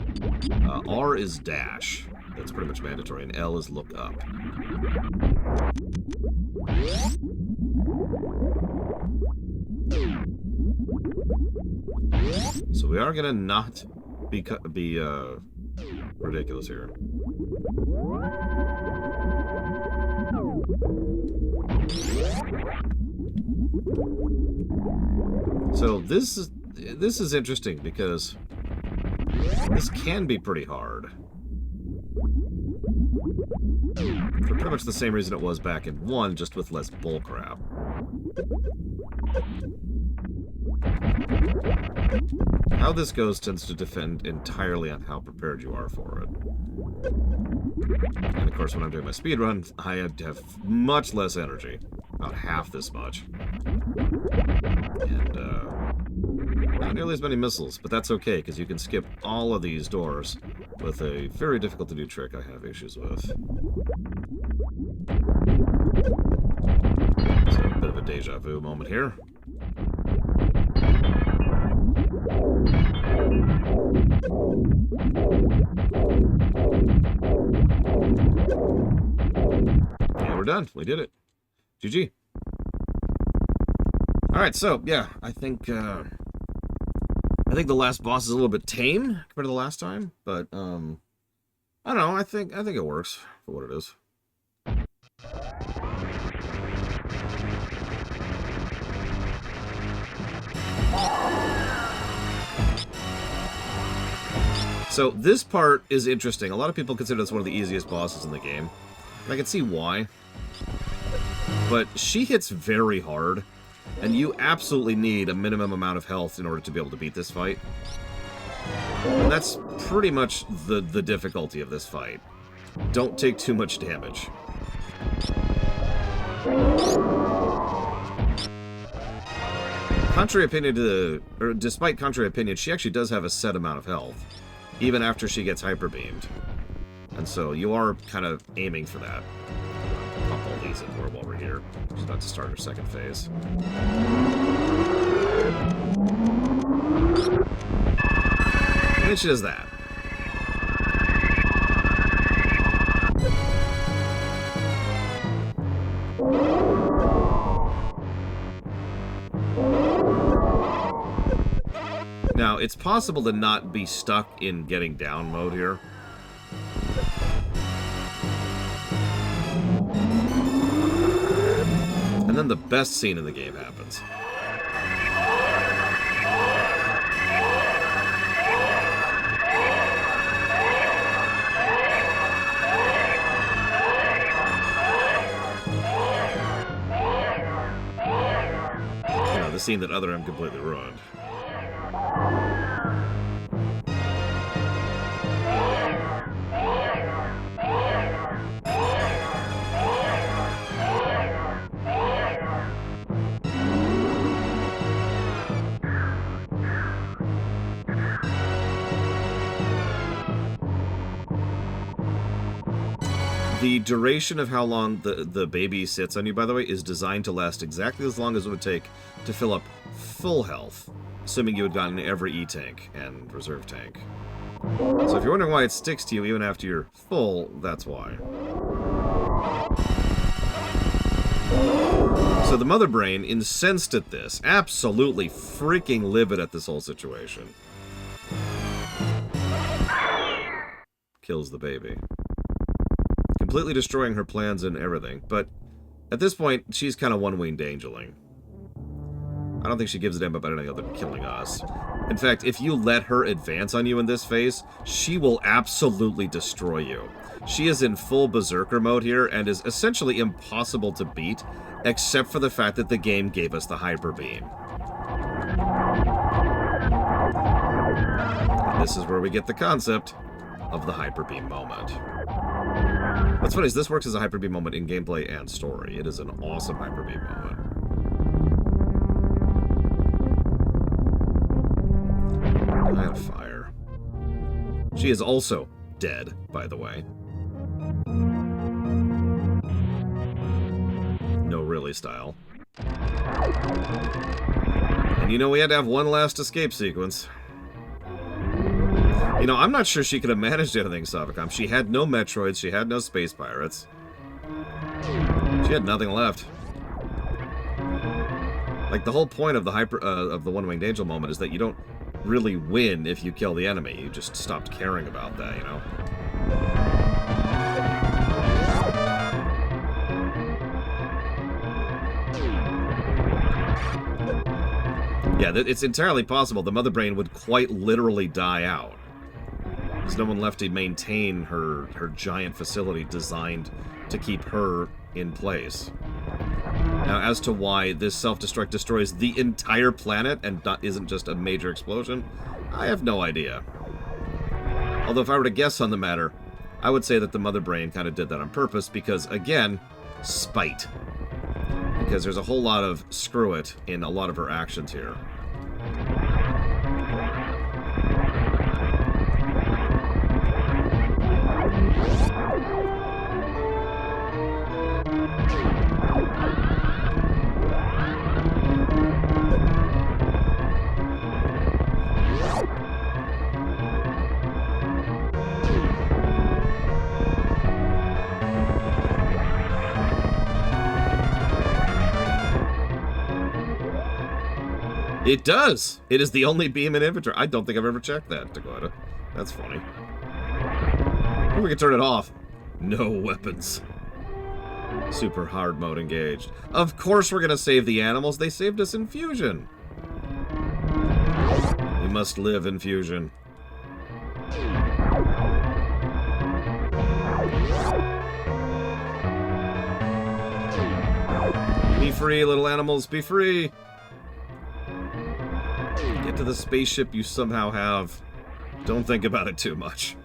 R is dash. That's pretty much mandatory, and L is look up. So we are gonna not be ridiculous here. So this is interesting because this can be pretty hard. For pretty much the same reason it was back in 1, just with less bullcrap. How this goes tends to depend entirely on how prepared you are for it. And of course, when I'm doing my speedrun, I have much less energy. About half this much. And, not nearly as many missiles, but that's okay, because you can skip all of these doors with a very difficult to do trick I have issues with. So, a bit of a deja vu moment here. And we're done. We did it. GG. Alright, so, yeah, I think the last boss is a little bit tame compared to the last time, but, I don't know, I think it works for what it is. So, this part is interesting. A lot of people consider this one of the easiest bosses in the game. And I can see why. But she hits very hard, and you absolutely need a minimum amount of health in order to be able to beat this fight. And that's pretty much the difficulty of this fight. Don't take too much damage. Despite contrary opinion, she actually does have a set amount of health, even after she gets hyper beamed. And so you are kind of aiming for that. Pop all these in while we're here. She's about to start her second phase. And then she does that. Now, it's possible to not be stuck in getting down mode here. And then the best scene in the game happens. You know, the scene that Other M completely ruined. The duration of how long the baby sits on you, by the way, is designed to last exactly as long as it would take to fill up full health, assuming you had gotten every E-tank and reserve tank. So if you're wondering why it sticks to you even after you're full, that's why. So the Mother Brain, incensed at this, absolutely freaking livid at this whole situation, kills the baby. Completely destroying her plans and everything, but at this point, she's kind of one-winged angeling. I don't think she gives a damn about anything other than killing us. In fact, if you let her advance on you in this phase, she will absolutely destroy you. She is in full berserker mode here and is essentially impossible to beat, except for the fact that the game gave us the hyper beam. And this is where we get the concept of the hyper beam moment. What's funny is this works as a hyper beam moment in gameplay and story. It is an awesome hyper beam moment. Line of fire. She is also dead, by the way. No really style. And you know we had to have one last escape sequence. You know, I'm not sure she could have managed anything, Savacom. She had no Metroids, she had no space pirates. She had nothing left. Like, the whole point of the one-winged angel moment is that you don't really win if you kill the enemy. You just stopped caring about that, you know? Yeah, it's entirely possible the Mother Brain would quite literally die out. There's no one left to maintain her giant facility designed to keep her in place. Now, as to why this self-destruct destroys the entire planet and isn't just a major explosion, I have no idea. Although if I were to guess on the matter, I would say that the Mother Brain kind of did that on purpose because, again, spite. Because there's a whole lot of screw it in a lot of her actions here. It does. It is the only beam in inventory. I don't think I've ever checked that, Dakota. That's funny. Or we can turn it off. No weapons. Super hard mode engaged. Of course we're gonna save the animals. They saved us in Fusion. We must live in Fusion. Be free, little animals. Be free. Get to the spaceship you somehow have. Don't think about it too much.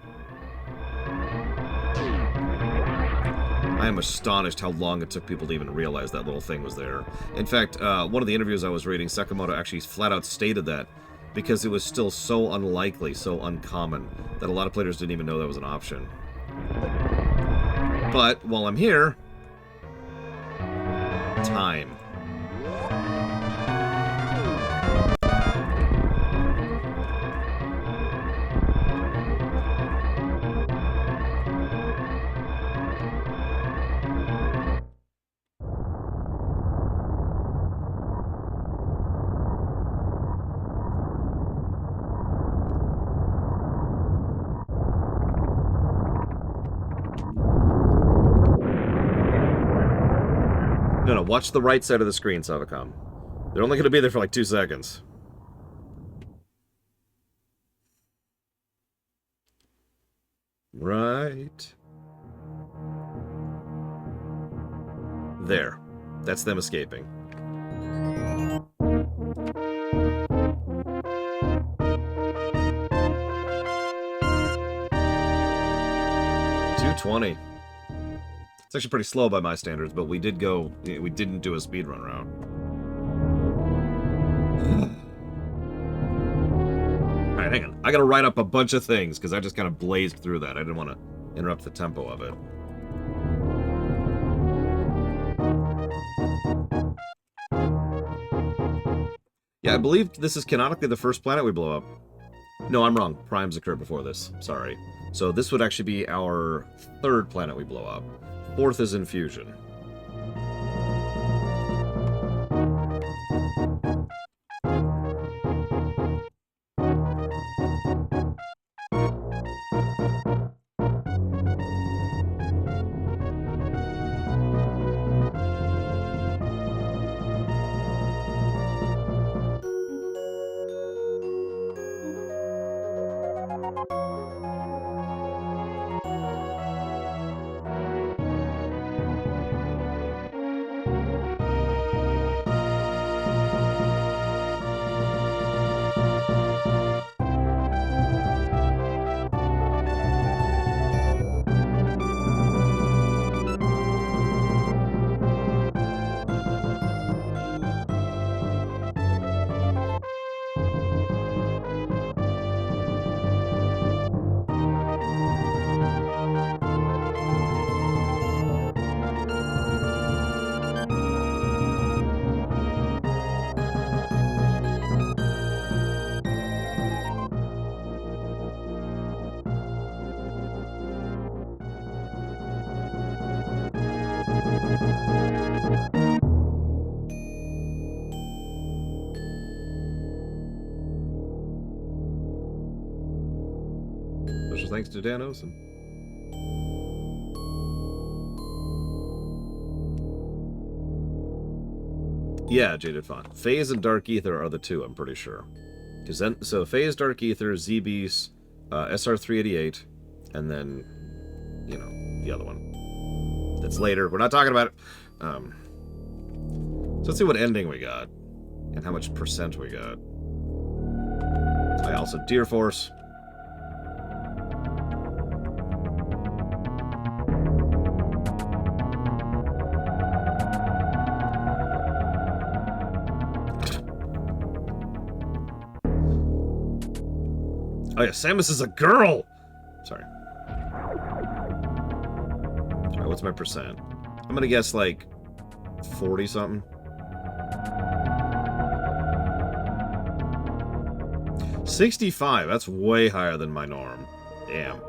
I am astonished how long it took people to even realize that little thing was there. In fact, one of the interviews I was reading, Sakamoto actually flat out stated that because it was still so unlikely, so uncommon, that a lot of players didn't even know that was an option. But, while I'm here... time. No, watch the right side of the screen, Savacom. They're only going to be there for like 2 seconds. Right. There. That's them escaping. $220. It's actually pretty slow by my standards, but we didn't do a speedrun route. Alright, hang on. I gotta write up a bunch of things, because I just kind of blazed through that. I didn't want to interrupt the tempo of it. Yeah, I believe this is canonically the first planet we blow up. No, I'm wrong. Primes occurred before this. Sorry. So this would actually be our 3rd planet we blow up. 4th is in Fusion. Special thanks to Dan Osen. Yeah, Jaded Font. Phase and Dark Ether are the two, I'm pretty sure. So Phase, Dark Ether, Z-Beast, SR388, and then, you know, the other one. That's later. We're not talking about it. So let's see what ending we got, and how much percent we got. I also Deer Force. Oh yeah, Samus is a girl! Sorry. Alright, what's my percent? I'm gonna guess like 40-something. 65, that's way higher than my norm. Damn.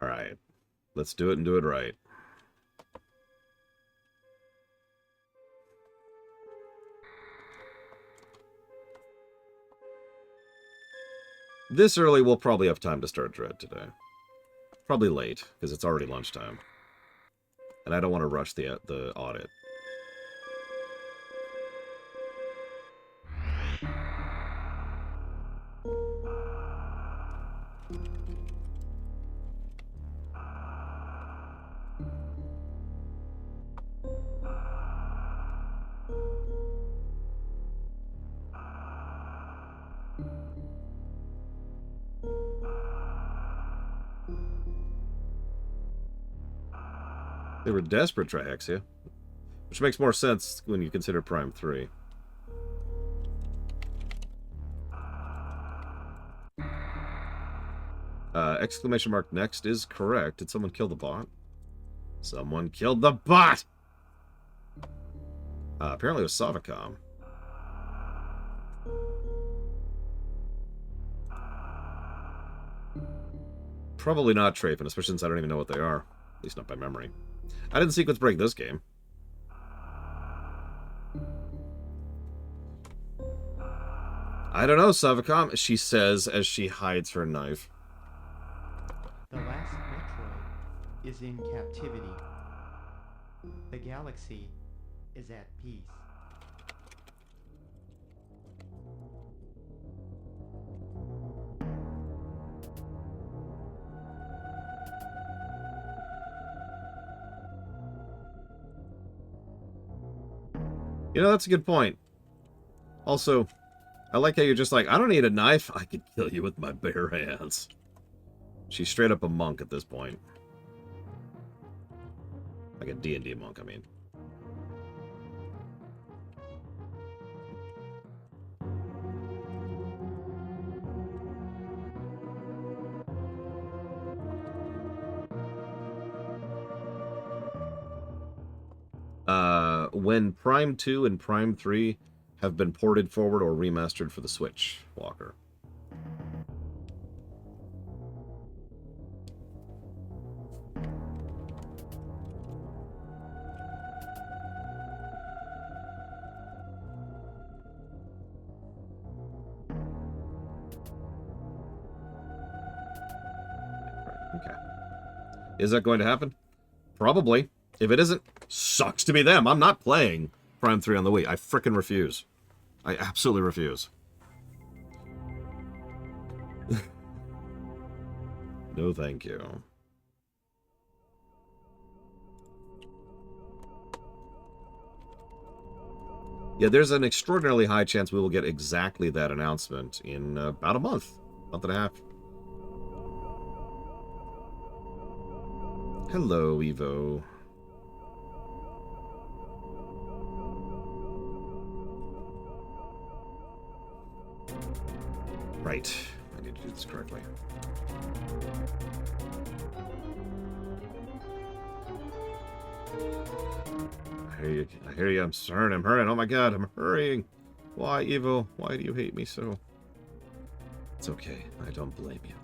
Alright. Let's do it and do it right. This early, we'll probably have time to start Dread today. Probably late, because it's already lunchtime. And I don't want to rush the audit. They were desperate, Trihexia. Which makes more sense when you consider Prime 3. Exclamation mark next is correct. Did someone kill the bot? Someone killed the bot! Apparently it was Savicom. Probably not Trafen, especially since I don't even know what they are. At least not by memory. I didn't sequence break this game. I don't know, Savicom, she says as she hides her knife. The last Metroid is in captivity. The galaxy is at peace. You know, that's a good point. Also, I like how you're just like, I don't need a knife. I could kill you with my bare hands. She's straight up a monk at this point. Like a D&D monk, I mean. When Prime 2 and Prime 3 have been ported forward or remastered for the Switch, Walker. Okay. Is that going to happen? Probably. If it isn't, sucks to be them. I'm not playing Prime 3 on the Wii. I frickin' refuse. I absolutely refuse. No, thank you. Yeah, there's an extraordinarily high chance we will get exactly that announcement in about a month and a half. Hello, Evo. Right. I need to do this correctly. I hear you. I'm sorry. I'm hurrying. Oh my god, I'm hurrying. Why, Evo? Why do you hate me so? It's okay. I don't blame you.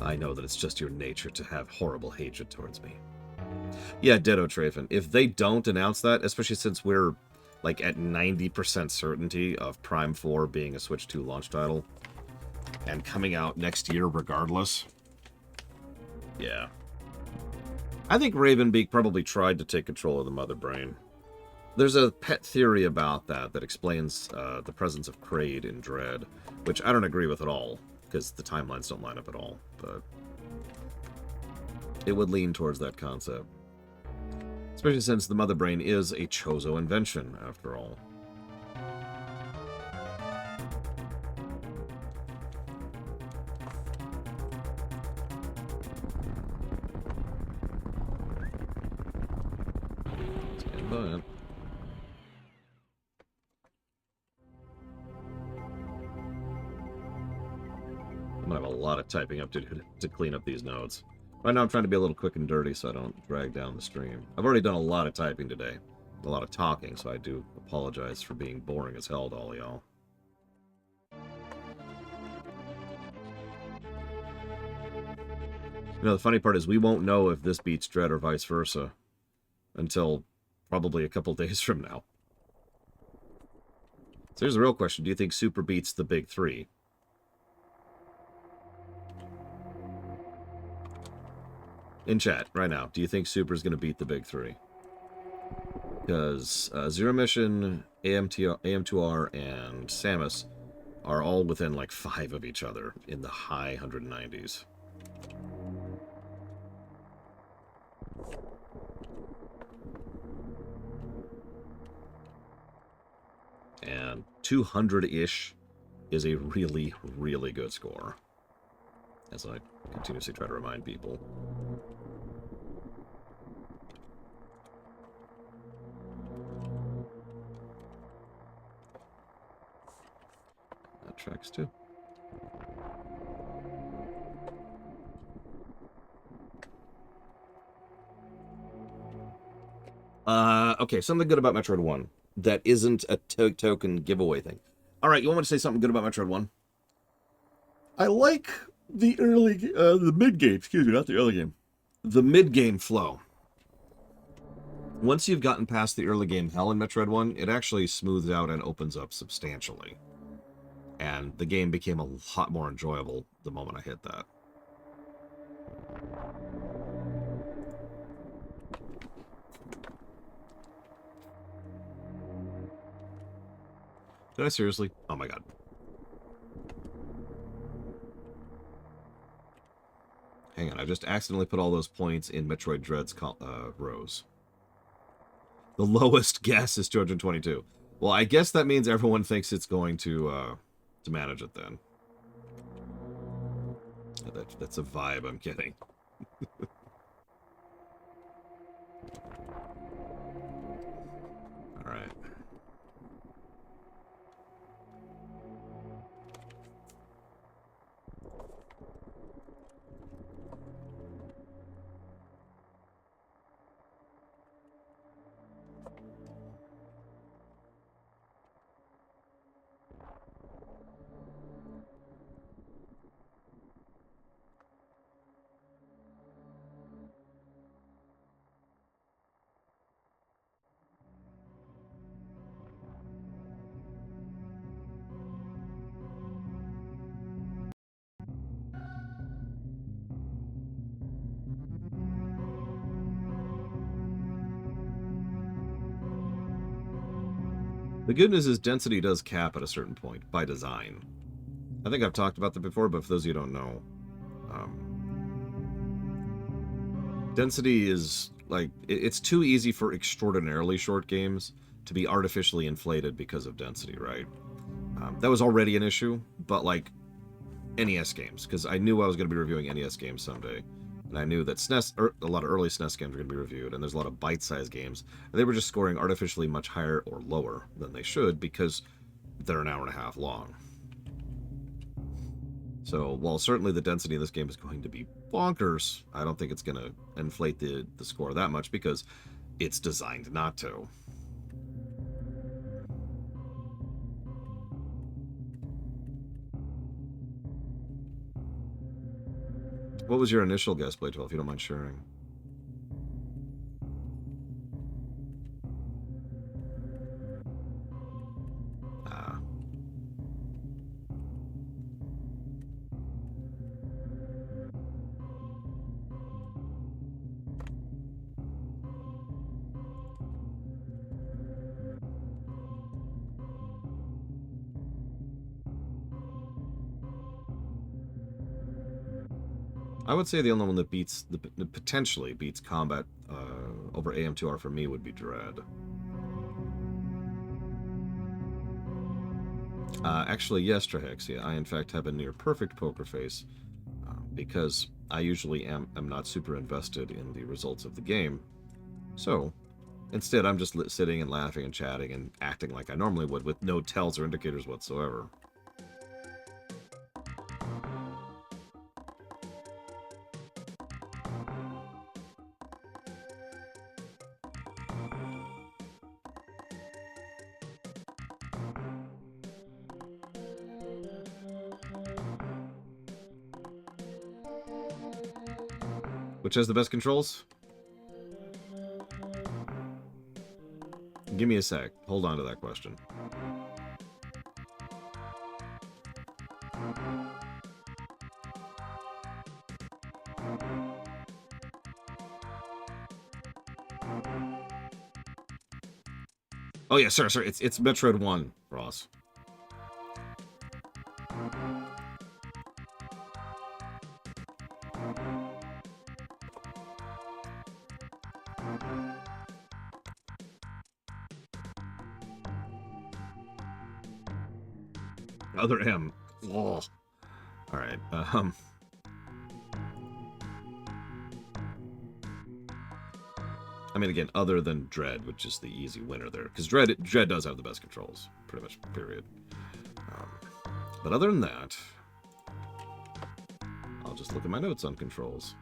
I know that it's just your nature to have horrible hatred towards me. Yeah, ditto, Trafen. If they don't announce that, especially since we're like at 90% certainty of Prime 4 being a Switch 2 launch title, and coming out next year regardless. Yeah. I think Ravenbeak probably tried to take control of the Mother Brain. There's a pet theory about that explains the presence of Craid in Dread, which I don't agree with at all, because the timelines don't line up at all, but it would lean towards that concept. Especially since the Mother Brain is a Chozo invention, after all. But I'm gonna have a lot of typing up to do to clean up these notes. Right now I'm trying to be a little quick and dirty so I don't drag down the stream. I've already done a lot of typing today. A lot of talking, so I do apologize for being boring as hell to all y'all. You know, the funny part is we won't know if this beats Dread or vice versa until probably a couple days from now. So here's the real question. Do you think Super beats the big three? In chat, right now, do you think Super is going to beat the big three? Because Zero Mission, AM2R, and Samus are all within like 5 of each other in the high 190s. And 200-ish is a really, really good score, as I continuously try to remind people. That tracks too. Okay, something good about Metroid 1 that isn't a token giveaway thing. All right, you want me to say something good about Metroid 1? I like the mid-game, excuse me, not the early game. The mid-game flow. Once you've gotten past the early game hell in Metroid 1, it actually smooths out and opens up substantially. And the game became a lot more enjoyable the moment I hit that. Did I seriously? Oh my god. Hang on, I just accidentally put all those points in Metroid Dread's rows. The lowest guess is 222. Well, I guess that means everyone thinks it's going to manage it then. That's a vibe I'm getting. All right. The good news is density does cap at a certain point, by design. I think I've talked about that before, but for those of you who don't know, density is, like, it's too easy for extraordinarily short games to be artificially inflated because of density, right? That was already an issue, but, like, NES games, because I knew I was going to be reviewing NES games someday. And I knew that SNES, a lot of early SNES games were going to be reviewed, and there's a lot of bite-sized games. And they were just scoring artificially much higher or lower than they should because they're an hour and a half long. So while certainly the density in this game is going to be bonkers, I don't think it's going to inflate the score that much because it's designed not to. What was your initial guess, Blade 12, if you don't mind sharing? I would say the only one that beats, that potentially beats combat over AM2R for me would be Dread. Actually, yes, Trahexia. I, in fact, have a near-perfect poker face because I usually am not super invested in the results of the game. So, instead, I'm just sitting and laughing and chatting and acting like I normally would with no tells or indicators whatsoever. Which has the best controls? Give me a sec. Hold on to that question. Oh yeah, sure. It's Metroid 1, Ross. Other M. Oh. All right. I mean, again, other than Dread, which is the easy winner there, because Dread does have the best controls, pretty much. Period. But other than that, I'll just look at my notes on controls.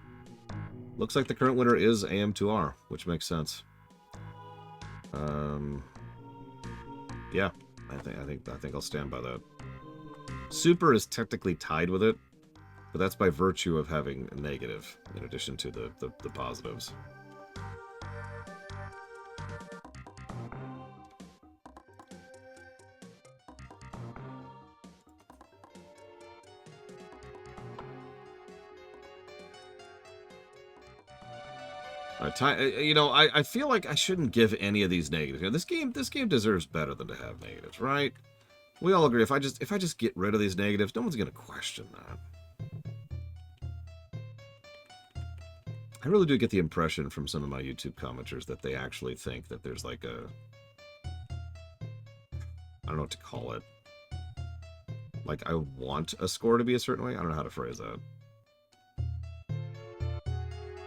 Looks like the current winner is AM2R, which makes sense. Yeah, I think I'll stand by that. Super is technically tied with it, but that's by virtue of having a negative in addition to the positives. You know, I feel like I shouldn't give any of these negatives. You know, this game deserves better than to have negatives, right? We all agree. If I just get rid of these negatives, no one's gonna question that. I really do get the impression from some of my YouTube commenters that they actually think that there's like a, I don't know what to call it. Like I want a score to be a certain way. I don't know how to phrase that.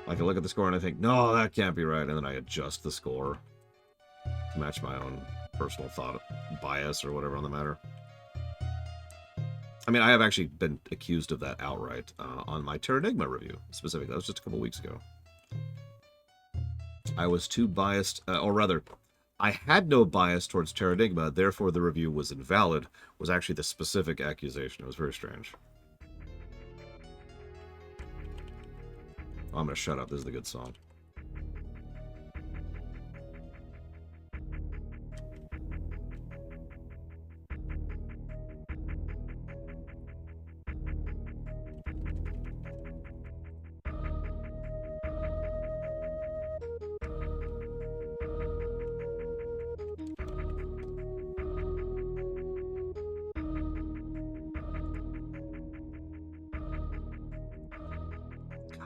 Like I look at the score and I think, no, that can't be right, and then I adjust the score to match my own personal thought bias or whatever on the matter. I mean, I have actually been accused of that outright on my Terranigma review, specifically. That was just a couple weeks ago. I was too biased, or rather, I had no bias towards Terranigma, therefore the review was invalid, was actually the specific accusation. It was very strange. Oh, I'm gonna shut up. This is the good song.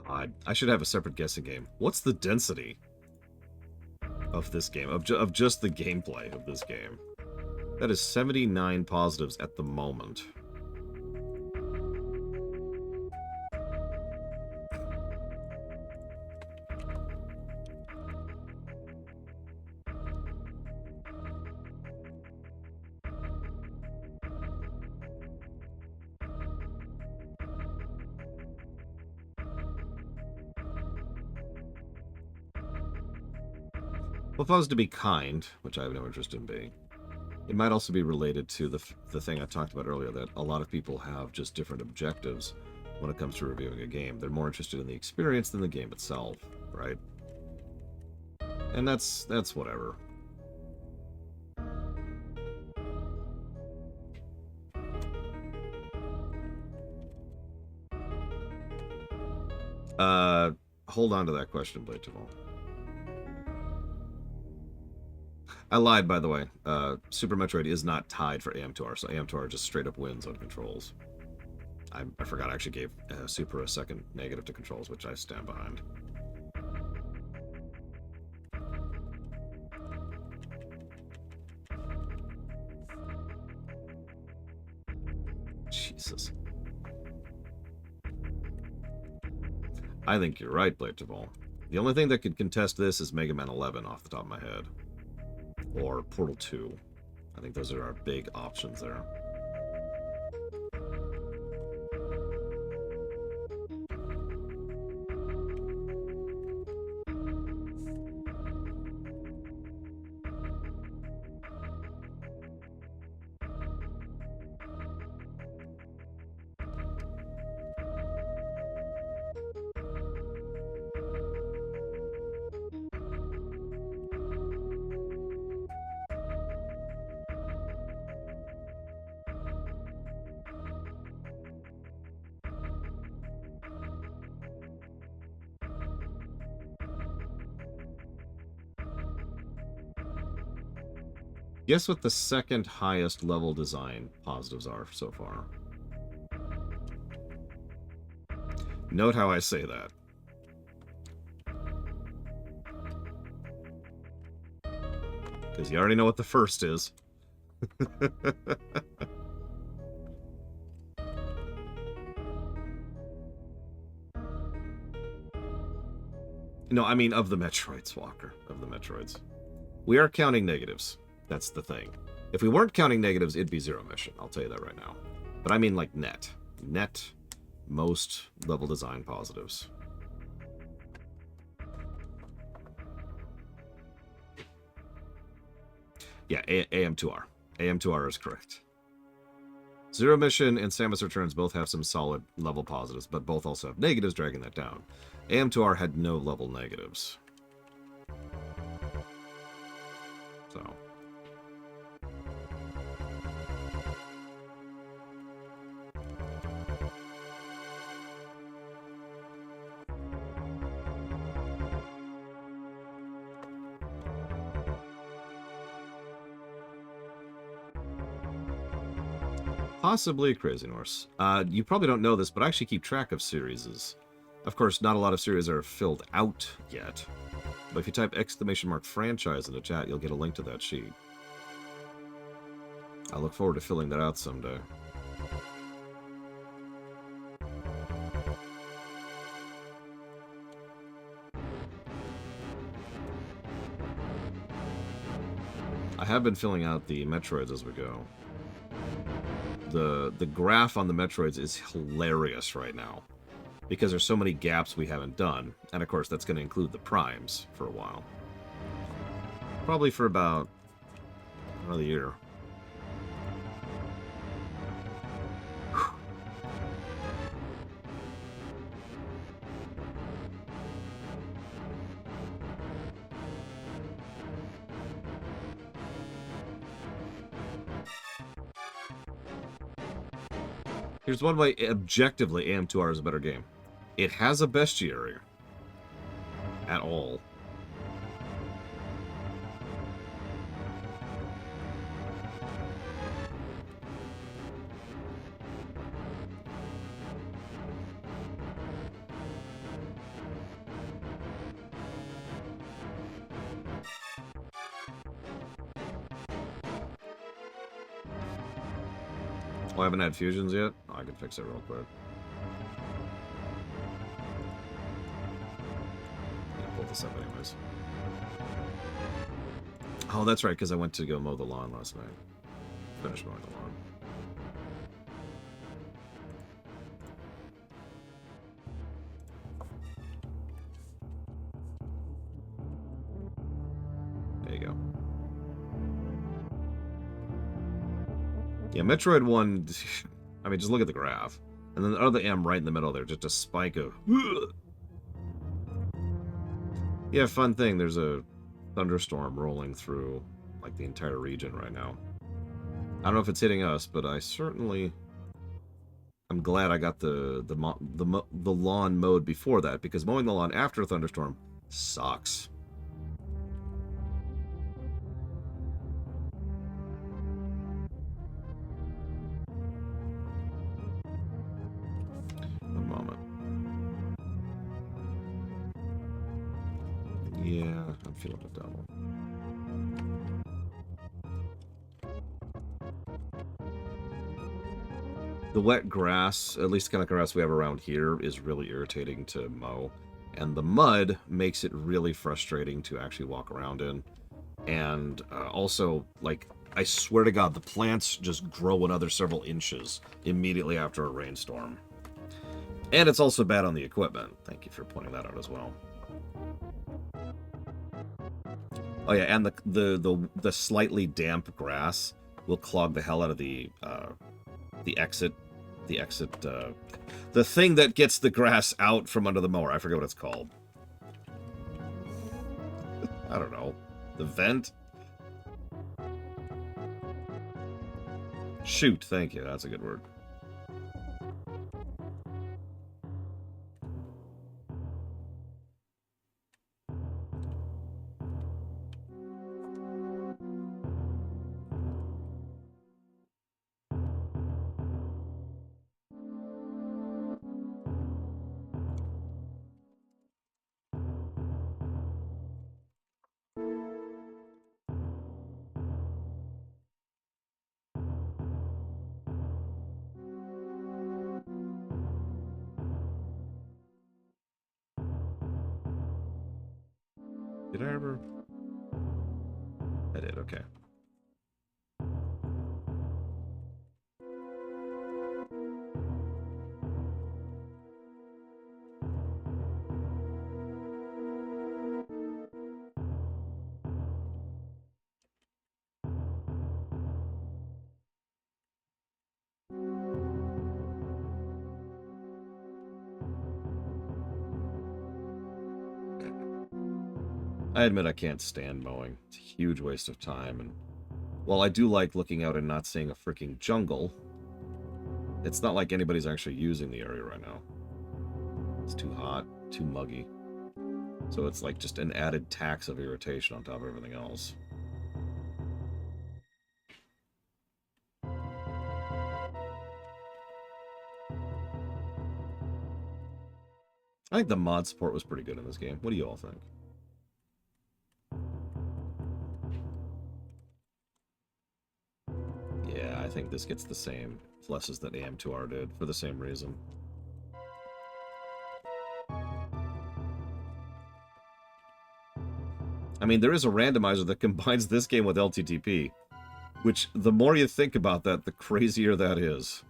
God, I should have a separate guessing game. What's the density of this game? Of just the gameplay of this game? That is 79 positives at the moment. Well, if I was to be kind, which I have no interest in being, it might also be related to the thing I talked about earlier, that a lot of people have just different objectives when it comes to reviewing a game. They're more interested in the experience than the game itself, right? And that's whatever. Hold on to that question, Blade Jamal. I lied, by the way. Super Metroid is not tied for AM2R, so AM2R just straight up wins on controls. I forgot I actually gave Super a second negative to controls, which I stand behind. Jesus. I think you're right, Blade Jamal. The only thing that could contest this is Mega Man 11 off the top of my head. Or Portal 2. I think those are our big options there. Guess what the second highest level design positives are so far? Note how I say that. Because you already know what the first is. No, I mean of the Metroids, Walker. Of the Metroids. We are counting negatives. That's the thing. If we weren't counting negatives, it'd be zero mission. I'll tell you that right now. But I mean like net. Net, most level design positives. Yeah, AM2R. AM2R is correct. Zero Mission and Samus Returns both have some solid level positives, but both also have negatives dragging that down. AM2R had no level negatives. So. Possibly Crazy Norse. You probably don't know this, but I actually keep track of series. Of course, not a lot of series are filled out yet. But if you type !franchise in the chat, you'll get a link to that sheet. I look forward to filling that out someday. I have been filling out the Metroids as we go. The graph on the Metroids is hilarious right now because there's so many gaps we haven't done, and of course that's going to include the primes for a while, probably for about another year. Here's one way, objectively, AM2R is a better game. It has a bestiary. At all. Oh, I haven't had fusions yet? Oh, I can fix it real quick. Yeah, pull this up anyways. Oh, that's right, because I went to go mow the lawn last night. Finished mowing the lawn. There you go. Yeah, Metroid 1, I mean, just look at the graph. And then the other M right in the middle there, just a spike of... Yeah, fun thing, there's a thunderstorm rolling through, like, the entire region right now. I don't know if it's hitting us, but I certainly... I'm glad I got the lawn mowed before that, because mowing the lawn after a thunderstorm sucks. One moment. Yeah, I'm feeling it double. The wet grass, at least the kind of grass we have around here, is really irritating to mow. And the mud makes it really frustrating to actually walk around in. And also, like, I swear to God, the plants just grow another several inches immediately after a rainstorm. And it's also bad on the equipment. Thank you for pointing that out as well. Oh yeah, and the slightly damp grass will clog the hell out of the exit, the thing that gets the grass out from under the mower. I forget what it's called. I don't know. The vent? Shoot, thank you. That's a good word. Did I ever? I did, okay. I admit I can't stand mowing. It's a huge waste of time, and while I do like looking out and not seeing a freaking jungle, it's not like anybody's actually using the area right now. It's too hot, too muggy. So it's like just an added tax of irritation on top of everything else. I think the mod support was pretty good in this game. What do you all think? Yeah, I think this gets the same pluses that AM2R did for the same reason. I mean, there is a randomizer that combines this game with LTTP, which the more you think about that, the crazier that is.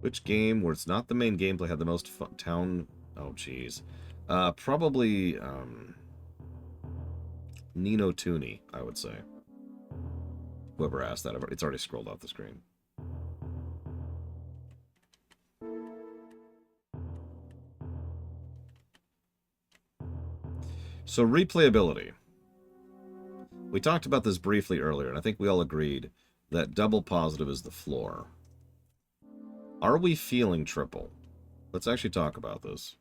Which game, where it's not the main gameplay, had the most fun town... Oh, jeez. Probably, Nino Tooney, I would say. Whoever asked that, it's already scrolled off the screen. So, replayability. We talked about this briefly earlier, and I think we all agreed that double positive is the floor. Are we feeling triple? Let's actually talk about this.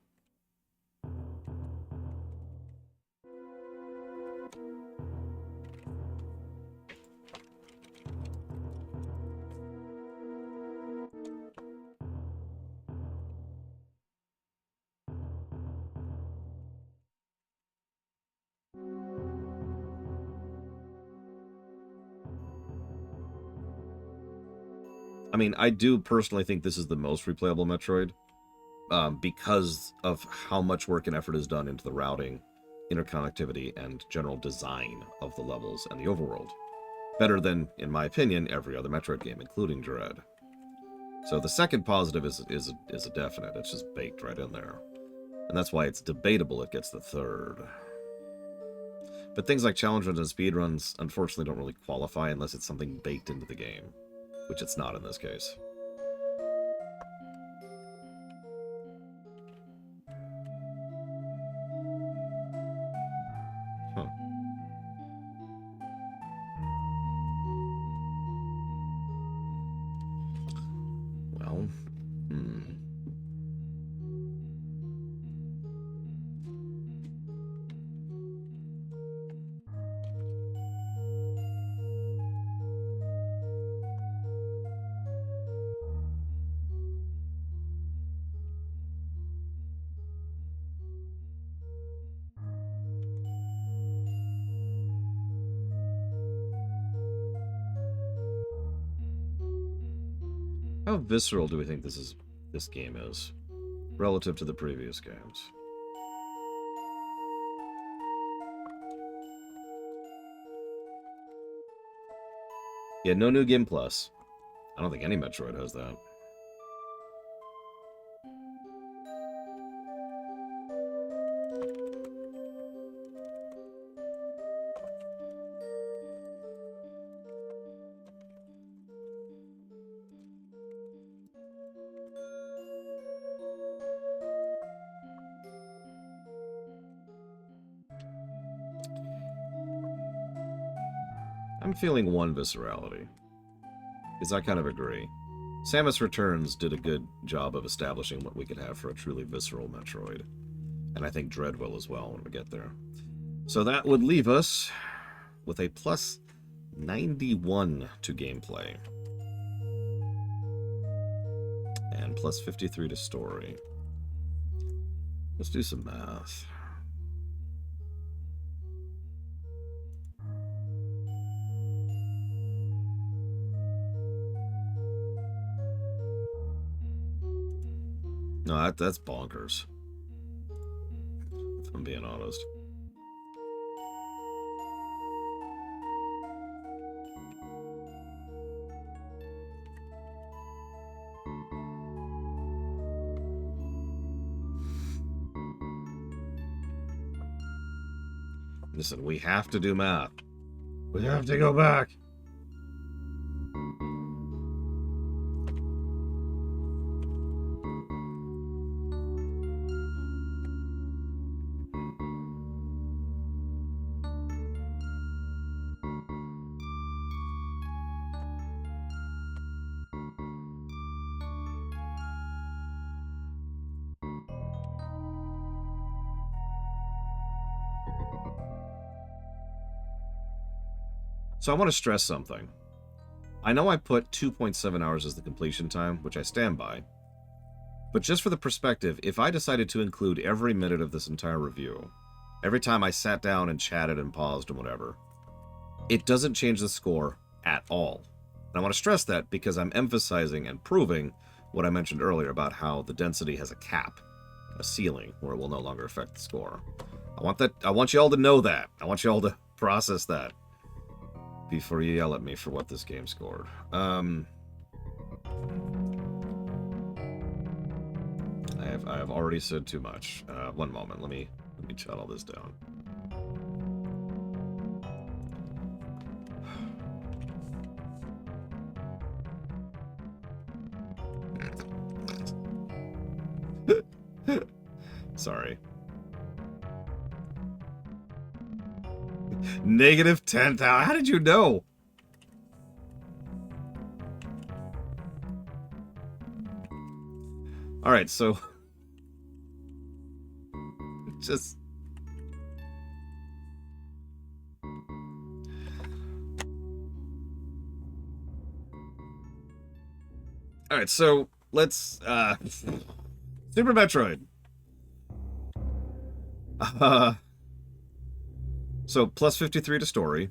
I mean, I do personally think this is the most replayable Metroid, because of how much work and effort is done into the routing, interconnectivity, and general design of the levels and the overworld. Better than, in my opinion, every other Metroid game, including Dread. So the second positive is a definite. It's just baked right in there. And that's why it's debatable it gets the third. But things like challenge runs and speedruns, unfortunately, don't really qualify unless it's something baked into the game, which it's not in this case. Huh. Well, how visceral do we think this game is relative to the previous games? Yeah, no New Game Plus. I don't think any Metroid has that. I'm feeling one viscerality, because I kind of agree. Samus Returns did a good job of establishing what we could have for a truly visceral Metroid. And I think Dread will as well when we get there. So that would leave us with a plus 91 to gameplay. And plus 53 to story. Let's do some math. No, that's bonkers. If I'm being honest. Listen, we have to do math. We have to go back. So I want to stress something. I know I put 2.7 hours as the completion time, which I stand by. But just for the perspective, if I decided to include every minute of this entire review, every time I sat down and chatted and paused and whatever, it doesn't change the score at all. And I want to stress that because I'm emphasizing and proving what I mentioned earlier about how the density has a cap, a ceiling, where it will no longer affect the score. I want you all to know that. I want you all to process that before you yell at me for what this game scored. I have already said too much. One moment. Let me jot all this down. Sorry. Negative 10,000. How did you know? All right, so just all right, so let's Super Metroid. So plus 53 to story.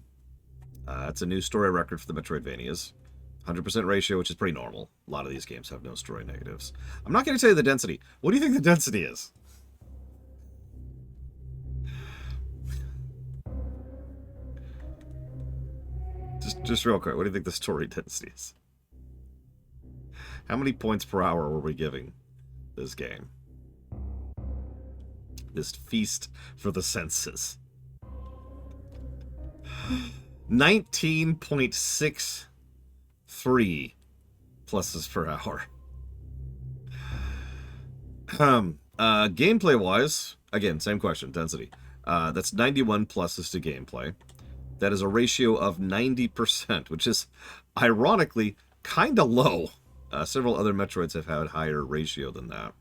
It's a new story record for the Metroidvanias. 100% ratio, which is pretty normal. A lot of these games have no story negatives. I'm not going to tell you the density. What do you think the density is? Just real quick, what do you think the story density is? How many points per hour were we giving this game? This feast for the senses. 19.63 pluses per hour. Gameplay wise, again, same question, density. That's 91 pluses to gameplay. That is a ratio of 90%, which is ironically kind of low. Several other Metroids have had higher ratio than that.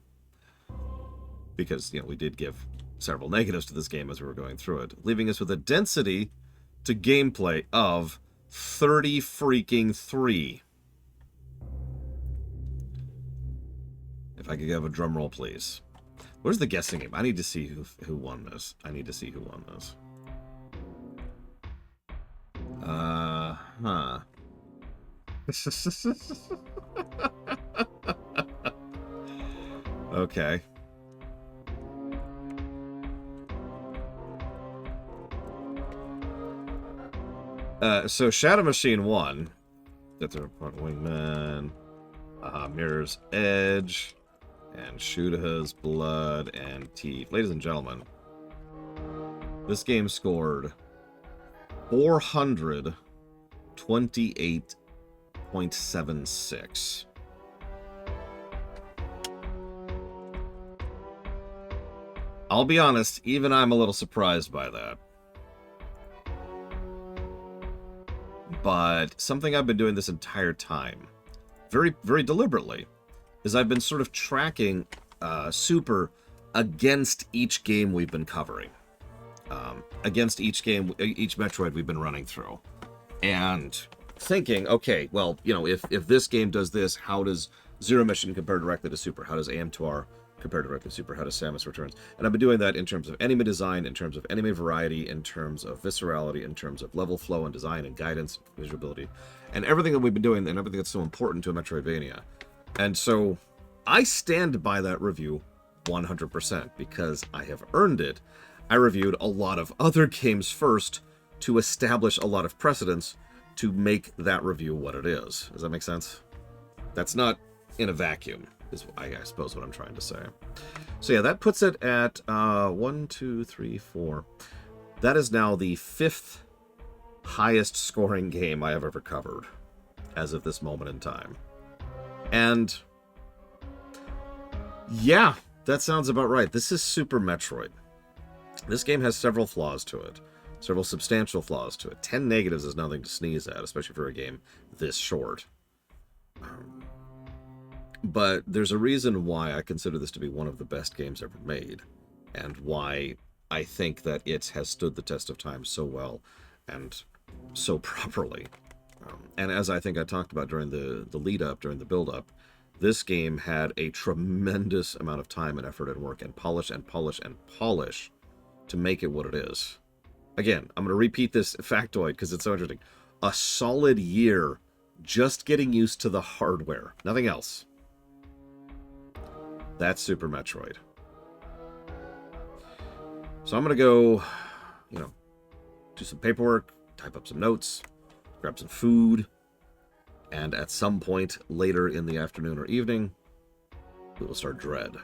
Because, you know, we did give several negatives to this game as we were going through it, leaving us with a density to gameplay of 30 freaking 3. If I could have a drum roll, please. Where's the guessing game? I need to see who won this. I need to see who won this. Huh. Okay. So Shadow Machine won. That's a Wingman. Mirror's Edge. And Shuda's Blood and Teeth. Ladies and gentlemen, this game scored 428.76. I'll be honest, even I'm a little surprised by that. But something I've been doing this entire time, very, very deliberately, is I've been sort of tracking Super against each game we've been covering. Against each game, each Metroid we've been running through. And thinking, okay, well, you know, if this game does this, how does Zero Mission compare directly to Super? How does AM2R compare directly to Super? How does Samus Returns? And I've been doing that in terms of enemy design, in terms of enemy variety, in terms of viscerality, in terms of level flow and design and guidance, visuality, and everything that we've been doing, and everything that's so important to a Metroidvania. And so I stand by that review 100% because I have earned it. I reviewed a lot of other games first to establish a lot of precedence to make that review what it is. Does that make sense? That's not in a vacuum, is I suppose what I'm trying to say. So yeah, that puts it at 1, 2, 3, 4. That is now the 5th highest scoring game I have ever covered as of this moment in time. And yeah, that sounds about right. This is Super Metroid. This game has several flaws to it. Several substantial flaws to it. 10 negatives is nothing to sneeze at, especially for a game this short. But there's a reason why I consider this to be one of the best games ever made, and why I think that it has stood the test of time so well and so properly. And as I think I talked about during the lead-up, during the build-up, this game had a tremendous amount of time and effort and work and polish and polish and polish to make it what it is. Again, I'm going to repeat this factoid because it's so interesting. A solid year just getting used to the hardware. Nothing else. That's Super Metroid. So I'm going to go, do some paperwork, type up some notes, grab some food, and at some point later in the afternoon or evening, we will start Dread.